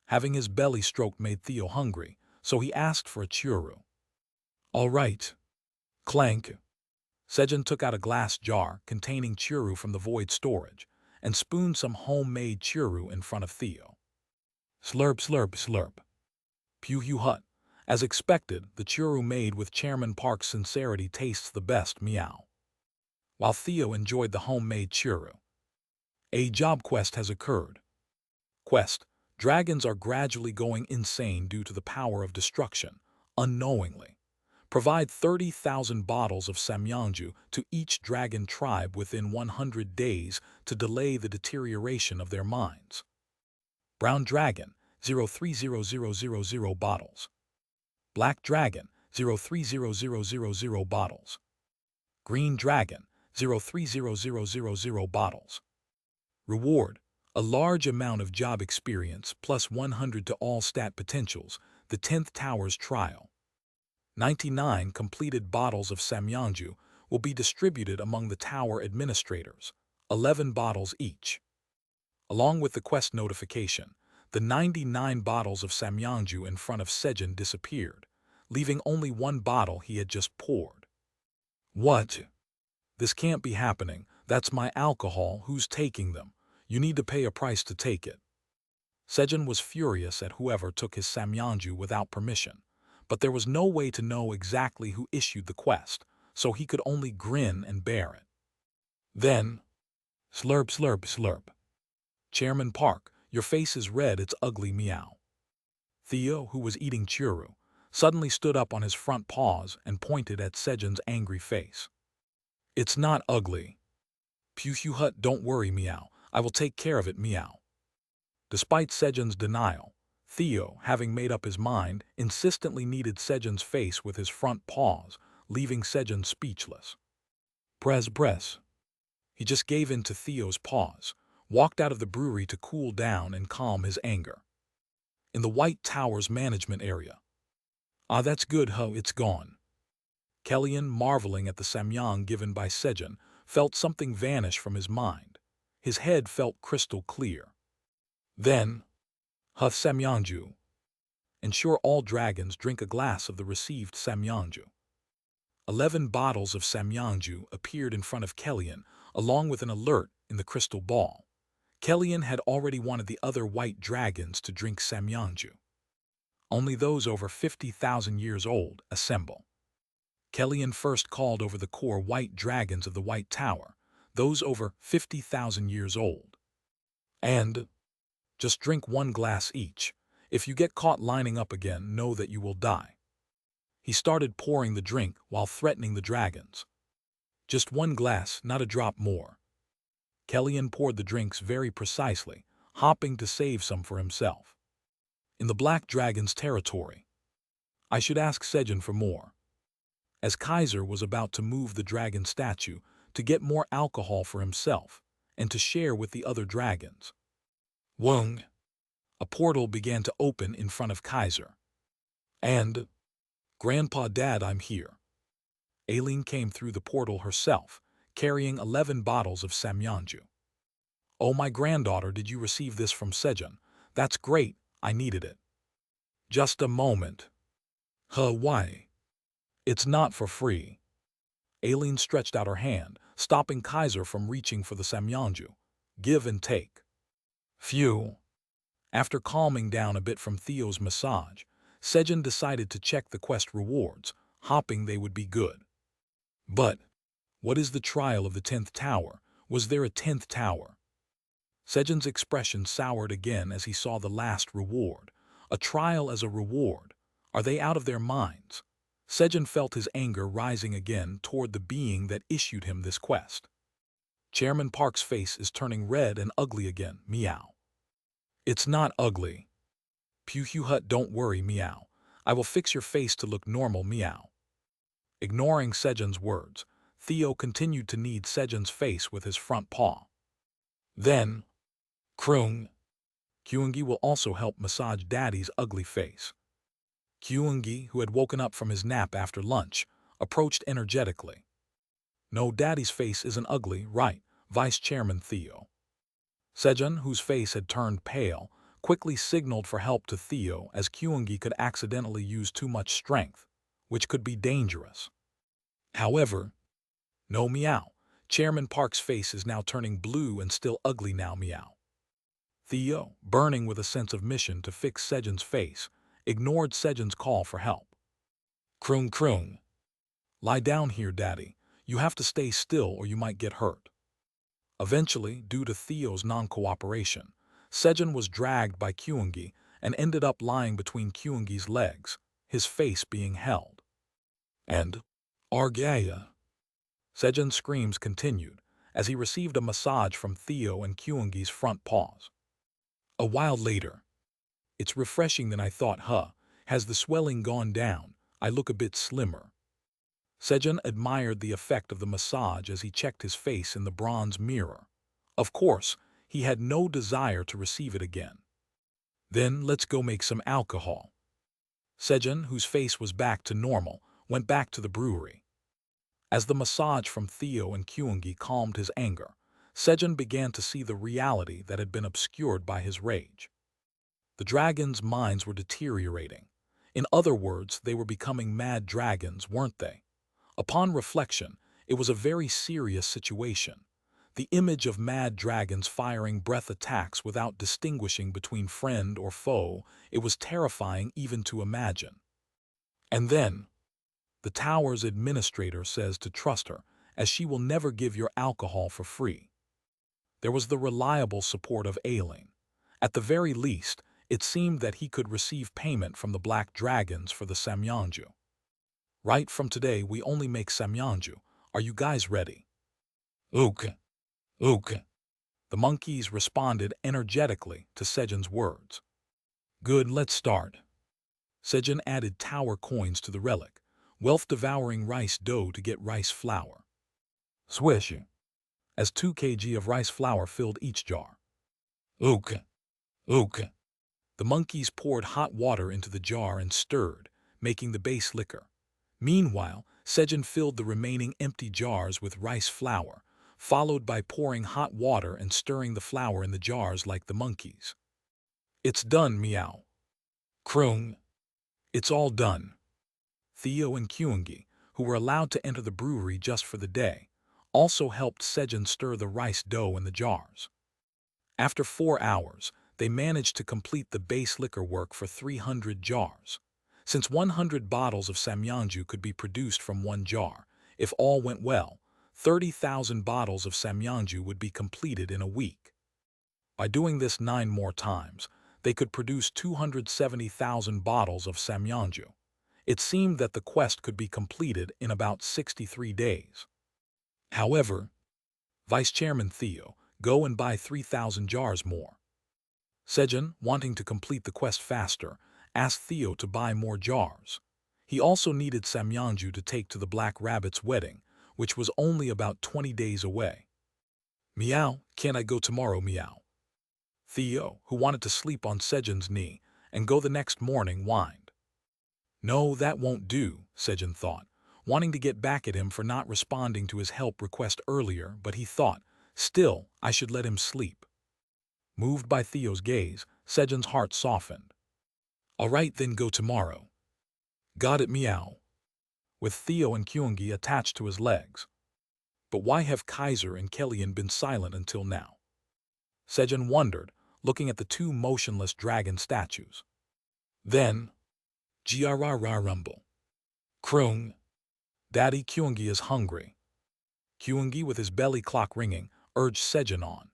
Having his belly stroked made Theo hungry, so he asked for a churu. All right. Clank. Sejun took out a glass jar containing churu from the void storage and spooned some homemade churu in front of Theo. Slurp, slurp, slurp. Pew hut. As expected, the churu made with Chairman Park's sincerity tastes the best, meow. While Theo enjoyed the homemade churu. A job quest has occurred. Quest. Dragons are gradually going insane due to the power of destruction, unknowingly. Provide 30,000 bottles of Samyeonju to each dragon tribe within 100 days to delay the deterioration of their minds. Brown Dragon, 030000 bottles. Black Dragon, 030000 bottles. Green Dragon, 030000 bottles. Reward, a large amount of job experience plus 100 to all stat potentials, the 10th Tower's trial. 99 completed bottles of Samyeonju will be distributed among the tower administrators, 11 bottles each. Along with the quest notification, the 99 bottles of Samyeonju in front of Sejun disappeared, leaving only one bottle he had just poured. What? This can't be happening. That's my alcohol. Who's taking them? You need to pay a price to take it. Sejun was furious at whoever took his Samyeonju without permission, but there was no way to know exactly who issued the quest, so he could only grin and bear it. Then, slurp, slurp, slurp. Chairman Park, your face is red, it's ugly, meow. Theo, who was eating churu, suddenly stood up on his front paws and pointed at Sejun's angry face. It's not ugly. Pew hut, don't worry, meow. I will take care of it, meow. Despite Sejun's denial, Theo, having made up his mind, insistently kneaded Sejun's face with his front paws, leaving Sejun speechless. Press. He just gave in to Theo's paws, walked out of the brewery to cool down and calm his anger. In the White Tower's management area. Ah, that's good, ho, it's gone. Kellyan, marveling at the samyang given by Sejun, felt something vanish from his mind. His head felt crystal clear. Then, Huth Samyeonju. Ensure all dragons drink a glass of the received Samyeonju. 11 bottles of Samyeonju appeared in front of Kellyan, along with an alert in the crystal ball. Kellyan had already wanted the other white dragons to drink Samyeonju. Only those over 50,000 years old assemble. Kellyan first called over the core white dragons of the White Tower, those over 50,000 years old. And just drink 1 glass each. If you get caught lining up again, know that you will die. He started pouring the drink while threatening the dragons. Just 1 glass, not a drop more. Kellyan poured the drinks very precisely, hopping to save some for himself. In the Black Dragon's territory. I should ask Sejun for more. As Kaiser was about to move the dragon statue to get more alcohol for himself and to share with the other dragons. Wung. A portal began to open in front of Kaiser. And, Grandpa, Dad, I'm here. Aileen came through the portal herself, carrying 11 bottles of Samyeonju. Oh, my granddaughter, did you receive this from Sejun? That's great, I needed it. Just a moment. Why? It's not for free. Aileen stretched out her hand, stopping Kaiser from reaching for the samyangju. Give and take. Phew. After calming down a bit from Theo's massage, Sejun decided to check the quest rewards, hoping they would be good. But what is the trial of the 10th tower? Was there a 10th tower? Sejun's expression soured again as he saw the last reward. A trial as a reward. Are they out of their minds? Sejun felt his anger rising again toward the being that issued him this quest. Chairman Park's face is turning red and ugly again. Meow. It's not ugly. Pew Hut, don't worry, meow. I will fix your face to look normal, meow. Ignoring Sejun's words, Theo continued to knead Sejun's face with his front paw. Then, Krung. Kyungi will also help massage Daddy's ugly face. Kyungi, who had woken up from his nap after lunch, approached energetically. No, Daddy's face isn't ugly, right, Vice Chairman Theo. Sejun, whose face had turned pale, quickly signaled for help to Theo as Kyungi could accidentally use too much strength, which could be dangerous. However, no, meow. Chairman Park's face is now turning blue and still ugly now, meow. Theo, burning with a sense of mission to fix Sejun's face, ignored Sejun's call for help. Krung Krung. Lie down here, Daddy. You have to stay still or you might get hurt. Eventually, due to Theo's non-cooperation, Sejun was dragged by Kyungi and ended up lying between Kyungi's legs, his face being held. And Argaya. Sejun's screams continued as he received a massage from Theo and Kyungi's front paws. A while later. It's refreshing than I thought, Has the swelling gone down? I look a bit slimmer. Sejun admired the effect of the massage as he checked his face in the bronze mirror. Of course, he had no desire to receive it again. Then let's go make some alcohol. Sejun, whose face was back to normal, went back to the brewery. As the massage from Theo and Kyungi calmed his anger, Sejun began to see the reality that had been obscured by his rage. The dragons' minds were deteriorating. In other words, they were becoming mad dragons, weren't they? Upon reflection, it was a very serious situation. The image of mad dragons firing breath attacks without distinguishing between friend or foe, it was terrifying even to imagine. And then, the tower's administrator says to trust her, as she will never give your alcohol for free. There was the reliable support of Aileen. At the very least, it seemed that he could receive payment from the black dragons for the samyangju. Right from today, we only make samyangju. Are you guys ready? Ook. Ook. The monkeys responded energetically to Sejun's words. Good, let's start. Sejun added tower coins to the relic, wealth-devouring rice dough to get rice flour. Swish. As 2 kg of rice flour filled each jar. Ook. Ook. The monkeys poured hot water into the jar and stirred, making the base liquor. Meanwhile, Sejun filled the remaining empty jars with rice flour, followed by pouring hot water and stirring the flour in the jars like the monkeys. It's done, meow. Krung. It's all done. Theo and Kyungi, who were allowed to enter the brewery just for the day, also helped Sejun stir the rice dough in the jars. After 4 hours, they managed to complete the base liquor work for 300 jars. Since 100 bottles of samyangju could be produced from one jar, if all went well, 30,000 bottles of samyangju would be completed in a week. By doing this 9 more times, they could produce 270,000 bottles of samyangju. It seemed that the quest could be completed in about 63 days. However, Vice Chairman Theo, go and buy 3,000 jars more. Sejun, wanting to complete the quest faster, asked Theo to buy more jars. He also needed samyangju to take to the Black Rabbit's wedding, which was only about 20 days away. Meow, can I go tomorrow, meow? Theo, who wanted to sleep on Sejun's knee and go the next morning, whined. No, that won't do, Sejun thought, wanting to get back at him for not responding to his help request earlier, but he thought, still, I should let him sleep. Moved by Theo's gaze, Sejun's heart softened. All right, then go tomorrow. Got it, meow. With Theo and Kyungi attached to his legs. But why have Kaiser and Kellyan been silent until now? Sejun wondered, looking at the two motionless dragon statues. Then, Grrr rumble. Kroong. Daddy Kyungi is hungry. Kyungi, with his belly clock ringing, urged Sejun on.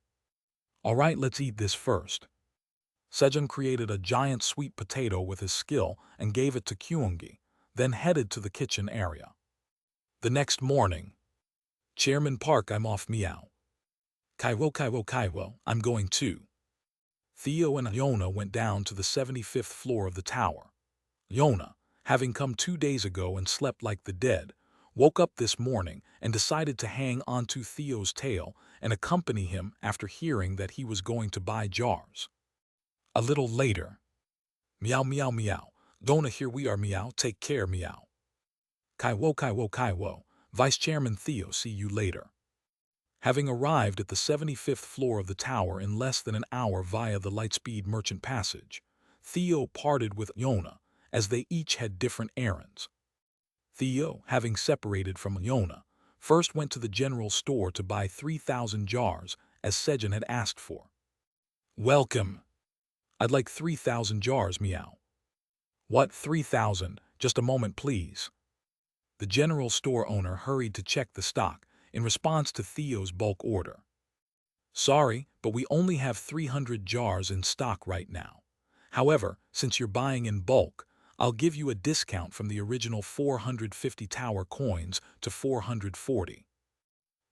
All right, let's eat this first. Sejun created a giant sweet potato with his skill and gave it to Kyungi, then headed to the kitchen area. The next morning, Chairman Park, I'm off, meow. Kaiwo, I'm going too. Theo and Yona went down to the 75th floor of the tower. Yona, having come 2 days ago and slept like the dead, woke up this morning and decided to hang onto Theo's tail and accompany him after hearing that he was going to buy jars. A little later, meow, meow, meow. Yona, here we are, meow. Take care, meow. Kaiwo. Vice Chairman Theo, see you later. Having arrived at the 75th floor of the tower in less than an hour via the Lightspeed Merchant Passage, Theo parted with Yona, as they each had different errands. Theo, having separated from Yona, first went to the general store to buy 3,000 jars, as Sejun had asked for. Welcome. I'd like 3,000 jars, meow. What, 3,000? Just a moment, please. The general store owner hurried to check the stock in response to Theo's bulk order. Sorry, but we only have 300 jars in stock right now. However, since you're buying in bulk, I'll give you a discount from the original 450 tower coins to 440.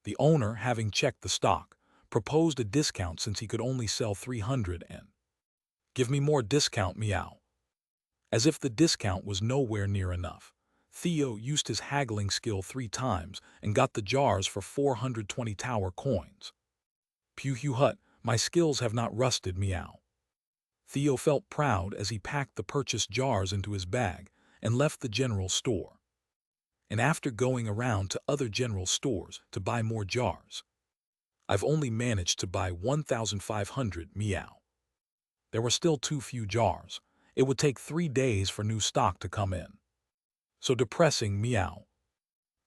The owner, having checked the stock, proposed a discount since he could only sell 300 and give me more discount, meow. As if the discount was nowhere near enough, Theo used his haggling skill 3 times and got the jars for 420 tower coins. Pew hut, my skills have not rusted, meow. Theo felt proud as he packed the purchased jars into his bag and left the general store. And after going around to other general stores to buy more jars, I've only managed to buy 1,500, meow. There were still too few jars. It would take 3 days for new stock to come in. So depressing, meow.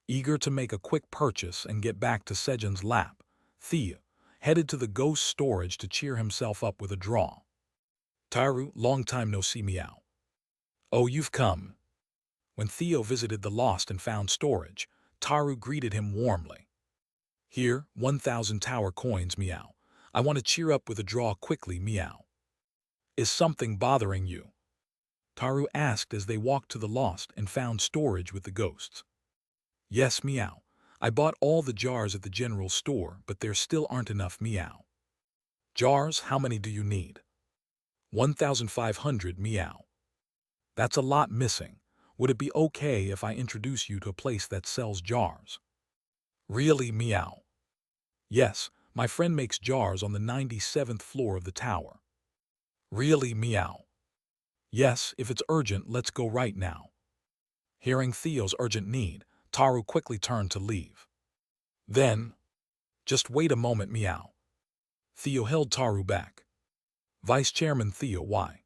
Eager to make a quick purchase and get back to Sejun's lap, Theo headed to the ghost storage to cheer himself up with a draw. Taru, long time no see, meow. Oh, you've come. When Theo visited the lost and found storage, Taru greeted him warmly. Here, 1,000 tower coins, meow. I want to cheer up with a draw quickly, meow. Is something bothering you? Taru asked as they walked to the lost and found storage with the ghosts. Yes, meow. I bought all the jars at the general store, but there still aren't enough, meow. Jars, how many do you need? 1,500, meow. That's a lot missing. Would it be okay if I introduce you to a place that sells jars? Really, meow? Yes, my friend makes jars on the 97th floor of the tower. Really, meow? Yes, if it's urgent, let's go right now. Hearing Theo's urgent need, Taru quickly turned to leave. Then, just wait a moment, meow. Theo held Taru back. Vice Chairman Theo, why?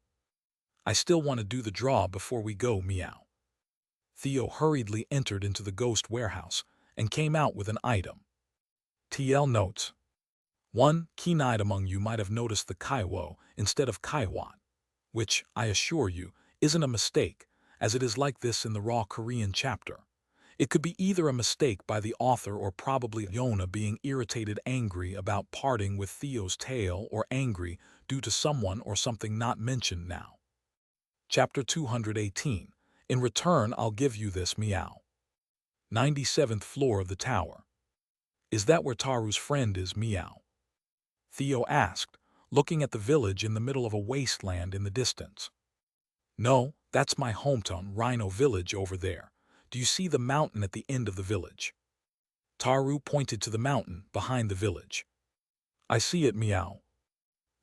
I still want to do the draw before we go, meow. Theo hurriedly entered into the ghost warehouse and came out with an item. TL notes. 1. Keen-eyed among you might have noticed the Kaiwo instead of Kaiwat, which, I assure you, isn't a mistake, as it is like this in the raw Korean chapter. It could be either a mistake by the author or probably Yona being irritated angry about parting with Theo's tale or angry due to someone or something not mentioned now. Chapter 218. In return, I'll give you this, meow. 97th floor of the tower. Is that where Taru's friend is, meow? Theo asked, looking at the village in the middle of a wasteland in the distance. No, that's my hometown, Rhino Village over there. Do you see the mountain at the end of the village? Taru pointed to the mountain behind the village. I see it, meow.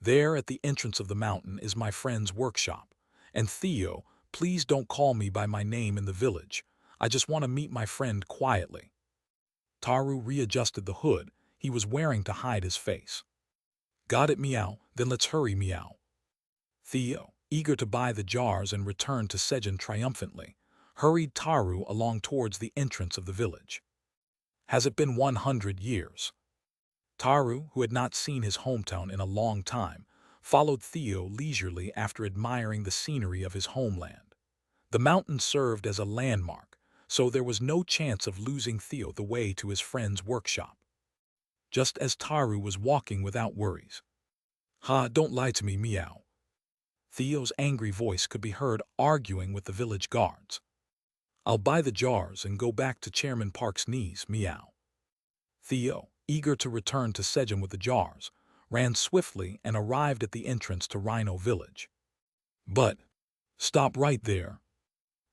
There at the entrance of the mountain is my friend's workshop. And Theo, please don't call me by my name in the village. I just want to meet my friend quietly. Taru readjusted the hood he was wearing to hide his face. Got it, meow, then let's hurry, meow. Theo, eager to buy the jars and return to Sejun triumphantly, hurried Taru along towards the entrance of the village. Has it been 100 years? Taru, who had not seen his hometown in a long time, followed Theo leisurely after admiring the scenery of his homeland. The mountain served as a landmark, so there was no chance of losing Theo the way to his friend's workshop. Just as Taru was walking without worries. "Ha, don't lie to me, meow." Theo's angry voice could be heard arguing with the village guards. "I'll buy the jars and go back to Chairman Park's knees, meow." Theo, eager to return to Sejun with the jars, ran swiftly and arrived at the entrance to Rhino Village. "But, stop right there.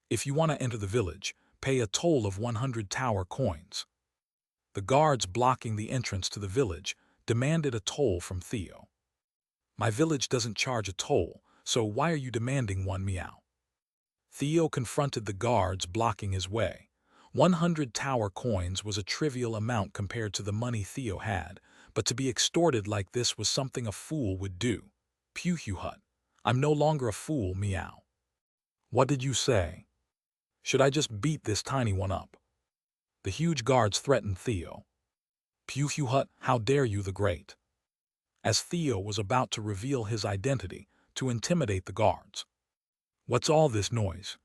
If you want to enter the village, pay a toll of 100 tower coins." The guards blocking the entrance to the village demanded a toll from Theo. "My village doesn't charge a toll, so why are you demanding one, meow?" Theo confronted the guards blocking his way. 100 tower coins was a trivial amount compared to the money Theo had, but to be extorted like this was something a fool would do. "Pewhut, I'm no longer a fool, meow." "What did you say? Should I just beat this tiny one up?" The huge guards threatened Theo. "Pewhut, how dare you, the great?" As Theo was about to reveal his identity to intimidate the guards. "What's all this noise?"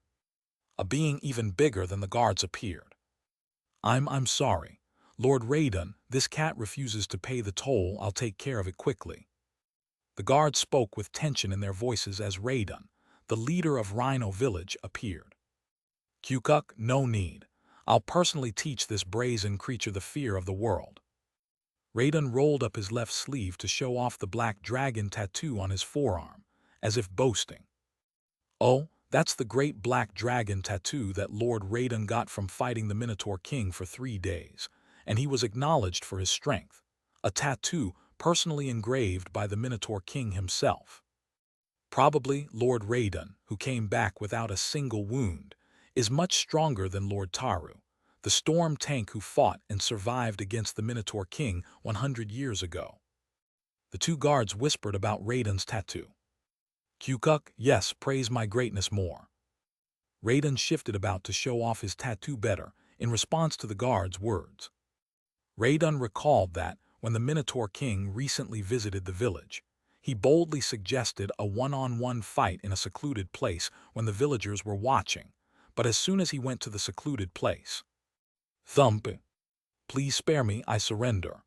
A being even bigger than the guards appeared. I'm sorry. Lord Raiden, this cat refuses to pay the toll. I'll take care of it quickly." The guards spoke with tension in their voices as Raiden, the leader of Rhino Village, appeared. "Kukuk, no need. I'll personally teach this brazen creature the fear of the world." Raiden rolled up his left sleeve to show off the black dragon tattoo on his forearm, as if boasting. "Oh, that's the great black dragon tattoo that Lord Raiden got from fighting the Minotaur King for 3 days, and he was acknowledged for his strength. A tattoo personally engraved by the Minotaur King himself. Probably Lord Raiden, who came back without a single wound, is much stronger than Lord Taru, the storm tank who fought and survived against the Minotaur King 100 years ago." The two guards whispered about Raiden's tattoo. "Kukuk, yes, praise my greatness more." Raiden shifted about to show off his tattoo better in response to the guard's words. Raiden recalled that, when the Minotaur King recently visited the village, he boldly suggested a one-on-one fight in a secluded place when the villagers were watching, but as soon as he went to the secluded place, "Thump! Please spare me, I surrender."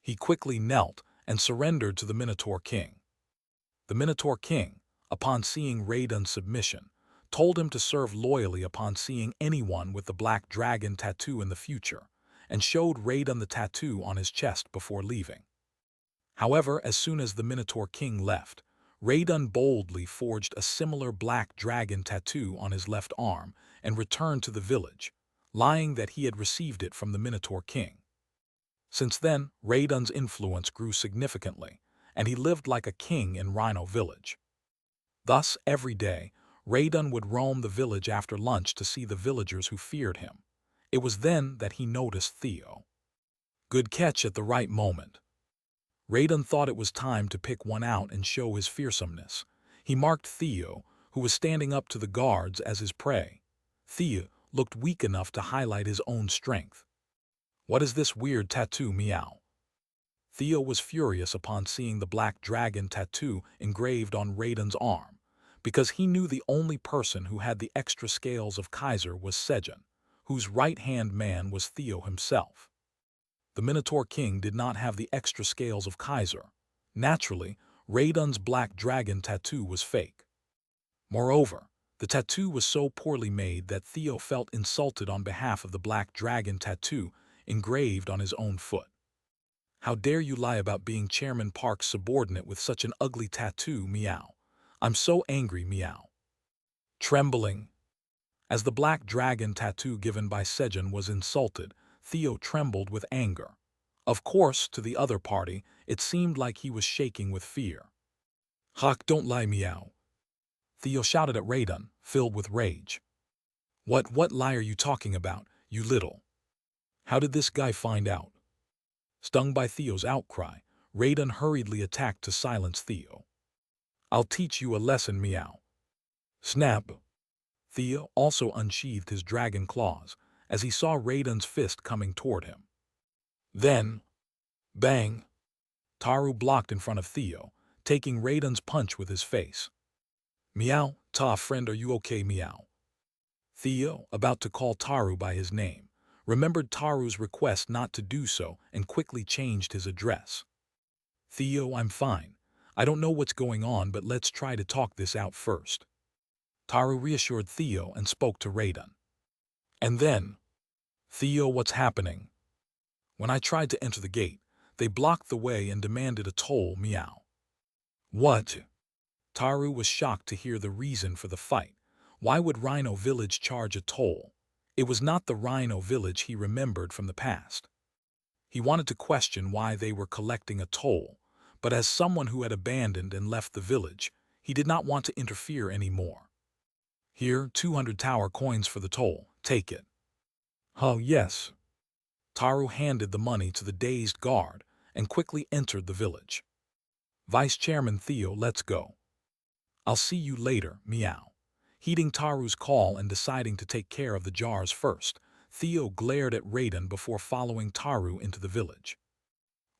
He quickly knelt and surrendered to the Minotaur King. The Minotaur King, upon seeing Raiden's submission, told him to serve loyally upon seeing anyone with the black dragon tattoo in the future, and showed Raiden the tattoo on his chest before leaving. However, as soon as the Minotaur King left, Raiden boldly forged a similar black dragon tattoo on his left arm and returned to the village, lying that he had received it from the Minotaur King. Since then, Raiden's influence grew significantly, and he lived like a king in Rhino Village. Thus, every day, Raiden would roam the village after lunch to see the villagers who feared him. It was then that he noticed Theo. Good catch at the right moment. Raiden thought it was time to pick one out and show his fearsomeness. He marked Theo, who was standing up to the guards, as his prey. Theo looked weak enough to highlight his own strength. "What is this weird tattoo, meow?" Theo was furious upon seeing the black dragon tattoo engraved on Raiden's arm, because he knew the only person who had the extra scales of Kaiser was Sejun, whose right-hand man was Theo himself. The Minotaur King did not have the extra scales of Kaiser. Naturally, Raiden's black dragon tattoo was fake. Moreover, the tattoo was so poorly made that Theo felt insulted on behalf of the black dragon tattoo engraved on his own foot. "How dare you lie about being Chairman Park's subordinate with such an ugly tattoo, meow. I'm so angry, meow." Trembling. As the black dragon tattoo given by Sejun was insulted, Theo trembled with anger. Of course, to the other party, it seemed like he was shaking with fear. "Hawk, don't lie, meow." Theo shouted at Raiden, filled with rage. What lie are you talking about, you little? How did this guy find out?" Stung by Theo's outcry, Raiden hurriedly attacked to silence Theo. I'll teach you a lesson, meow. Snap. Theo also unsheathed his dragon claws as he saw Raiden's fist coming toward him. Then, bang! Taru blocked in front of Theo, taking Raiden's punch with his face. Meow, ta friend, are you okay, meow? Theo, about to call Taru by his name, remembered Taru's request not to do so and quickly changed his address. Theo, I'm fine. I don't know what's going on, but let's try to talk this out first. Taru reassured Theo and spoke to Raiden. And then, Theo, what's happening? When I tried to enter the gate, they blocked the way and demanded a toll, meow. What? Taru was shocked to hear the reason for the fight. Why would Rhino Village charge a toll? It was not the Rhino Village he remembered from the past. He wanted to question why they were collecting a toll, but as someone who had abandoned and left the village, he did not want to interfere anymore. Here, 200 tower coins for the toll. Take it. Oh, yes. Taru handed the money to the dazed guard and quickly entered the village. Vice Chairman Theo, let's go. I'll see you later, meow. Heeding Taru's call and deciding to take care of the jars first, Theo glared at Raiden before following Taru into the village.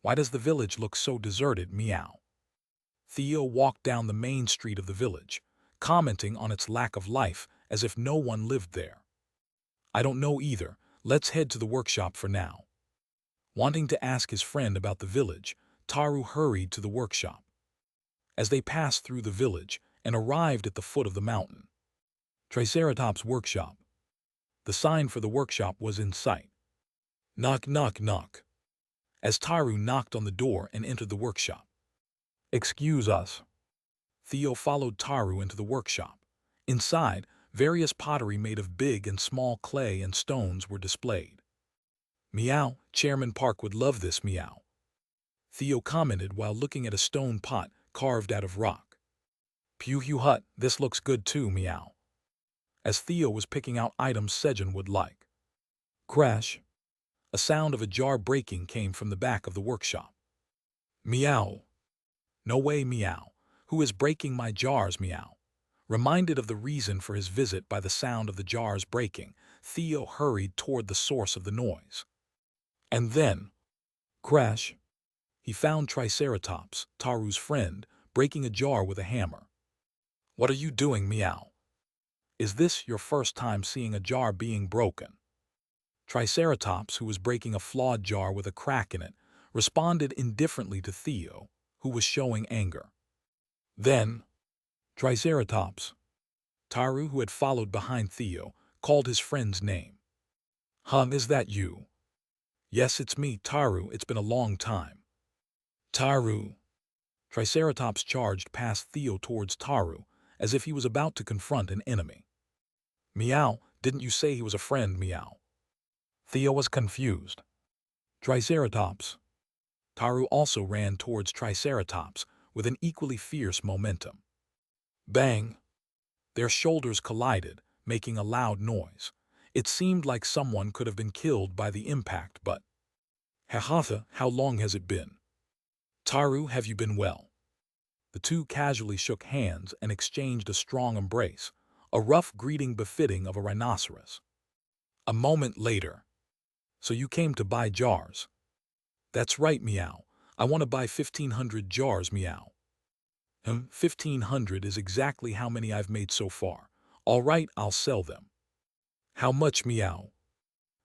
Why does the village look so deserted, meow? Theo walked down the main street of the village, commenting on its lack of life as if no one lived there. I don't know either. Let's head to the workshop for now. Wanting to ask his friend about the village, Taru hurried to the workshop. As they passed through the village and arrived at the foot of the mountain, Triceratops' workshop. The sign for the workshop was in sight. Knock, knock, knock. As Taru knocked on the door and entered the workshop. Excuse us. Theo followed Taru into the workshop. Inside, various pottery made of big and small clay and stones were displayed. Meow, Chairman Park would love this, meow. Theo commented while looking at a stone pot carved out of rock. Pew hut, this looks good too, meow. As Theo was picking out items Sejun would like. Crash. A sound of a jar breaking came from the back of the workshop. Meow. No way, meow. Who is breaking my jars, meow? Reminded of the reason for his visit by the sound of the jars breaking, Theo hurried toward the source of the noise. And then, crash. He found Triceratops, Taru's friend, breaking a jar with a hammer. What are you doing, meow? Is this your first time seeing a jar being broken? Triceratops, who was breaking a flawed jar with a crack in it, responded indifferently to Theo, who was showing anger. Then, Triceratops. Taru, who had followed behind Theo, called his friend's name. Is that you? Yes, it's me, Taru. It's been a long time. Taru. Triceratops charged past Theo towards Taru, as if he was about to confront an enemy. Meow, didn't you say he was a friend, meow? Theo was confused. Triceratops. Taru also ran towards Triceratops with an equally fierce momentum. Bang! Their shoulders collided, making a loud noise. It seemed like someone could have been killed by the impact, but... Hahatha, how long has it been? Taru, have you been well? The two casually shook hands and exchanged a strong embrace, a rough greeting befitting of a rhinoceros. A moment later. So you came to buy jars? That's right, meow. I want to buy 1,500 jars, meow. 1,500 is exactly how many I've made so far. All right, I'll sell them. How much, meow?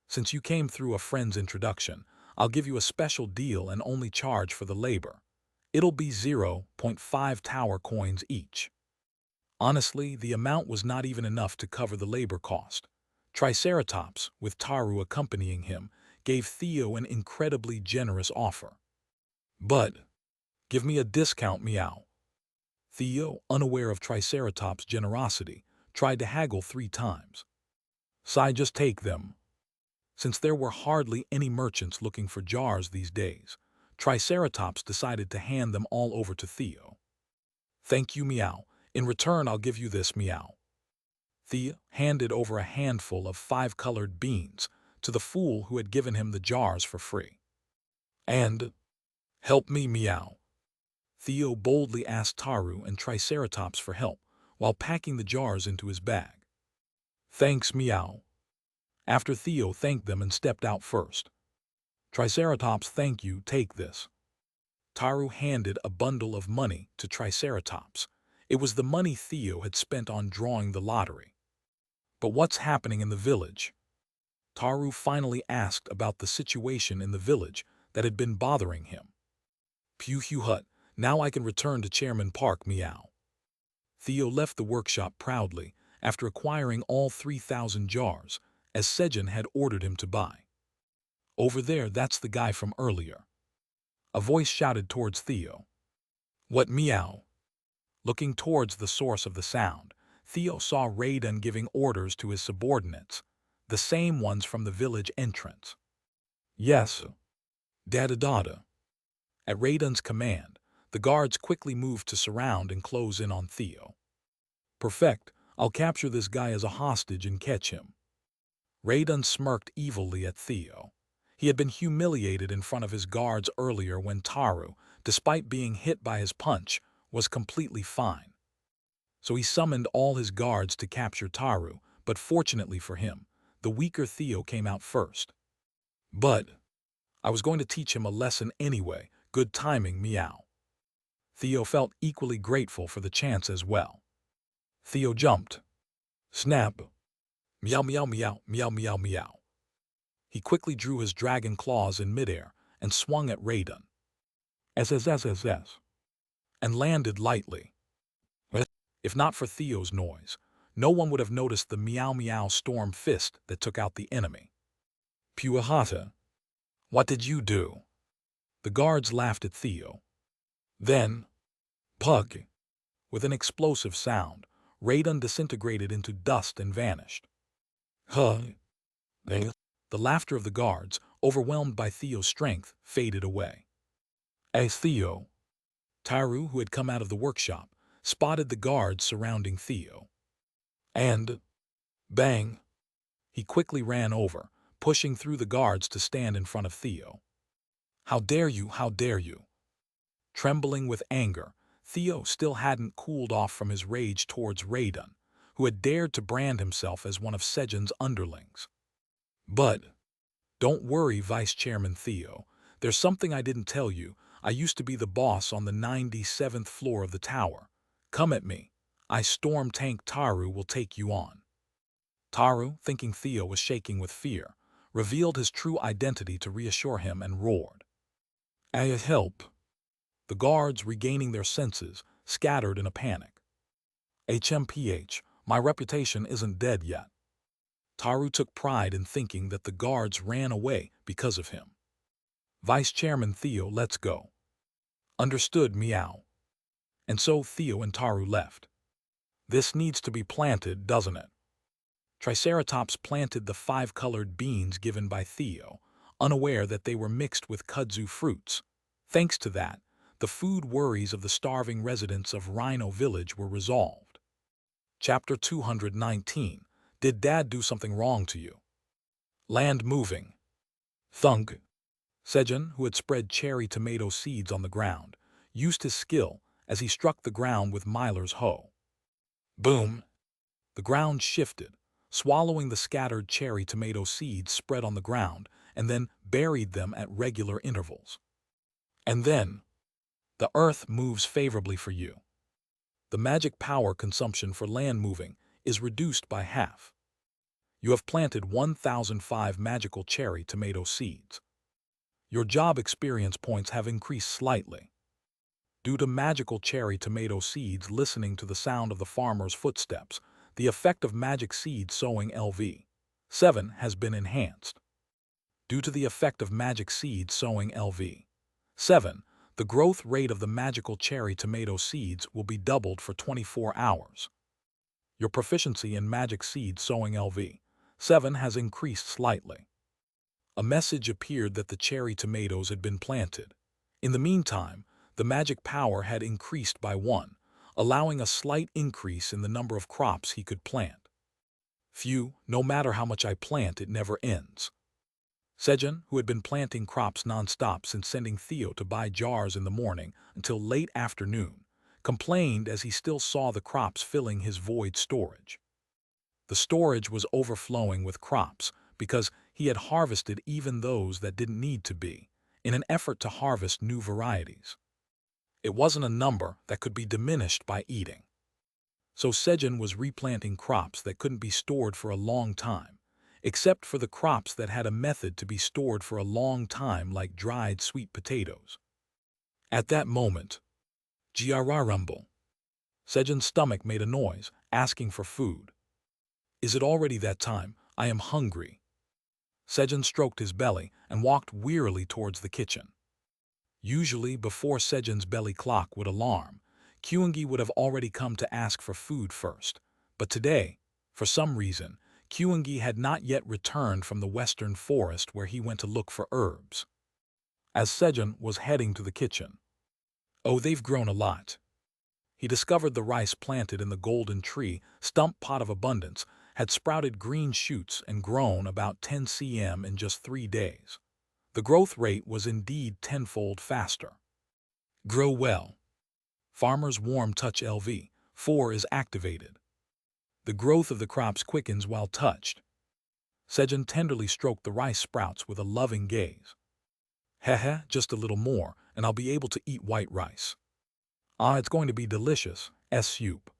Since you came through a friend's introduction, I'll give you a special deal and only charge for the labor. It'll be 0.5 tower coins each. Honestly, the amount was not even enough to cover the labor cost. Triceratops, with Taru accompanying him, gave Theo an incredibly generous offer. But, give me a discount, meow. Theo, unaware of Triceratops' generosity, tried to haggle 3 times. Sai, just take them. Since there were hardly any merchants looking for jars these days, Triceratops decided to hand them all over to Theo. Thank you, meow. In return, I'll give you this, meow. Theo handed over a handful of 5-colored beans to the fool who had given him the jars for free. And, help me, meow. Theo boldly asked Taru and Triceratops for help while packing the jars into his bag. Thanks, Meow. After Theo thanked them and stepped out first. Triceratops, thank you, take this. Taru handed a bundle of money to Triceratops. It was the money Theo had spent on drawing the lottery. But what's happening in the village? Taru finally asked about the situation in the village that had been bothering him. Pew Pew Hut, now I can return to Chairman Park, Meow. Theo left the workshop proudly after acquiring all 3,000 jars, as Sejun had ordered him to buy. Over there, that's the guy from earlier. A voice shouted towards Theo. What, Meow? Looking towards the source of the sound, Theo saw Raiden giving orders to his subordinates, the same ones from the village entrance. Yes. Dada. At Raiden's command, the guards quickly moved to surround and close in on Theo. Perfect, I'll capture this guy as a hostage and catch him. Raiden smirked evilly at Theo. He had been humiliated in front of his guards earlier when Taru, despite being hit by his punch, was completely fine. So he summoned all his guards to capture Taru, but fortunately for him, the weaker Theo came out first. But I was going to teach him a lesson anyway. Good timing, Meow. Theo felt equally grateful for the chance as well. Theo jumped. Snap. Meow, meow, meow, meow, meow, meow. He quickly drew his dragon claws in midair and swung at Raiden. SSSSS. And landed lightly. If not for Theo's noise, no one would have noticed the meow meow storm fist that took out the enemy. Puahata. What did you do? The guards laughed at Theo. Then, pug. With an explosive sound, Raiden disintegrated into dust and vanished. Huh? The laughter of the guards, overwhelmed by Theo's strength, faded away. As Theo, Taru, who had come out of the workshop, spotted the guards surrounding Theo. And, bang! He quickly ran over, pushing through the guards to stand in front of Theo. How dare you, how dare you! Trembling with anger, Theo still hadn't cooled off from his rage towards Raiden, who had dared to brand himself as one of Sejun's underlings. But, don't worry, Vice Chairman Theo, there's something I didn't tell you. I used to be the boss on the 97th floor of the tower. Come at me. I storm tank Taru will take you on. Taru, thinking Theo was shaking with fear, revealed his true identity to reassure him and roared. I help. The guards, regaining their senses, scattered in a panic. HMPH, my reputation isn't dead yet. Taru took pride in thinking that the guards ran away because of him. Vice Chairman Theo, let's go. Understood, Meow. And so Theo and Taru left. This needs to be planted, doesn't it? Triceratops planted the 5-colored beans given by Theo, unaware that they were mixed with kudzu fruits. Thanks to that, the food worries of the starving residents of Rhino Village were resolved. Chapter 219. Did Dad do something wrong to you? Land moving. Thunk. Sejun, who had spread cherry tomato seeds on the ground, used his skill as he struck the ground with Myler's hoe. Boom! The ground shifted, swallowing the scattered cherry tomato seeds spread on the ground, and then buried them at regular intervals. And then, the earth moves favorably for you. The magic power consumption for land moving is reduced by half. You have planted 1,005 magical cherry tomato seeds. Your job experience points have increased slightly. Due to magical cherry tomato seeds listening to the sound of the farmer's footsteps, the effect of magic seed sowing LV7 has been enhanced. Due to the effect of magic seed sowing LV7, the growth rate of the magical cherry tomato seeds will be doubled for 24 hours. Your proficiency in magic seed sowing LV7 has increased slightly. A message appeared that the cherry tomatoes had been planted. In the meantime, the magic power had increased by 1, allowing a slight increase in the number of crops he could plant. Phew, no matter how much I plant, it never ends. Sejun, who had been planting crops non-stop since sending Theo to buy jars in the morning until late afternoon, complained as he still saw the crops filling his void storage. The storage was overflowing with crops because he had harvested even those that didn't need to be, in an effort to harvest new varieties. It wasn't a number that could be diminished by eating. So Sejun was replanting crops that couldn't be stored for a long time, except for the crops that had a method to be stored for a long time, like dried sweet potatoes. At that moment, Rumble. Sejun's stomach made a noise, asking for food. Is it already that time? I am hungry. Sejun stroked his belly and walked wearily towards the kitchen. Usually, before Sejun's belly clock would alarm, Kyungi would have already come to ask for food first. But today, for some reason, Kyungi had not yet returned from the western forest where he went to look for herbs. As Sejun was heading to the kitchen, oh, they've grown a lot. He discovered the rice planted in the golden tree, stump pot of abundance, had sprouted green shoots and grown about 10 cm in just 3 days. The growth rate was indeed tenfold faster. Grow well. Farmer's Warm Touch LV4 is activated. The growth of the crops quickens while touched. Sejun tenderly stroked the rice sprouts with a loving gaze. Heh, just a little more, and I'll be able to eat white rice. Ah, it's going to be delicious, soup.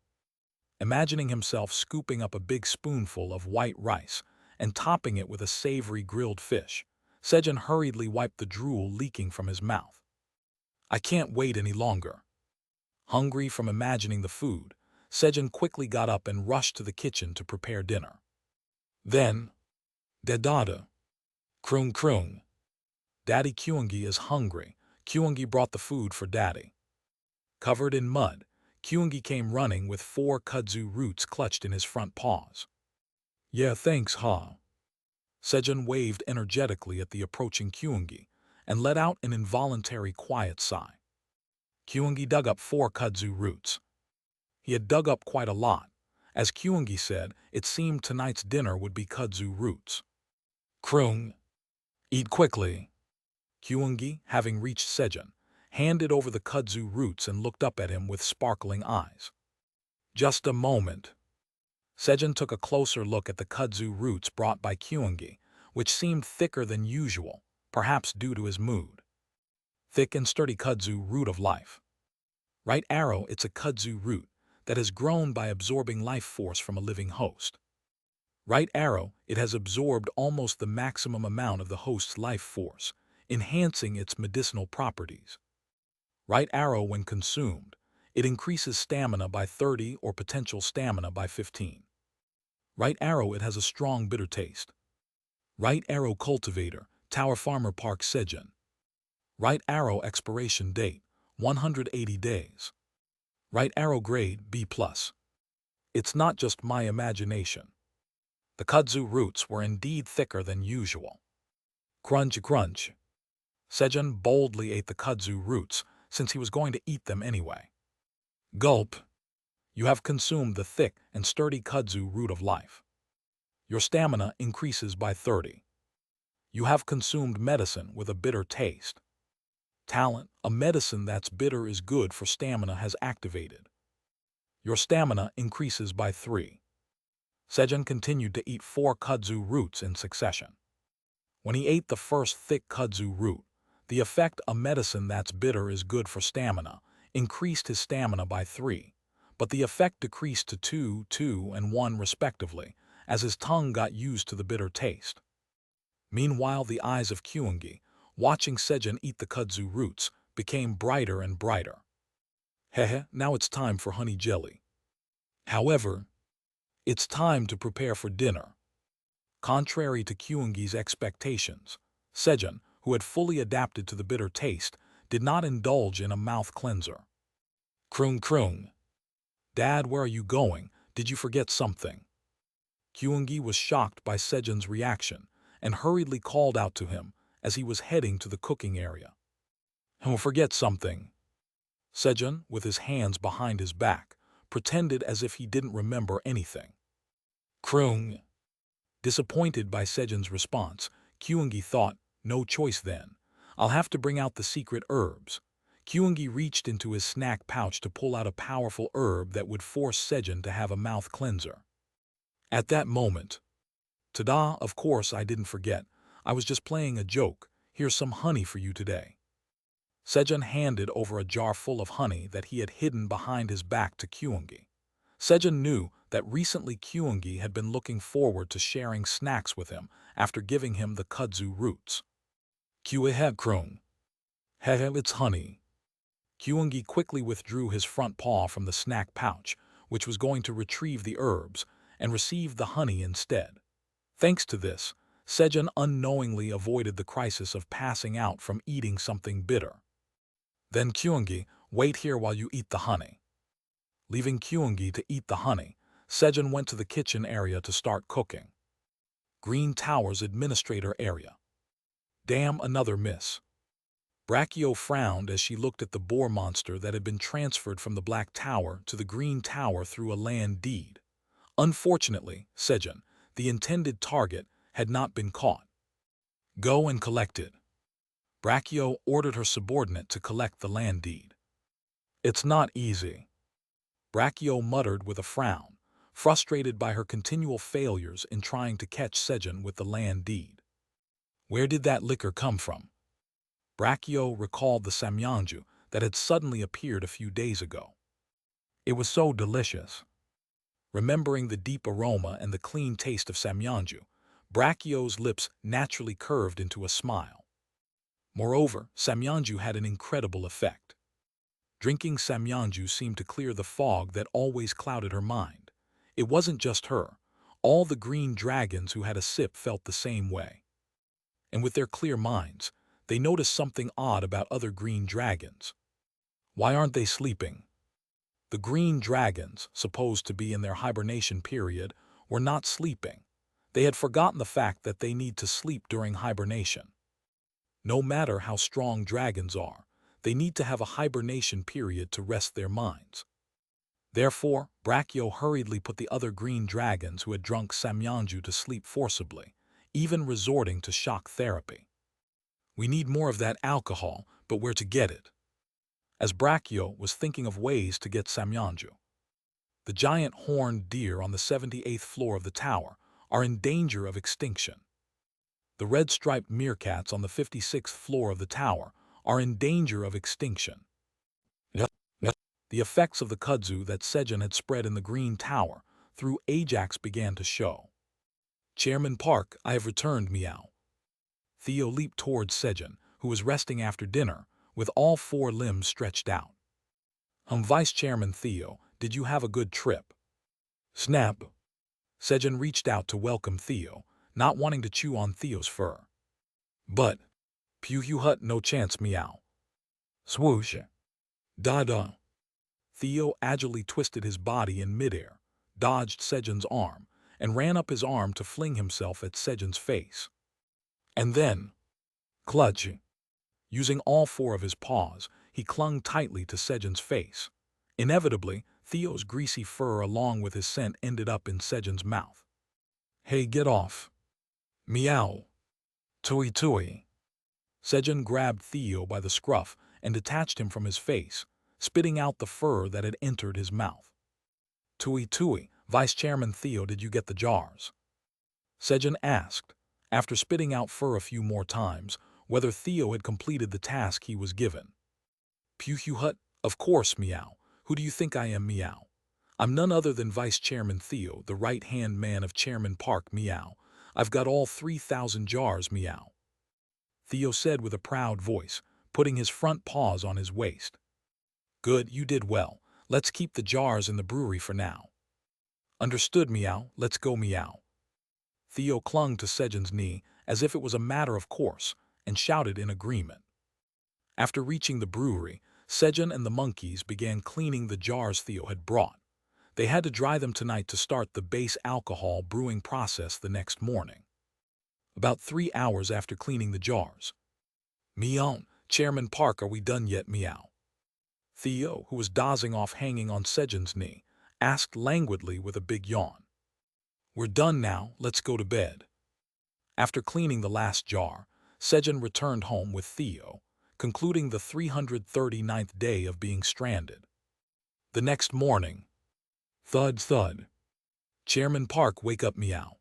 Imagining himself scooping up a big spoonful of white rice and topping it with a savory grilled fish, Sejun hurriedly wiped the drool leaking from his mouth. I can't wait any longer. Hungry from imagining the food, Sejun quickly got up and rushed to the kitchen to prepare dinner. Then, Dedada. Krung krung. Daddy Kyungi is hungry. Kyungi brought the food for Daddy. Covered in mud, Kyungi came running with 4 kudzu roots clutched in his front paws. Yeah, thanks, Ha. Sejun waved energetically at the approaching Kyungi and let out an involuntary quiet sigh. Kyungi dug up 4 kudzu roots. He had dug up quite a lot. As Kyungi said, it seemed tonight's dinner would be kudzu roots. Krung. Eat quickly. Kyungi, having reached Sejun, handed over the kudzu roots and looked up at him with sparkling eyes. Just a moment. Sejun took a closer look at the kudzu roots brought by Kyungi, which seemed thicker than usual, perhaps due to his mood. Thick and sturdy kudzu root of life. Right arrow, it's a kudzu root that has grown by absorbing life force from a living host. Right arrow, it has absorbed almost the maximum amount of the host's life force, enhancing its medicinal properties. Right arrow, when consumed, it increases stamina by 30 or potential stamina by 15. Right arrow, it has a strong bitter taste. Right arrow cultivator, Tower Farmer Park Sejun. Right arrow expiration date, 180 days. Right arrow grade, B+. It's not just my imagination. The kudzu roots were indeed thicker than usual. Crunch crunch. Sejun boldly ate the kudzu roots, since he was going to eat them anyway. Gulp. You have consumed the thick and sturdy kudzu root of life. Your stamina increases by 30. You have consumed medicine with a bitter taste. Talent, a medicine that's bitter is good for stamina, has activated. Your stamina increases by 3. Sejun continued to eat 4 kudzu roots in succession. When he ate the first thick kudzu root, the effect a medicine that's bitter is good for stamina increased his stamina by 3, but the effect decreased to 2, 2, and 1 respectively, as his tongue got used to the bitter taste. Meanwhile, the eyes of Kyungi, watching Sejun eat the kudzu roots, became brighter and brighter. Hehe, now it's time for honey jelly. However, it's time to prepare for dinner. Contrary to Kyungi's expectations, Sejun, who had fully adapted to the bitter taste, did not indulge in a mouth cleanser. Krung krung. Dad, where are you going? Did you forget something? Kyungi was shocked by Sejun's reaction and hurriedly called out to him as he was heading to the cooking area. Oh, forget something. Sejun, with his hands behind his back, pretended as if he didn't remember anything. Krung. Disappointed by Sejun's response, Kyungi thought, no choice then. I'll have to bring out the secret herbs. Kyungi reached into his snack pouch to pull out a powerful herb that would force Sejun to have a mouth cleanser. At that moment, ta-da, of course I didn't forget. I was just playing a joke. Here's some honey for you today. Sejun handed over a jar full of honey that he had hidden behind his back to Kyungi. Sejun knew that recently Kyungi had been looking forward to sharing snacks with him after giving him the kudzu roots. Kyuehe krung. Hehe, it's honey. Kyungi quickly withdrew his front paw from the snack pouch, which was going to retrieve the herbs, and received the honey instead. Thanks to this, Sejun unknowingly avoided the crisis of passing out from eating something bitter. Then Kyungi, wait here while you eat the honey. Leaving Kyungi to eat the honey, Sejun went to the kitchen area to start cooking. Green Tower's administrator area. Damn, another miss. Brachio frowned as she looked at the boar monster that had been transferred from the Black Tower to the Green Tower through a land deed. Unfortunately, Sejun, the intended target, had not been caught. Go and collect it. Brachio ordered her subordinate to collect the land deed. It's not easy. Brachio muttered with a frown, frustrated by her continual failures in trying to catch Sejun with the land deed. Where did that liquor come from? Brachio recalled the samyeonju that had suddenly appeared a few days ago. It was so delicious. Remembering the deep aroma and the clean taste of samyeonju, Brachio's lips naturally curved into a smile. Moreover, samyeonju had an incredible effect. Drinking samyeonju seemed to clear the fog that always clouded her mind. It wasn't just her. All the green dragons who had a sip felt the same way. And with their clear minds, they noticed something odd about other green dragons. Why aren't they sleeping? The green dragons, supposed to be in their hibernation period, were not sleeping. They had forgotten the fact that they need to sleep during hibernation. No matter how strong dragons are, they need to have a hibernation period to rest their minds. Therefore, Brachio hurriedly put the other green dragons who had drunk samyeonju to sleep forcibly, even resorting to shock therapy. We need more of that alcohol, but where to get it? As Brachio was thinking of ways to get samyeonju. The giant horned deer on the 78th floor of the tower are in danger of extinction. The red-striped meerkats on the 56th floor of the tower are in danger of extinction. The effects of the kudzu that Sejun had spread in the Green Tower through Ajax began to show. Chairman Park, I have returned, meow. Theo leaped towards Sejun, who was resting after dinner, with all four limbs stretched out. Vice Chairman Theo, did you have a good trip? Snap. Sejun reached out to welcome Theo, not wanting to chew on Theo's fur. But, Hut, no chance, meow. Swoosh. Da-da. Theo agilely twisted his body in midair, dodged Sejun's arm, and ran up his arm to fling himself at Sejun's face. And then, clutch. Using all four of his paws, he clung tightly to Sejun's face. Inevitably, Theo's greasy fur along with his scent ended up in Sejun's mouth. Hey, get off. Meow. Tui tui. Sejun grabbed Theo by the scruff and detached him from his face, spitting out the fur that had entered his mouth. Tui tui, Vice Chairman Theo, did you get the jars? Sejun asked, after spitting out fur a few more times, whether Theo had completed the task he was given. Hut, of course, meow. Who do you think I am, meow? I'm none other than Vice Chairman Theo, the right-hand man of Chairman Park, meow. I've got all 3,000 jars, meow. Theo said with a proud voice, putting his front paws on his waist. Good, you did well. Let's keep the jars in the brewery for now. Understood, meow. Let's go, meow. Theo clung to Sejun's knee as if it was a matter of course and shouted in agreement. After reaching the brewery, Sejun and the monkeys began cleaning the jars Theo had brought. They had to dry them tonight to start the base alcohol brewing process the next morning. About 3 hours after cleaning the jars. Meow, Chairman Park, are we done yet, meow? Theo, who was dozing off hanging on Sejun's knee, asked languidly with a big yawn. We're done now, let's go to bed. After cleaning the last jar, Sejun returned home with Theo, concluding the 339th day of being stranded. The next morning, thud thud, Chairman Park wake up meow.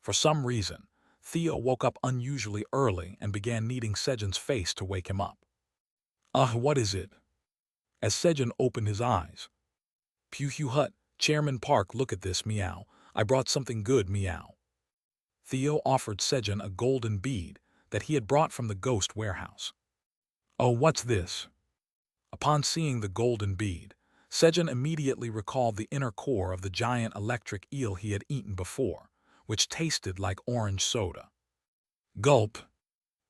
For some reason, Theo woke up unusually early and began kneading Sejun's face to wake him up. What is it? As Sejun opened his eyes. Pew Hugh Hut, Chairman Park, look at this meow. I brought something good meow. Theo offered Sejun a golden bead that he had brought from the ghost warehouse. Oh, what's this? Upon seeing the golden bead, Sejun immediately recalled the inner core of the giant electric eel he had eaten before, which tasted like orange soda. Gulp!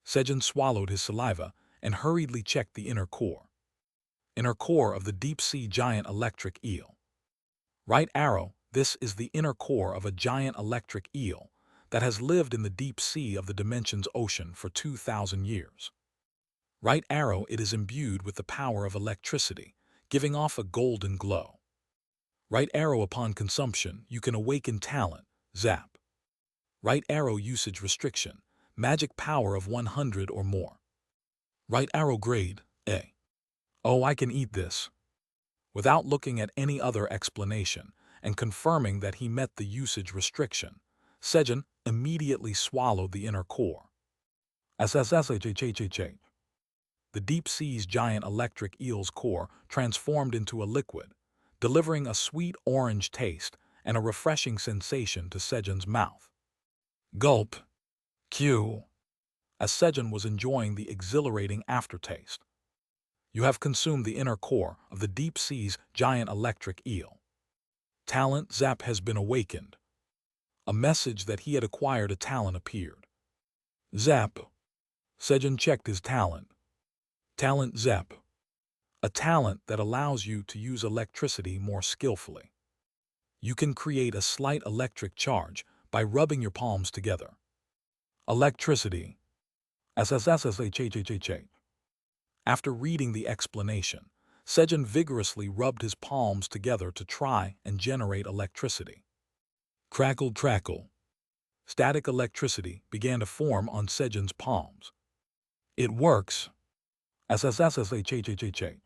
Sejun swallowed his saliva and hurriedly checked the inner core. Inner core of the deep-sea giant electric eel. Right arrow, this is the inner core of a giant electric eel that has lived in the deep sea of the Dimensions Ocean for 2,000 years. Right arrow, it is imbued with the power of electricity, giving off a golden glow. Right arrow, upon consumption, you can awaken talent, zap. Right arrow usage restriction, magic power of 100 or more. Right arrow grade, A. Oh, I can eat this. Without looking at any other explanation and confirming that he met the usage restriction, Sejun immediately swallowed the inner core. The deep sea's giant electric eel's core transformed into a liquid, delivering a sweet orange taste and a refreshing sensation to Sejun's mouth. Gulp! Q! As Sejun was enjoying the exhilarating aftertaste. You have consumed the inner core of the deep sea's giant electric eel. Talent zap has been awakened. A message that he had acquired a talent appeared. Zap. Sejun checked his talent. Talent zap. A talent that allows you to use electricity more skillfully. You can create a slight electric charge by rubbing your palms together. Electricity. After reading the explanation, Sejun vigorously rubbed his palms together to try and generate electricity. Crackle, crackle. Static electricity began to form on Sejun's palms. It works. As Sejun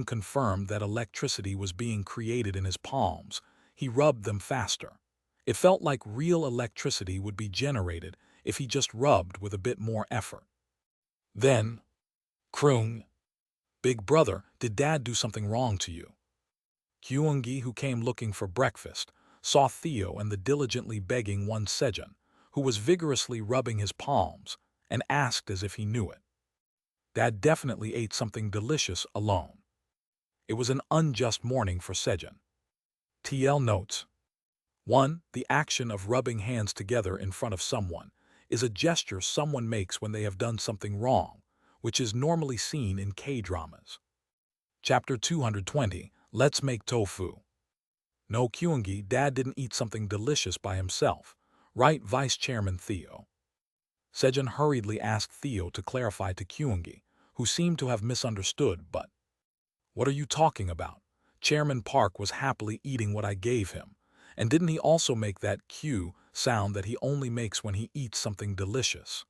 confirmed that electricity was being created in his palms, he rubbed them faster. It felt like real electricity would be generated if he just rubbed with a bit more effort. Then, croon. Big brother, did Dad do something wrong to you? Kyungi, who came looking for breakfast, saw Theo and the diligently begging one Sejun, who was vigorously rubbing his palms, and asked as if he knew it. Dad definitely ate something delicious alone. It was an unjust morning for Sejun. TL notes. 1. The action of rubbing hands together in front of someone is a gesture someone makes when they have done something wrong, which is normally seen in K-dramas. Chapter 220, Let's Make Tofu. No, Kyungi, Dad didn't eat something delicious by himself, right, Vice Chairman Theo? Sejun hurriedly asked Theo to clarify to Kyungi, who seemed to have misunderstood, but, what are you talking about? Chairman Park was happily eating what I gave him, and didn't he also make that Q sound that he only makes when he eats something delicious?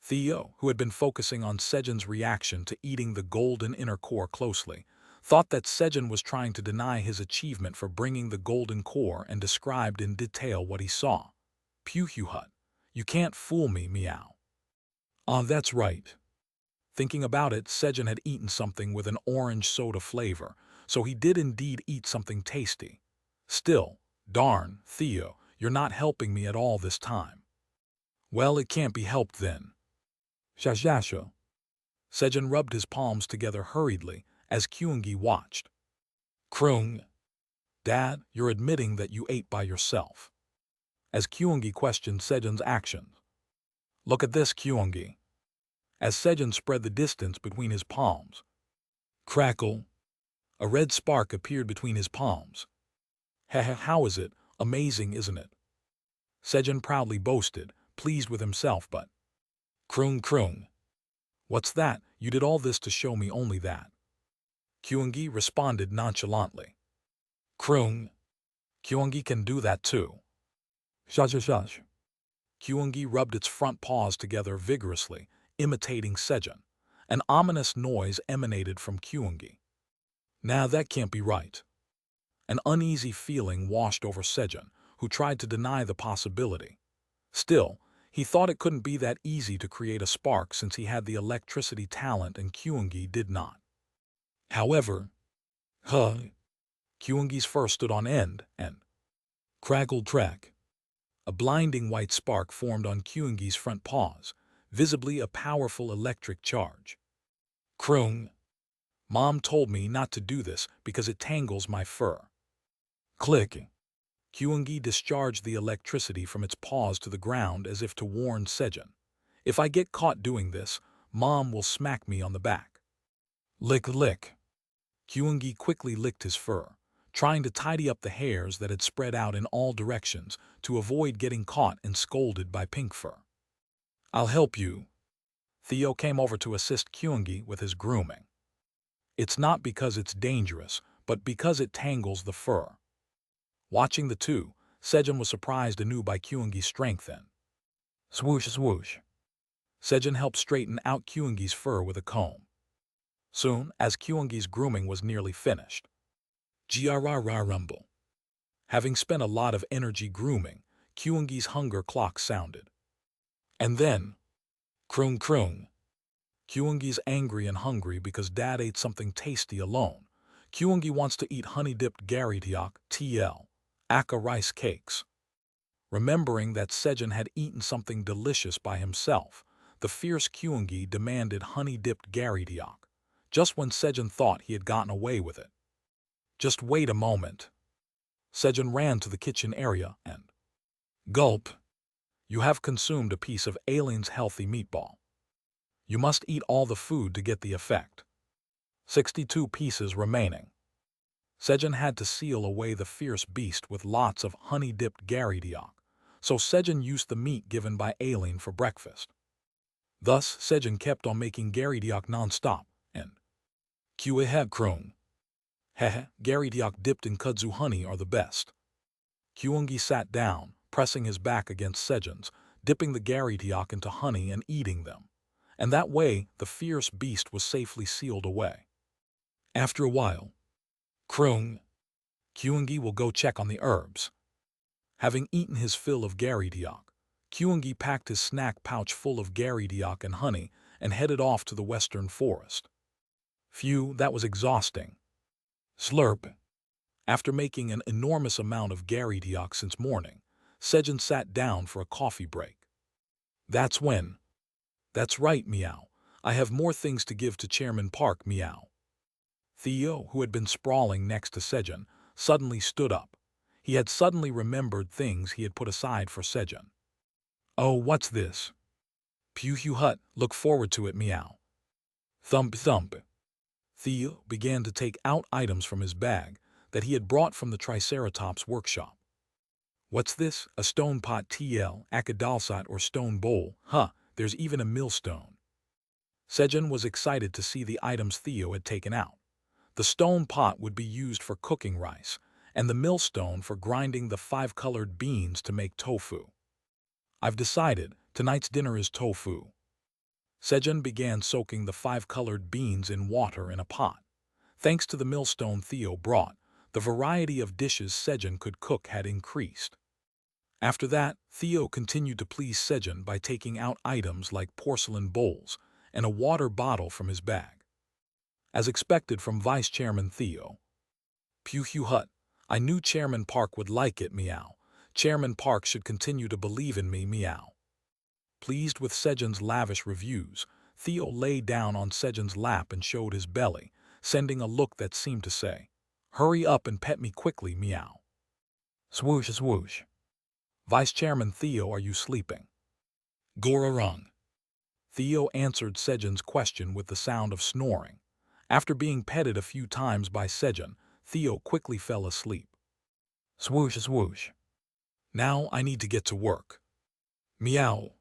Theo, who had been focusing on Sejun's reaction to eating the golden inner core closely, thought that Sejun was trying to deny his achievement for bringing the golden core and described in detail what he saw. Pew Hugh Hut, you can't fool me, meow. That's right. Thinking about it, Sejun had eaten something with an orange soda flavor, so he did indeed eat something tasty. Still, darn, Theo, you're not helping me at all this time. Well, it can't be helped then. Shashasha. Sejun rubbed his palms together hurriedly as Kyungi watched. Kroong. Dad, you're admitting that you ate by yourself. As Kyungi questioned Sejun's actions. Look at this, Kyungi. As Sejun spread the distance between his palms. Crackle. A red spark appeared between his palms. How is it? Amazing, isn't it? Sejun proudly boasted, pleased with himself, but... Kroong, kroong. What's that? You did all this to show me only that. Kyungi responded nonchalantly. Kroong. Kyungi can do that too. Shush, shush. Kyungi rubbed its front paws together vigorously, imitating Sejun. An ominous noise emanated from Kyungi. Now that can't be right. An uneasy feeling washed over Sejun, who tried to deny the possibility. Still, he thought it couldn't be that easy to create a spark since he had the electricity talent and Kyungi did not. However, Kyungi's fur stood on end and crackled track. A blinding white spark formed on Kyungi's front paws, visibly a powerful electric charge. Krung. Mom told me not to do this because it tangles my fur. Click. Kyungi discharged the electricity from its paws to the ground as if to warn Sejun. If I get caught doing this, Mom will smack me on the back. Lick lick. Kyungi quickly licked his fur, trying to tidy up the hairs that had spread out in all directions to avoid getting caught and scolded by Pink Fur. I'll help you. Theo came over to assist Kyungi with his grooming. It's not because it's dangerous, but because it tangles the fur. Watching the two, Sejun was surprised anew by Kyungi's strength and swoosh swoosh. Sejun helped straighten out Kyungi's fur with a comb. Soon, as Kyungi's grooming was nearly finished, Grrrr rumble. Having spent a lot of energy grooming, Kyungi's hunger clock sounded. And then, krung krung. Kyungi's angry and hungry because Dad ate something tasty alone. Kyungi wants to eat honey-dipped garitiok, TL, aka rice cakes. Remembering that Sejun had eaten something delicious by himself, the fierce Kyungi demanded honey-dipped garitiok, just when Sejun thought he had gotten away with it. Just wait a moment. Sejun ran to the kitchen area and gulp. You have consumed a piece of Alien's healthy meatball. You must eat all the food to get the effect. 62 pieces remaining. Sejun had to seal away the fierce beast with lots of honey-dipped garitiok, so Sejun used the meat given by Alien for breakfast. Thus, Sejun kept on making garitiok non-stop, and Kue krung. Hehe, garitiok dipped in kudzu honey are the best. Kyungi sat down, pressing his back against Sejun's, dipping the garitiok into honey and eating them. And that way, the fierce beast was safely sealed away. After a while, krung. Kyungi will go check on the herbs. Having eaten his fill of garitiok, Kyungi packed his snack pouch full of garitiok and honey and headed off to the western forest. Phew, that was exhausting. Slurp. After making an enormous amount of garitiok since morning, Sejun sat down for a coffee break. That's when. That's right, meow. I have more things to give to Chairman Park, meow. Theo, who had been sprawling next to Sejun, suddenly stood up. He had suddenly remembered things he had put aside for Sejun. Oh, what's this? Pew hut, look forward to it, meow. Thump thump. Theo began to take out items from his bag that he had brought from the Triceratops workshop. What's this? A stone pot TL, akadalsat or stone bowl, there's even a millstone. Sejun was excited to see the items Theo had taken out. The stone pot would be used for cooking rice, and the millstone for grinding the 5-colored beans to make tofu. I've decided, tonight's dinner is tofu. Sejun began soaking the 5-colored beans in water in a pot. Thanks to the millstone Theo brought, the variety of dishes Sejun could cook had increased. After that, Theo continued to please Sejun by taking out items like porcelain bowls and a water bottle from his bag. As expected from Vice Chairman Theo. Pew hut, I knew Chairman Park would like it, meow. Chairman Park should continue to believe in me, meow. Pleased with Sejun's lavish reviews, Theo lay down on Sejun's lap and showed his belly, sending a look that seemed to say, hurry up and pet me quickly, meow. Swoosh swoosh. Vice Chairman Theo, are you sleeping? Gorarung. Theo answered Sejun's question with the sound of snoring. After being petted a few times by Sejun, Theo quickly fell asleep. Swoosh swoosh. Now I need to get to work. Meow.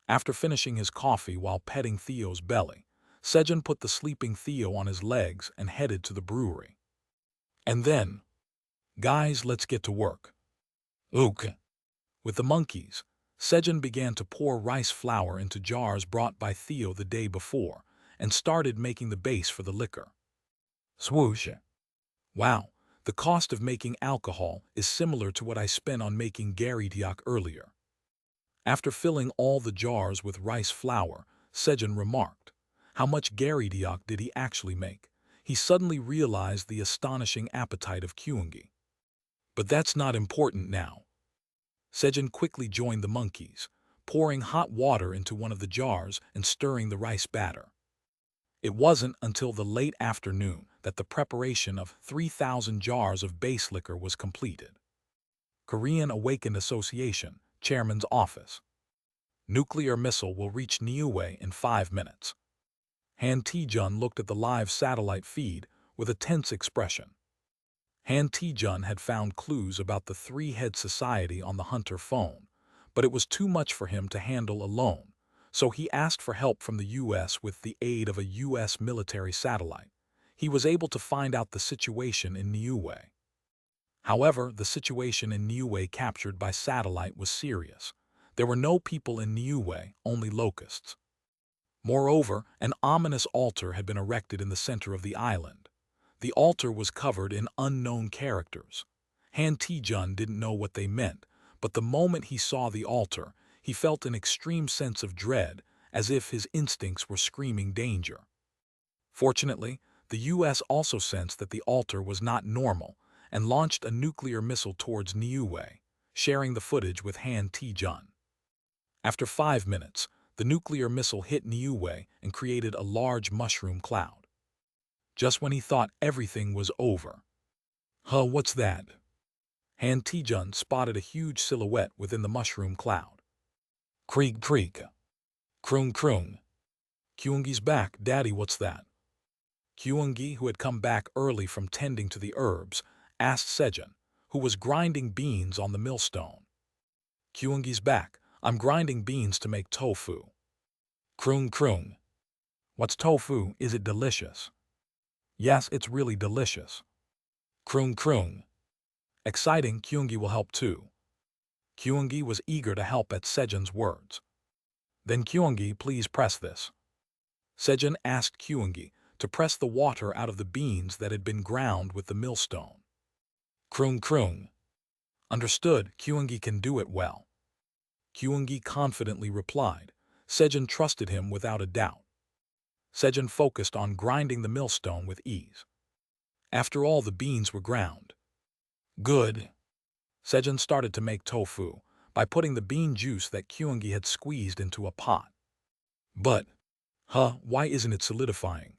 After finishing his coffee while petting Theo's belly, Sejun put the sleeping Theo on his legs and headed to the brewery. And then, guys, let's get to work. Ook. With the monkeys, Sejun began to pour rice flour into jars brought by Theo the day before and started making the base for the liquor. Swoosh! Wow, the cost of making alcohol is similar to what I spent on making garidiak earlier. After filling all the jars with rice flour, Sejun remarked, "How much garidiak did he actually make?" He suddenly realized the astonishing appetite of Kyungi. But that's not important now. Sejun quickly joined the monkeys, pouring hot water into one of the jars and stirring the rice batter. It wasn't until the late afternoon that the preparation of 3,000 jars of base liquor was completed. Korean Awakened Association, Chairman's Office. Nuclear missile will reach Niue in 5 minutes. Han Tae-jun looked at the live satellite feed with a tense expression. Han Tae-jun had found clues about the Three-Head Society on the Hunter phone, but it was too much for him to handle alone, so he asked for help from the U.S. with the aid of a U.S. military satellite. He was able to find out the situation in Niue. However, the situation in Niue captured by satellite was serious. There were no people in Niue, only locusts. Moreover, an ominous altar had been erected in the center of the island. The altar was covered in unknown characters. Han Tae-jun didn't know what they meant, but the moment he saw the altar, he felt an extreme sense of dread, as if his instincts were screaming danger. Fortunately, the U.S. also sensed that the altar was not normal and launched a nuclear missile towards Niue, sharing the footage with Han Tae-jun. After 5 minutes, the nuclear missile hit Niue and created a large mushroom cloud. Just when he thought everything was over. Huh, what's that? Han Tae-jun spotted a huge silhouette within the mushroom cloud. Creak, creak. Kroong, kroong. Kyungi's back, Daddy, what's that? Kyungi, who had come back early from tending to the herbs, asked Sejun, who was grinding beans on the millstone. Kyungi's back. I'm grinding beans to make tofu. Kroong, kroong. What's tofu? Is it delicious? Yes, it's really delicious. Kroong, kroong. Exciting, Kyungi will help too. Kyungi was eager to help at Sejun's words. Then Kyungi, please press this. Sejun asked Kyungi to press the water out of the beans that had been ground with the millstone. Kroong, kroong. Understood, Kyungi can do it well. Kyungi confidently replied. Sejun trusted him without a doubt. Sejun focused on grinding the millstone with ease. After all, the beans were ground. Good. Sejun started to make tofu by putting the bean juice that Kyungi had squeezed into a pot. But, why isn't it solidifying?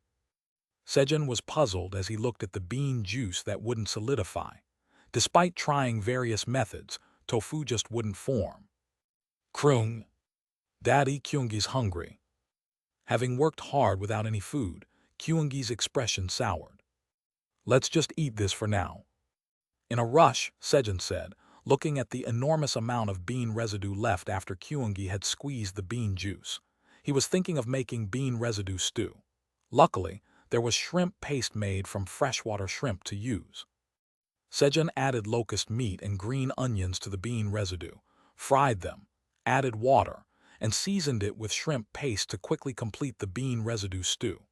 Sejun was puzzled as he looked at the bean juice that wouldn't solidify. Despite trying various methods, tofu just wouldn't form. Kroong. Daddy, Kyungi's hungry. Having worked hard without any food, Kyungi's expression soured. Let's just eat this for now. In a rush, Sejun said, looking at the enormous amount of bean residue left after Kyungi had squeezed the bean juice. He was thinking of making bean residue stew. Luckily, there was shrimp paste made from freshwater shrimp to use. Sejun added locust meat and green onions to the bean residue, fried them, added water, and seasoned it with shrimp paste to quickly complete the bean residue stew.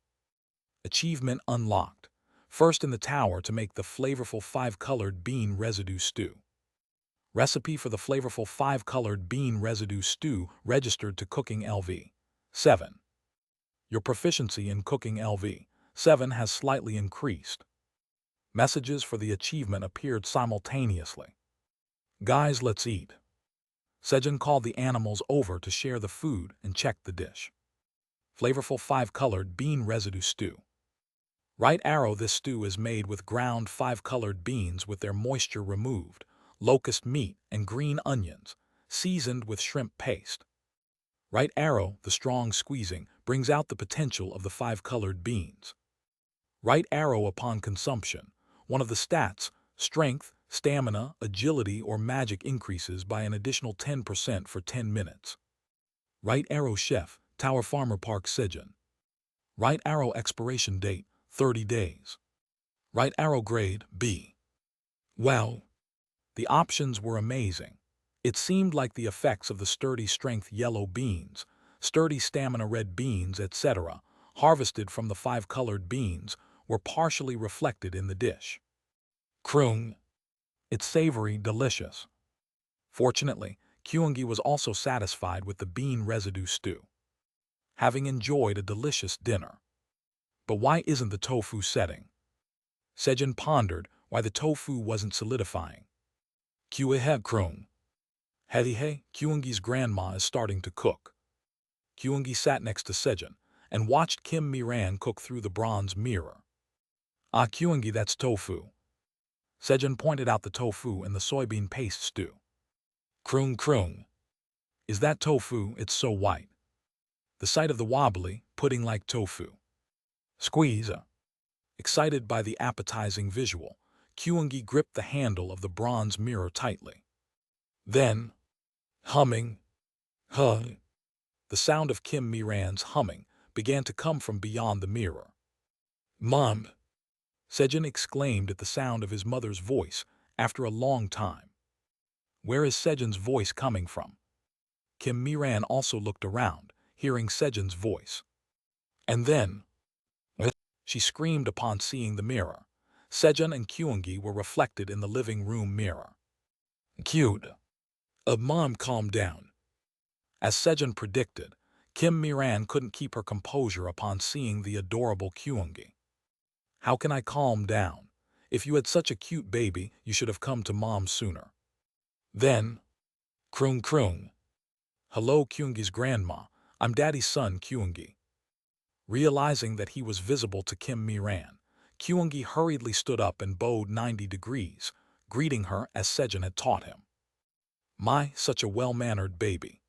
Achievement unlocked. First in the tower to make the flavorful 5-colored bean residue stew. Recipe for the flavorful 5-colored bean residue stew registered to Cooking LV. 7. Your proficiency in Cooking LV. 7 has slightly increased. Messages for the achievement appeared simultaneously. Guys, let's eat. Sejun called the animals over to share the food and check the dish. Flavorful 5-colored bean residue stew. Right arrow, this stew is made with ground 5-colored beans with their moisture removed, locust meat and green onions, seasoned with shrimp paste. Right arrow, the strong squeezing brings out the potential of the 5-colored beans. Right arrow upon consumption. One of the stats, strength, stamina, agility, or magic increases by an additional 10% for 10 minutes. Right arrow chef, Tower Farmer Park Sejun. Right arrow expiration date, 30 days. Right arrow grade, B. Well, the options were amazing. It seemed like the effects of the sturdy strength yellow beans, sturdy stamina red beans, etc., harvested from the 5 colored beans, were partially reflected in the dish. Krung. It's savory, delicious. Fortunately, Kyungi was also satisfied with the bean residue stew, having enjoyed a delicious dinner. But why isn't the tofu setting? Sejun pondered why the tofu wasn't solidifying. Kyuehe Krung. Hedihe, Kyungi's grandma is starting to cook. Kyungi sat next to Sejun and watched Kim Mi-ran cook through the bronze mirror. Ah, Kyungi, that's tofu. Sejun pointed out the tofu and the soybean paste stew. Krung Krung. Is that tofu? It's so white. The sight of the wobbly, pudding-like tofu. Squeeze. Excited by the appetizing visual, Kyungi gripped the handle of the bronze mirror tightly. Then, humming, the sound of Kim Mi-ran's humming began to come from beyond the mirror. Mom! Sejun exclaimed at the sound of his mother's voice after a long time. Where is Sejun's voice coming from? Kim Mi-ran also looked around, hearing Sejun's voice. And then, she screamed upon seeing the mirror. Sejun and Kyungi were reflected in the living room mirror. Cute. Mom, calm down. As Sejun predicted, Kim Mi-ran couldn't keep her composure upon seeing the adorable Kyungi. How can I calm down? If you had such a cute baby, you should have come to Mom sooner. Then, Krung Krung. Hello, Kyungi's grandma. I'm Daddy's son, Kyungi. Realizing that he was visible to Kim Mi-ran, Kyungi hurriedly stood up and bowed 90 degrees, greeting her as Sejun had taught him. My, such a well-mannered baby.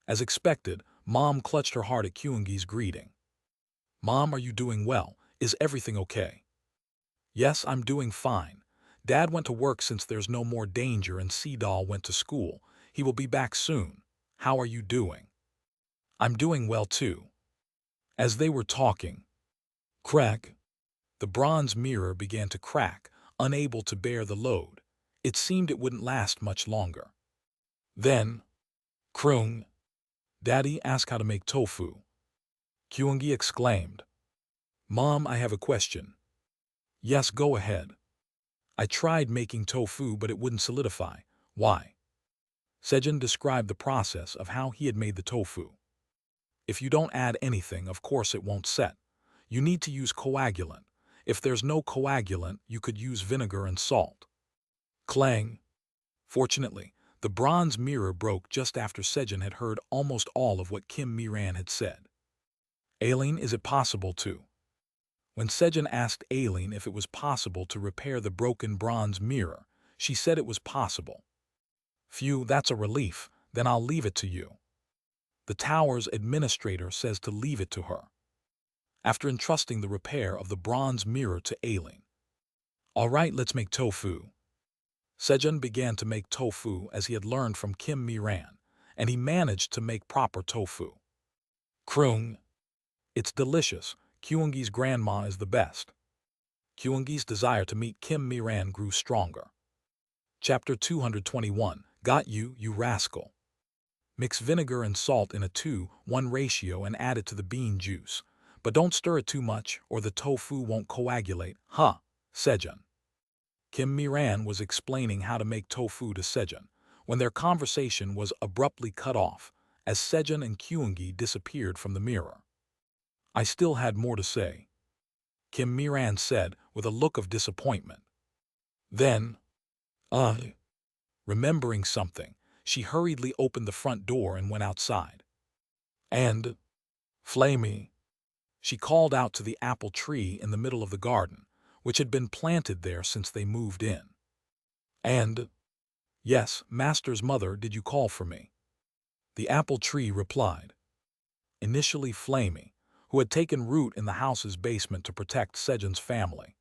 As expected, Mom clutched her heart at Kyungi's greeting. Mom, are you doing well? Is everything okay? Yes, I'm doing fine. Dad went to work since there's no more danger and Seedal went to school. He will be back soon. How are you doing? I'm doing well too. As they were talking, crack, the bronze mirror began to crack, unable to bear the load. It seemed it wouldn't last much longer. Then, Krung, Daddy asked how to make tofu. Kyungi exclaimed. Mom, I have a question. Yes, go ahead. I tried making tofu, but it wouldn't solidify. Why? Sejun described the process of how he had made the tofu. If you don't add anything, of course it won't set. You need to use coagulant. If there's no coagulant, you could use vinegar and salt. Clang. Fortunately, the bronze mirror broke just after Sejun had heard almost all of what Kim Mi-ran had said. Aileen, is it possible to? When Sejun asked Aileen if it was possible to repair the broken bronze mirror, she said it was possible. Phew, that's a relief. Then I'll leave it to you. The tower's administrator says to leave it to her. After entrusting the repair of the bronze mirror to Aileen. All right, let's make tofu. Sejun began to make tofu as he had learned from Kim Mi-ran, and he managed to make proper tofu. Krung. It's delicious. Kyungi's grandma is the best. Kyungi's desire to meet Kim Mi-ran grew stronger. Chapter 221. Got you, you rascal. Mix vinegar and salt in a 2:1 ratio and add it to the bean juice. But don't stir it too much or the tofu won't coagulate, Sejun. Kim Mi-ran was explaining how to make tofu to Sejun when their conversation was abruptly cut off as Sejun and Kyungi disappeared from the mirror. I still had more to say, Kim Mi-ran said with a look of disappointment. Then, remembering something, she hurriedly opened the front door and went outside. And, Flamey, she called out to the apple tree in the middle of the garden, which had been planted there since they moved in. And, yes, Master's mother, did you call for me? The apple tree replied. Initially Flamey, who had taken root in the house's basement to protect Sejun's family.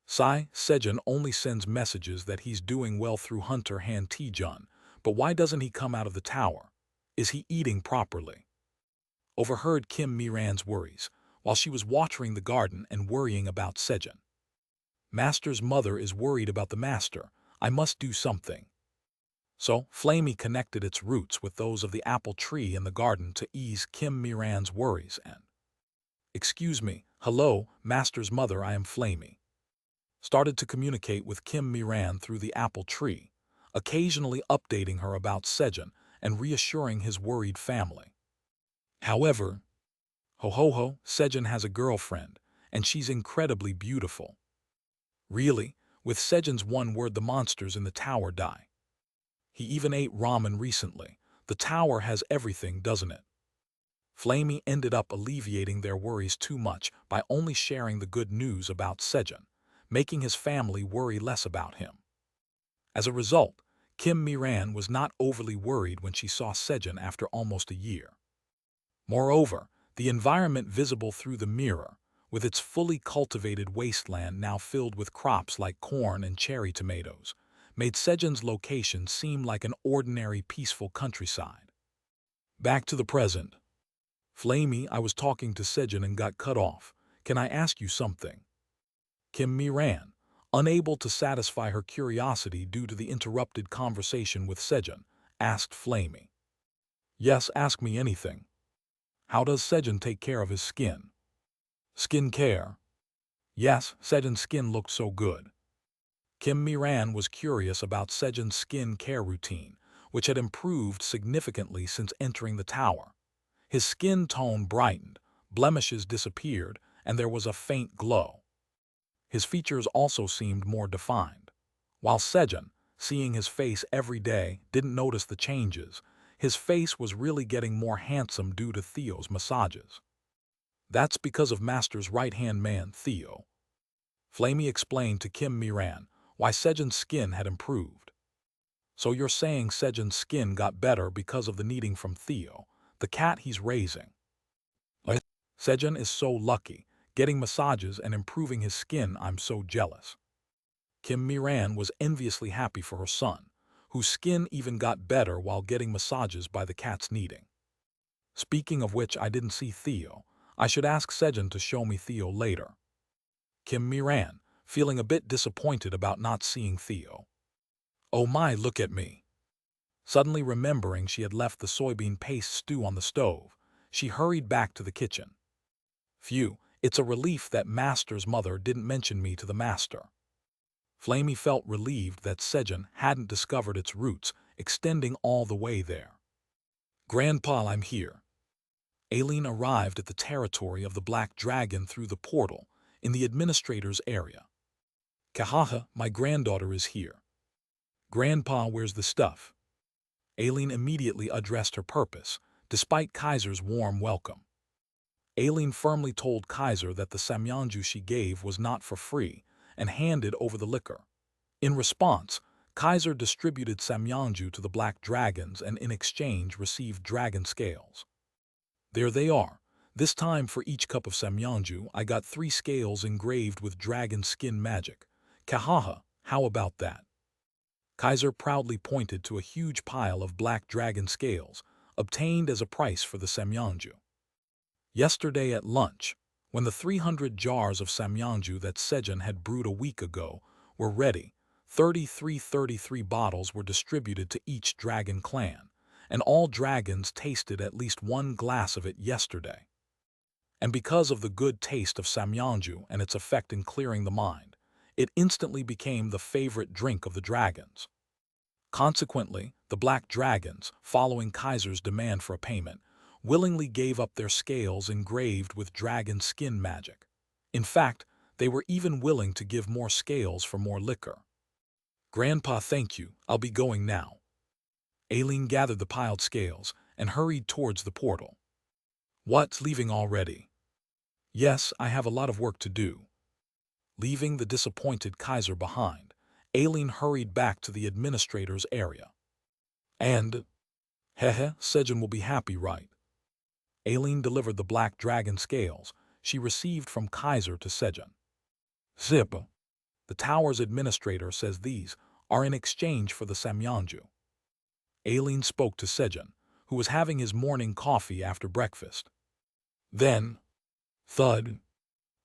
Sejun only sends messages that he's doing well through Hunter Han Taejun, but why doesn't he come out of the tower? Is he eating properly? Overheard Kim Mi-ran's worries, while she was watering the garden and worrying about Sejun. Master's mother is worried about the master. I must do something. So, Flamey connected its roots with those of the apple tree in the garden to ease Kim Miran's worries and, "Excuse me, hello, Master's mother, I am Flamey," started to communicate with Kim Miran through the apple tree, occasionally updating her about Sejun and reassuring his worried family. However, ho, Sejun has a girlfriend, and she's incredibly beautiful. Really, with Sejun's one word, the monsters in the tower die. He even ate ramen recently. The tower has everything, doesn't it? Flamey ended up alleviating their worries too much by only sharing the good news about Sejun, making his family worry less about him. As a result, Kim Miran was not overly worried when she saw Sejun after almost a year. Moreover, the environment visible through the mirror, with its fully cultivated wasteland now filled with crops like corn and cherry tomatoes, made Sejun's location seem like an ordinary peaceful countryside. Back to the present. Flamey, I was talking to Sejun and got cut off. Can I ask you something? Kim Miran, unable to satisfy her curiosity due to the interrupted conversation with Sejun, asked Flamey. Yes, ask me anything. How does Sejun take care of his skin? Skin care? Yes, Sejun's skin looked so good. Kim Miran was curious about Sejun's skin care routine, which had improved significantly since entering the tower. His skin tone brightened, blemishes disappeared, and there was a faint glow. His features also seemed more defined. While Sejun, seeing his face every day, didn't notice the changes, his face was really getting more handsome due to Theo's massages. That's because of Master's right-hand man, Theo. Flamey explained to Kim Miran why Sejun's skin had improved. So you're saying Sejun's skin got better because of the kneading from Theo, the cat he's raising. Sejun is so lucky, getting massages and improving his skin. I'm so jealous. Kim Miran was enviously happy for her son, whose skin even got better while getting massages by the cat's kneading. Speaking of which, I didn't see Theo. I should ask Sejun to show me Theo later. Kim Miran, feeling a bit disappointed about not seeing Theo. Oh my, look at me. Suddenly remembering she had left the soybean paste stew on the stove, she hurried back to the kitchen. Phew, it's a relief that Master's mother didn't mention me to the Master. Flamey felt relieved that Sejun hadn't discovered its roots, extending all the way there. Grandpa, I'm here. Aileen arrived at the territory of the Black Dragon through the portal in the administrator's area. Kahaha, my granddaughter is here. Grandpa, where's the stuff? Aileen immediately addressed her purpose, despite Kaiser's warm welcome. Aileen firmly told Kaiser that the samyangju she gave was not for free and handed over the liquor. In response, Kaiser distributed samyangju to the Black Dragons and in exchange received dragon scales. There they are. This time for each cup of samyangju, I got 3 scales engraved with dragon skin magic. Kahaha, how about that? Kaiser proudly pointed to a huge pile of black dragon scales, obtained as a price for the samyangju. Yesterday at lunch, when the 300 jars of samyangju that Sejun had brewed a week ago were ready, 33 bottles were distributed to each dragon clan, and all dragons tasted at least 1 glass of it yesterday. And because of the good taste of samyangju and its effect in clearing the mind, it instantly became the favorite drink of the dragons. Consequently, the Black Dragons, following Kaiser's demand for a payment, willingly gave up their scales engraved with dragon skin magic. In fact, they were even willing to give more scales for more liquor. Grandpa, thank you, I'll be going now. Aileen gathered the piled scales and hurried towards the portal. What, leaving already? Yes, I have a lot of work to do. Leaving the disappointed Kaiser behind, Aileen hurried back to the administrator's area. And, Sejun will be happy, right? Aileen delivered the Black Dragon scales she received from Kaiser to Sejun. Zip. The tower's administrator says these are in exchange for the samyangju. Aileen spoke to Sejun, who was having his morning coffee after breakfast. Then, thud,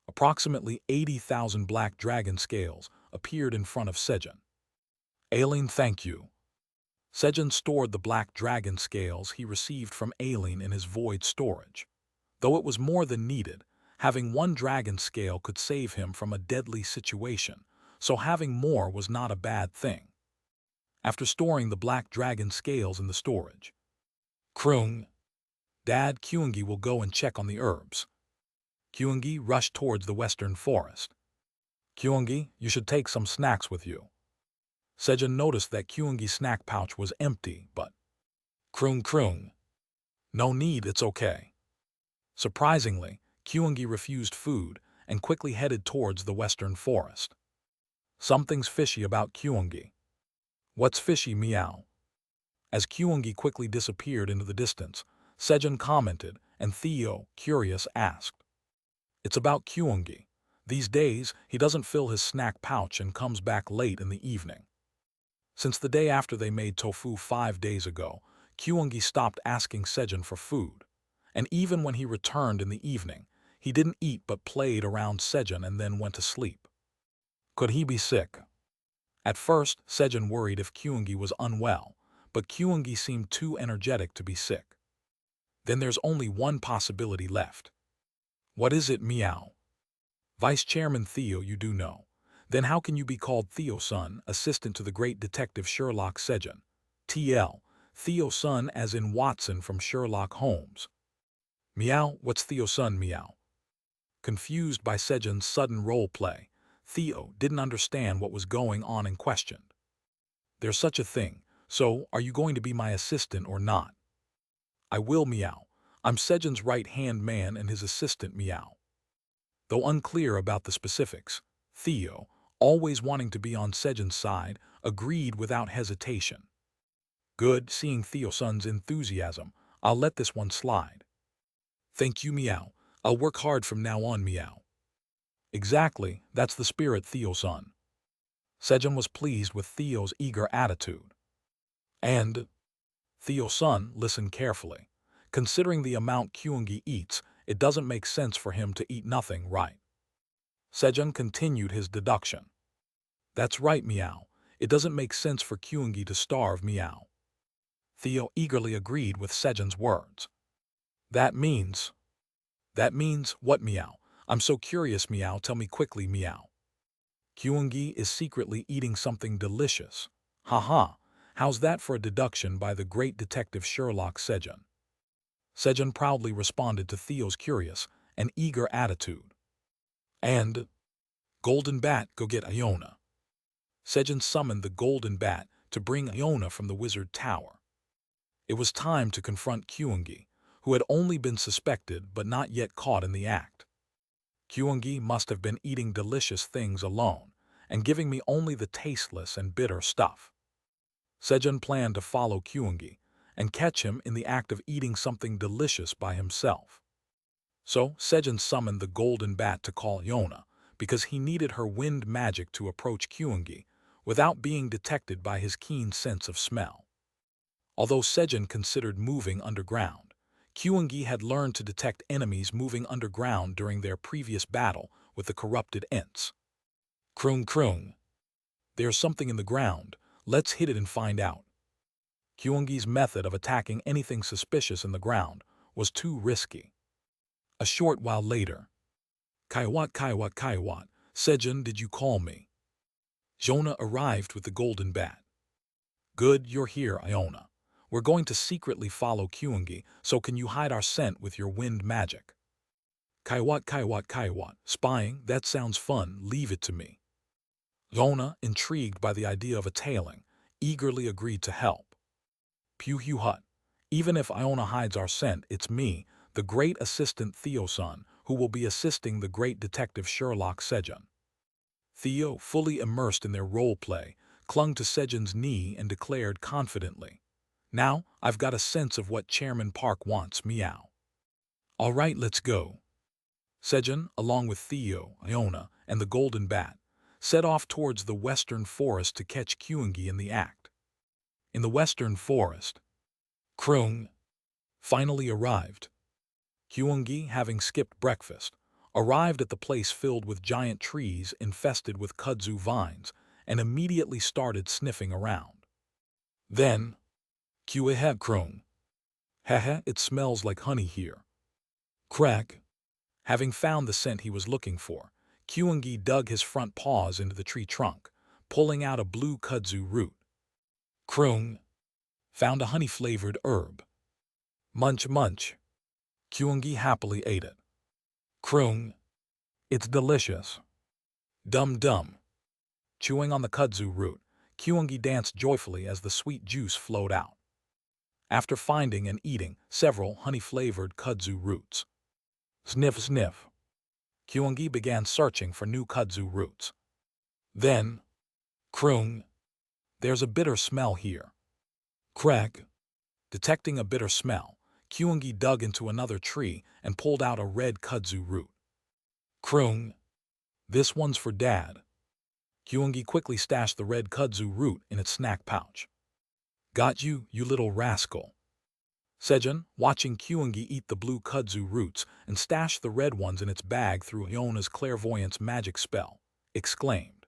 approximately 80,000 Black Dragon scales appeared in front of Sejun. Aileen, thank you. Sejun stored the black dragon scales he received from Aileen in his void storage. Though it was more than needed, having one dragon scale could save him from a deadly situation, so having more was not a bad thing. After storing the black dragon scales in the storage, Krung, Dad, Kyungi will go and check on the herbs. Kyungi rushed towards the western forest. Kyungi, you should take some snacks with you. Sejun noticed that Kyungi's snack pouch was empty, but Krung, no need, it's okay. Surprisingly, Kyungi refused food and quickly headed towards the western forest. Something's fishy about Kyungi. What's fishy, meow? As Kyungi quickly disappeared into the distance, Sejun commented, and Theo, curious, asked. It's about Kyungi. These days, he doesn't fill his snack pouch and comes back late in the evening. Since the day after they made tofu 5 days ago, Kyungi stopped asking Sejun for food. And even when he returned in the evening, he didn't eat but played around Sejun and then went to sleep. Could he be sick? At first, Sejun worried if Kyungi was unwell, but Kyungi seemed too energetic to be sick. Then there's only one possibility left. What is it, meow? Vice Chairman Theo, you do know. Then how can you be called Theo-san, assistant to the great detective Sherlock Sejun? TL, Theo-san as in Watson from Sherlock Holmes. Meow, what's Theo-san, meow? Confused by Sejun's sudden role play, Theo didn't understand what was going on and questioned. There's such a thing, so are you going to be my assistant or not? I will, meow. I'm Sejun's right-hand man and his assistant, meow. Though unclear about the specifics, Theo, always wanting to be on Sejun's side, agreed without hesitation. Good, seeing Theo-san's enthusiasm, I'll let this one slide. Thank you, meow. I'll work hard from now on, meow. Exactly, that's the spirit, Theo-san. Sejun was pleased with Theo's eager attitude. And Theo-san, listen carefully. Considering the amount Kyungi eats, it doesn't make sense for him to eat nothing, right? Sejun continued his deduction. That's right, meow. It doesn't make sense for Kyungi to starve, meow. Theo eagerly agreed with Sejun's words. That means what, meow? I'm so curious, meow. Tell me quickly, meow. Kyungi is secretly eating something delicious. Haha, how's that for a deduction by the great detective Sherlock Sejun? Sejun proudly responded to Theo's curious and eager attitude. And Golden Bat, go get Iona. Sejun summoned the Golden Bat to bring Iona from the wizard tower. It was time to confront Kyungi, who had only been suspected but not yet caught in the act. Kyungi must have been eating delicious things alone and giving me only the tasteless and bitter stuff. Sejun planned to follow Kyungi and catch him in the act of eating something delicious by himself. So Sejun summoned the Golden Bat to call Iona because he needed her wind magic to approach Kyungi without being detected by his keen sense of smell. Although Sejun considered moving underground, Kyungi had learned to detect enemies moving underground during their previous battle with the corrupted Ents. Krung. There's something in the ground. Let's hit it and find out. Kyungi's method of attacking anything suspicious in the ground was too risky. A short while later. Kaiwat. Sejun, did you call me? Jonah arrived with the Golden Bat. Good, you're here, Iona. We're going to secretly follow Kyungi, so can you hide our scent with your wind magic? Kaiwat. Spying, that sounds fun, leave it to me. Jonah, intrigued by the idea of a tailing, eagerly agreed to help. Hut. Even if Iona hides our scent, it's me, the great assistant Theo-san, who will be assisting the great detective Sherlock Sejun. Theo, fully immersed in their role play, clung to Sejun's knee and declared confidently, Now, I've got a sense of what Chairman Park wants, meow. All right, let's go. Sejun, along with Theo, Iona, and the Golden Bat, set off towards the western forest to catch Kyungi in the act. In the western forest, Krung finally arrived. Kyungi, having skipped breakfast, arrived at the place filled with giant trees infested with kudzu vines and immediately started sniffing around. Then, Kyuehe krung. Hehe, it smells like honey here. Crack. Having found the scent he was looking for, Kyuengi dug his front paws into the tree trunk, pulling out a blue kudzu root. Krung. Found a honey-flavored herb. Munch munch. Kyuengi happily ate it. Krung. It's delicious. Dum dum. Chewing on the kudzu root, Kyuengi danced joyfully as the sweet juice flowed out. After finding and eating several honey-flavored kudzu roots. Sniff sniff. Kyuengi began searching for new kudzu roots. Then, krung. There's a bitter smell here. Crack. Detecting a bitter smell, Kyuengi dug into another tree and pulled out a red kudzu root. Krung. This one's for Dad. Kyuengi quickly stashed the red kudzu root in its snack pouch. Got you, you little rascal. Sejun, watching Kyuengi eat the blue kudzu roots and stash the red ones in its bag through Hyona's clairvoyance magic spell, exclaimed.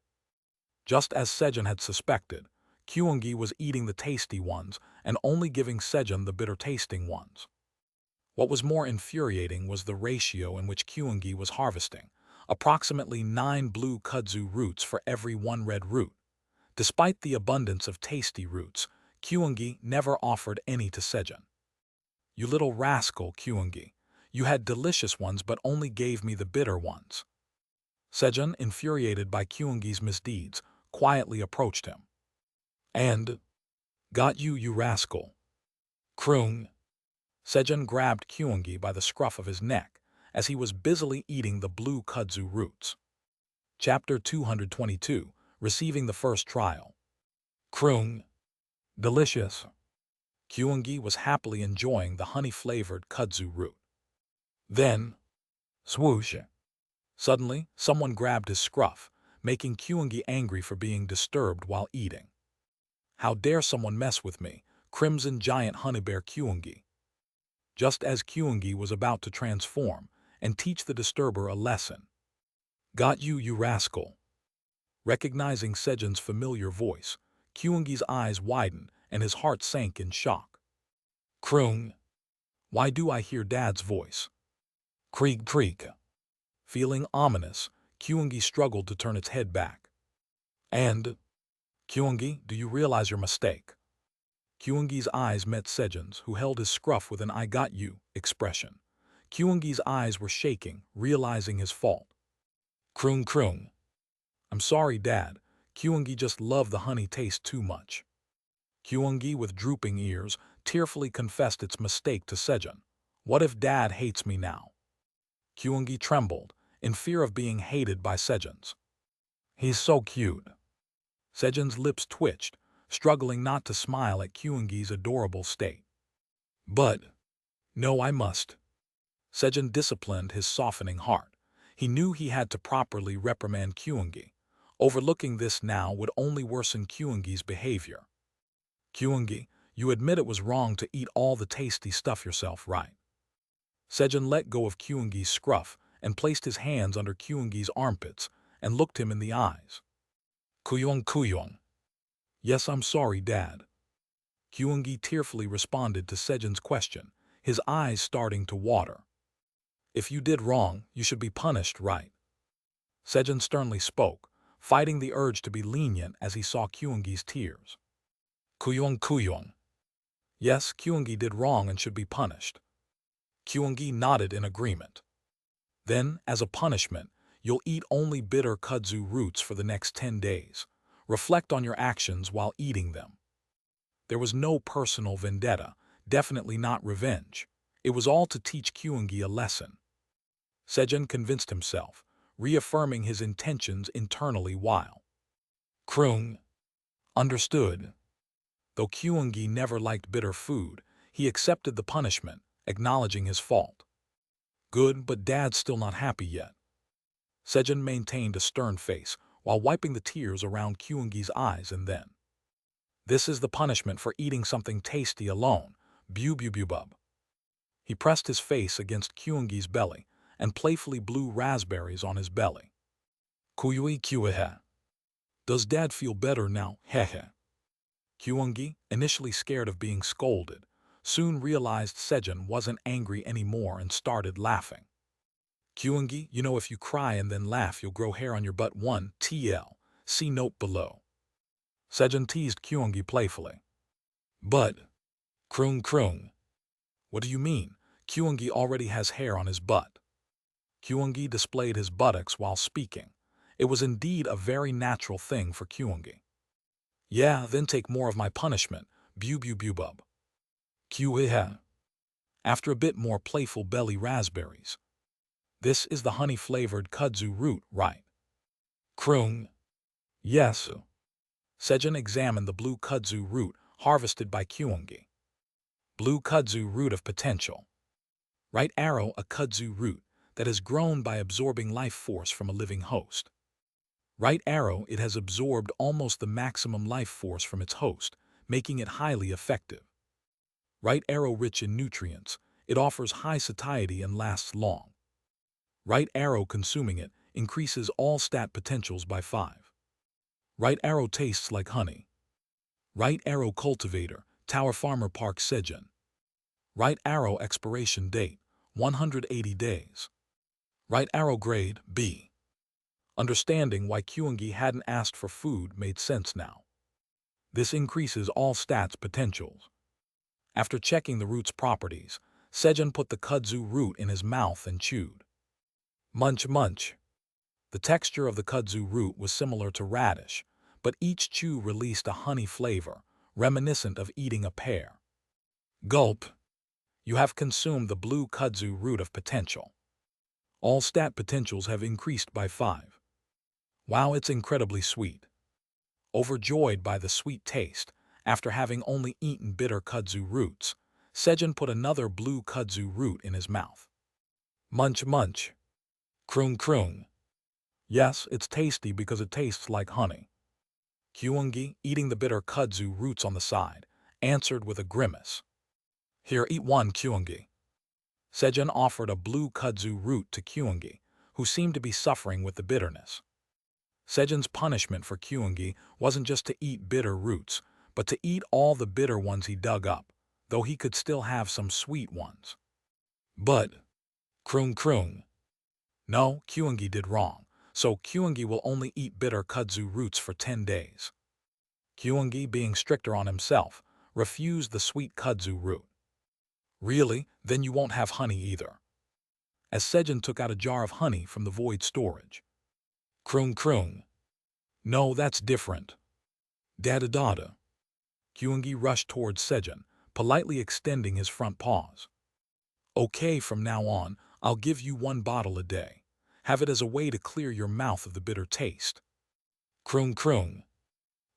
Just as Sejun had suspected, Kyuengi was eating the tasty ones and only giving Sejun the bitter-tasting ones. What was more infuriating was the ratio in which Kyuengi was harvesting, approximately 9 blue kudzu roots for every 1 red root. Despite the abundance of tasty roots, Kyuengi never offered any to Sejun. You little rascal, Kyuengi. You had delicious ones but only gave me the bitter ones. Sejun, infuriated by Kyuengi's misdeeds, quietly approached him. And, got you, you rascal. Krung. Sejun grabbed Kyuengi by the scruff of his neck as he was busily eating the blue kudzu roots. Chapter 222, Receiving the First Trial. Krung. Delicious. Kyuengi was happily enjoying the honey-flavored kudzu root. Then, swoosh. Suddenly, someone grabbed his scruff, making Kyuengi angry for being disturbed while eating. How dare someone mess with me, Crimson Giant Honeybear Kyuengi. Just as Kyuengi was about to transform and teach the disturber a lesson. Got you, you rascal. Recognizing Sejun's familiar voice, Kyuengi's eyes widened and his heart sank in shock. Krung. Why do I hear Dad's voice? Creak creak. Feeling ominous, Kyuengi struggled to turn its head back. And, Kyuengi, do you realize your mistake? Kyuengi's eyes met Sejun's, who held his scruff with an I got you expression. Kyuengi's eyes were shaking, realizing his fault. Krung krung. I'm sorry, Dad. Kyuengi just loved the honey taste too much. Kyuengi, with drooping ears, tearfully confessed its mistake to Sejun. What if Dad hates me now? Kyuengi trembled, in fear of being hated by Sejun's. He's so cute. Sejun's lips twitched, struggling not to smile at Kyuengi's adorable state. But, no, I must. Sejun disciplined his softening heart. He knew he had to properly reprimand Kyuengi. Overlooking this now would only worsen Kyuengi's behavior. Kyuengi, you admit it was wrong to eat all the tasty stuff yourself, right? Sejun let go of Kyuengi's scruff and placed his hands under Kyuengi's armpits and looked him in the eyes. Kuyong kuyong. Yes, I'm sorry, Dad. Kyuengi tearfully responded to Sejun's question, his eyes starting to water. If you did wrong, you should be punished, right? Sejun sternly spoke, fighting the urge to be lenient as he saw Kyuengi's tears. Kuyong kuyong. Yes, Kyuengi did wrong and should be punished. Kyuengi nodded in agreement. Then, as a punishment, you'll eat only bitter kudzu roots for the next 10 days. Reflect on your actions while eating them. There was no personal vendetta, definitely not revenge. It was all to teach Kyuengi a lesson. Sejun convinced himself, reaffirming his intentions internally while. Krung. Understood. Though Kyuengi never liked bitter food, he accepted the punishment, acknowledging his fault. Good, but Dad's still not happy yet. Sejun maintained a stern face while wiping the tears around Kyuengi's eyes and then. This is the punishment for eating something tasty alone, bub. He pressed his face against Kyuengi's belly and playfully blew raspberries on his belly. Kuyui kyuehe. Does Dad feel better now, hehe? Kyungi, initially scared of being scolded, soon realized Sejun wasn't angry anymore and started laughing. Kyungi, you know if you cry and then laugh you'll grow hair on your butt 1 TL. See note below. Sejun teased Kyungi playfully. But, Krung. What do you mean? Kyungi already has hair on his butt. Kyungi displayed his buttocks while speaking. It was indeed a very natural thing for Kyungi. Yeah, then take more of my punishment, bub. Kyuiha. After a bit more playful belly raspberries. This is the honey-flavored kudzu root, right? Krung. Yes. Sejun examined the blue kudzu root harvested by Kyungi. Blue kudzu root of potential. Right arrow, a kudzu root that has grown by absorbing life force from a living host. Right arrow, it has absorbed almost the maximum life force from its host, making it highly effective. Right arrow rich in nutrients, it offers high satiety and lasts long. Right arrow consuming it increases all stat potentials by 5. Right arrow tastes like honey. Right arrow cultivator, Tower Farmer Park Sejun. Right arrow expiration date, 180 days. Right arrow grade, B. Understanding why Kyungi hadn't asked for food made sense now. This increases all stats potentials. After checking the root's properties, Sejun put the kudzu root in his mouth and chewed. Munch. The texture of the kudzu root was similar to radish, but each chew released a honey flavor, reminiscent of eating a pear. Gulp. You have consumed the blue kudzu root of potential. All stat potentials have increased by 5. Wow, it's incredibly sweet. Overjoyed by the sweet taste, after having only eaten bitter kudzu roots, Sejun put another blue kudzu root in his mouth. Munch. Krung. Yes, it's tasty because it tastes like honey. Kyungi, eating the bitter kudzu roots on the side, answered with a grimace. Here, eat one, Kyungi. Sejun offered a blue kudzu root to Kyungi, who seemed to be suffering with the bitterness. Sejun's punishment for Kyungi wasn't just to eat bitter roots, but to eat all the bitter ones he dug up, though he could still have some sweet ones. But, Krung. No, Kyungi did wrong, so Kyungi will only eat bitter kudzu roots for 10 days. Kyungi, being stricter on himself, refused the sweet kudzu root. Really? Then you won't have honey either. As Sejun took out a jar of honey from the void storage. Krung. No, that's different. Dada. Kyungi rushed towards Sejun, politely extending his front paws. Okay, from now on, I'll give you 1 bottle a day. Have it as a way to clear your mouth of the bitter taste. Krung.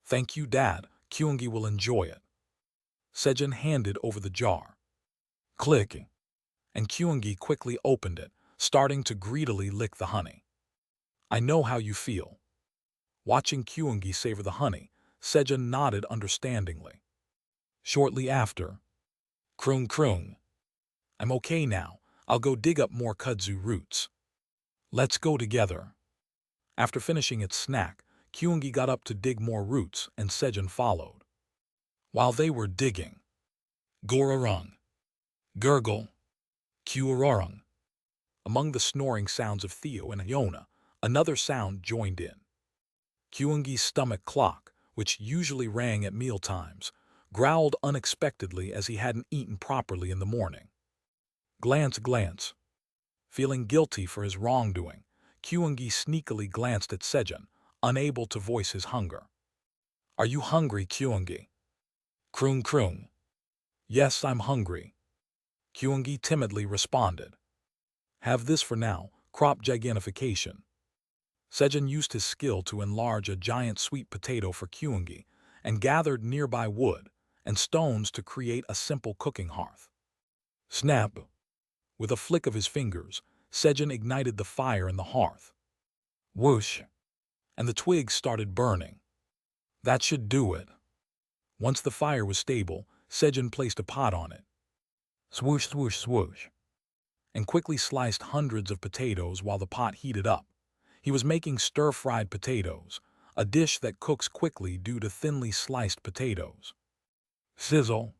Thank you, Dad. Kyungi will enjoy it. Sejun handed over the jar. Click. And Kyungi quickly opened it, starting to greedily lick the honey. I know how you feel. Watching Kyungi savor the honey, Sejun nodded understandingly. Shortly after, Krung. I'm okay now. I'll go dig up more kudzu roots. Let's go together. After finishing its snack, Kyungi got up to dig more roots and Sejun followed. While they were digging, Gororung, gurgle, Kyurorung. Among the snoring sounds of Theo and Iona, another sound joined in. Kyungi's stomach clock, which usually rang at mealtimes, growled unexpectedly as he hadn't eaten properly in the morning. Glance. Feeling guilty for his wrongdoing, Kyungi sneakily glanced at Sejun, unable to voice his hunger. Are you hungry, Kyungi? Krung. Yes, I'm hungry. Kyungi timidly responded. Have this for now, crop gigantification. Sejun used his skill to enlarge a giant sweet potato for Kyungi and gathered nearby wood and stones to create a simple cooking hearth. Snap! With a flick of his fingers, Sejun ignited the fire in the hearth. Whoosh! And the twigs started burning. That should do it. Once the fire was stable, Sejun placed a pot on it. Swoosh, and quickly sliced hundreds of potatoes while the pot heated up. He was making stir-fried potatoes, a dish that cooks quickly due to thinly sliced potatoes. Sizzle.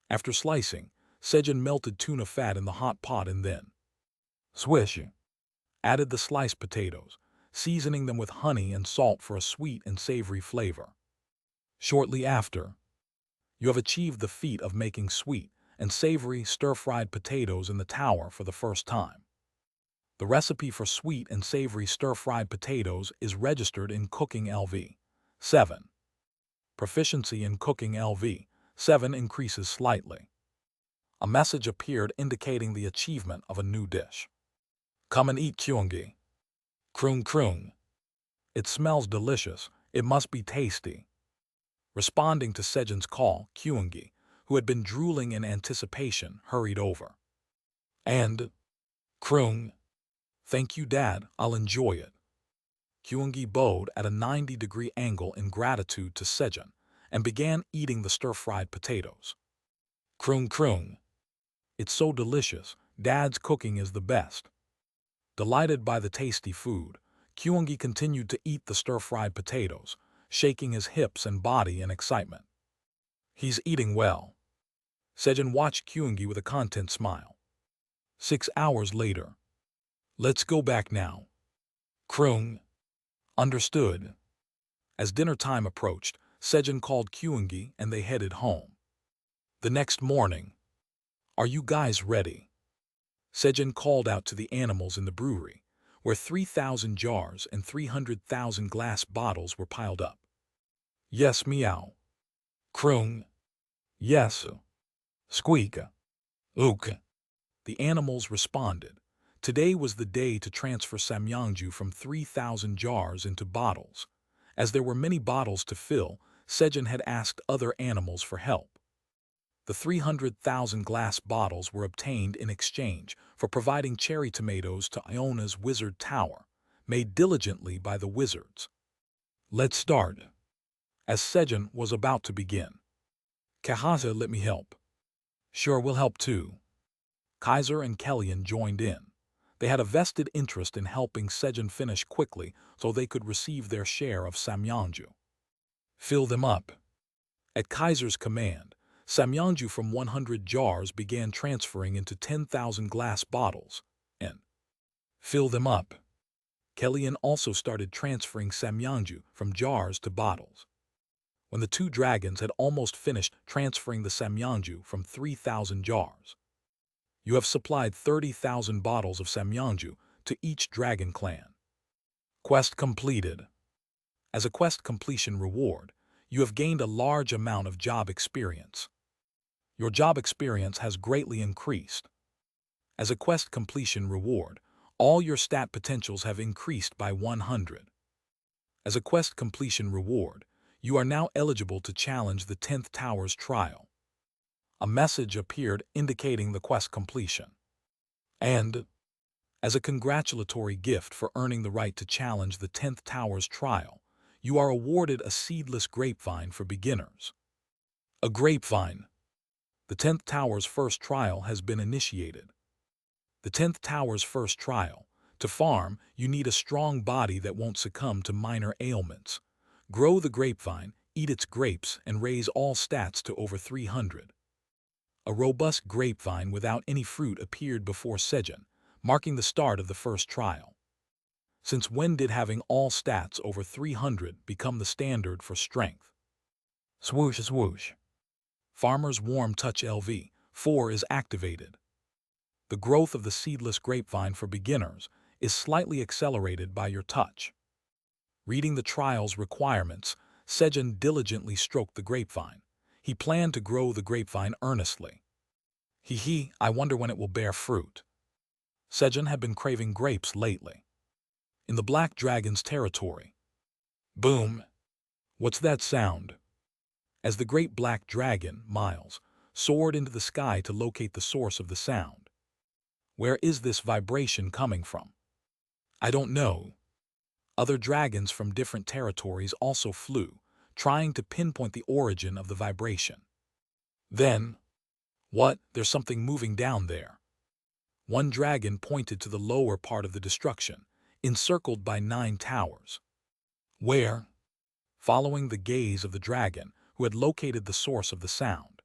After slicing, Sejun melted tuna fat in the hot pot and then swish. Added the sliced potatoes, seasoning them with honey and salt for a sweet and savory flavor. Shortly after, you have achieved the feat of making sweet and savory stir-fried potatoes in the tower for the first time. The recipe for sweet and savory stir-fried potatoes is registered in Cooking LV 7. Proficiency in Cooking LV 7 increases slightly. A message appeared indicating the achievement of a new dish. Come and eat kyungi. Krung krung. It smells delicious. It must be tasty. Responding to Sejun's call, Kyungi, who had been drooling in anticipation, hurried over. And, Krung, thank you, Dad, I'll enjoy it. Kyungi bowed at a 90-degree angle in gratitude to Sejun and began eating the stir-fried potatoes. Krung krung. It's so delicious. Dad's cooking is the best. Delighted by the tasty food, Kyungi continued to eat the stir-fried potatoes, shaking his hips and body in excitement. He's eating well. Sejun watched Kyungi with a content smile. 6 hours later. Let's go back now. Krung. Understood. As dinner time approached, Sejun called Kyungi and they headed home. The next morning. Are you guys ready? Sejun called out to the animals in the brewery, where 3,000 jars and 300,000 glass bottles were piled up. Yes, meow. Krung. Yes. Squeak. Ook. The animals responded. Today was the day to transfer samyangju from 3,000 jars into bottles. As there were many bottles to fill, Sejun had asked other animals for help. The 300,000 glass bottles were obtained in exchange for providing cherry tomatoes to Iona's wizard tower, made diligently by the wizards. Let's start. As Sejun was about to begin. Kahasa, let me help. Sure, we'll help too. Kaiser and Kellyan joined in. They had a vested interest in helping Sejun finish quickly so they could receive their share of samyangju. Fill them up. At Kaiser's command, samyangju from 100 jars began transferring into 10,000 glass bottles, and fill them up. Kellyan also started transferring samyangju from jars to bottles. When the two dragons had almost finished transferring the samyangju from 3,000 jars, you have supplied 30,000 bottles of samyangju to each dragon clan. Quest completed. As a quest completion reward, you have gained a large amount of job experience. Your job experience has greatly increased. As a quest completion reward, all your stat potentials have increased by 100. As a quest completion reward, you are now eligible to challenge the 10th Tower's trial. A message appeared indicating the quest completion. And, as a congratulatory gift for earning the right to challenge the 10th Tower's trial, you are awarded a seedless grapevine for beginners. A grapevine. The 10th Tower's first trial has been initiated. The 10th Tower's first trial. To farm, you need a strong body that won't succumb to minor ailments. Grow the grapevine, eat its grapes, and raise all stats to over 300. A robust grapevine without any fruit appeared before Sejun, marking the start of the first trial. Since when did having all stats over 300 become the standard for strength? Swoosh swoosh. Farmer's Warm Touch LV 4 is activated. The growth of the seedless grapevine for beginners is slightly accelerated by your touch. Reading the trial's requirements, Sejun diligently stroked the grapevine. He planned to grow the grapevine earnestly. I wonder when it will bear fruit. Sejun had been craving grapes lately. In the Black Dragon's territory. Boom! What's that sound? As the great Black Dragon, Miles, soared into the sky to locate the source of the sound. Where is this vibration coming from? I don't know. Other dragons from different territories also flew, trying to pinpoint the origin of the vibration. Then, what? There's something moving down there. One dragon pointed to the lower part of the destruction, encircled by 9 towers. Where? following the gaze of the dragon, who had located the source of the sound.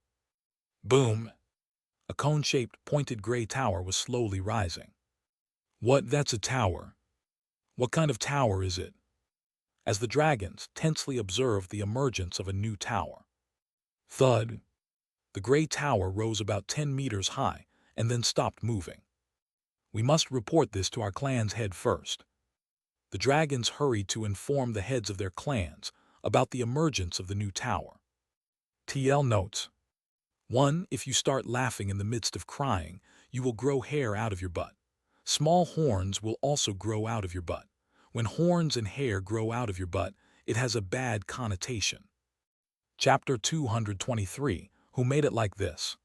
Boom! A cone-shaped, pointed gray tower was slowly rising. What? That's a tower. What kind of tower is it? As the dragons tensely observed the emergence of a new tower. Thud! The gray tower rose about 10 meters high and then stopped moving. We must report this to our clan's head first. The dragons hurried to inform the heads of their clans about the emergence of the new tower. TL notes: 1. If you start laughing in the midst of crying, you will grow hair out of your butt. Small horns will also grow out of your butt. When horns and hair grow out of your butt, it has a bad connotation. Chapter 223. Who made it like this?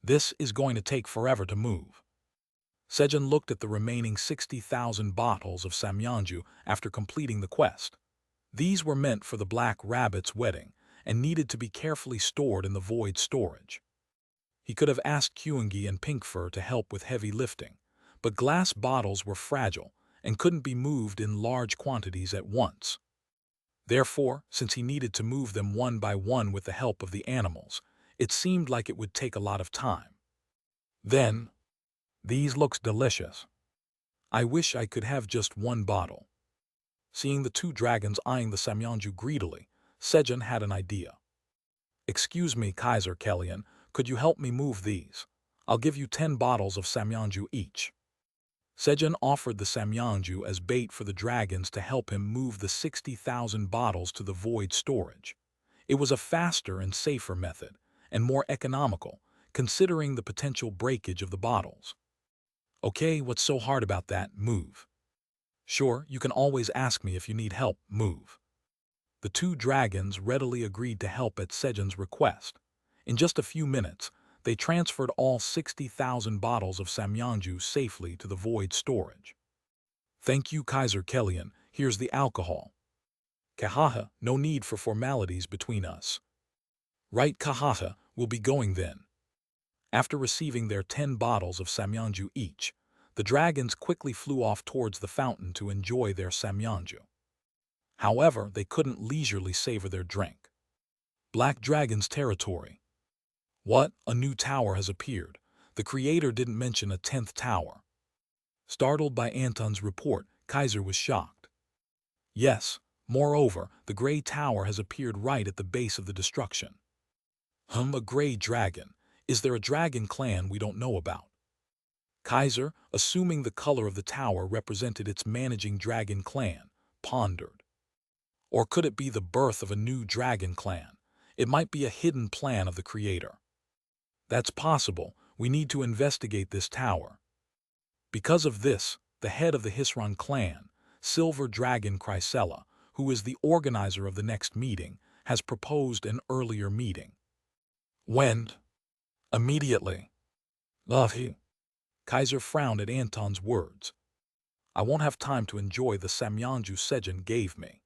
This is going to take forever to move. Sejun looked at the remaining 60,000 bottles of Samyeonju after completing the quest. These were meant for the Black Rabbit's wedding and needed to be carefully stored in the void storage. He could have asked Kyungi and Pinkfur to help with heavy lifting, but glass bottles were fragile and couldn't be moved in large quantities at once. Therefore, since he needed to move them one by one with the help of the animals, it seemed like it would take a lot of time. Then, these looks delicious. I wish I could have just one bottle. Seeing the two dragons eyeing the Samyeonju greedily, Sejun had an idea. Excuse me, Kaiser Kellyan, could you help me move these? I'll give you 10 bottles of Samyeonju each. Sejun offered the Samyeonju as bait for the dragons to help him move the 60,000 bottles to the void storage. It was a faster and safer method, and more economical, considering the potential breakage of the bottles. Okay, what's so hard about that? Move. Sure, you can always ask me if you need help. Move. The two dragons readily agreed to help at Sejun's request. In just a few minutes, they transferred all 60,000 bottles of Samyeonju safely to the void storage. Thank you, Kaiser Kellyan. Here's the alcohol. Kahaha, no need for formalities between us. Right, Kahaha, we'll be going then. After receiving their 10 bottles of Samyeonju each, the dragons quickly flew off towards the fountain to enjoy their Samyeonju. However, they couldn't leisurely savor their drink. Black Dragon's territory. What? A new tower has appeared. The creator didn't mention a 10th tower. Startled by Anton's report, Kaiser was shocked. Yes, moreover, the gray tower has appeared right at the base of the destruction. A gray dragon. Is there a dragon clan we don't know about? Kaiser, assuming the color of the tower represented its managing dragon clan, pondered. Or could it be the birth of a new dragon clan? It might be a hidden plan of the creator. That's possible. We need to investigate this tower. Because of this, the head of the Hisron clan, Silver Dragon Chrysella, who is the organizer of the next meeting, has proposed an earlier meeting. When? Immediately. Love you. Kaiser frowned at Anton's words. I won't have time to enjoy the Samyeonju Sejun gave me.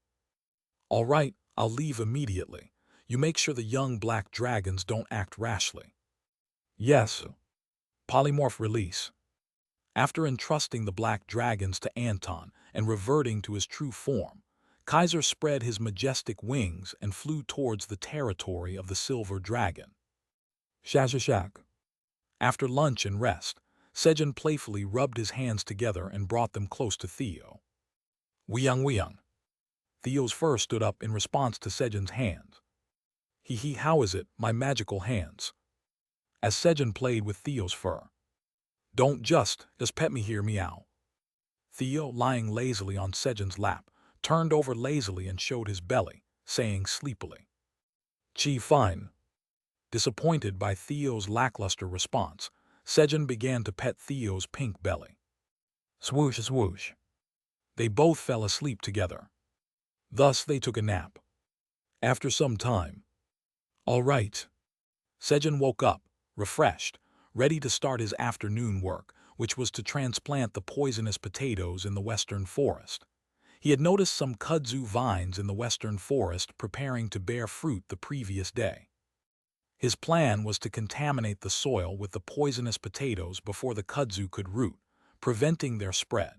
All right, I'll leave immediately. You make sure the young black dragons don't act rashly. Yes. Polymorph release. After entrusting the black dragons to Anton and reverting to his true form, Kaiser spread his majestic wings and flew towards the territory of the silver dragon. Shashashak. After lunch and rest, Sejun playfully rubbed his hands together and brought them close to Theo. Weyoung. Theo's fur stood up in response to Sejun's hands. Hee, how is it, my magical hands? As Sejun played with Theo's fur. Don't just pet me here, meow. Theo, lying lazily on Sejun's lap, turned over lazily and showed his belly, saying sleepily. Gee, fine. Disappointed by Theo's lackluster response, Sejun began to pet Theo's pink belly. Swoosh, swoosh. They both fell asleep together. Thus they took a nap. After some time. All right. Sejun woke up, refreshed, ready to start his afternoon work, which was to transplant the poisonous potatoes in the western forest. He had noticed some kudzu vines in the western forest preparing to bear fruit the previous day. His plan was to contaminate the soil with the poisonous potatoes before the kudzu could root, preventing their spread.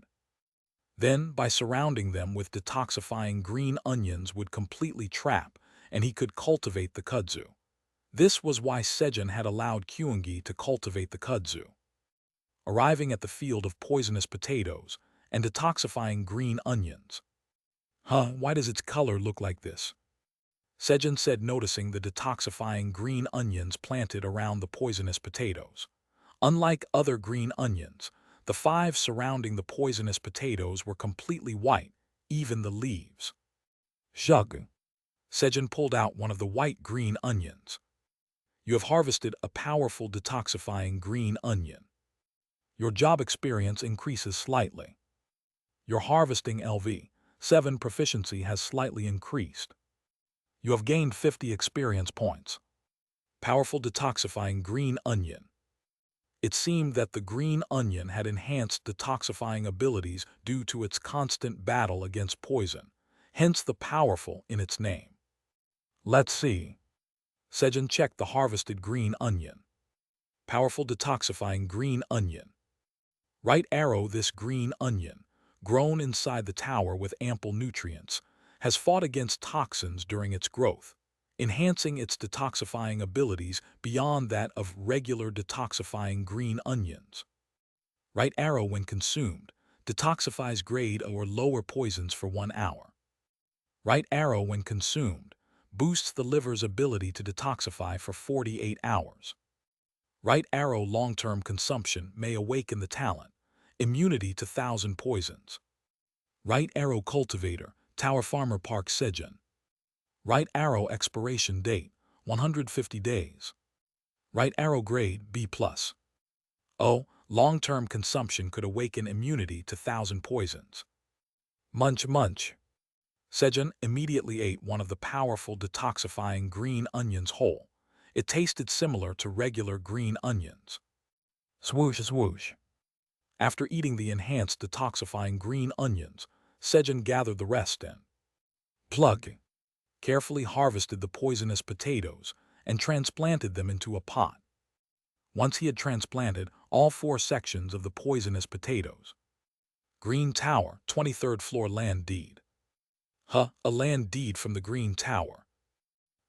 Then, by surrounding them with detoxifying green onions would completely trap, and he could cultivate the kudzu. This was why Sejun had allowed Kyungi to cultivate the kudzu. Arriving at the field of poisonous potatoes and detoxifying green onions. Why does its color look like this? Sejun said, noticing the detoxifying green onions planted around the poisonous potatoes. Unlike other green onions, the 5 surrounding the poisonous potatoes were completely white, even the leaves. Shug. Sejun pulled out one of the white green onions. You have harvested a powerful detoxifying green onion. Your job experience increases slightly. Your harvesting LV7 proficiency has slightly increased. You have gained 50 experience points. Powerful detoxifying green onion. It seemed that the green onion had enhanced detoxifying abilities due to its constant battle against poison, hence the powerful in its name. Let's see. Sejun checked the harvested green onion. Powerful detoxifying green onion. Right arrow. This green onion, grown inside the tower with ample nutrients, has fought against toxins during its growth, enhancing its detoxifying abilities beyond that of regular detoxifying green onions. Right arrow, when consumed, detoxifies grade or lower poisons for 1 hour. Right arrow, when consumed, boosts the liver's ability to detoxify for 48 hours. Right arrow long-term consumption may awaken the talent, immunity to 1,000 poisons. Right arrow cultivator, Tower Farmer Park Sejun. Right arrow expiration date, 150 days. Right arrow grade, B+. Long-term consumption could awaken immunity to 1,000 poisons. Munch munch. Sejun immediately ate one of the powerful detoxifying green onions whole. It tasted similar to regular green onions. Swoosh swoosh. After eating the enhanced detoxifying green onions, Sejun gathered the rest in. Plug. Carefully harvested the poisonous potatoes and transplanted them into a pot. Once he had transplanted all 4 sections of the poisonous potatoes. Green Tower, 23rd floor land deed. A land deed from the Green Tower.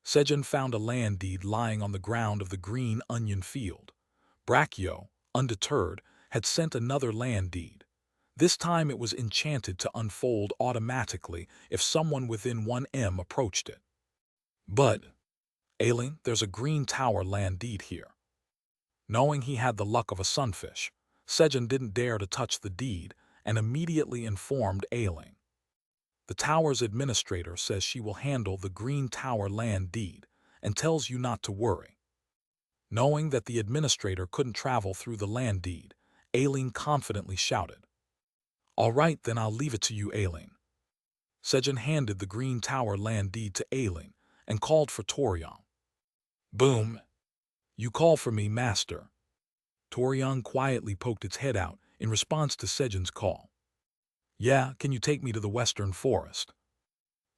Sejun found a land deed lying on the ground of the green onion field. Brachio, undeterred, had sent another land deed. This time it was enchanted to unfold automatically if someone within 1 m approached it. But, Aileen, there's a Green Tower land deed here. Knowing he had the luck of a sunfish, Sejun didn't dare to touch the deed and immediately informed Aileen. The tower's administrator says she will handle the Green Tower land deed and tells you not to worry. Knowing that the administrator couldn't travel through the land deed, Aileen confidently shouted, "All right, then I'll leave it to you, Aileen." Sejun handed the Green Tower land deed to Aileen and called for Toryong. Boom! You call for me, master. Toryong quietly poked its head out in response to Sejun's call. Yeah, can you take me to the western forest?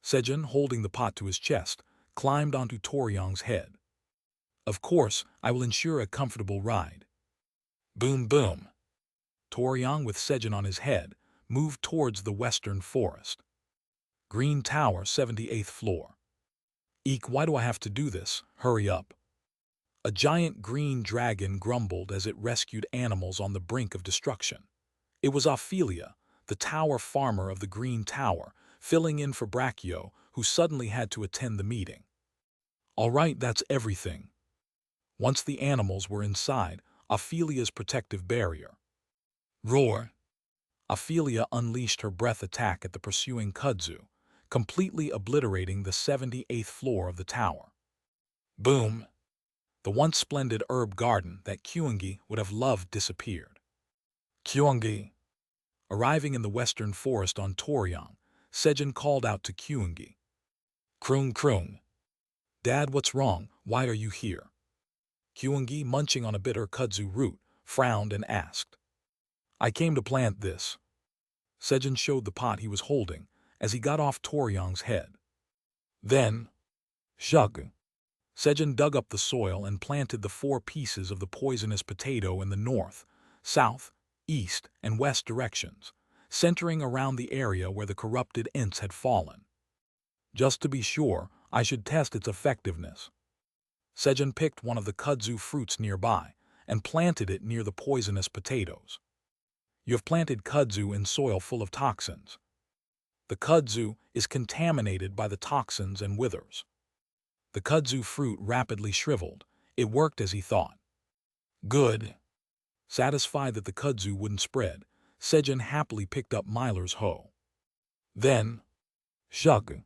Sejun, holding the pot to his chest, climbed onto Toryong's head. Of course, I will ensure a comfortable ride. Boom boom. Toryong, with Sejun on his head, moved towards the western forest. Green Tower, 78th floor. Eek, why do I have to do this? Hurry up. A giant green dragon grumbled as it rescued animals on the brink of destruction. It was Ophelia, the tower farmer of the Green Tower, filling in for Brachio, who suddenly had to attend the meeting. All right, that's everything. Once the animals were inside Ophelia's protective barrier. Roar! Ophelia unleashed her breath attack at the pursuing kudzu, completely obliterating the 78th floor of the tower. Boom! The once splendid herb garden that Kyungi would have loved disappeared. Kyungi! Arriving in the western forest on Toryong, Sejun called out to Kyungi. Kroong kroong. Dad, what's wrong? Why are you here? Kyungi, munching on a bitter kudzu root, frowned and asked. I came to plant this. Sejun showed the pot he was holding as he got off Toryong's head. Then, shug. Sejun dug up the soil and planted the 4 pieces of the poisonous potato in the north, south, east, and west directions, centering around the area where the corrupted ints had fallen. Just to be sure, I should test its effectiveness. Sejun picked one of the kudzu fruits nearby and planted it near the poisonous potatoes. You have planted kudzu in soil full of toxins. The kudzu is contaminated by the toxins and withers. The kudzu fruit rapidly shriveled. It worked as he thought. Good. Satisfied that the kudzu wouldn't spread, Sejun happily picked up Myler's hoe. Then, shug.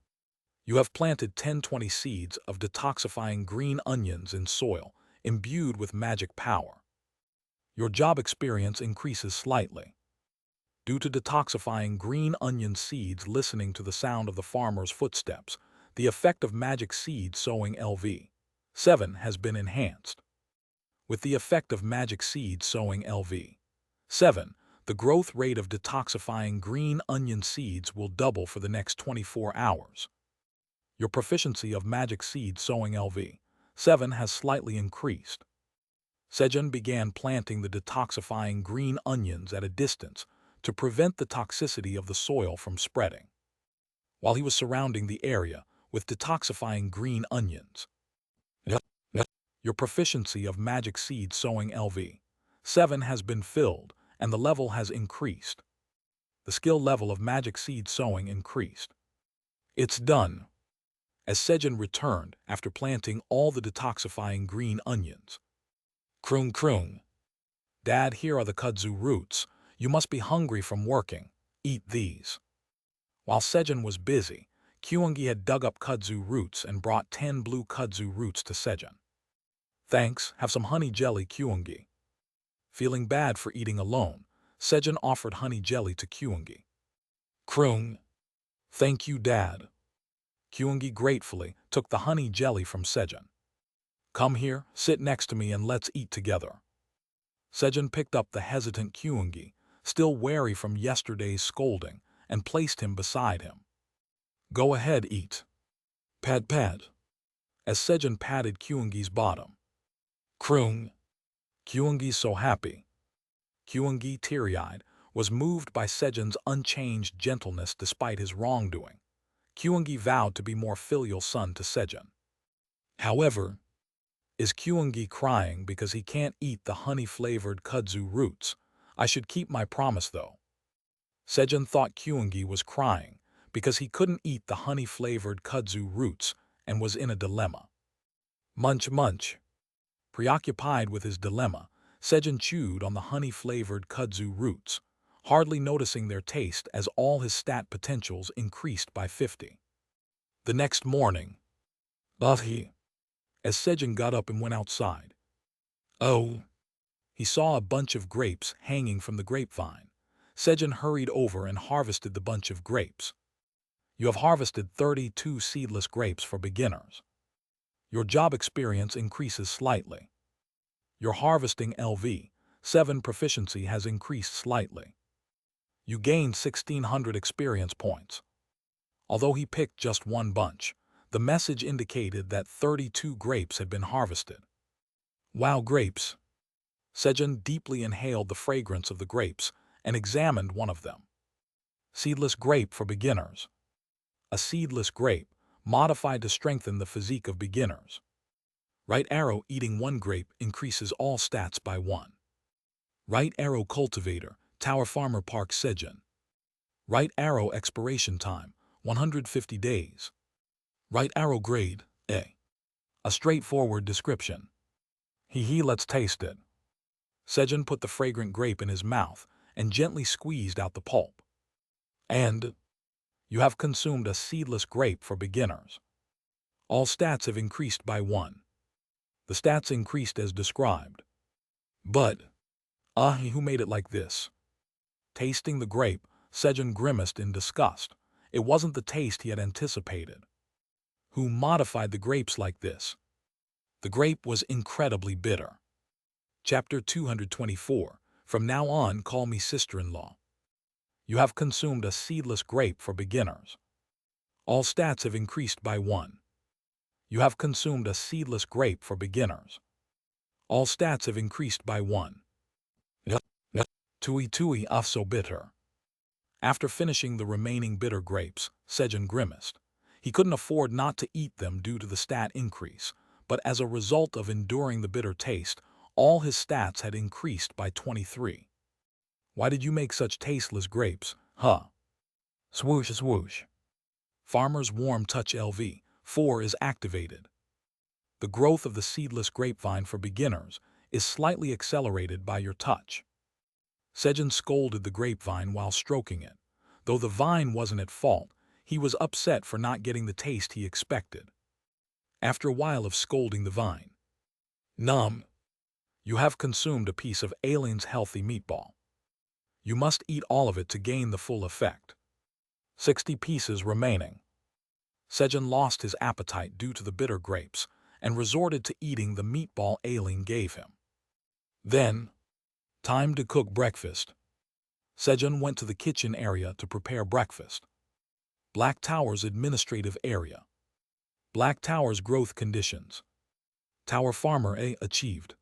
You have planted 10-20 seeds of detoxifying green onions in soil imbued with magic power. Your job experience increases slightly. Due to detoxifying green onion seeds listening to the sound of the farmer's footsteps, the effect of magic seed sowing LV7 has been enhanced. With the effect of magic seed sowing LV7, the growth rate of detoxifying green onion seeds will double for the next 24 hours. Your proficiency of magic seed sowing LV7 has slightly increased. Sejun began planting the detoxifying green onions at a distance to prevent the toxicity of the soil from spreading. While he was surrounding the area with detoxifying green onions, your proficiency of magic seed sowing LV7 has been filled and the level has increased. The skill level of magic seed sowing increased. It's done. As Sejun returned after planting all the detoxifying green onions. Kroong kroong. Dad, here are the kudzu roots. You must be hungry from working. Eat these. While Sejun was busy, Kyungi had dug up kudzu roots and brought 10 blue kudzu roots to Sejun. Thanks, have some honey jelly, Kyungi. Feeling bad for eating alone, Sejun offered honey jelly to Kyungi. Kroong. Thank you, Dad. Kyungi gratefully took the honey jelly from Sejun. Come here, sit next to me and let's eat together. Sejun picked up the hesitant Kyungi, still wary from yesterday's scolding, and placed him beside him. Go ahead, eat. Pad pad. As Sejun patted Kyungi's bottom. Kroong. Kyungi's so happy. Kyungi, teary-eyed, was moved by Sejun's unchanged gentleness despite his wrongdoing. Kyungi vowed to be more filial son to Sejun. However, is Kyungi crying because he can't eat the honey-flavored kudzu roots? I should keep my promise, though. Sejun thought Kyungi was crying because he couldn't eat the honey-flavored kudzu roots and was in a dilemma. Munch munch. Preoccupied with his dilemma, Sejun chewed on the honey-flavored kudzu roots, hardly noticing their taste as all his stat potentials increased by 50. The next morning, as Sejun got up and went outside. Oh! He saw a bunch of grapes hanging from the grapevine. Sejun hurried over and harvested the bunch of grapes. You have harvested 32 seedless grapes for beginners. Your job experience increases slightly. Your harvesting LV7 proficiency has increased slightly. You gained 1,600 experience points. Although he picked just one bunch, the message indicated that 32 grapes had been harvested. Wow, grapes! Sejun deeply inhaled the fragrance of the grapes and examined one of them. Seedless grape for beginners. A seedless grape, modified to strengthen the physique of beginners. Right arrow eating one grape increases all stats by 1. Right arrow cultivator, Tower Farmer Park Sejun. Right arrow expiration time, 150 days. Right arrow grade, A. A straightforward description. Let's taste it. Sejun put the fragrant grape in his mouth and gently squeezed out the pulp. And you have consumed a seedless grape for beginners. All stats have increased by 1. The stats increased as described. But, who made it like this? Tasting the grape, Sejun grimaced in disgust. It wasn't the taste he had anticipated. Who modified the grapes like this? The grape was incredibly bitter. Chapter 224. From now on, call me sister-in-law. You have consumed a seedless grape for beginners. All stats have increased by 1. You have consumed a seedless grape for beginners. All stats have increased by 1. Tui tui so bitter. After finishing the remaining bitter grapes, Sejun grimaced. He couldn't afford not to eat them due to the stat increase, but as a result of enduring the bitter taste, all his stats had increased by 23. Why did you make such tasteless grapes, huh? Swoosh swoosh. Farmer's Warm Touch LV4 is activated. The growth of the seedless grapevine for beginners is slightly accelerated by your touch. Sejun scolded the grapevine while stroking it. Though the vine wasn't at fault, he was upset for not getting the taste he expected. After a while of scolding the vine, "Numb, you have consumed a piece of Alien's healthy meatball. You must eat all of it to gain the full effect. 60 pieces remaining." Sejun lost his appetite due to the bitter grapes and resorted to eating the meatball Alien gave him. Then, time to cook breakfast. Sejun went to the kitchen area to prepare breakfast. Black Tower's administrative area. Black Tower's growth conditions. Tower Farmer A achieved.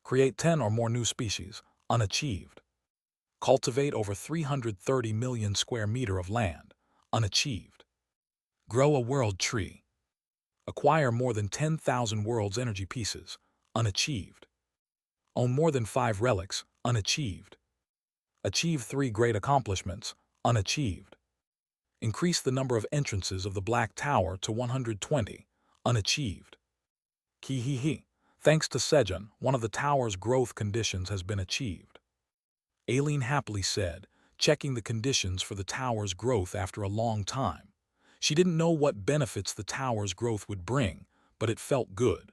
Create 10 or more new species, unachieved. Cultivate over 330 million square meter of land, unachieved. Grow a world tree. Acquire more than 10,000 world's energy pieces, unachieved. Own more than 5 relics, unachieved. Achieve 3 great accomplishments, unachieved. Increase the number of entrances of the Black Tower to 120, unachieved. Kihihi. Thanks to Sejun, one of the tower's growth conditions has been achieved. Aileen happily said, checking the conditions for the tower's growth after a long time. She didn't know what benefits the tower's growth would bring, but it felt good.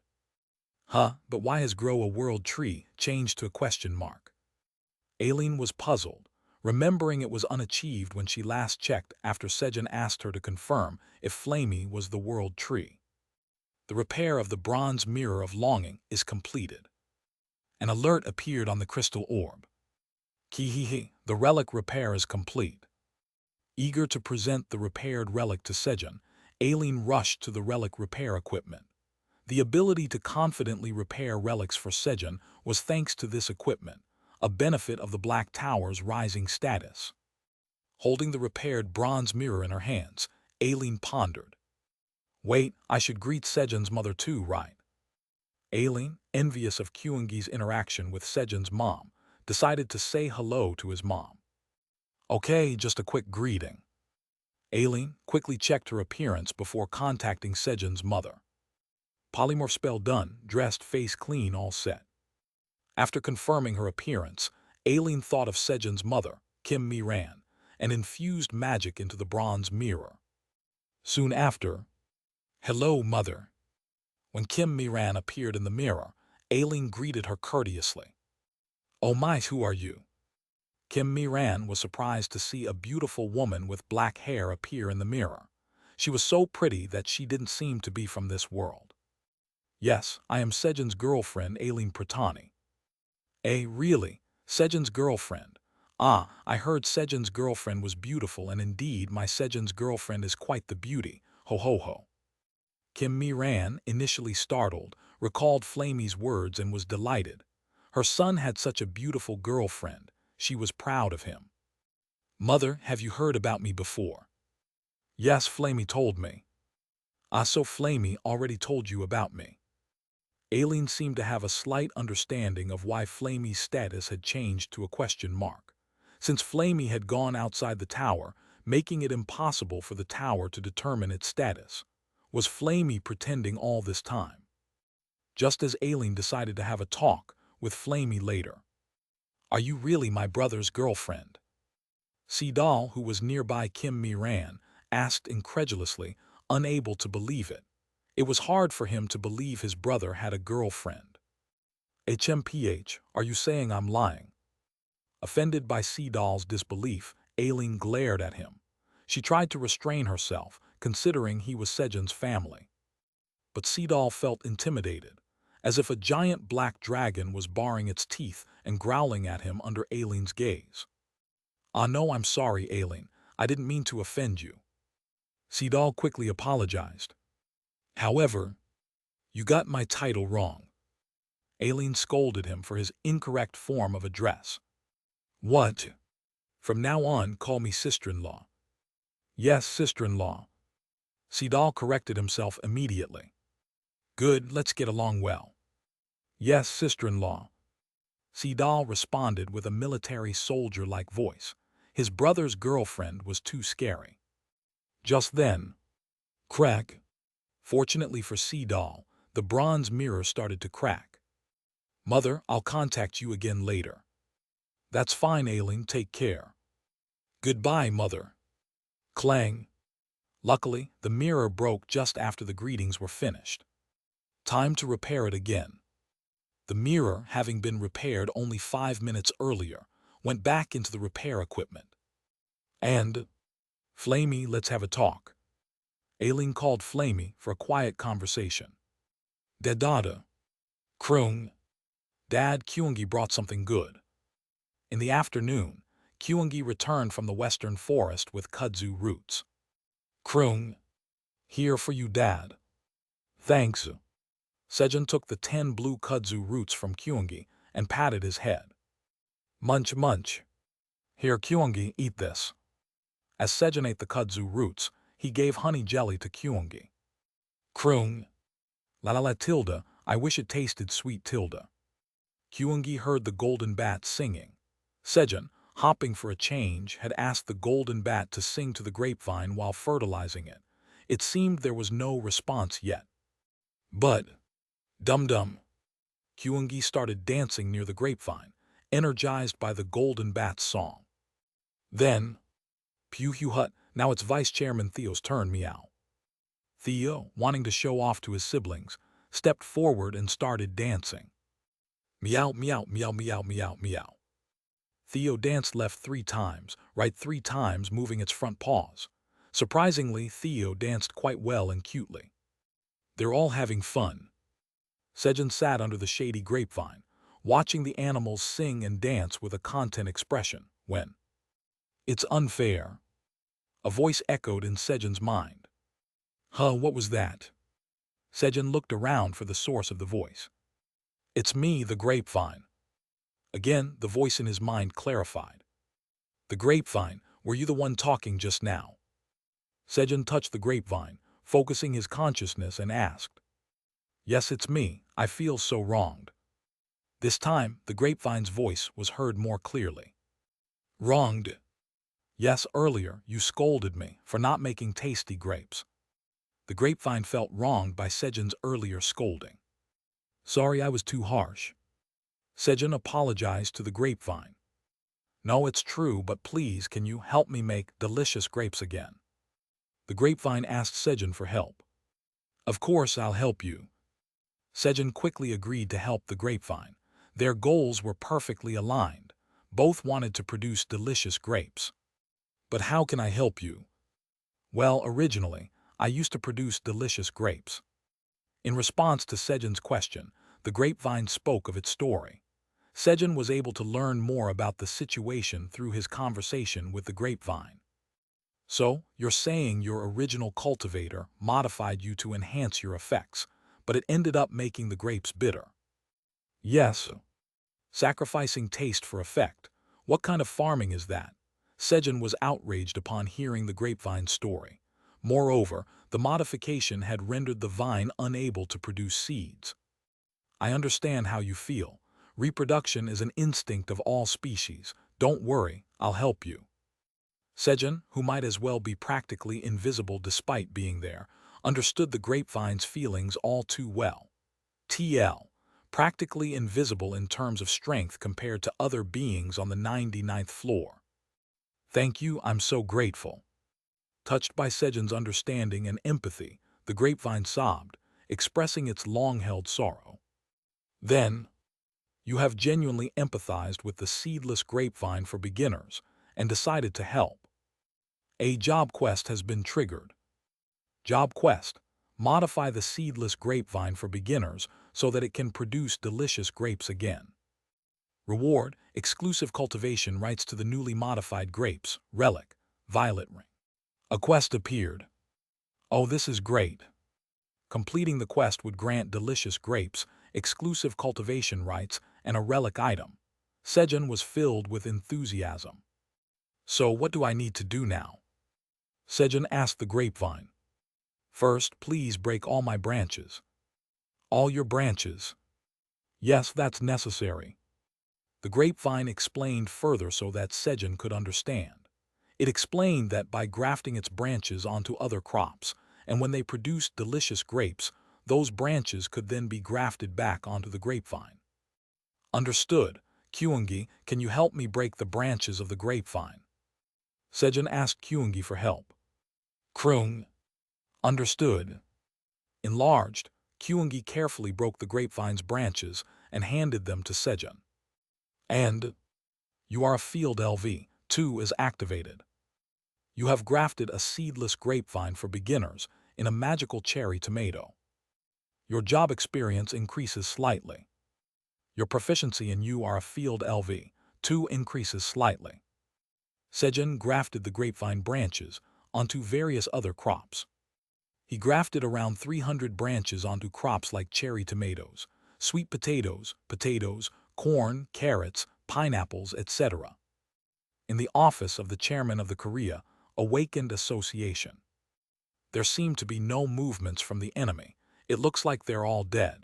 But why has grow a world tree changed to a question mark? Aileen was puzzled, remembering it was unachieved when she last checked after Sejun asked her to confirm if Flamey was the world tree. The repair of the bronze mirror of longing is completed. An alert appeared on the crystal orb. Kihihi, the relic repair is complete. Eager to present the repaired relic to Sejun, Aileen rushed to the relic repair equipment. The ability to confidently repair relics for Sejun was thanks to this equipment, a benefit of the Black Tower's rising status. Holding the repaired bronze mirror in her hands, Aileen pondered. Wait, I should greet Sejun's mother too, right? Aileen, envious of Kyungi's interaction with Sejun's mom, decided to say hello to his mom. Okay, just a quick greeting. Aileen quickly checked her appearance before contacting Sejun's mother. Polymorph spell done, dressed, face clean, all set. After confirming her appearance, Aileen thought of Sejun's mother, Kim Mi-ran, and infused magic into the bronze mirror. Soon after, "Hello, mother." When Kim Mi-ran appeared in the mirror, Aileen greeted her courteously. "Oh my, who are you?" Kim Mi-ran was surprised to see a beautiful woman with black hair appear in the mirror. She was so pretty that she didn't seem to be from this world. "Yes, I am Sejun's girlfriend, Aileen Pratani." Really? Sejun's girlfriend? I heard Sejun's girlfriend was beautiful, and indeed my Sejun's girlfriend is quite the beauty, ho ho ho. Kim Mi-ran, initially startled, recalled Flamey's words and was delighted. Her son had such a beautiful girlfriend. She was proud of him. "Mother, have you heard about me before?" "Yes, Flamey told me." So Flamey already told you about me." Aileen seemed to have a slight understanding of why Flamey's status had changed to a question mark. Since Flamey had gone outside the tower, making it impossible for the tower to determine its status. Was Flamey pretending all this time? Just as Aileen decided to have a talk with Flamey later. "Are you really my brother's girlfriend?" Sidal, who was nearby Kim Mi-ran, asked incredulously, unable to believe it. It was hard for him to believe his brother had a girlfriend. "HMPH, are you saying I'm lying?" Offended by Sidal's disbelief, Aileen glared at him. She tried to restrain herself, considering he was Sejun's family. But Sidal felt intimidated, as if a giant black dragon was baring its teeth and growling at him under Aileen's gaze. No, I'm sorry, Aileen. I didn't mean to offend you." Sidal quickly apologized. "However, you got my title wrong." Aileen scolded him for his incorrect form of address. "What? From now on, call me sister-in-law. Yes, sister-in-law. Sejun corrected himself immediately. Good, let's get along well. Yes, sister-in-law. Sejun responded with a military soldier-like voice. His brother's girlfriend was too scary. Just then, crack. Fortunately for Sejun, the bronze mirror started to crack. Mother, I'll contact you again later. That's fine, Aileen, take care. Goodbye, mother. Clang. Luckily, the mirror broke just after the greetings were finished. Time to repair it again. The mirror, having been repaired only 5 minutes earlier, went back into the repair equipment. And, Flamey, let's have a talk. Aileen called Flamey for a quiet conversation. Dada. Krung. Dad, Kyungi brought something good. In the afternoon, Kyungi returned from the western forest with kudzu roots. Krung. Here for you, Dad. Thanks. Sejun took the 10 blue kudzu roots from Kyungi and patted his head. Munch, munch. Here, Kyungi, eat this. As Sejun ate the kudzu roots, he gave honey jelly to Kyungi. Krung. La la la tilde, I wish it tasted sweet tilde. Kyungi heard the golden bat singing. Sejun, hopping for a change, had asked the golden bat to sing to the grapevine while fertilizing it. It seemed there was no response yet. But, dum-dum. Kyungi started dancing near the grapevine, energized by the golden bat's song. Then, Pew-hut, now it's Vice Chairman Theo's turn, meow. Theo, wanting to show off to his siblings, stepped forward and started dancing. Meow, meow, meow, meow, meow, meow. Theo danced left 3 times, right 3 times, moving its front paws. Surprisingly, Theo danced quite well and cutely. They're all having fun. Sejun sat under the shady grapevine, watching the animals sing and dance with a content expression, when it's unfair. A voice echoed in Sejun's mind. Huh, what was that? Sejun looked around for the source of the voice. It's me, the grapevine. Again, the voice in his mind clarified. The grapevine, were you the one talking just now? Sejun touched the grapevine, focusing his consciousness, and asked. Yes, it's me. I feel so wronged. This time, the grapevine's voice was heard more clearly. Wronged? Yes, earlier you scolded me for not making tasty grapes. The grapevine felt wronged by Sejun's earlier scolding. Sorry, I was too harsh. Sejun apologized to the grapevine. No, it's true, but please can you help me make delicious grapes again? The grapevine asked Sejun for help. Of course I'll help you. Sejun quickly agreed to help the grapevine. Their goals were perfectly aligned. Both wanted to produce delicious grapes. But how can I help you? Well, originally, I used to produce delicious grapes. In response to Sejun's question, the grapevine spoke of its story. Sejun was able to learn more about the situation through his conversation with the grapevine. So, you're saying your original cultivator modified you to enhance your effects, but it ended up making the grapes bitter. Yes. Sacrificing taste for effect. What kind of farming is that? Sejun was outraged upon hearing the grapevine's story. Moreover, the modification had rendered the vine unable to produce seeds. I understand how you feel. Reproduction is an instinct of all species. Don't worry, I'll help you. Sejun, who might as well be practically invisible despite being there, understood the grapevine's feelings all too well. TL, practically invisible in terms of strength compared to other beings on the 99th floor. Thank you, I'm so grateful. Touched by Sejun's understanding and empathy, the grapevine sobbed, expressing its long-held sorrow. Then, you have genuinely empathized with the seedless grapevine for beginners and decided to help. A job quest has been triggered. Job quest: modify the seedless grapevine for beginners so that it can produce delicious grapes again. Reward: exclusive cultivation rights to the newly modified grapes, relic, violet ring. A quest appeared. Oh, this is great. Completing the quest would grant delicious grapes, exclusive cultivation rights, and a relic item. Sejun was filled with enthusiasm. So what do I need to do now? Sejun asked the grapevine. First, please break all my branches. All your branches? Yes, that's necessary. The grapevine explained further so that Sejun could understand. It explained that by grafting its branches onto other crops, and when they produced delicious grapes, those branches could then be grafted back onto the grapevine. Understood. Kyungi, can you help me break the branches of the grapevine? Sejun asked Kyungi for help. Krung. Understood. Enlarged, Kyungi carefully broke the grapevine's branches and handed them to Sejun. And you are a field LV. 2 is activated. You have grafted a seedless grapevine for beginners in a magical cherry tomato. Your job experience increases slightly. Your proficiency in You Are a Field LV. 2 increases slightly. Sejun grafted the grapevine branches onto various other crops. He grafted around 300 branches onto crops like cherry tomatoes, sweet potatoes, corn, carrots, pineapples, etc. In the office of the chairman of the Korea Awakened Association, there seemed to be no movements from the enemy. It looks like they're all dead.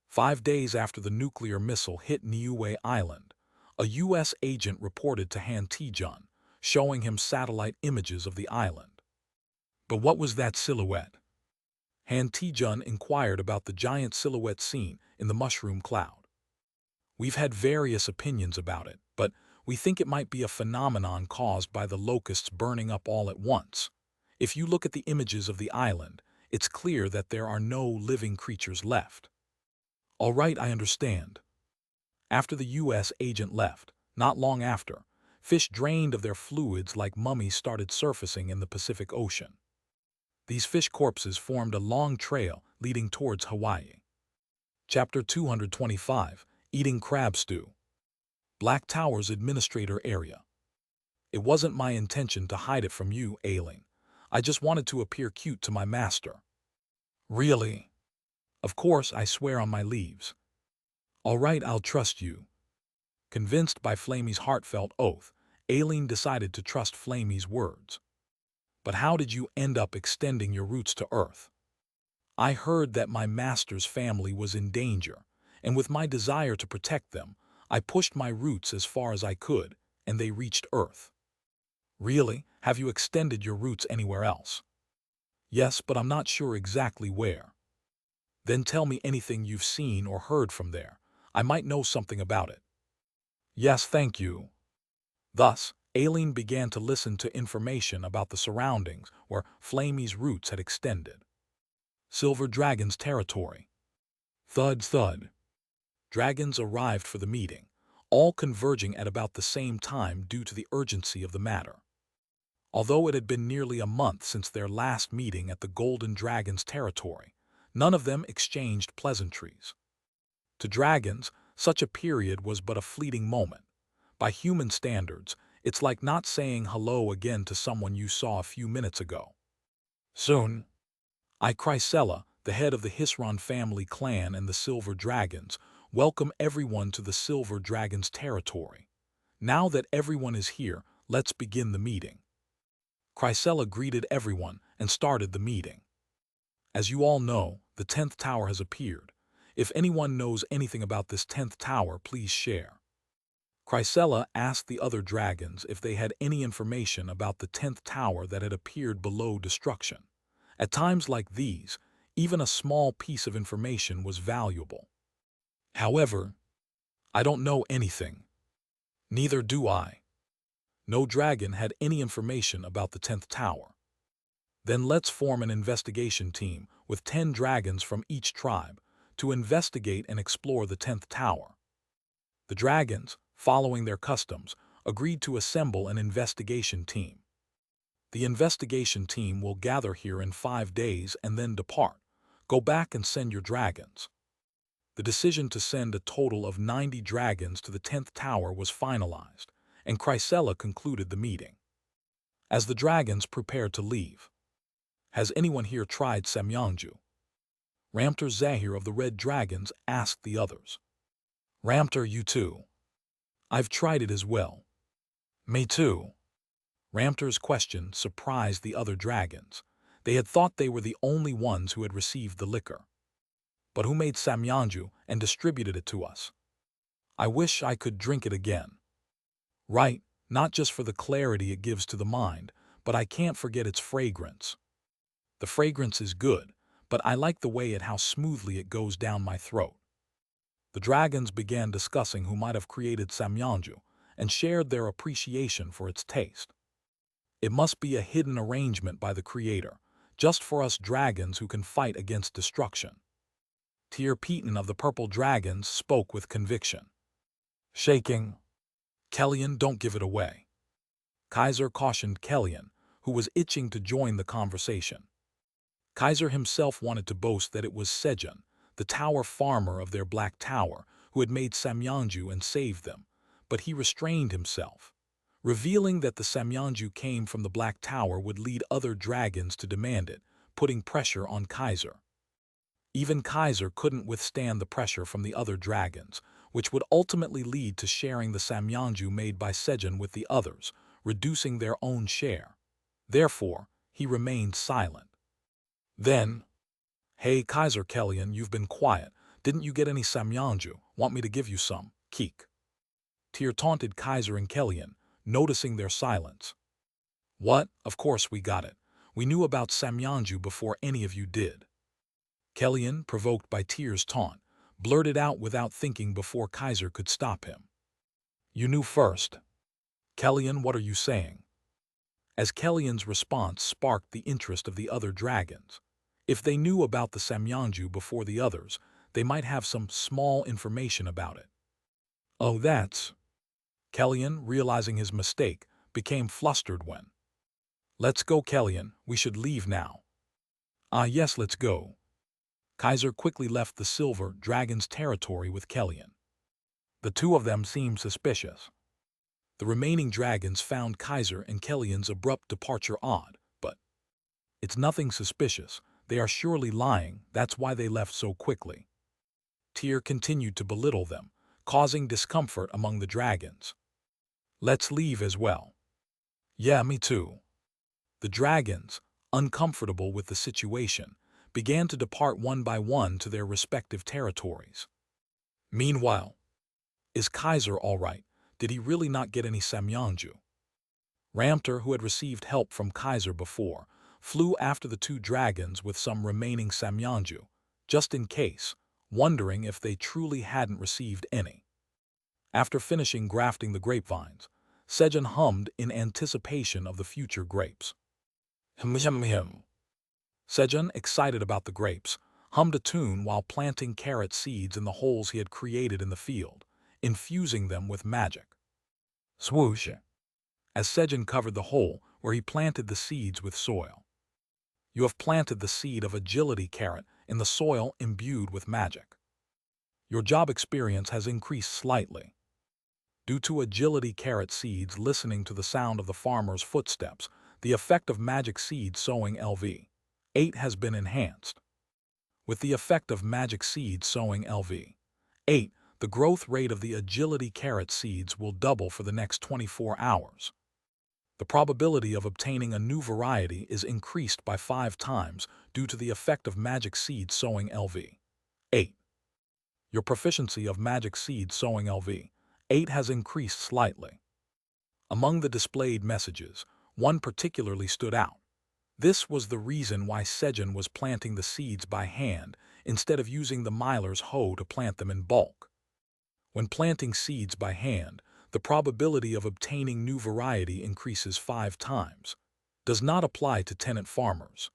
5 days after the nuclear missile hit Niue Island, a U.S. agent reported to Han Tae-jun, showing him satellite images of the island. But what was that silhouette? Han Tae-jun inquired about the giant silhouette seen in the mushroom cloud. We've had various opinions about it, but we think it might be a phenomenon caused by the locusts burning up all at once. If you look at the images of the island, it's clear that there are no living creatures left. All right, I understand. After the U.S. agent left, not long after, fish drained of their fluids like mummies started surfacing in the Pacific Ocean. These fish corpses formed a long trail leading towards Hawaii. Chapter 225, Eating Crab Stew. Black Tower's administrator area. It wasn't my intention to hide it from you, Aileen. I just wanted to appear cute to my master. Really? Of course, I swear on my leaves. All right, I'll trust you. Convinced by Flamey's heartfelt oath, Aileen decided to trust Flamey's words. But how did you end up extending your roots to Earth? I heard that my master's family was in danger, and with my desire to protect them, I pushed my roots as far as I could, and they reached Earth. Really? Have you extended your roots anywhere else? Yes, but I'm not sure exactly where. Then tell me anything you've seen or heard from there. I might know something about it. Yes, thank you. Thus, Aileen began to listen to information about the surroundings where Flamey's roots had extended. Silver Dragon's territory. Thud, thud. Dragons arrived for the meeting, all converging at about the same time due to the urgency of the matter. Although it had been nearly a month since their last meeting at the Golden Dragon's territory, none of them exchanged pleasantries. To dragons, such a period was but a fleeting moment. By human standards, it's like not saying hello again to someone you saw a few minutes ago. Soon, Chrysella, the head of the Hisron family clan and the Silver Dragons, welcome everyone to the Silver Dragon's territory. Now that everyone is here, let's begin the meeting. Chrysella greeted everyone and started the meeting. As you all know, the 10th tower has appeared. If anyone knows anything about this 10th tower, please share. Chrysella asked the other dragons if they had any information about the 10th tower that had appeared below destruction. At times like these, even a small piece of information was valuable. However, I don't know anything. Neither do I. No dragon had any information about the 10th tower. Then let's form an investigation team with 10 dragons from each tribe to investigate and explore the 10th tower. The dragons, following their customs, agreed to assemble an investigation team. The investigation team will gather here in 5 days and then depart. Go back and send your dragons. The decision to send a total of 90 dragons to the 10th tower was finalized, and Chrysella concluded the meeting. As the dragons prepared to leave, has anyone here tried Samyangju? Ramter Zahir of the Red Dragons asked the others. Ramter, you too. I've tried it as well. Me too. Ramter's question surprised the other dragons. They had thought they were the only ones who had received the liquor. But who made samyeonju and distributed it to us? I wish I could drink it again. Right, not just for the clarity it gives to the mind, but I can't forget its fragrance. The fragrance is good, but I like the way how smoothly it goes down my throat. The dragons began discussing who might have created samyeonju and shared their appreciation for its taste. It must be a hidden arrangement by the creator, just for us dragons who can fight against destruction. Tyr Peton of the Purple Dragons spoke with conviction. Shaking. Kellyan, don't give it away. Kaiser cautioned Kellyan, who was itching to join the conversation. Kaiser himself wanted to boast that it was Sejun, the tower farmer of their Black Tower, who had made samyeonju and saved them, but he restrained himself. Revealing that the samyeonju came from the Black Tower would lead other dragons to demand it, putting pressure on Kaiser. Even Kaiser couldn't withstand the pressure from the other dragons, which would ultimately lead to sharing the samyeonju made by Sejun with the others, reducing their own share. Therefore, he remained silent. Then, "Hey Kaiser Kellyan, you've been quiet. Didn't you get any samyeonju? Want me to give you some? Keek." Tyr taunted Kaiser and Kellyan, noticing their silence. "What? Of course we got it. We knew about samyeonju before any of you did." Kellyan, provoked by Tyr's taunt, blurted out without thinking before Kaiser could stop him. "You knew first." "Kellyan, what are you saying?" As Kellyan's response sparked the interest of the other dragons. If they knew about the samyeonju before the others, they might have some small information about it. "Oh, that's..." Kellyan, realizing his mistake, became flustered when. "Let's go, Kellyan. We should leave now." "Ah, yes, let's go." Kaiser quickly left the Silver Dragon's territory with Kellyan. The two of them seemed suspicious. The remaining dragons found Kaiser and Kellyan's abrupt departure odd, but it's nothing suspicious. They are surely lying, that's why they left so quickly. Tyr continued to belittle them, causing discomfort among the dragons. "Let's leave as well." "Yeah, me too." The dragons, uncomfortable with the situation, began to depart one by one to their respective territories. Meanwhile, is Kaiser all right? Did he really not get any samyeonju? Ramter, who had received help from Kaiser before, flew after the two dragons with some remaining samyeonju, just in case, wondering if they truly hadn't received any. After finishing grafting the grapevines, Sejun hummed in anticipation of the future grapes. Him. Sejun, excited about the grapes, hummed a tune while planting carrot seeds in the holes he had created in the field, infusing them with magic. Swoosh! As Sejun covered the hole where he planted the seeds with soil. You have planted the seed of agility carrot in the soil imbued with magic. Your job experience has increased slightly. Due to agility carrot seeds listening to the sound of the farmer's footsteps, the effect of magic seed sowing LV8 has been enhanced. With the effect of magic seed sowing LV8, the growth rate of the agility carrot seeds will double for the next 24 hours. The probability of obtaining a new variety is increased by 5 times due to the effect of magic seed sowing LV8. Your proficiency of magic seed sowing LV8 has increased slightly. Among the displayed messages, one particularly stood out. This was the reason why Sejun was planting the seeds by hand instead of using the miller's hoe to plant them in bulk. When planting seeds by hand, the probability of obtaining new variety increases 5 times. Does not apply to tenant farmers.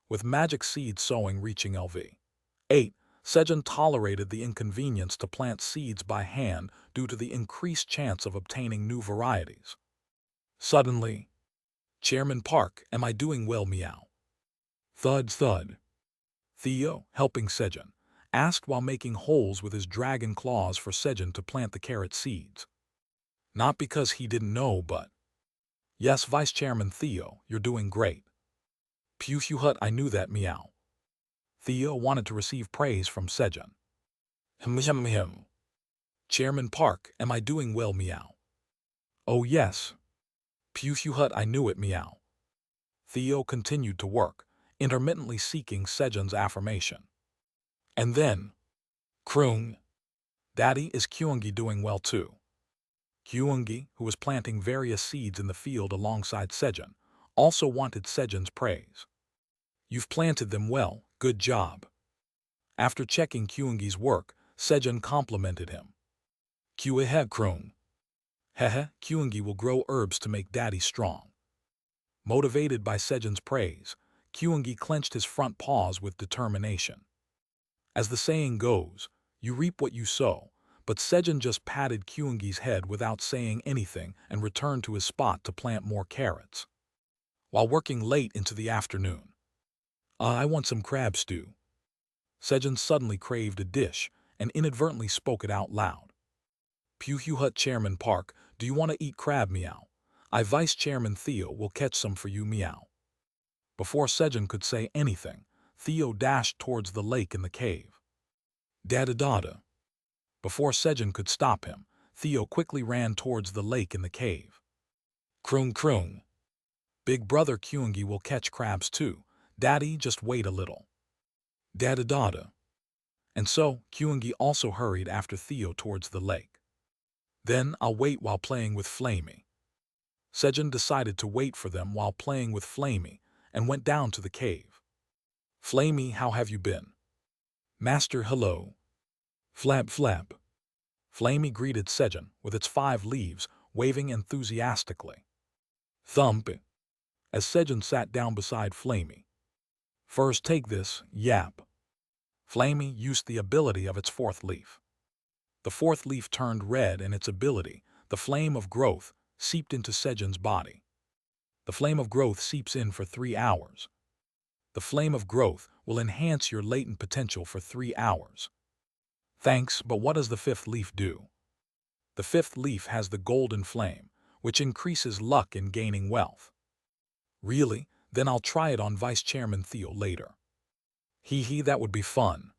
With magic seed sowing reaching LV8, Sejun tolerated the inconvenience to plant seeds by hand due to the increased chance of obtaining new varieties. Suddenly, "Chairman Park, am I doing well, meow?" Thud, thud. Theo, helping Sejun, asked while making holes with his dragon claws for Sejun to plant the carrot seeds. Not because he didn't know, but... "Yes, Vice Chairman Theo, you're doing great." "Pew hut, I knew that, meow." Theo wanted to receive praise from Sejun. Him. "Chairman Park, am I doing well, meow?" "Oh yes." Pew hut, I knew it, meow. Theo continued to work, intermittently seeking Sejun's affirmation. And then, croon. Daddy, is Kyungi doing well too? Kyungi, who was planting various seeds in the field alongside Sejun, also wanted Sejun's praise. You've planted them well, good job. After checking Kyungi's work, Sejun complimented him. Kyu-he croon. Hehe, Kyungi will grow herbs to make Daddy strong. Motivated by Sejun's praise, Kyungi clenched his front paws with determination. As the saying goes, you reap what you sow, but Sejun just patted Kyungi's head without saying anything and returned to his spot to plant more carrots. While working late into the afternoon, I want some crab stew. Sejun suddenly craved a dish and inadvertently spoke it out loud. Pew hut Chairman Park, do you want to eat crab, meow? I Vice Chairman Theo will catch some for you, meow. Before Sejun could say anything, Theo dashed towards the lake in the cave. Da-da-da-da. Before Sejun could stop him, Theo quickly ran towards the lake in the cave. Croon croon. Big brother Kyungi will catch crabs too. Daddy, just wait a little. Da-da-da-da. And so, Kyungi also hurried after Theo towards the lake. Then I'll wait while playing with Flamey. Sejun decided to wait for them while playing with Flamey and went down to the cave. Flamey, how have you been? Master, hello. Flab flab. Flamey greeted Sejun with its 5 leaves, waving enthusiastically. Thump. As Sejun sat down beside Flamey. First take this, yap. Flamey used the ability of its 4th leaf. The 4th leaf turned red and its ability, the Flame of Growth, seeped into Sejun's body. The Flame of Growth seeps in for 3 hours. The Flame of Growth will enhance your latent potential for 3 hours. Thanks, but what does the 5th leaf do? The 5th leaf has the Golden Flame, which increases luck in gaining wealth. Really? Then I'll try it on Vice Chairman Theo later. Hee, that would be fun.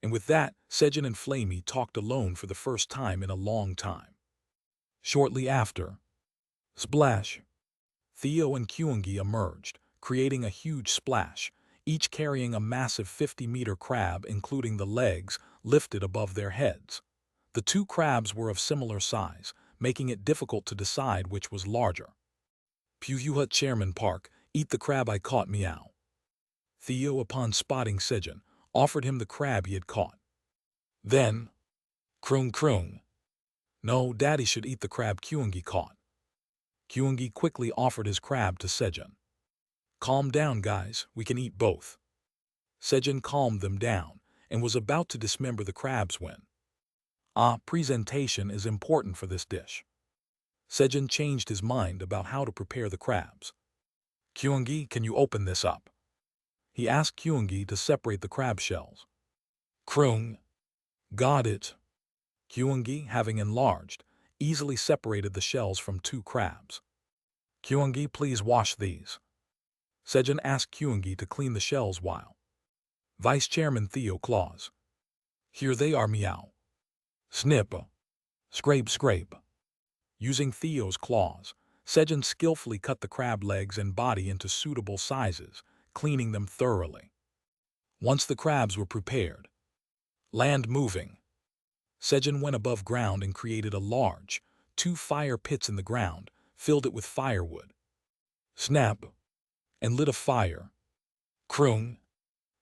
And with that, Sejun and Flamey talked alone for the first time in a long time. Shortly after, splash! Theo and Kyungi emerged, creating a huge splash, each carrying a massive 50-meter crab including the legs, lifted above their heads. The 2 crabs were of similar size, making it difficult to decide which was larger. Pew hut Chairman Park, eat the crab I caught, meow. Theo, upon spotting Sejun, offered him the crab he had caught. Then, croon croon. No, Daddy should eat the crab Kyungi caught. Kyungi quickly offered his crab to Sejun. Calm down, guys, we can eat both. Sejun calmed them down and was about to dismember the crabs when, presentation is important for this dish. Sejun changed his mind about how to prepare the crabs. Kyungi, can you open this up? He asked Kyungi to separate the crab shells. Kroon. Got it. Kyungi, having enlarged, easily separated the shells from 2 crabs. Kyungi, please wash these. Sejun asked Kyungi to clean the shells while Vice Chairman Theo claws. Here they are, meow. Snip. Scrape scrape. Using Theo's claws, Sejun skillfully cut the crab legs and body into suitable sizes, cleaning them thoroughly. Once the crabs were prepared, land moving, Sejun went above ground and created a large, 2 fire pits in the ground, filled it with firewood. Snap. And lit a fire. Kroon.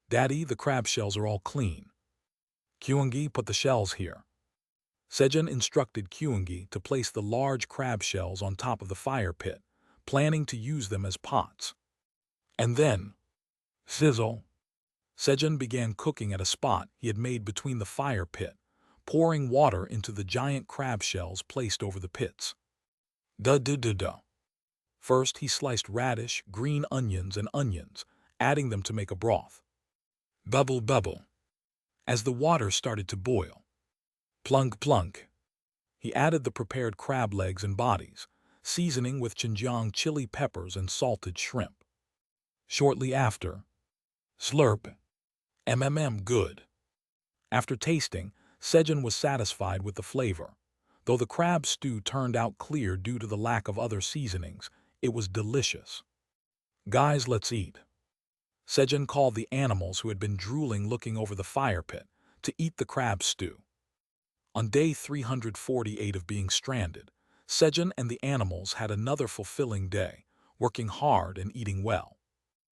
Daddy, the crab shells are all clean. Kyungi, put the shells here. Sejun instructed Kyungi to place the large crab shells on top of the fire pit, planning to use them as pots. And then, sizzle. Sejun began cooking at a spot he had made between the fire pit, pouring water into the giant crab shells placed over the pits. Da-da-da-da. First, he sliced radish, green onions, and onions, adding them to make a broth. Bubble bubble. As the water started to boil, plunk plunk. He added the prepared crab legs and bodies, seasoning with Xinjiang chili peppers and salted shrimp. Shortly after, slurp. Good. After tasting, Sejun was satisfied with the flavor. Though the crab stew turned out clear due to the lack of other seasonings, it was delicious. "Guys, let's eat." Sejun called the animals who had been drooling looking over the fire pit to eat the crab stew. On day 348 of being stranded, Sejun and the animals had another fulfilling day, working hard and eating well.